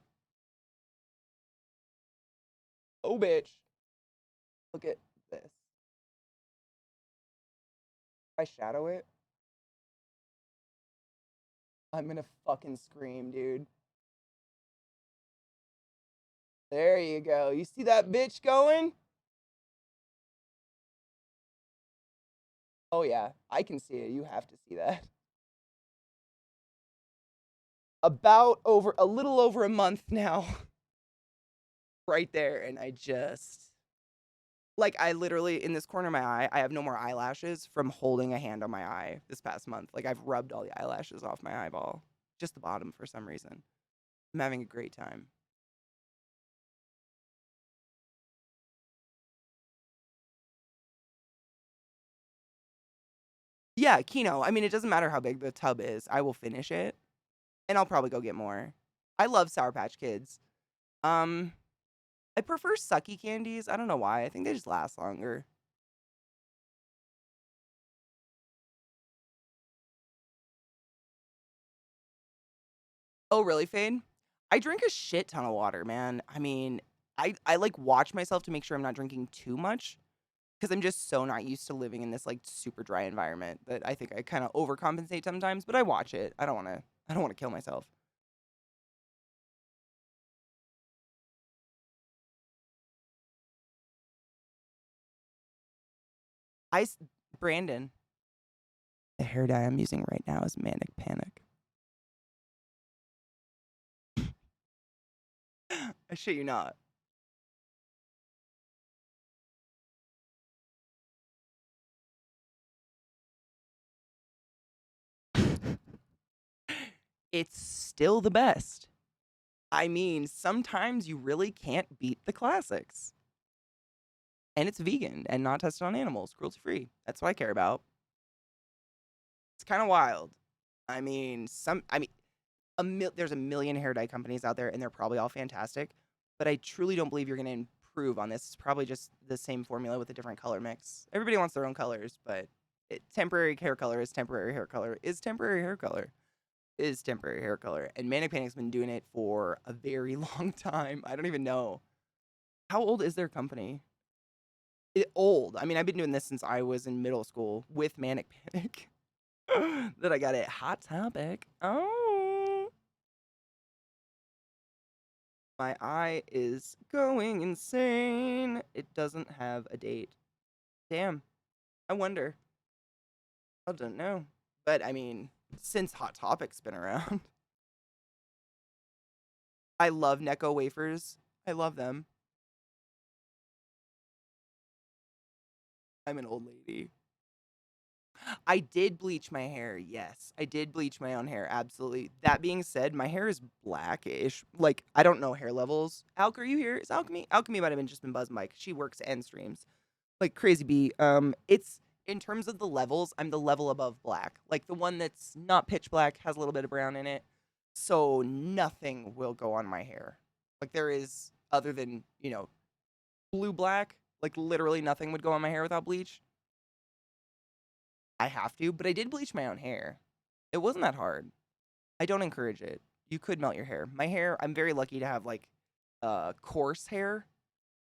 Oh, bitch. Look at this. If I shadow it, I'm gonna fucking scream, dude. There you go. You see that bitch going? Oh, yeah. I can see it. You have to see that. A little over a month now. Right there. And I literally, in this corner of my eye, I have no more eyelashes from holding a hand on my eye this past month. Like, I've rubbed all the eyelashes off my eyeball. Just the bottom for some reason. I'm having a great time. Yeah, Kino. I mean, it doesn't matter how big the tub is. I will finish it. And I'll probably go get more. I love Sour Patch Kids. I prefer sucky candies. I don't know why. I think they just last longer. Oh, really, Fade? I drink a shit ton of water, man. I mean, I watch myself to make sure I'm not drinking too much because I'm just so not used to living in this super dry environment that I think I kind of overcompensate sometimes, but I watch it. I don't want to kill myself. Brandon, the hair dye I'm using right now is Manic Panic. I shit you not. it's still the best. I mean, sometimes you really can't beat the classics. And it's vegan and not tested on animals, cruelty free. That's what I care about. It's kind of wild. I mean, there's a million hair dye companies out there, and they're probably all fantastic. But I truly don't believe you're going to improve on this. It's probably just the same formula with a different color mix. Everybody wants their own colors, but temporary hair color is temporary hair color is temporary hair color is temporary hair color. And Manic Panic's been doing it for a very long time. I don't even know. How old is their company? Old. I mean, I've been doing this since I was in middle school with Manic Panic. That I got it. Hot Topic. Oh. My eye is going insane. It doesn't have a date. Damn. I wonder. I don't know. But, I mean, since Hot Topic's been around. I love Necco wafers. I love them. I'm an old lady. I did bleach my hair. Yes, I did bleach my own hair. Absolutely. That being said, my hair is blackish. Like, I don't know hair levels. Alk, are you here? Is Alchemy? Alchemy might have just been buzzing Mike. She works and streams. Like crazy bee. It's in terms of the levels, I'm the level above black. Like the one that's not pitch black, has a little bit of brown in it. So nothing will go on my hair. Like there is other than, blue black, like literally nothing would go on my hair without bleach. I have to, but I did bleach my own hair. It wasn't that hard. I don't encourage it. You could melt your hair. My hair, I'm very lucky to have like coarse hair.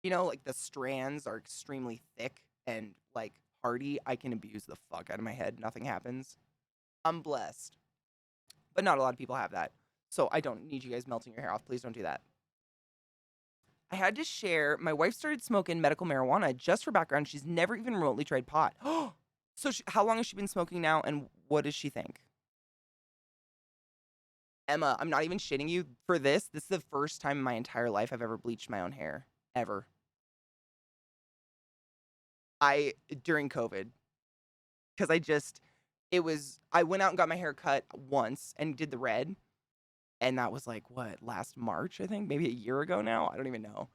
Like the strands are extremely thick and like hardy. I can abuse the fuck out of my head. Nothing happens. I'm blessed. But not a lot of people have that. So I don't need you guys melting your hair off. Please don't do that. I had to share. My wife started smoking medical marijuana. Just for background, she's never even remotely tried pot. So how long has she been smoking now, and what does she think? Emma, I'm not even shitting you for this. This is the first time in my entire life I've ever bleached my own hair. Ever. During COVID. Because I went out and got my hair cut once and did the red. And that was like, what, last March, I think? Maybe a year ago now? I don't even know.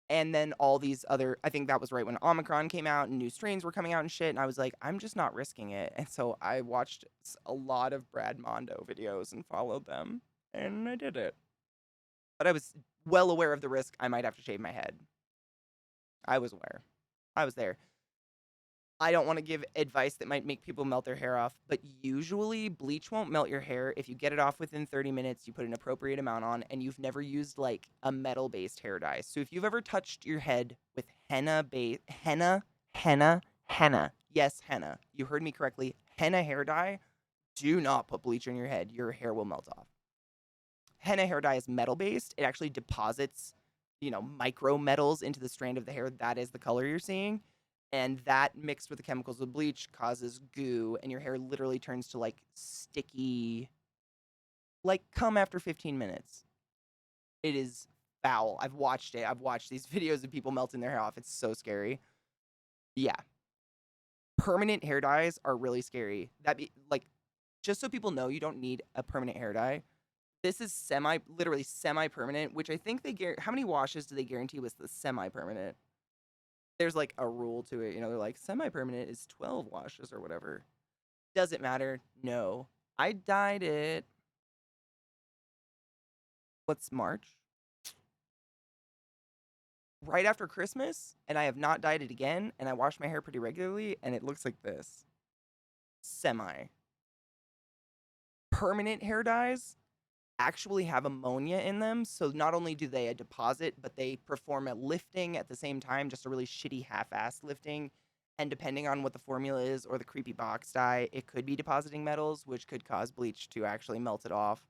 And then all these I think that was right when Omicron came out and new strains were coming out and shit. And I was like, I'm just not risking it. And so I watched a lot of Brad Mondo videos and followed them. And I did it. But I was well aware of the risk I might have to shave my head. I was aware. I was there. I don't want to give advice that might make people melt their hair off, but usually bleach won't melt your hair. If you get it off within 30 minutes, you put an appropriate amount on, and you've never used like a metal-based hair dye. So if you've ever touched your head with henna, yes, henna. You heard me correctly. Henna hair dye, do not put bleach on your head. Your hair will melt off. Henna hair dye is metal-based. It actually deposits, micro metals into the strand of the hair. That is the color you're seeing. And that mixed with the chemicals of bleach causes goo, and your hair literally turns to like sticky, like cum after 15 minutes. It is foul. I've watched it. I've watched these videos of people melting their hair off. It's so scary. Yeah. Permanent hair dyes are really scary. Just so people know, you don't need a permanent hair dye. This is literally semi-permanent, which I think how many washes do they guarantee was the semi-permanent? There's like a rule to it, they're like semi-permanent is 12 washes or whatever. Does it matter? No. I dyed it. What's March? Right after Christmas, and I have not dyed it again, and I wash my hair pretty regularly, and it looks like this. Semi. Permanent hair dyes actually have ammonia in them, so not only do they deposit, but they perform a lifting at the same time, just a really shitty half-assed lifting, and depending on what the formula is or the creepy box dye, it could be depositing metals, which could cause bleach to actually melt it off.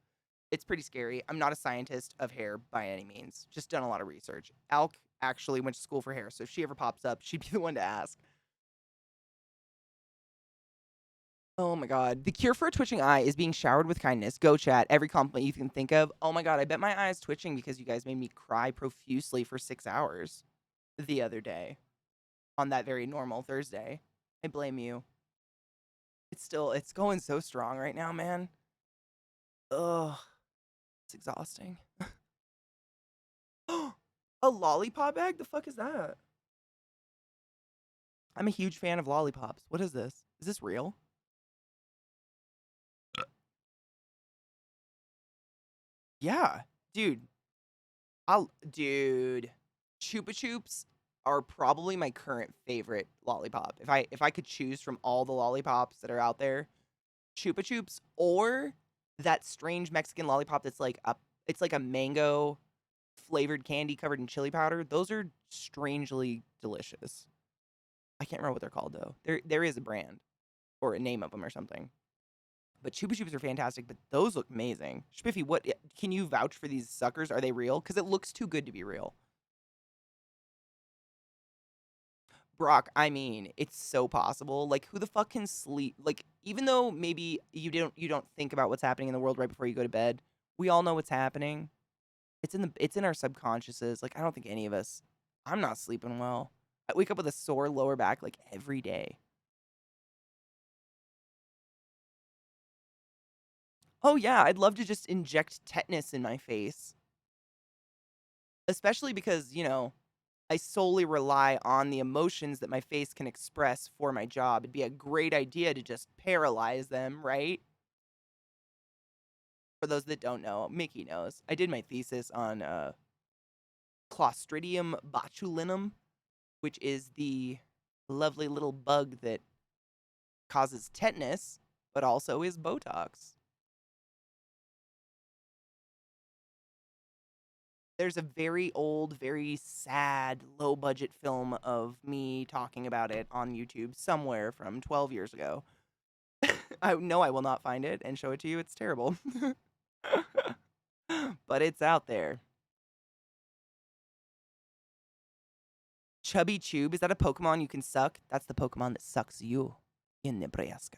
It's pretty scary. I'm not a scientist of hair by any means, just done a lot of research. Alk actually went to school for hair, so if she ever pops up, she'd be the one to ask. Oh my god. The cure for a twitching eye is being showered with kindness. Go chat. Every compliment you can think of. Oh my god, I bet my eye is twitching because you guys made me cry profusely for 6 hours the other day. On that very normal Thursday. I blame you. It's going so strong right now, man. Ugh, it's exhausting. A lollipop bag? The fuck is that? I'm a huge fan of lollipops. What is this? Is this real? Yeah, dude. Dude, Chupa Chups are probably my current favorite lollipop. If I could choose from all the lollipops that are out there, Chupa Chups or that strange Mexican lollipop that's like it's like a mango flavored candy covered in chili powder. Those are strangely delicious. I can't remember what they're called though. There is a brand or a name of them or something. But Chupa Chups are fantastic, but those look amazing. Spiffy, what can you vouch for these suckers? Are they real? Because it looks too good to be real. Brock, I mean, it's so possible. Like, who the fuck can sleep? Like, even though maybe you don't think about what's happening in the world right before you go to bed, we all know what's happening. It's in our subconsciouses. Like, I don't think any of us. I'm not sleeping well. I wake up with a sore lower back like every day. Oh yeah, I'd love to just inject tetanus in my face. Especially because, I solely rely on the emotions that my face can express for my job. It'd be a great idea to just paralyze them, right? For those that don't know, Mickey knows. I did my thesis on Clostridium botulinum, which is the lovely little bug that causes tetanus, but also is Botox. There's a very old, very sad, low budget film of me talking about it on YouTube somewhere from 12 years ago. I know I will not find it and show it to you. It's terrible. But it's out there. Chubby Tube, is that a Pokemon you can suck? That's the Pokemon that sucks you in Nebraska.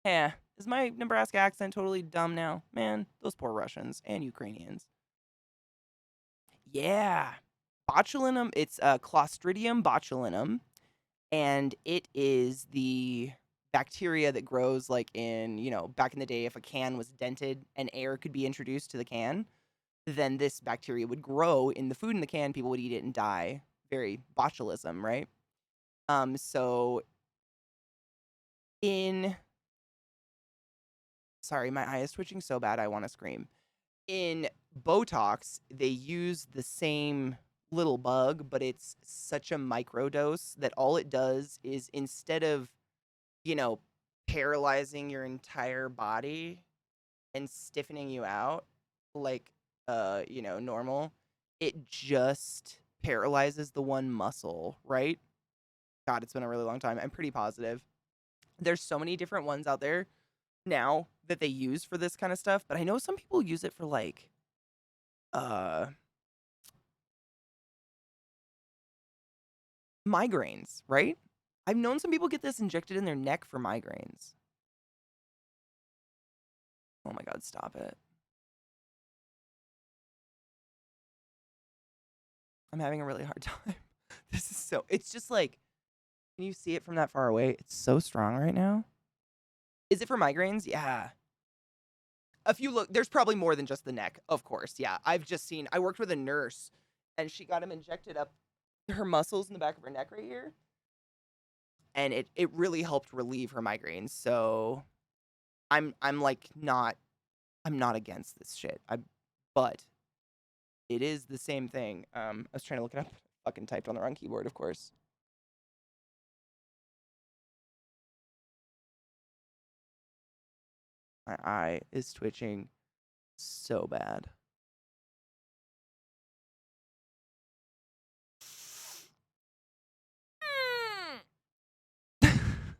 Yeah, is my Nebraska accent totally dumb now? Man, those poor Russians and Ukrainians. Yeah. Botulinum, it's Clostridium botulinum, and it is the bacteria that grows like in, back in the day if a can was dented and air could be introduced to the can, then this bacteria would grow in the food in the can, people would eat it and die. Very botulism, right? So in sorry, my eye is twitching so bad I want to scream. In Botox, they use the same little bug, but it's such a microdose that all it does is instead of, you know, paralyzing your entire body and stiffening you out like normal, it just paralyzes the one muscle, right? God, it's been a really long time. I'm pretty positive. There's so many different ones out there now that they use for this kind of stuff, but I know some people use it for like migraines, right? I've known some people get this injected in their neck for migraines. Oh my God, stop it. I'm having a really hard time. It's just like, can you see it from that far away? It's so strong right now. Is it for migraines? Yeah. There's probably more than just the neck, of course. Yeah. I worked with a nurse and she got him injected up her muscles in the back of her neck right here. And it really helped relieve her migraines. So I'm not against this shit. But it is the same thing. I was trying to look it up. Fucking typed on the wrong keyboard, of course. My eye is twitching so bad.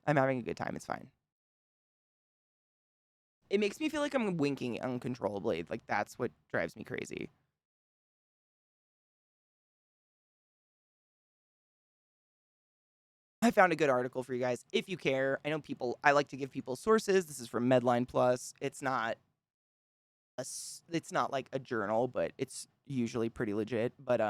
I'm having a good time. It's fine. It makes me feel like I'm winking uncontrollably. Like, that's what drives me crazy. I found a good article for you guys. If you care, I like to give people sources. This is from Medline Plus. It's not like a journal, but it's usually pretty legit. But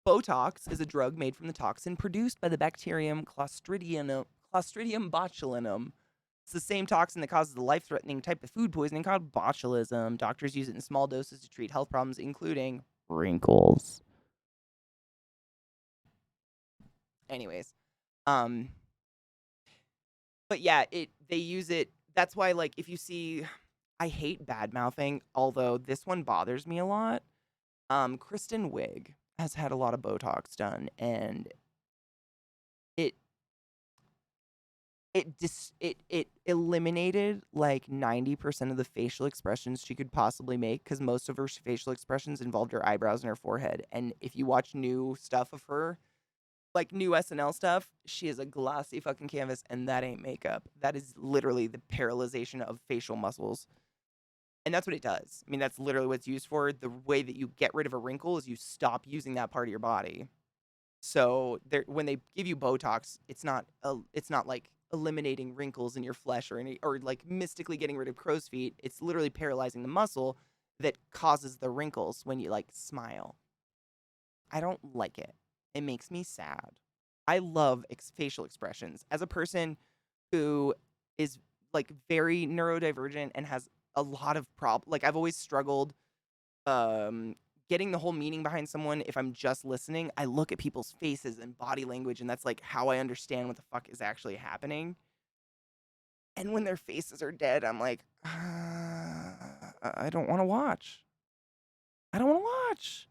Botox is a drug made from the toxin produced by the bacterium Clostridium botulinum. It's the same toxin that causes the life-threatening type of food poisoning called botulism. Doctors use it in small doses to treat health problems, including wrinkles. Anyways, um, but yeah, they use it. That's why, like, if you see, I hate bad mouthing, although this one bothers me a lot. Kristen Wiig has had a lot of Botox done, and it it eliminated like 90% of the facial expressions she could possibly make, because most of her facial expressions involved her eyebrows and her forehead. And if you watch new stuff of her, like new SNL stuff, she is a glossy fucking canvas, and that ain't makeup. That is literally the paralyzation of facial muscles. And that's what it does. I mean, that's literally what it's used for. The way that you get rid of a wrinkle is you stop using that part of your body. So when they give you Botox, it's not like eliminating wrinkles in your flesh or like mystically getting rid of crow's feet. It's literally paralyzing the muscle that causes the wrinkles when you like smile. I don't like it. It makes me sad. I love facial expressions. As a person who is like very neurodivergent and has a lot of like I've always struggled getting the whole meaning behind someone. If I'm just listening, I look at people's faces and body language, and that's like how I understand what the fuck is actually happening. And when their faces are dead, I'm like, I don't want to watch. I don't want to watch.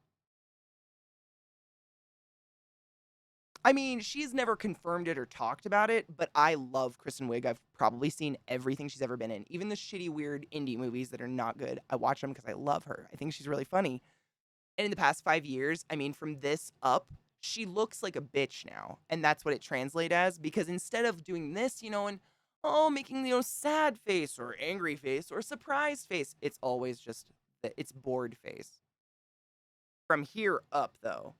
I mean, she's never confirmed it or talked about it, but I love Kristen Wiig. I've probably seen everything she's ever been in. Even the shitty, weird indie movies that are not good, I watch them because I love her. I think she's really funny. And in the past 5 years, I mean, from this up, she looks like a bitch now. And that's what it translates as, because instead of doing this, and, making, sad face or angry face or surprised face, it's always just, it's bored face. From here up, though.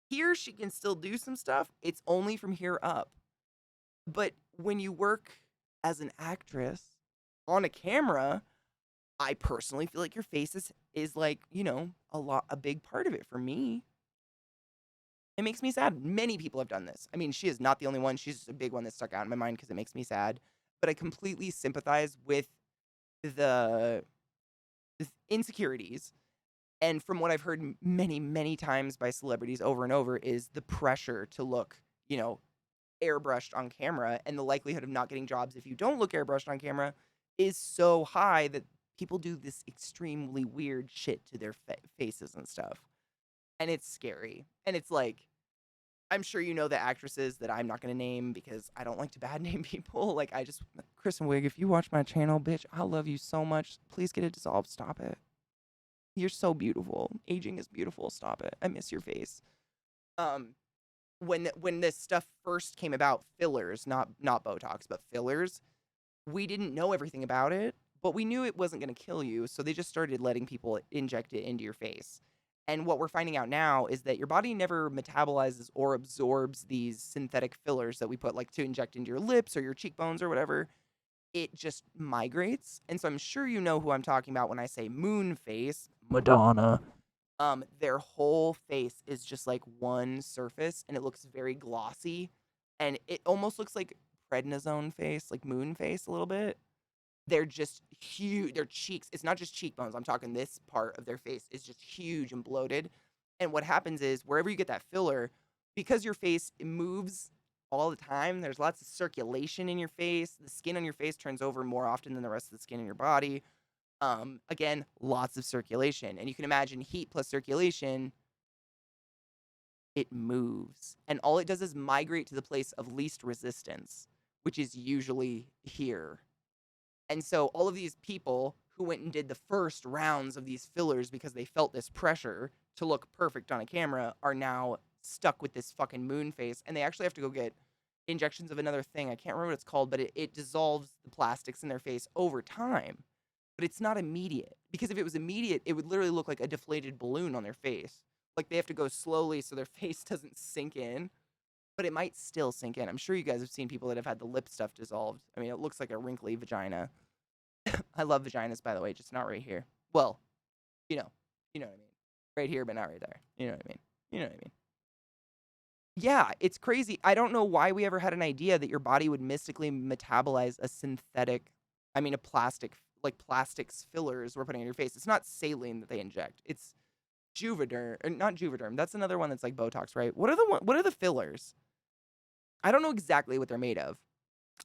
Here, she can still do some stuff. It's only from here up. But when you work as an actress on a camera, I personally feel like your face is like, a big part of it for me. It makes me sad. Many people have done this. I mean, she is not the only one. She's just a big one that stuck out in my mind because it makes me sad. But I completely sympathize with the insecurities. And from what I've heard many, many times by celebrities over and over is the pressure to look, airbrushed on camera, and the likelihood of not getting jobs if you don't look airbrushed on camera is so high that people do this extremely weird shit to their faces and stuff. And it's scary. And it's like, I'm sure you know the actresses that I'm not going to name because I don't like to bad name people. Like, Kristen Wiig, if you watch my channel, bitch, I love you so much. Please get it dissolved. Stop it. You're so beautiful. Aging is beautiful. Stop it. I miss your face. When this stuff first came about, fillers, not Botox, but fillers, we didn't know everything about it, but we knew it wasn't going to kill you, so they just started letting people inject it into your face. And what we're finding out now is that your body never metabolizes or absorbs these synthetic fillers that we put, like, to inject into your lips or your cheekbones or whatever. It just migrates. And so I'm sure you know who I'm talking about when I say moon face, Madonna. Their whole face is just like one surface, and it looks very glossy, and it almost looks like prednisone face, like moon face a little bit. They're just huge. Their cheeks, it's not just cheekbones. I'm talking this part of their face is just huge and bloated. And what happens is wherever you get that filler, because your face moves all the time, there's lots of circulation in your face. The skin on your face turns over more often than the rest of the skin in your body. Again, lots of circulation. And you can imagine heat plus circulation, it moves. And all it does is migrate to the place of least resistance, which is usually here. And so all of these people who went and did the first rounds of these fillers because they felt this pressure to look perfect on a camera are now stuck with this fucking moon face. And they actually have to go get injections of another thing. I can't remember what it's called, but it dissolves the plastics in their face over time. But it's not immediate. Because if it was immediate, it would literally look like a deflated balloon on their face. Like they have to go slowly so their face doesn't sink in. But it might still sink in. I'm sure you guys have seen people that have had the lip stuff dissolved. I mean, it looks like a wrinkly vagina. I love vaginas, by the way, just not right here. Well, you know what I mean. Right here, but not right there. You know what I mean. Yeah, it's crazy. I don't know why we ever had an idea that your body would mystically metabolize a synthetic, I mean, a plastic, like plastics fillers we're putting in your face. It's not saline that they inject. It's Juvederm, or not Juvederm. That's another one that's like Botox, right? What are the fillers? I don't know exactly what they're made of,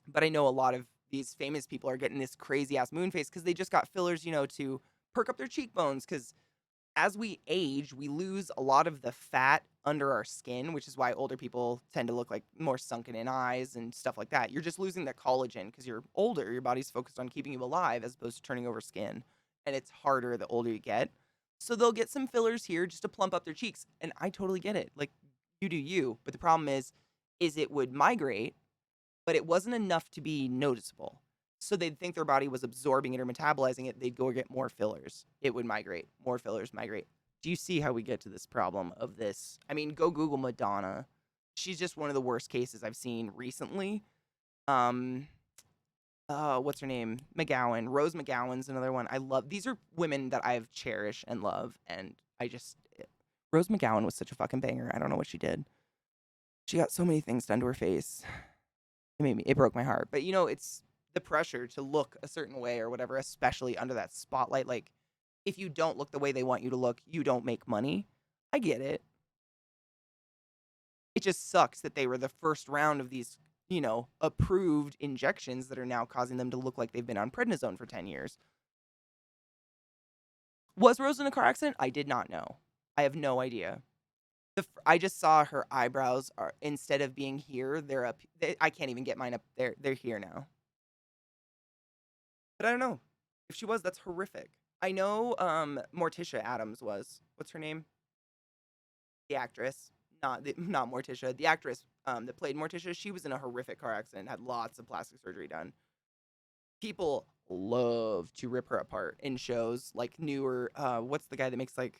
but I know a lot of these famous people are getting this crazy ass moon face because they just got fillers, to perk up their cheekbones. Because as we age, we lose a lot of the fat under our skin, which is why older people tend to look like more sunken in eyes and stuff like that. You're just losing that collagen because you're older. Your body's focused on keeping you alive as opposed to turning over skin. And it's harder the older you get. So they'll get some fillers here just to plump up their cheeks. And I totally get it. Like, you do you. But the problem is it would migrate, but it wasn't enough to be noticeable. So they'd think their body was absorbing it or metabolizing it. They'd go get more fillers. It would migrate. More fillers migrate. Do you see how we get to this problem of this? I mean, go Google Madonna. She's just one of the worst cases I've seen recently. What's her name? McGowan. Rose McGowan's another one. I love. These are women that I've cherished and love, and Rose McGowan was such a fucking banger. I don't know what she did. She got so many things done to her face. It broke my heart. But it's the pressure to look a certain way or whatever, especially under that spotlight. Like, if you don't look the way they want you to look, you don't make money. I get it. It just sucks that they were the first round of these, approved injections that are now causing them to look like they've been on prednisone for 10 years. Was Rose in a car accident? I did not know. I have no idea. I just saw her eyebrows are, instead of being here, they're up. I can't even get mine up there. They're here now. But I don't know. If she was, that's horrific. I know Morticia Addams was. What's her name? The actress. Not Morticia. The actress that played Morticia. She was in a horrific car accident, had lots of plastic surgery done. People love to rip her apart in shows like newer. What's the guy that makes like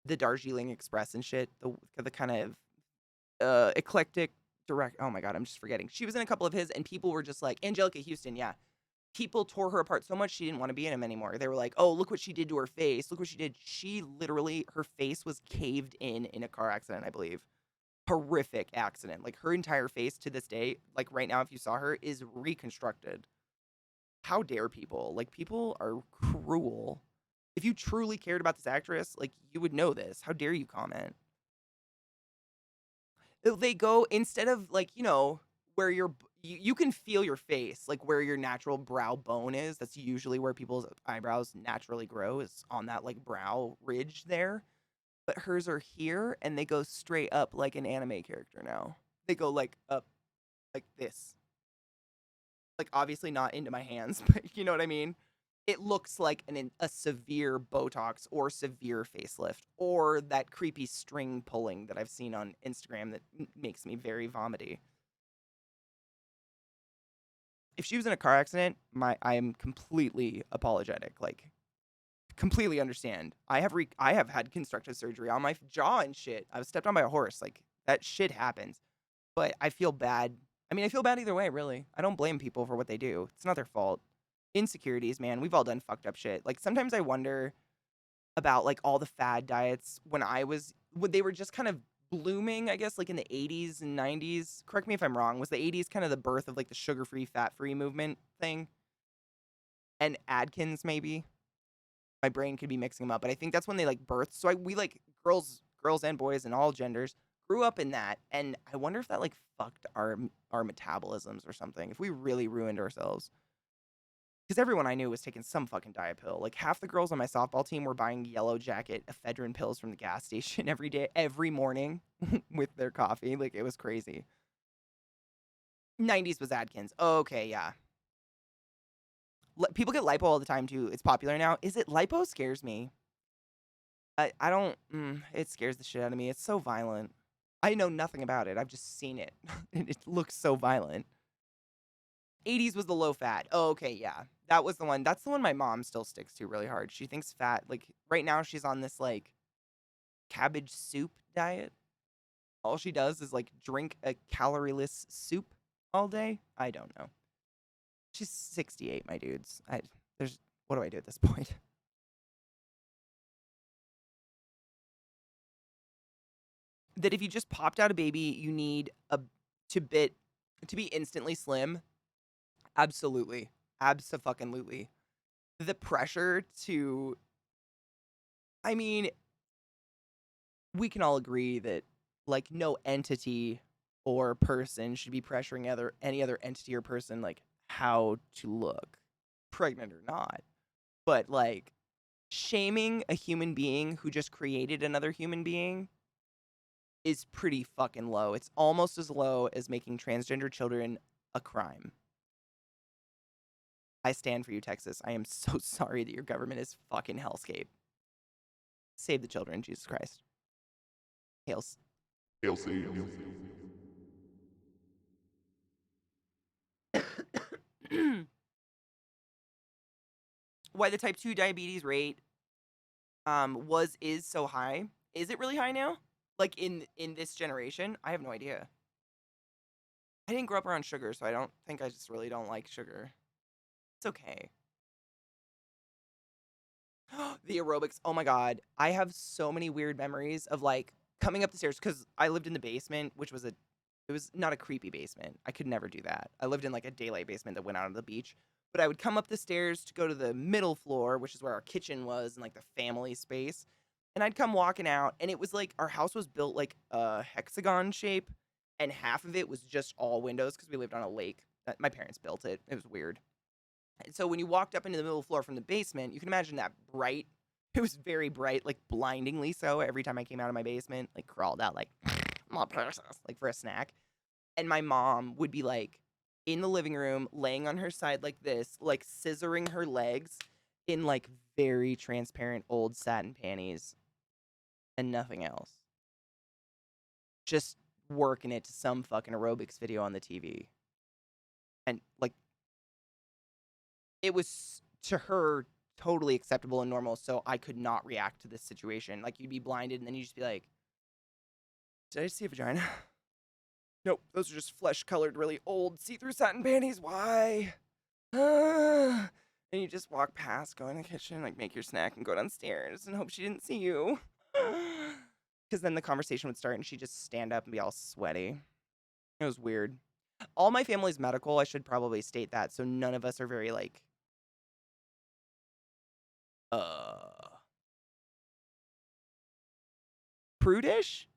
the Darjeeling Express and shit? The kind of eclectic direct. Oh my god, I'm just forgetting. She was in a couple of his, and people were just like Angelica Houston. Yeah, people tore her apart so much she didn't want to be in him anymore. They were like, "Oh, look what she did to her face. Look what she did." She literally, her face was caved in a car accident, I believe. Horrific accident. Like her entire face to this day, like right now, if you saw her, is reconstructed. How dare people? Like, people are cruel. If you truly cared about this actress, like, you would know this. How dare you comment? They go, instead of, like, where you can feel your face, like, where your natural brow bone is. That's usually where people's eyebrows naturally grow, is on that, like, brow ridge there. But hers are here, and they go straight up like an anime character now. They go, like, up like this. Like, obviously not into my hands, but you know what I mean? It looks like a severe Botox or severe facelift or that creepy string pulling that I've seen on Instagram that makes me very vomity. If she was in a car accident, I am completely apologetic. Like, completely understand. I have had constructive surgery on my jaw and shit. I was stepped on by a horse. Like, that shit happens. But I feel bad. I mean, I feel bad either way, really. I don't blame people for what they do. It's not their fault. Insecurities, man. We've all done fucked up shit. Like, sometimes I wonder about, like, all the fad diets when they were just kind of blooming, I guess, like in the 80s and 90s. Correct me if I'm wrong. Was the 80s kind of the birth of, like, the sugar-free, fat-free movement thing? And Atkins, maybe? My brain could be mixing them up, but I think that's when they, like, birthed. So we, like, girls and boys and all genders grew up in that, and I wonder if that, like, fucked our metabolisms or something, if we really ruined ourselves. Because everyone I knew was taking some fucking diet pill. Like, half the girls on my softball team were buying Yellow Jacket ephedrine pills from the gas station every morning with their coffee. Like, it was crazy. 90s was Atkins. Okay, yeah. People get lipo all the time, too. It's popular now. Is it lipo? Scares me. I don't... it scares the shit out of me. It's so violent. I know nothing about it. I've just seen it. And it looks so violent. 80s was the low fat. Oh, okay, yeah. That was the one. That's the one my mom still sticks to really hard. She thinks fat, like, right now she's on this, like, cabbage soup diet. All she does is, like, drink a calorieless soup all day. I don't know. She's 68, my dudes. What do I do at this point? that if you just popped out a baby, you need to bit to be instantly slim. Absolutely. Abso-fucking-lutely. The pressure to, I mean, we can all agree that like no entity or person should be pressuring any other entity or person like how to look, pregnant or not. But like shaming a human being who just created another human being is pretty fucking low. It's almost as low as making transgender children a crime. I stand for you, Texas. I am so sorry that your government is fucking hellscape. Save the children, Jesus Christ. Hails.
Hail Satan.
Why the type 2 diabetes rate is so high. Is it really high now? Like in this generation? I have no idea. I didn't grow up around sugar, so I don't think I just really don't like sugar. It's okay. The aerobics. Oh my god. I have so many weird memories of like coming up the stairs because I lived in the basement, which was it was not a creepy basement. I could never do that. I lived in like a daylight basement that went out on the beach. But I would come up the stairs to go to the middle floor, which is where our kitchen was and like the family space. And I'd come walking out, and it was like our house was built like a hexagon shape, and half of it was just all windows because we lived on a lake. My parents built it. It was weird. And so when you walked up into the middle floor from the basement, you can imagine that bright. It was very bright, like blindingly so. Every time I came out of my basement, like crawled out like, my precious, like for a snack. And my mom would be like in the living room, laying on her side like this, like scissoring her legs in like very transparent old satin panties and nothing else. Just working it to some fucking aerobics video on the TV. And like, it was to her totally acceptable and normal, so I could not react to this situation. Like, you'd be blinded, and then you'd just be like, did I just see a vagina? Nope, those are just flesh-colored, really old see-through satin panties. Why? And you just walk past, go in the kitchen, like, make your snack, and go downstairs, and hope she didn't see you. Because then the conversation would start, and she'd just stand up and be all sweaty. It was weird. All my family's medical, I should probably state that, so none of us are very, like, prudish?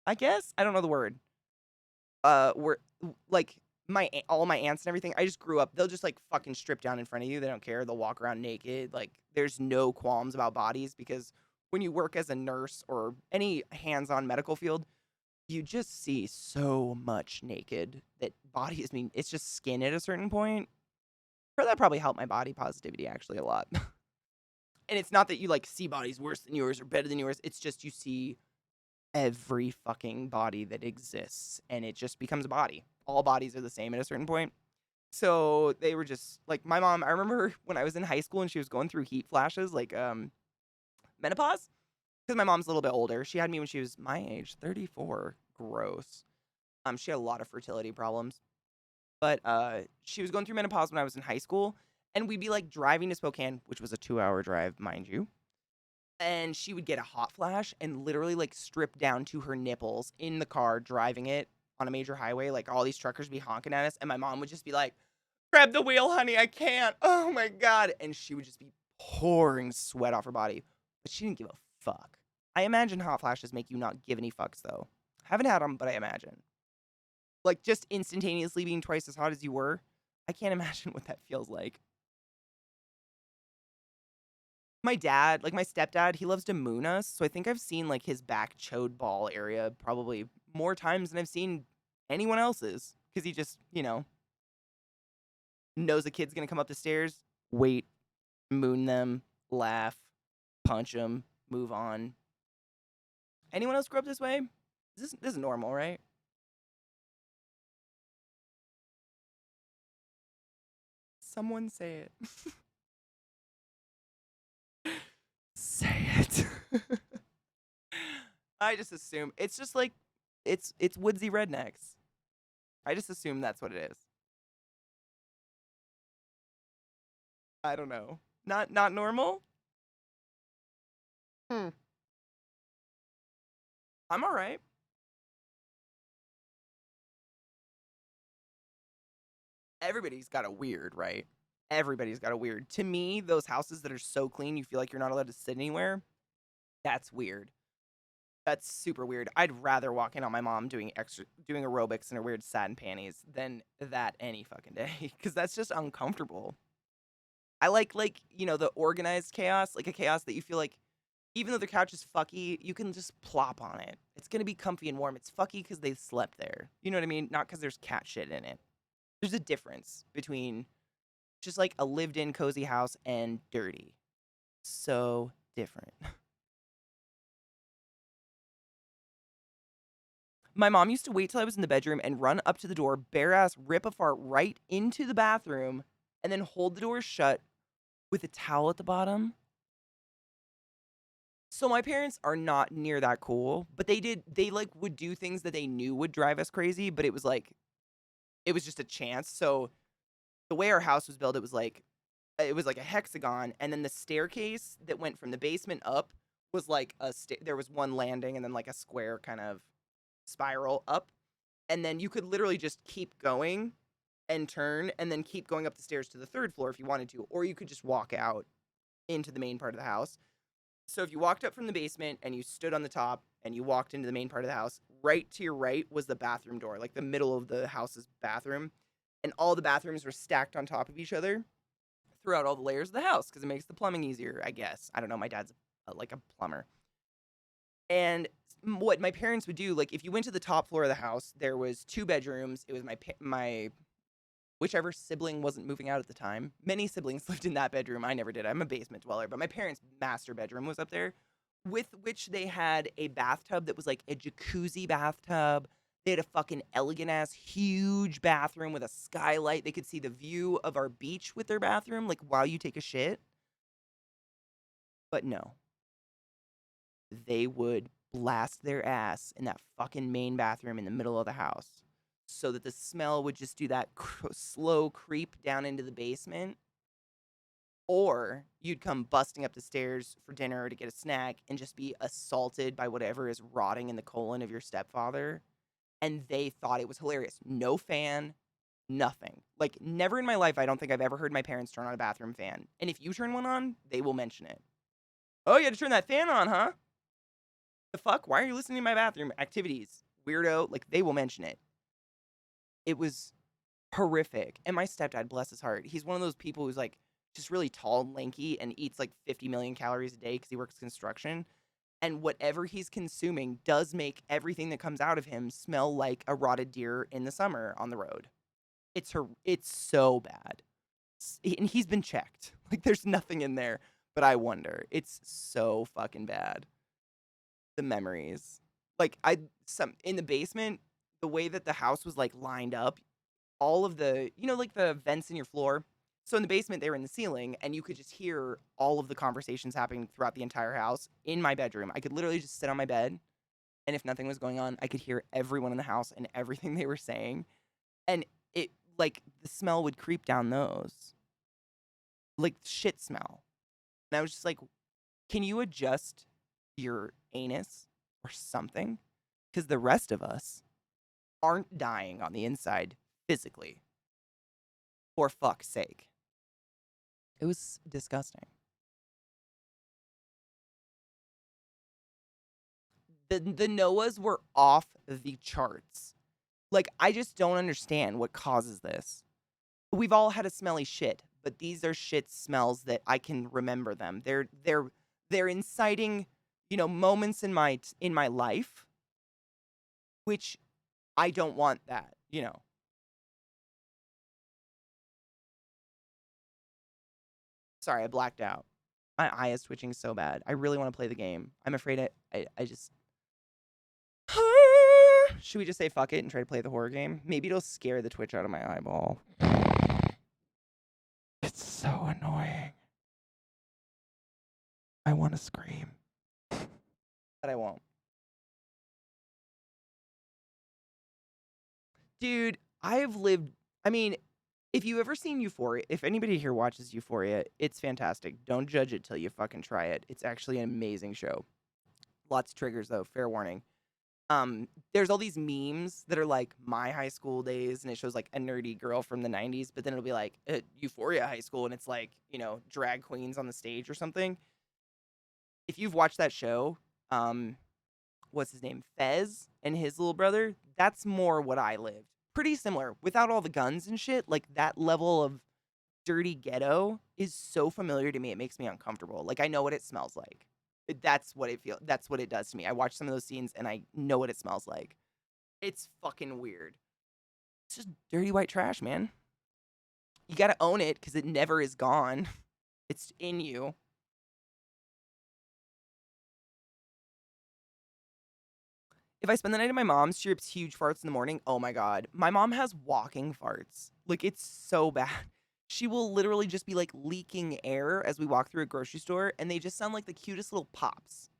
I guess? I don't know the word. We're like all my aunts and everything. I just grew up. They'll just like fucking strip down in front of you. They don't care. They'll walk around naked. Like there's no qualms about bodies because when you work as a nurse or any hands-on medical field, you just see so much naked that bodies. I mean, it's just skin at a certain point. Or that probably helped my body positivity actually a lot. And it's not that you like see bodies worse than yours or better than yours. It's just you see every fucking body that exists and it just becomes a body. All bodies are the same at a certain point. So they were just like my mom. I remember when I was in high school and she was going through heat flashes, like menopause, because my mom's a little bit older. She had me when she was my age, 34. Gross. She had a lot of fertility problems, but she was going through menopause when I was in high school, and we'd be like driving to Spokane, which was a 2-hour drive, mind you. And she would get a hot flash and literally like strip down to her nipples in the car driving it on a major highway. Like all these truckers be honking at us, and my mom would just be like, grab the wheel, honey, I can't. Oh my god. And she would just be pouring sweat off her body. But she didn't give a fuck. I imagine hot flashes make you not give any fucks though. Haven't had them, but I imagine. Like just instantaneously being twice as hot as you were. I can't imagine what that feels like. My dad, like my stepdad, he loves to moon us. So I think I've seen like his back chode ball area probably more times than I've seen anyone else's. Because he just, knows a kid's going to come up the stairs, wait, moon them, laugh, punch them, move on. Anyone else grow up this way? This is normal, right? Someone say it. Say it. I just assume it's just like it's woodsy rednecks. I just assume that's what it is. I don't know. Not normal? I'm all right. Everybody's got a weird, right? Everybody's got a weird. To me, those houses that are so clean you feel like you're not allowed to sit anywhere, that's weird. That's super weird. I'd rather walk in on my mom doing aerobics in her weird satin panties than that any fucking day because that's just uncomfortable. I like the organized chaos, like a chaos that you feel like even though the couch is fucky, you can just plop on it. It's gonna be comfy and warm. It's fucky because they slept there. You know what I mean? Not because there's cat shit in it. There's a difference between just like a lived-in cozy house and dirty. So different. My mom used to wait till I was in the bedroom and run up to the door, bare ass, rip a fart right into the bathroom, and then hold the door shut with a towel at the bottom. So my parents are not near that cool, but they like would do things that they knew would drive us crazy, but it was just a chance. So the way our house was built, it was like a hexagon, and then the staircase that went from the basement up was like there was one landing and then like a square kind of spiral up, and then you could literally just keep going and turn and then keep going up the stairs to the third floor if you wanted to, or you could just walk out into the main part of the house. So if you walked up from the basement and you stood on the top and you walked into the main part of the house, right to your right was the bathroom door, like the middle of the house's bathroom, and all the bathrooms were stacked on top of each other throughout all the layers of the house because it makes the plumbing easier, I guess. I don't know. My dad's like a plumber. And what my parents would do, like if you went to the top floor of the house, there was 2 bedrooms. It was my whichever sibling wasn't moving out at the time. Many siblings lived in that bedroom. I never did. I'm a basement dweller, but my parents' master bedroom was up there, with which they had a bathtub that was like a jacuzzi bathtub. They had a fucking elegant ass huge bathroom with a skylight. They could see the view of our beach with their bathroom, like while you take a shit. But no, they would blast their ass in that fucking main bathroom in the middle of the house so that the smell would just do that slow creep down into the basement. Or you'd come busting up the stairs for dinner to get a snack and just be assaulted by whatever is rotting in the colon of your stepfather. And they thought it was hilarious. No fan, nothing. Like, never in my life, I don't think I've ever heard my parents turn on a bathroom fan. And if you turn one on, they will mention it. Oh, you had to turn that fan on, huh? The fuck? Why are you listening to my bathroom activities? Weirdo. Like, they will mention it. It was horrific. And my stepdad, bless his heart, he's one of those people who's like just really tall and lanky and eats like 50 million calories a day because he works construction. And whatever he's consuming does make everything that comes out of him smell like a rotted deer in the summer on the road. It's so bad. And he's been checked. Like there's nothing in there, but I wonder. It's so fucking bad. The memories. Like in the basement, the way that the house was like lined up, all of the, like the vents in your floor. So in the basement, they were in the ceiling, and you could just hear all of the conversations happening throughout the entire house in my bedroom. I could literally just sit on my bed, and if nothing was going on, I could hear everyone in the house and everything they were saying. And it, like, the smell would creep down those. Like, shit smell. And I was just like, can you adjust your anus or something? Because the rest of us aren't dying on the inside physically. For fuck's sake. It was disgusting. The Noahs were off the charts. Like, I just don't understand what causes this. We've all had a smelly shit, but these are shit smells that I can remember them. They're inciting, moments in my life, which I don't want that. Sorry, I blacked out. My eye is twitching so bad. I really want to play the game. I'm afraid I just... Should we just say fuck it and try to play the horror game? Maybe it'll scare the twitch out of my eyeball. It's so annoying. I want to scream. But I won't. Dude, if you ever seen Euphoria, if anybody here watches Euphoria, it's fantastic. Don't judge it till you fucking try it. It's actually an amazing show. Lots of triggers, though. Fair warning. There's all these memes that are like my high school days, and it shows like a nerdy girl from the 90s, but then it'll be like Euphoria High School, and it's like, drag queens on the stage or something. If you've watched that show, what's his name? Fez and his little brother, that's more what I lived. Pretty similar. Without all the guns and shit, like that level of dirty ghetto is so familiar to me, it makes me uncomfortable. Like, I know what it smells like. That's what it does to me. I watch some of those scenes and I know what it smells like. It's fucking weird. It's just dirty white trash, man. You gotta own it because it never is gone. It's in you. If I spend the night at my mom's, she rips huge farts in the morning. Oh my God. My mom has walking farts. Like, it's so bad. She will literally just be like leaking air as we walk through a grocery store, and they just sound like the cutest little pops.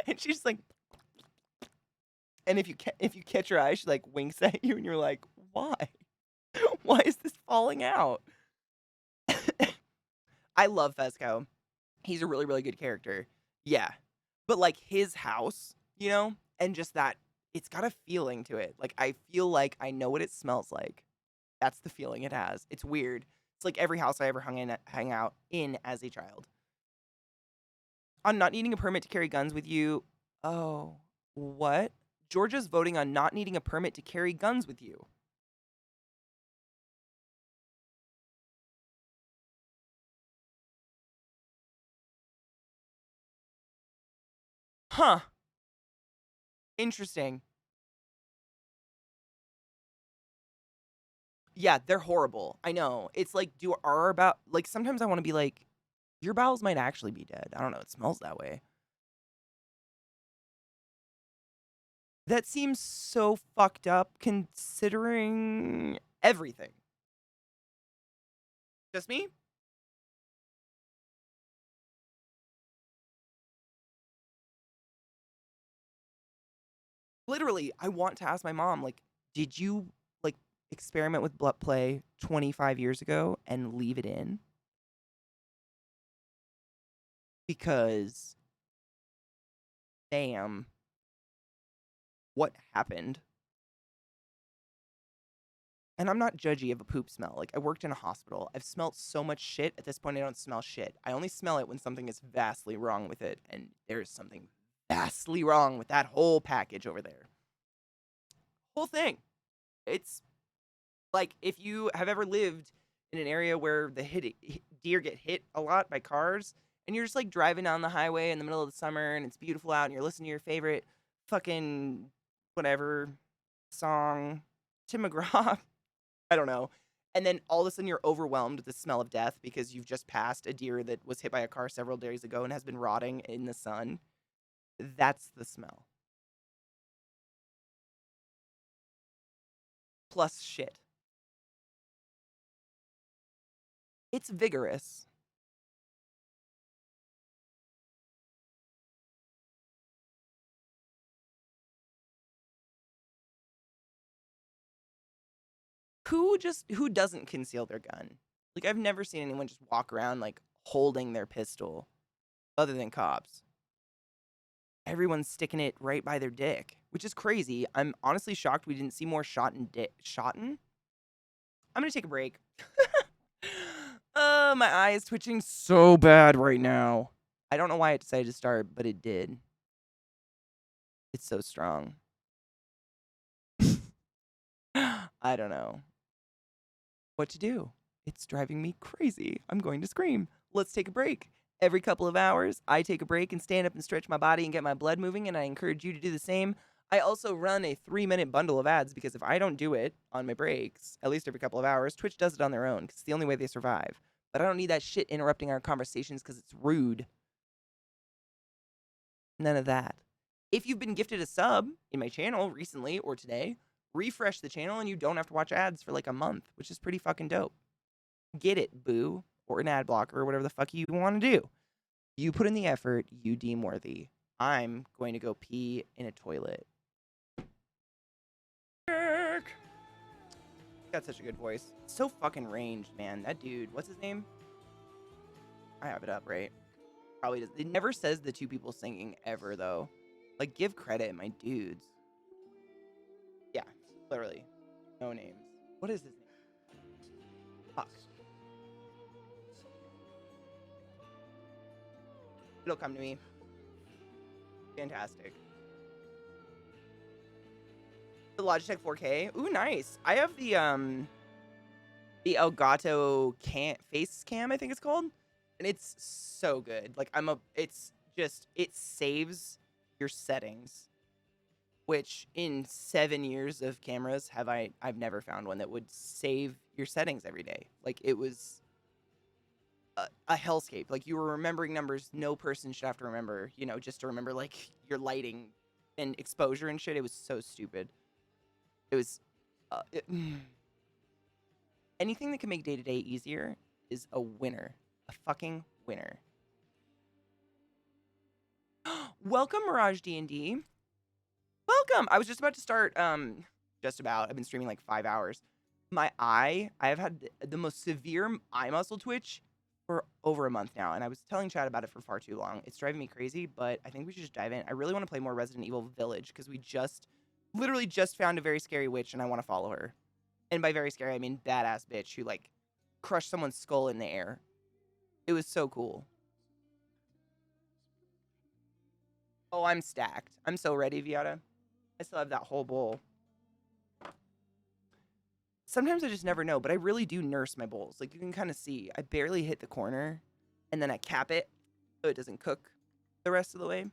And she's like, and if you catch her eye, she like winks at you, and you're like, why? Why is this falling out? I love Fesco. He's a really, really good character. Yeah. But like his house, and just that, it's got a feeling to it. Like, I feel like I know what it smells like. That's the feeling it has. It's weird. It's like every house I ever hang out in as a child. On not needing a permit to carry guns with you. Oh, what? Georgia's voting on not needing a permit to carry guns with you. Huh. Interesting. Yeah, they're horrible. I know. It's like, sometimes I want to be like, your bowels might actually be dead. I don't know. It smells that way. That seems so fucked up considering everything. Just me? Literally, I want to ask my mom, like, did you, like, experiment with butt play 25 years ago and leave it in? Because, damn, what happened? And I'm not judgy of a poop smell. Like, I worked in a hospital. I've smelled so much shit. At this point, I don't smell shit. I only smell it when something is vastly wrong with it. And there's something vastly wrong with that whole package over there. Whole thing. It's like, if you have ever lived in an area where the deer get hit a lot by cars, and you're just like driving down the highway in the middle of the summer and it's beautiful out and you're listening to your favorite fucking whatever song, Tim McGraw, I don't know. And then all of a sudden you're overwhelmed with the smell of death because you've just passed a deer that was hit by a car several days ago and has been rotting in the sun. That's the smell. Plus shit. It's vigorous. Who doesn't conceal their gun? Like, I've never seen anyone just walk around like holding their pistol other than cops. Everyone's sticking it right by their dick, which is crazy. I'm honestly shocked we didn't see more shotten. I'm gonna take a break. My eye is twitching so bad right now. I don't know why it decided to start, but it did. It's so strong. I don't know what to do. It's driving me crazy. I'm going to scream. Let's take a break. Every couple of hours, I take a break and stand up and stretch my body and get my blood moving, and I encourage you to do the same. I also run a 3-minute bundle of ads because if I don't do it on my breaks, at least every couple of hours, Twitch does it on their own because it's the only way they survive. But I don't need that shit interrupting our conversations because it's rude. None of that. If you've been gifted a sub in my channel recently or today, refresh the channel and you don't have to watch ads for like a month, which is pretty fucking dope. Get it, boo, or an ad blocker or whatever the fuck you want to do. You put in the effort, you deem worthy. I'm going to go pee in a toilet. Got such a good voice. So fucking ranged, man. That dude, what's his name? I have it up, right? Probably does. It never says the two people singing ever, though. Like, give credit, my dudes. Yeah, literally. No names. What is his name? Fuck. It'll come to me. Fantastic. The Logitech 4K. Ooh, nice. I have the Elgato face cam, I think it's called. And it's so good. Like it's just, it saves your settings. Which in 7 years of cameras I've never found one that would save your settings every day. Like it was a hellscape. Like you were remembering numbers no person should have to remember, you know, just to remember like your lighting and exposure and shit. It was so stupid. It was anything that can make day-to-day easier is a winner. A fucking winner. Welcome, Mirage D&D. Welcome. I was just about to start, I've been streaming like 5 hours. I have had the most severe eye muscle twitch for over a month now, and I was telling Chad about it for far too long. It's driving me crazy, but I think we should just dive in. I really want to play more Resident Evil Village, because we literally just found a very scary witch, and I want to follow her. And by very scary, I mean badass bitch who, like, crushed someone's skull in the air. It was so cool. Oh, I'm stacked. I'm so ready, Viata. I still have that whole bowl. Sometimes I just never know, but I really do nurse my bowls. Like, you can kind of see. I barely hit the corner, and then I cap it so it doesn't cook the rest of the way.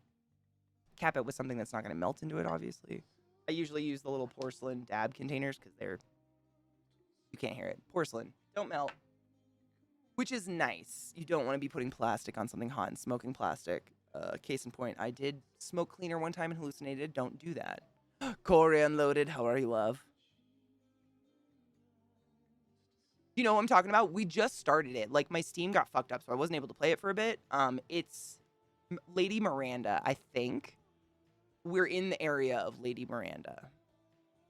Cap it with something that's not going to melt into it, obviously. I usually use the little porcelain dab containers because you can't hear it. Porcelain. Don't melt. Which is nice. You don't want to be putting plastic on something hot and smoking plastic. Case in point, I did smoke cleaner one time and hallucinated. Don't do that. Corey Unloaded, how are you, love? You know what I'm talking about? We just started it. Like, my Steam got fucked up, so I wasn't able to play it for a bit. It's Lady Miranda, I think. We're in the area of Lady Miranda.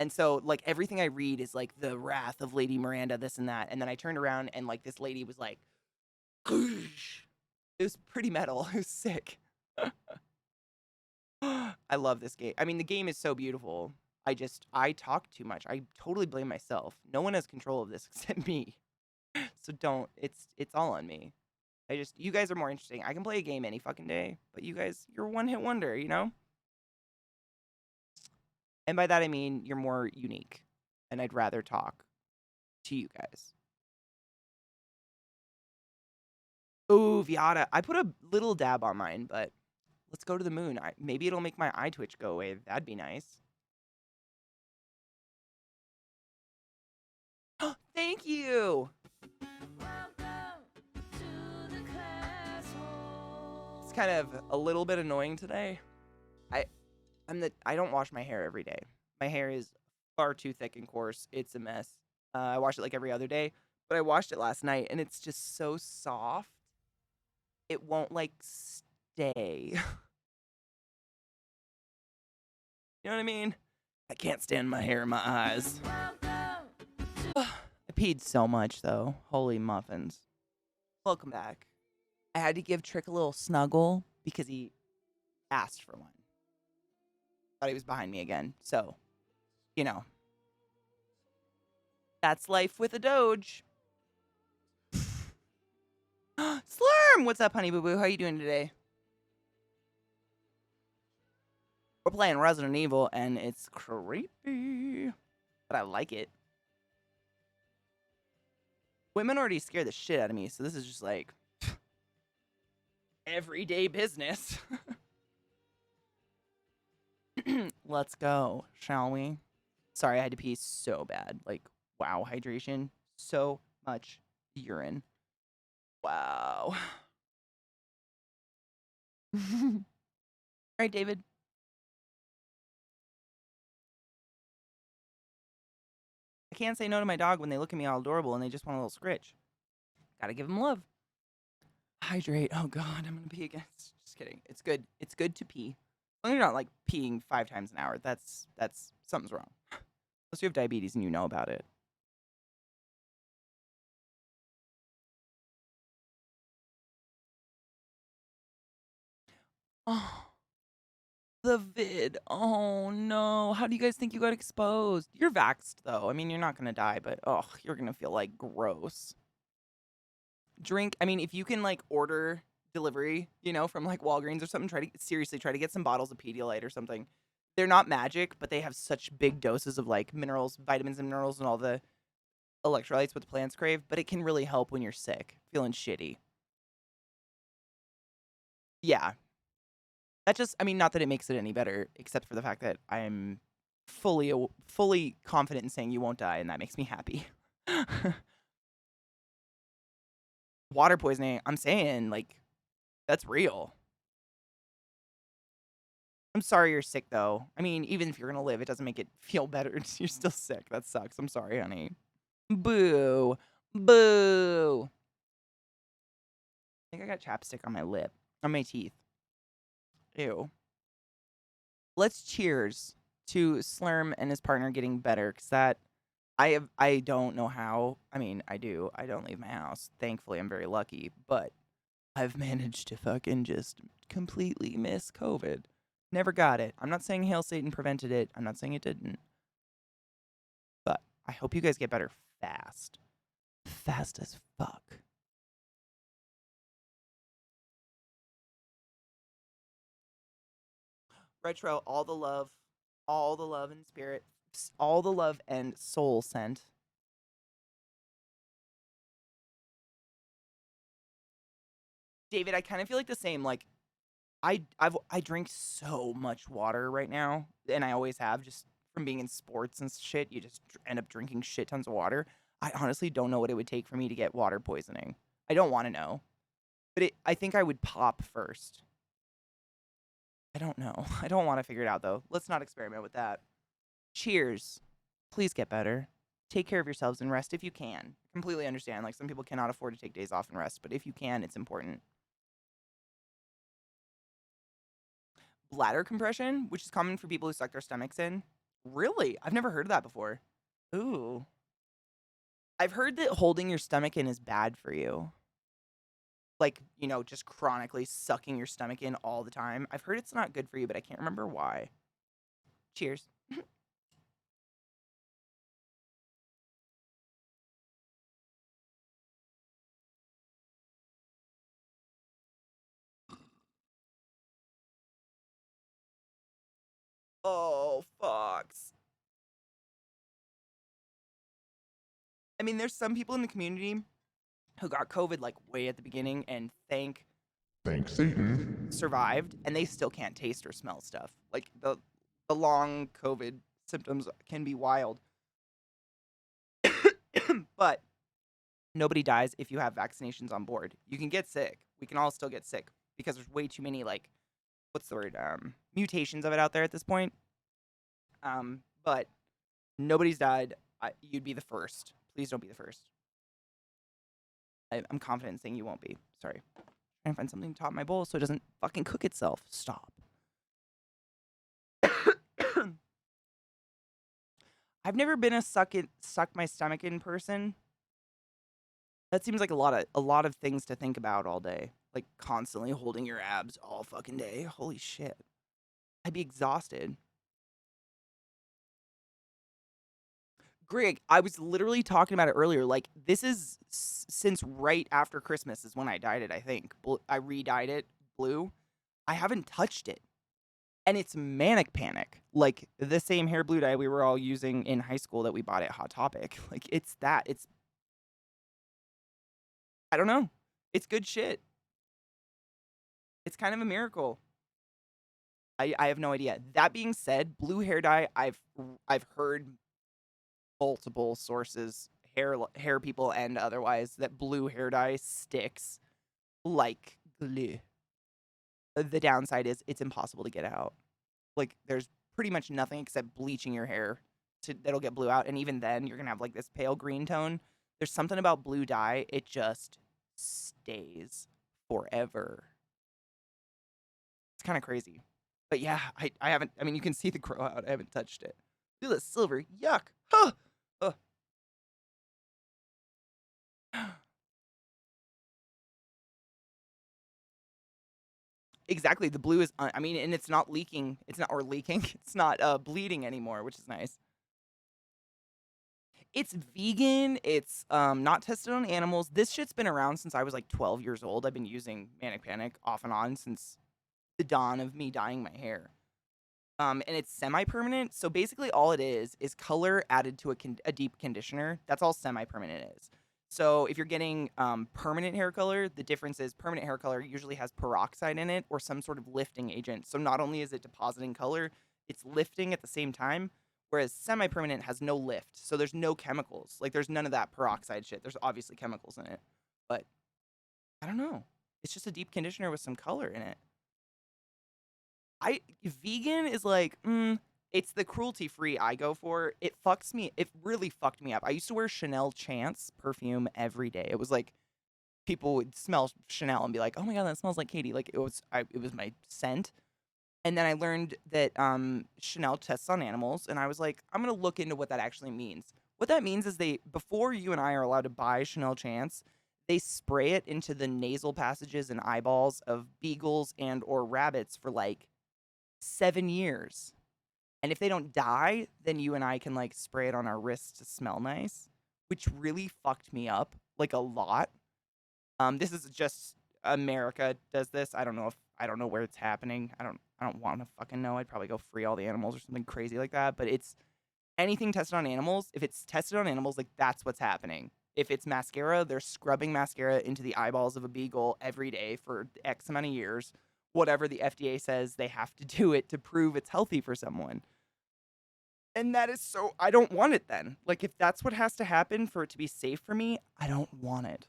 And so, like, everything I read is, like, the wrath of Lady Miranda, this and that. And then I turned around, and, like, this lady was like, Goosh. It was pretty metal. It was sick. I love this game. I mean, the game is so beautiful. I talk too much. I totally blame myself. No one has control of this except me. So don't, it's all on me. You guys are more interesting. I can play a game any fucking day, but you guys, you're a one-hit wonder, you know? And by that I mean you're more unique. And I'd rather talk to you guys. Ooh, Viata. I put a little dab on mine, but let's go to the moon. Maybe it'll make my eye twitch go away. That'd be nice. Thank you. It's kind of a little bit annoying today. I don't wash my hair every day. My hair is far too thick and coarse. It's a mess. I wash it like every other day, but I washed it last night and it's just so soft. It won't like stay. You know what I mean? I can't stand my hair in my eyes. I peed so much though. Holy muffins. Welcome back. I had to give Trick a little snuggle because he asked for one. Thought he was behind me again. So, you know. That's life with a Doge. Slurm! What's up, honey boo boo? How you doing today? We're playing Resident Evil, and it's creepy. But I like it. Women already scare the shit out of me, so this is just like everyday business. Let's go, shall we? Sorry, I had to pee so bad. Like, wow, hydration. So much urine. Wow. All right, David. I can't say no to my dog when they look at me all adorable and they just want a little scritch. Gotta give them love. Hydrate. Oh God, I'm gonna pee again. Just kidding. It's good. It's good to pee. Well, you're not like peeing 5 times an hour. That's something's wrong. Unless you have diabetes and you know about it. Oh, The vid. Oh no. How do you guys think you got exposed? You're vaxxed though. I mean, you're not gonna die, but you're gonna feel like gross. Drink. I mean, if you can like order delivery, from like Walgreens or something, try to get some bottles of Pedialyte or something. They're not magic, but they have such big doses of like minerals, vitamins and minerals and all the electrolytes what the plants crave, but it can really help when you're sick, feeling shitty. Yeah. Not that it makes it any better, except for the fact that I'm fully confident in saying you won't die, and that makes me happy. Water poisoning, I'm saying, like, that's real. I'm sorry you're sick, though. I mean, even if you're gonna live, it doesn't make it feel better. You're still sick. That sucks. I'm sorry, honey. Boo. Boo. I think I got chapstick on my lip. On my teeth. Ew. Let's cheers to Slurm and his partner getting better, because I don't know how. I mean, I do. I don't leave my house. Thankfully, I'm very lucky, but I've managed to fucking just completely miss COVID. Never got it. I'm not saying Hail Satan prevented it. I'm not saying it didn't. But I hope you guys get better fast. Fast as fuck. Retro, all the love and spirit, all the love and soul sent. David, I kind of feel like the same. Like, I drink so much water right now, and I always have, just from being in sports and shit. You just end up drinking shit tons of water. I honestly don't know what it would take for me to get water poisoning. I don't want to know, but I think I would pop first. I don't know. I don't want to figure it out though. Let's not experiment with that. Cheers. Please get better. Take care of yourselves and rest if you can. Completely understand. Like, some people cannot afford to take days off and rest, but if you can, it's important. Bladder compression, which is common for people who suck their stomachs in. Really? I've never heard of that before. Ooh. I've heard that holding your stomach in is bad for you. Like, just chronically sucking your stomach in all the time. I've heard it's not good for you, but I can't remember why. Cheers. Oh, fucks. I mean, there's some people in the community who got COVID like way at the beginning and
Thanks, Satan.
survived, and they still can't taste or smell stuff. Like, the long COVID symptoms can be wild. But nobody dies if you have vaccinations on board. You can get sick. We can all still get sick because there's way too many, like, what's the word? Mutations of it out there at this point. But nobody's died. You'd be the first. Please don't be the first. I'm confident in saying you won't be. Sorry. Trying to find something to top my bowl so it doesn't fucking cook itself. Stop. I've never been a suck my stomach in person. That seems like a lot of things to think about all day. Like, constantly holding your abs all fucking day. Holy shit. I'd be exhausted. Greg, I was literally talking about it earlier. Like, this is since right after Christmas is when I dyed it, I think. I re-dyed it blue. I haven't touched it. And it's Manic Panic. Like, the same hair blue dye we were all using in high school that we bought at Hot Topic. Like, it's that. I don't know. It's good shit. It's kind of a miracle. I have no idea. That being said, blue hair dye, I've heard multiple sources, hair people and otherwise, that blue hair dye sticks like glue. The downside is it's impossible to get out. Like, there's pretty much nothing except bleaching your hair that'll get blue out, and even then you're gonna have like this pale green tone. There's something about blue dye, it just stays forever. It's kind of crazy. But yeah, I haven't, I mean, you can see the grow out. I haven't touched it. Look at the silver. Yuck. Huh. Ugh. Exactly. The blue is, I mean, and it's not leaking. It's not, or leaking. It's not bleeding anymore, which is nice. It's vegan. It's not tested on animals. This shit's been around since I was like 12 years old. I've been using Manic Panic off and on since the dawn of me dyeing my hair. And it's semi-permanent. So basically, all it is color added to a deep conditioner. That's all semi-permanent is. So if you're getting permanent hair color, the difference is permanent hair color usually has peroxide in it or some sort of lifting agent. So not only is it depositing color, it's lifting at the same time. Whereas semi-permanent has no lift, so there's no chemicals. Like there's none of that peroxide shit. There's obviously chemicals in it, but I don't know. It's just a deep conditioner with some color in it. Vegan is like, it's the cruelty-free I go for. It fucks me. It really fucked me up. I used to wear Chanel Chance perfume every day. It was like people would smell Chanel and be like, "Oh my god, that smells like Katie." Like it was my scent. And then I learned that Chanel tests on animals, and I was like, I'm gonna look into what that actually means. What that means is before you and I are allowed to buy Chanel Chance, they spray it into the nasal passages and eyeballs of beagles and or rabbits for like 7 years. And if they don't die, then you and I can like spray it on our wrists to smell nice, which really fucked me up like a lot. This is just America does this. I don't know where it's happening. I don't want to fucking know. I'd probably go free all the animals or something crazy like that. But it's anything tested on animals. If it's tested on animals, like that's what's happening. If it's mascara, they're scrubbing mascara into the eyeballs of a beagle every day for X amount of years. Whatever the FDA says, they have to do it to prove it's healthy for someone. And that is so, I don't want it then. Like if that's what has to happen for it to be safe for me, I don't want it.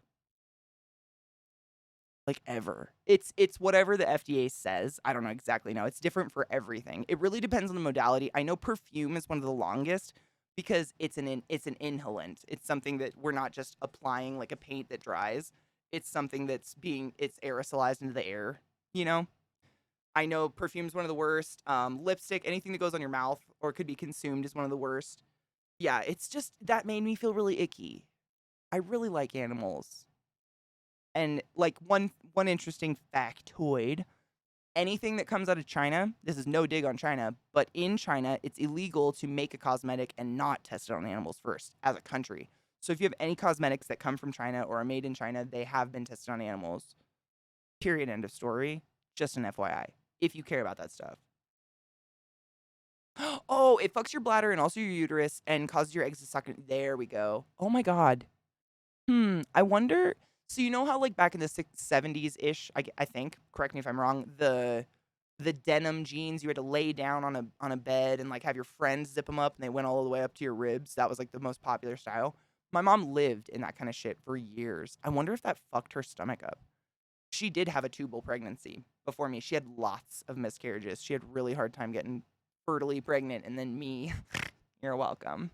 Like ever. It's whatever the FDA says. I don't know exactly now. It's different for everything. It really depends on the modality. I know perfume is one of the longest because it's an inhalant. It's something that we're not just applying like a paint that dries. It's something it's aerosolized into the air, you know? I know perfume's one of the worst. Lipstick, anything that goes on your mouth or could be consumed is one of the worst. Yeah, it's just that made me feel really icky. I really like animals. And like one interesting factoid, anything that comes out of China, this is no dig on China, but in China, it's illegal to make a cosmetic and not test it on animals first as a country. So if you have any cosmetics that come from China or are made in China, they have been tested on animals. Period. End of story. Just an FYI, if you care about that stuff. Oh, it fucks your bladder and also your uterus and causes your eggs to suck. There we go. Oh my god. I wonder. So you know how like back in the 70s-ish, I think, correct me if I'm wrong, the denim jeans, you had to lay down on a bed and like have your friends zip them up and they went all the way up to your ribs. That was like the most popular style. My mom lived in that kind of shit for years. I wonder if that fucked her stomach up. She did have a tubal pregnancy before me. She had lots of miscarriages. She had really hard time getting fertily pregnant, and then me. You're welcome.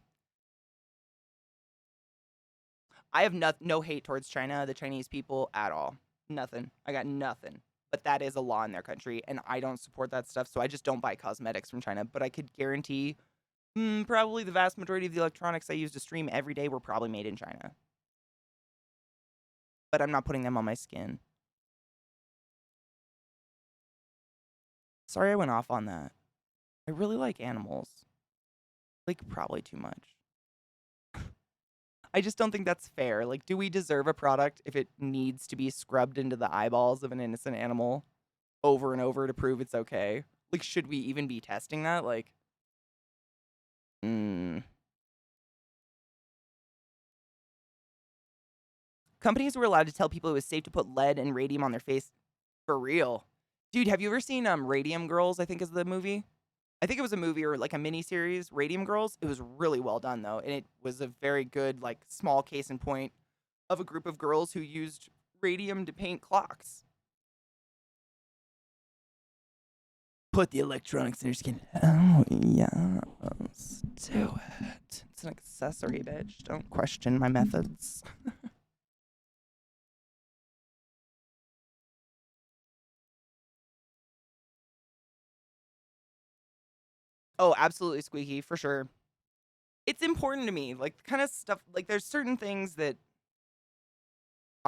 I have no hate towards China, the Chinese people at all. Nothing. I got nothing. But that is a law in their country, and I don't support that stuff, so I just don't buy cosmetics from China. But I could guarantee probably the vast majority of the electronics I use to stream every day were probably made in China. But I'm not putting them on my skin. Sorry I went off on that. I really like animals. Like, probably too much. I just don't think that's fair. Like, do we deserve a product if it needs to be scrubbed into the eyeballs of an innocent animal over and over to prove it's okay? Like, should we even be testing that? Like, Companies were allowed to tell people it was safe to put lead and radium on their face. For real. Dude, have you ever seen Radium Girls, I think is the movie? I think it was a movie or like a mini series, Radium Girls. It was really well done though, and it was a very good like small case in point of a group of girls who used radium to paint clocks. Put the electronics in your skin. Oh yes, do it. It's an accessory, bitch. Don't question my methods. Oh, absolutely, Squeaky, for sure. It's important to me, like kind of stuff. Like there's certain things that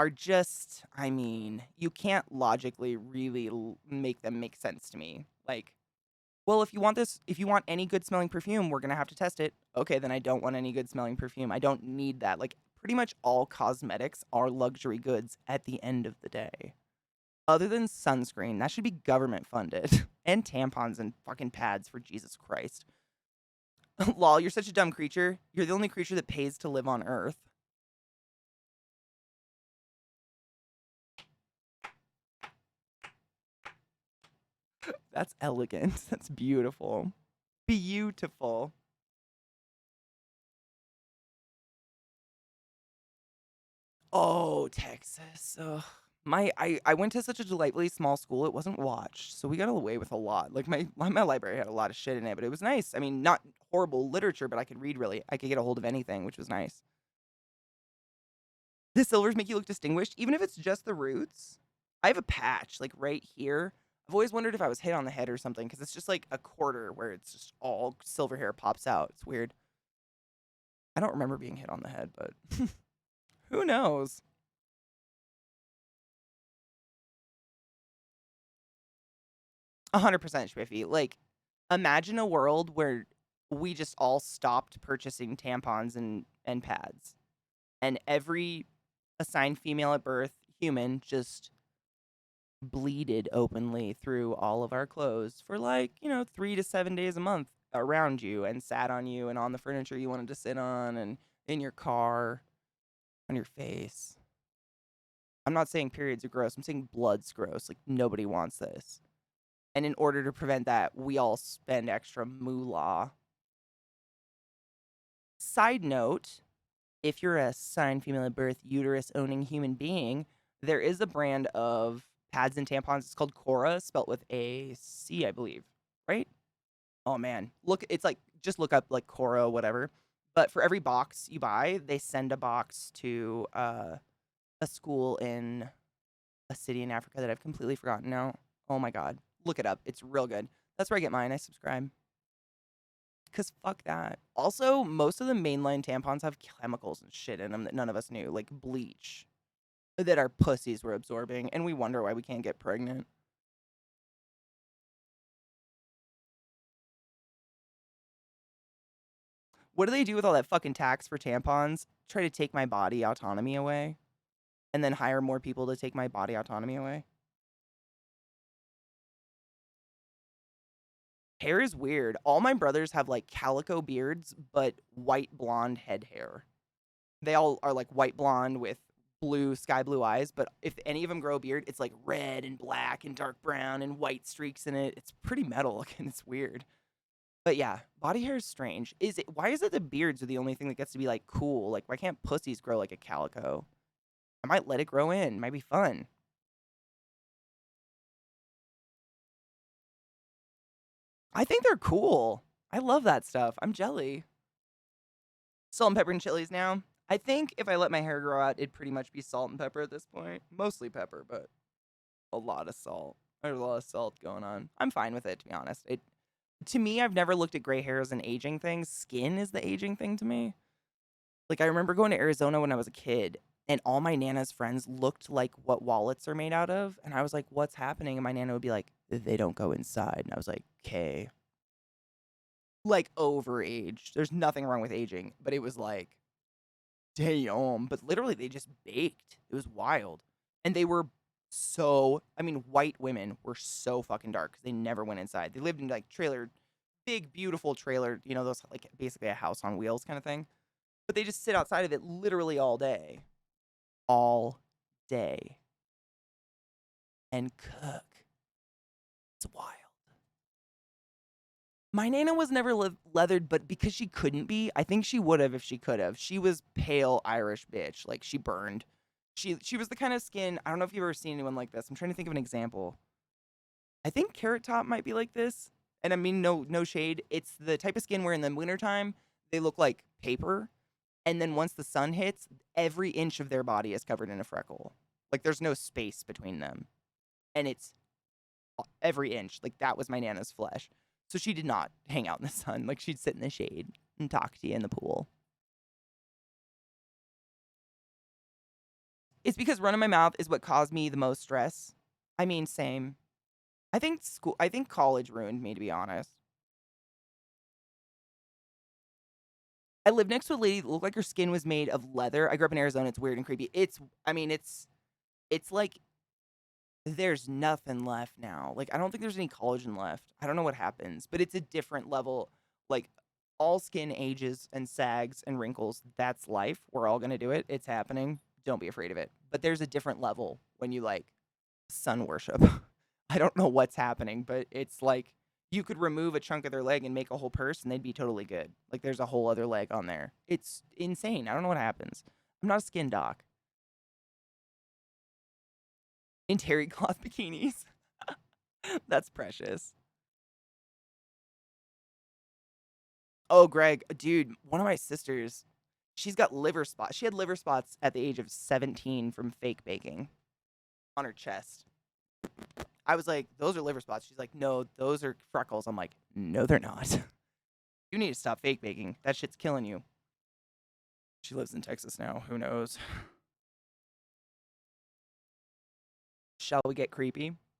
are just, I mean, you can't logically really make them make sense to me. Like, well, if you want any good smelling perfume, we're going to have to test it. Okay, then I don't want any good smelling perfume. I don't need that. Like, pretty much all cosmetics are luxury goods at the end of the day. Other than sunscreen, that should be government funded. And tampons and fucking pads, for Jesus Christ. Lol, you're such a dumb creature. You're the only creature that pays to live on Earth. That's elegant. That's beautiful. Beautiful. Oh, Texas. Ugh. I went to such a delightfully small school. It wasn't watched, so we got away with a lot. Like my library had a lot of shit in it, but it was nice. I mean, not horrible literature, but I could get a hold of anything, which was nice. The silvers make you look distinguished, even if it's just the roots. I have a patch like right here. I've always wondered if I was hit on the head or something because it's just like a quarter where it's just all silver hair pops out. It's weird. I don't remember being hit on the head, but who knows? 100% Schwiffy. Like, imagine a world where we just all stopped purchasing tampons and pads. And every assigned female at birth human just bleeded openly through all of our clothes for 3 to 7 days a month around you and sat on you and on the furniture you wanted to sit on and in your car, on your face. I'm not saying periods are gross. I'm saying blood's gross. Like, nobody wants this. And in order to prevent that, we all spend extra moolah. Side note, if you're a assigned female at birth uterus-owning human being, there is a brand of pads and tampons. It's called Cora, spelt with a C, I believe. Right? Oh, man. Just look up, Cora, whatever. But for every box you buy, they send a box to a school in a city in Africa that I've completely forgotten now. Oh, my God. Look it up. It's real good. That's where I get mine. I subscribe. Because fuck that. Also, most of the mainline tampons have chemicals and shit in them that none of us knew, like bleach, that our pussies were absorbing, and we wonder why we can't get pregnant. What do they do with all that fucking tax for tampons? Try to take my body autonomy away? And then hire more people to take my body autonomy away? Hair is weird. All my brothers have calico beards, but white blonde head hair. They all are white blonde with sky blue eyes, but if any of them grow a beard, it's red and black and dark brown and white streaks in it. It's pretty metal looking. It's weird. But yeah, body hair is strange. Why is it the beards are the only thing that gets to be cool? Why can't pussies grow like a calico? I might let it grow in. Might be fun. I think they're cool. I love that stuff. I'm jelly. Salt and pepper and chilies now. I think if I let my hair grow out, it'd pretty much be salt and pepper at this point. Mostly pepper, but a lot of salt. There's a lot of salt going on. I'm fine with it, to be honest. To me, I've never looked at gray hair as an aging thing. Skin is the aging thing to me. I remember going to Arizona when I was a kid, and all my Nana's friends looked like what wallets are made out of. And I was like, what's happening? And my Nana would be like, they don't go inside. And I was like, okay. Overaged. There's nothing wrong with aging. But it was damn. But literally, they just baked. It was wild. And they were white women were so fucking dark because they never went inside. They lived in trailer, big, beautiful trailer, those basically a house on wheels kind of thing. But they just sit outside of it literally all day. All day. And cook. It's wild. My Nana was never leathered, but because she couldn't be, I think she would have if she could have. She was pale Irish bitch. She burned. She was the kind of skin, I don't know if you've ever seen anyone like this. I'm trying to think of an example. I think Carrot Top might be like this. And I mean, no shade. It's the type of skin where in the wintertime, they look like paper. And then once the sun hits, every inch of their body is covered in a freckle. There's no space between them. And it's every inch. That was my Nana's flesh. So she did not hang out in the sun. She'd sit in the shade and talk to you in the pool. It's because running my mouth is what caused me the most stress. I mean, same. I think college ruined me, to be honest. I lived next to a lady that looked like her skin was made of leather. I grew up in Arizona. It's weird and creepy. It's like there's nothing left now. Like, I don't think there's any collagen left. I don't know what happens, but it's a different level. Like, all skin ages and sags and wrinkles. That's life. We're all going to do it. It's happening. Don't be afraid of it. But there's a different level when you, like, sun worship. I don't know what's happening, but it's like you could remove a chunk of their leg and make a whole person, they'd be totally good. Like, there's a whole other leg on there. It's insane. I don't know what happens. I'm not a skin doc. In terry cloth bikinis. That's precious. Oh, Greg, dude, one of my sisters, she's got liver spots. She had liver spots at the age of 17 from fake baking on her chest. I was like, those are liver spots. She's like, no, those are freckles. I'm like, no, they're not. You need to stop fake baking. That shit's killing you. She lives in Texas now. Who knows? Shall we get creepy?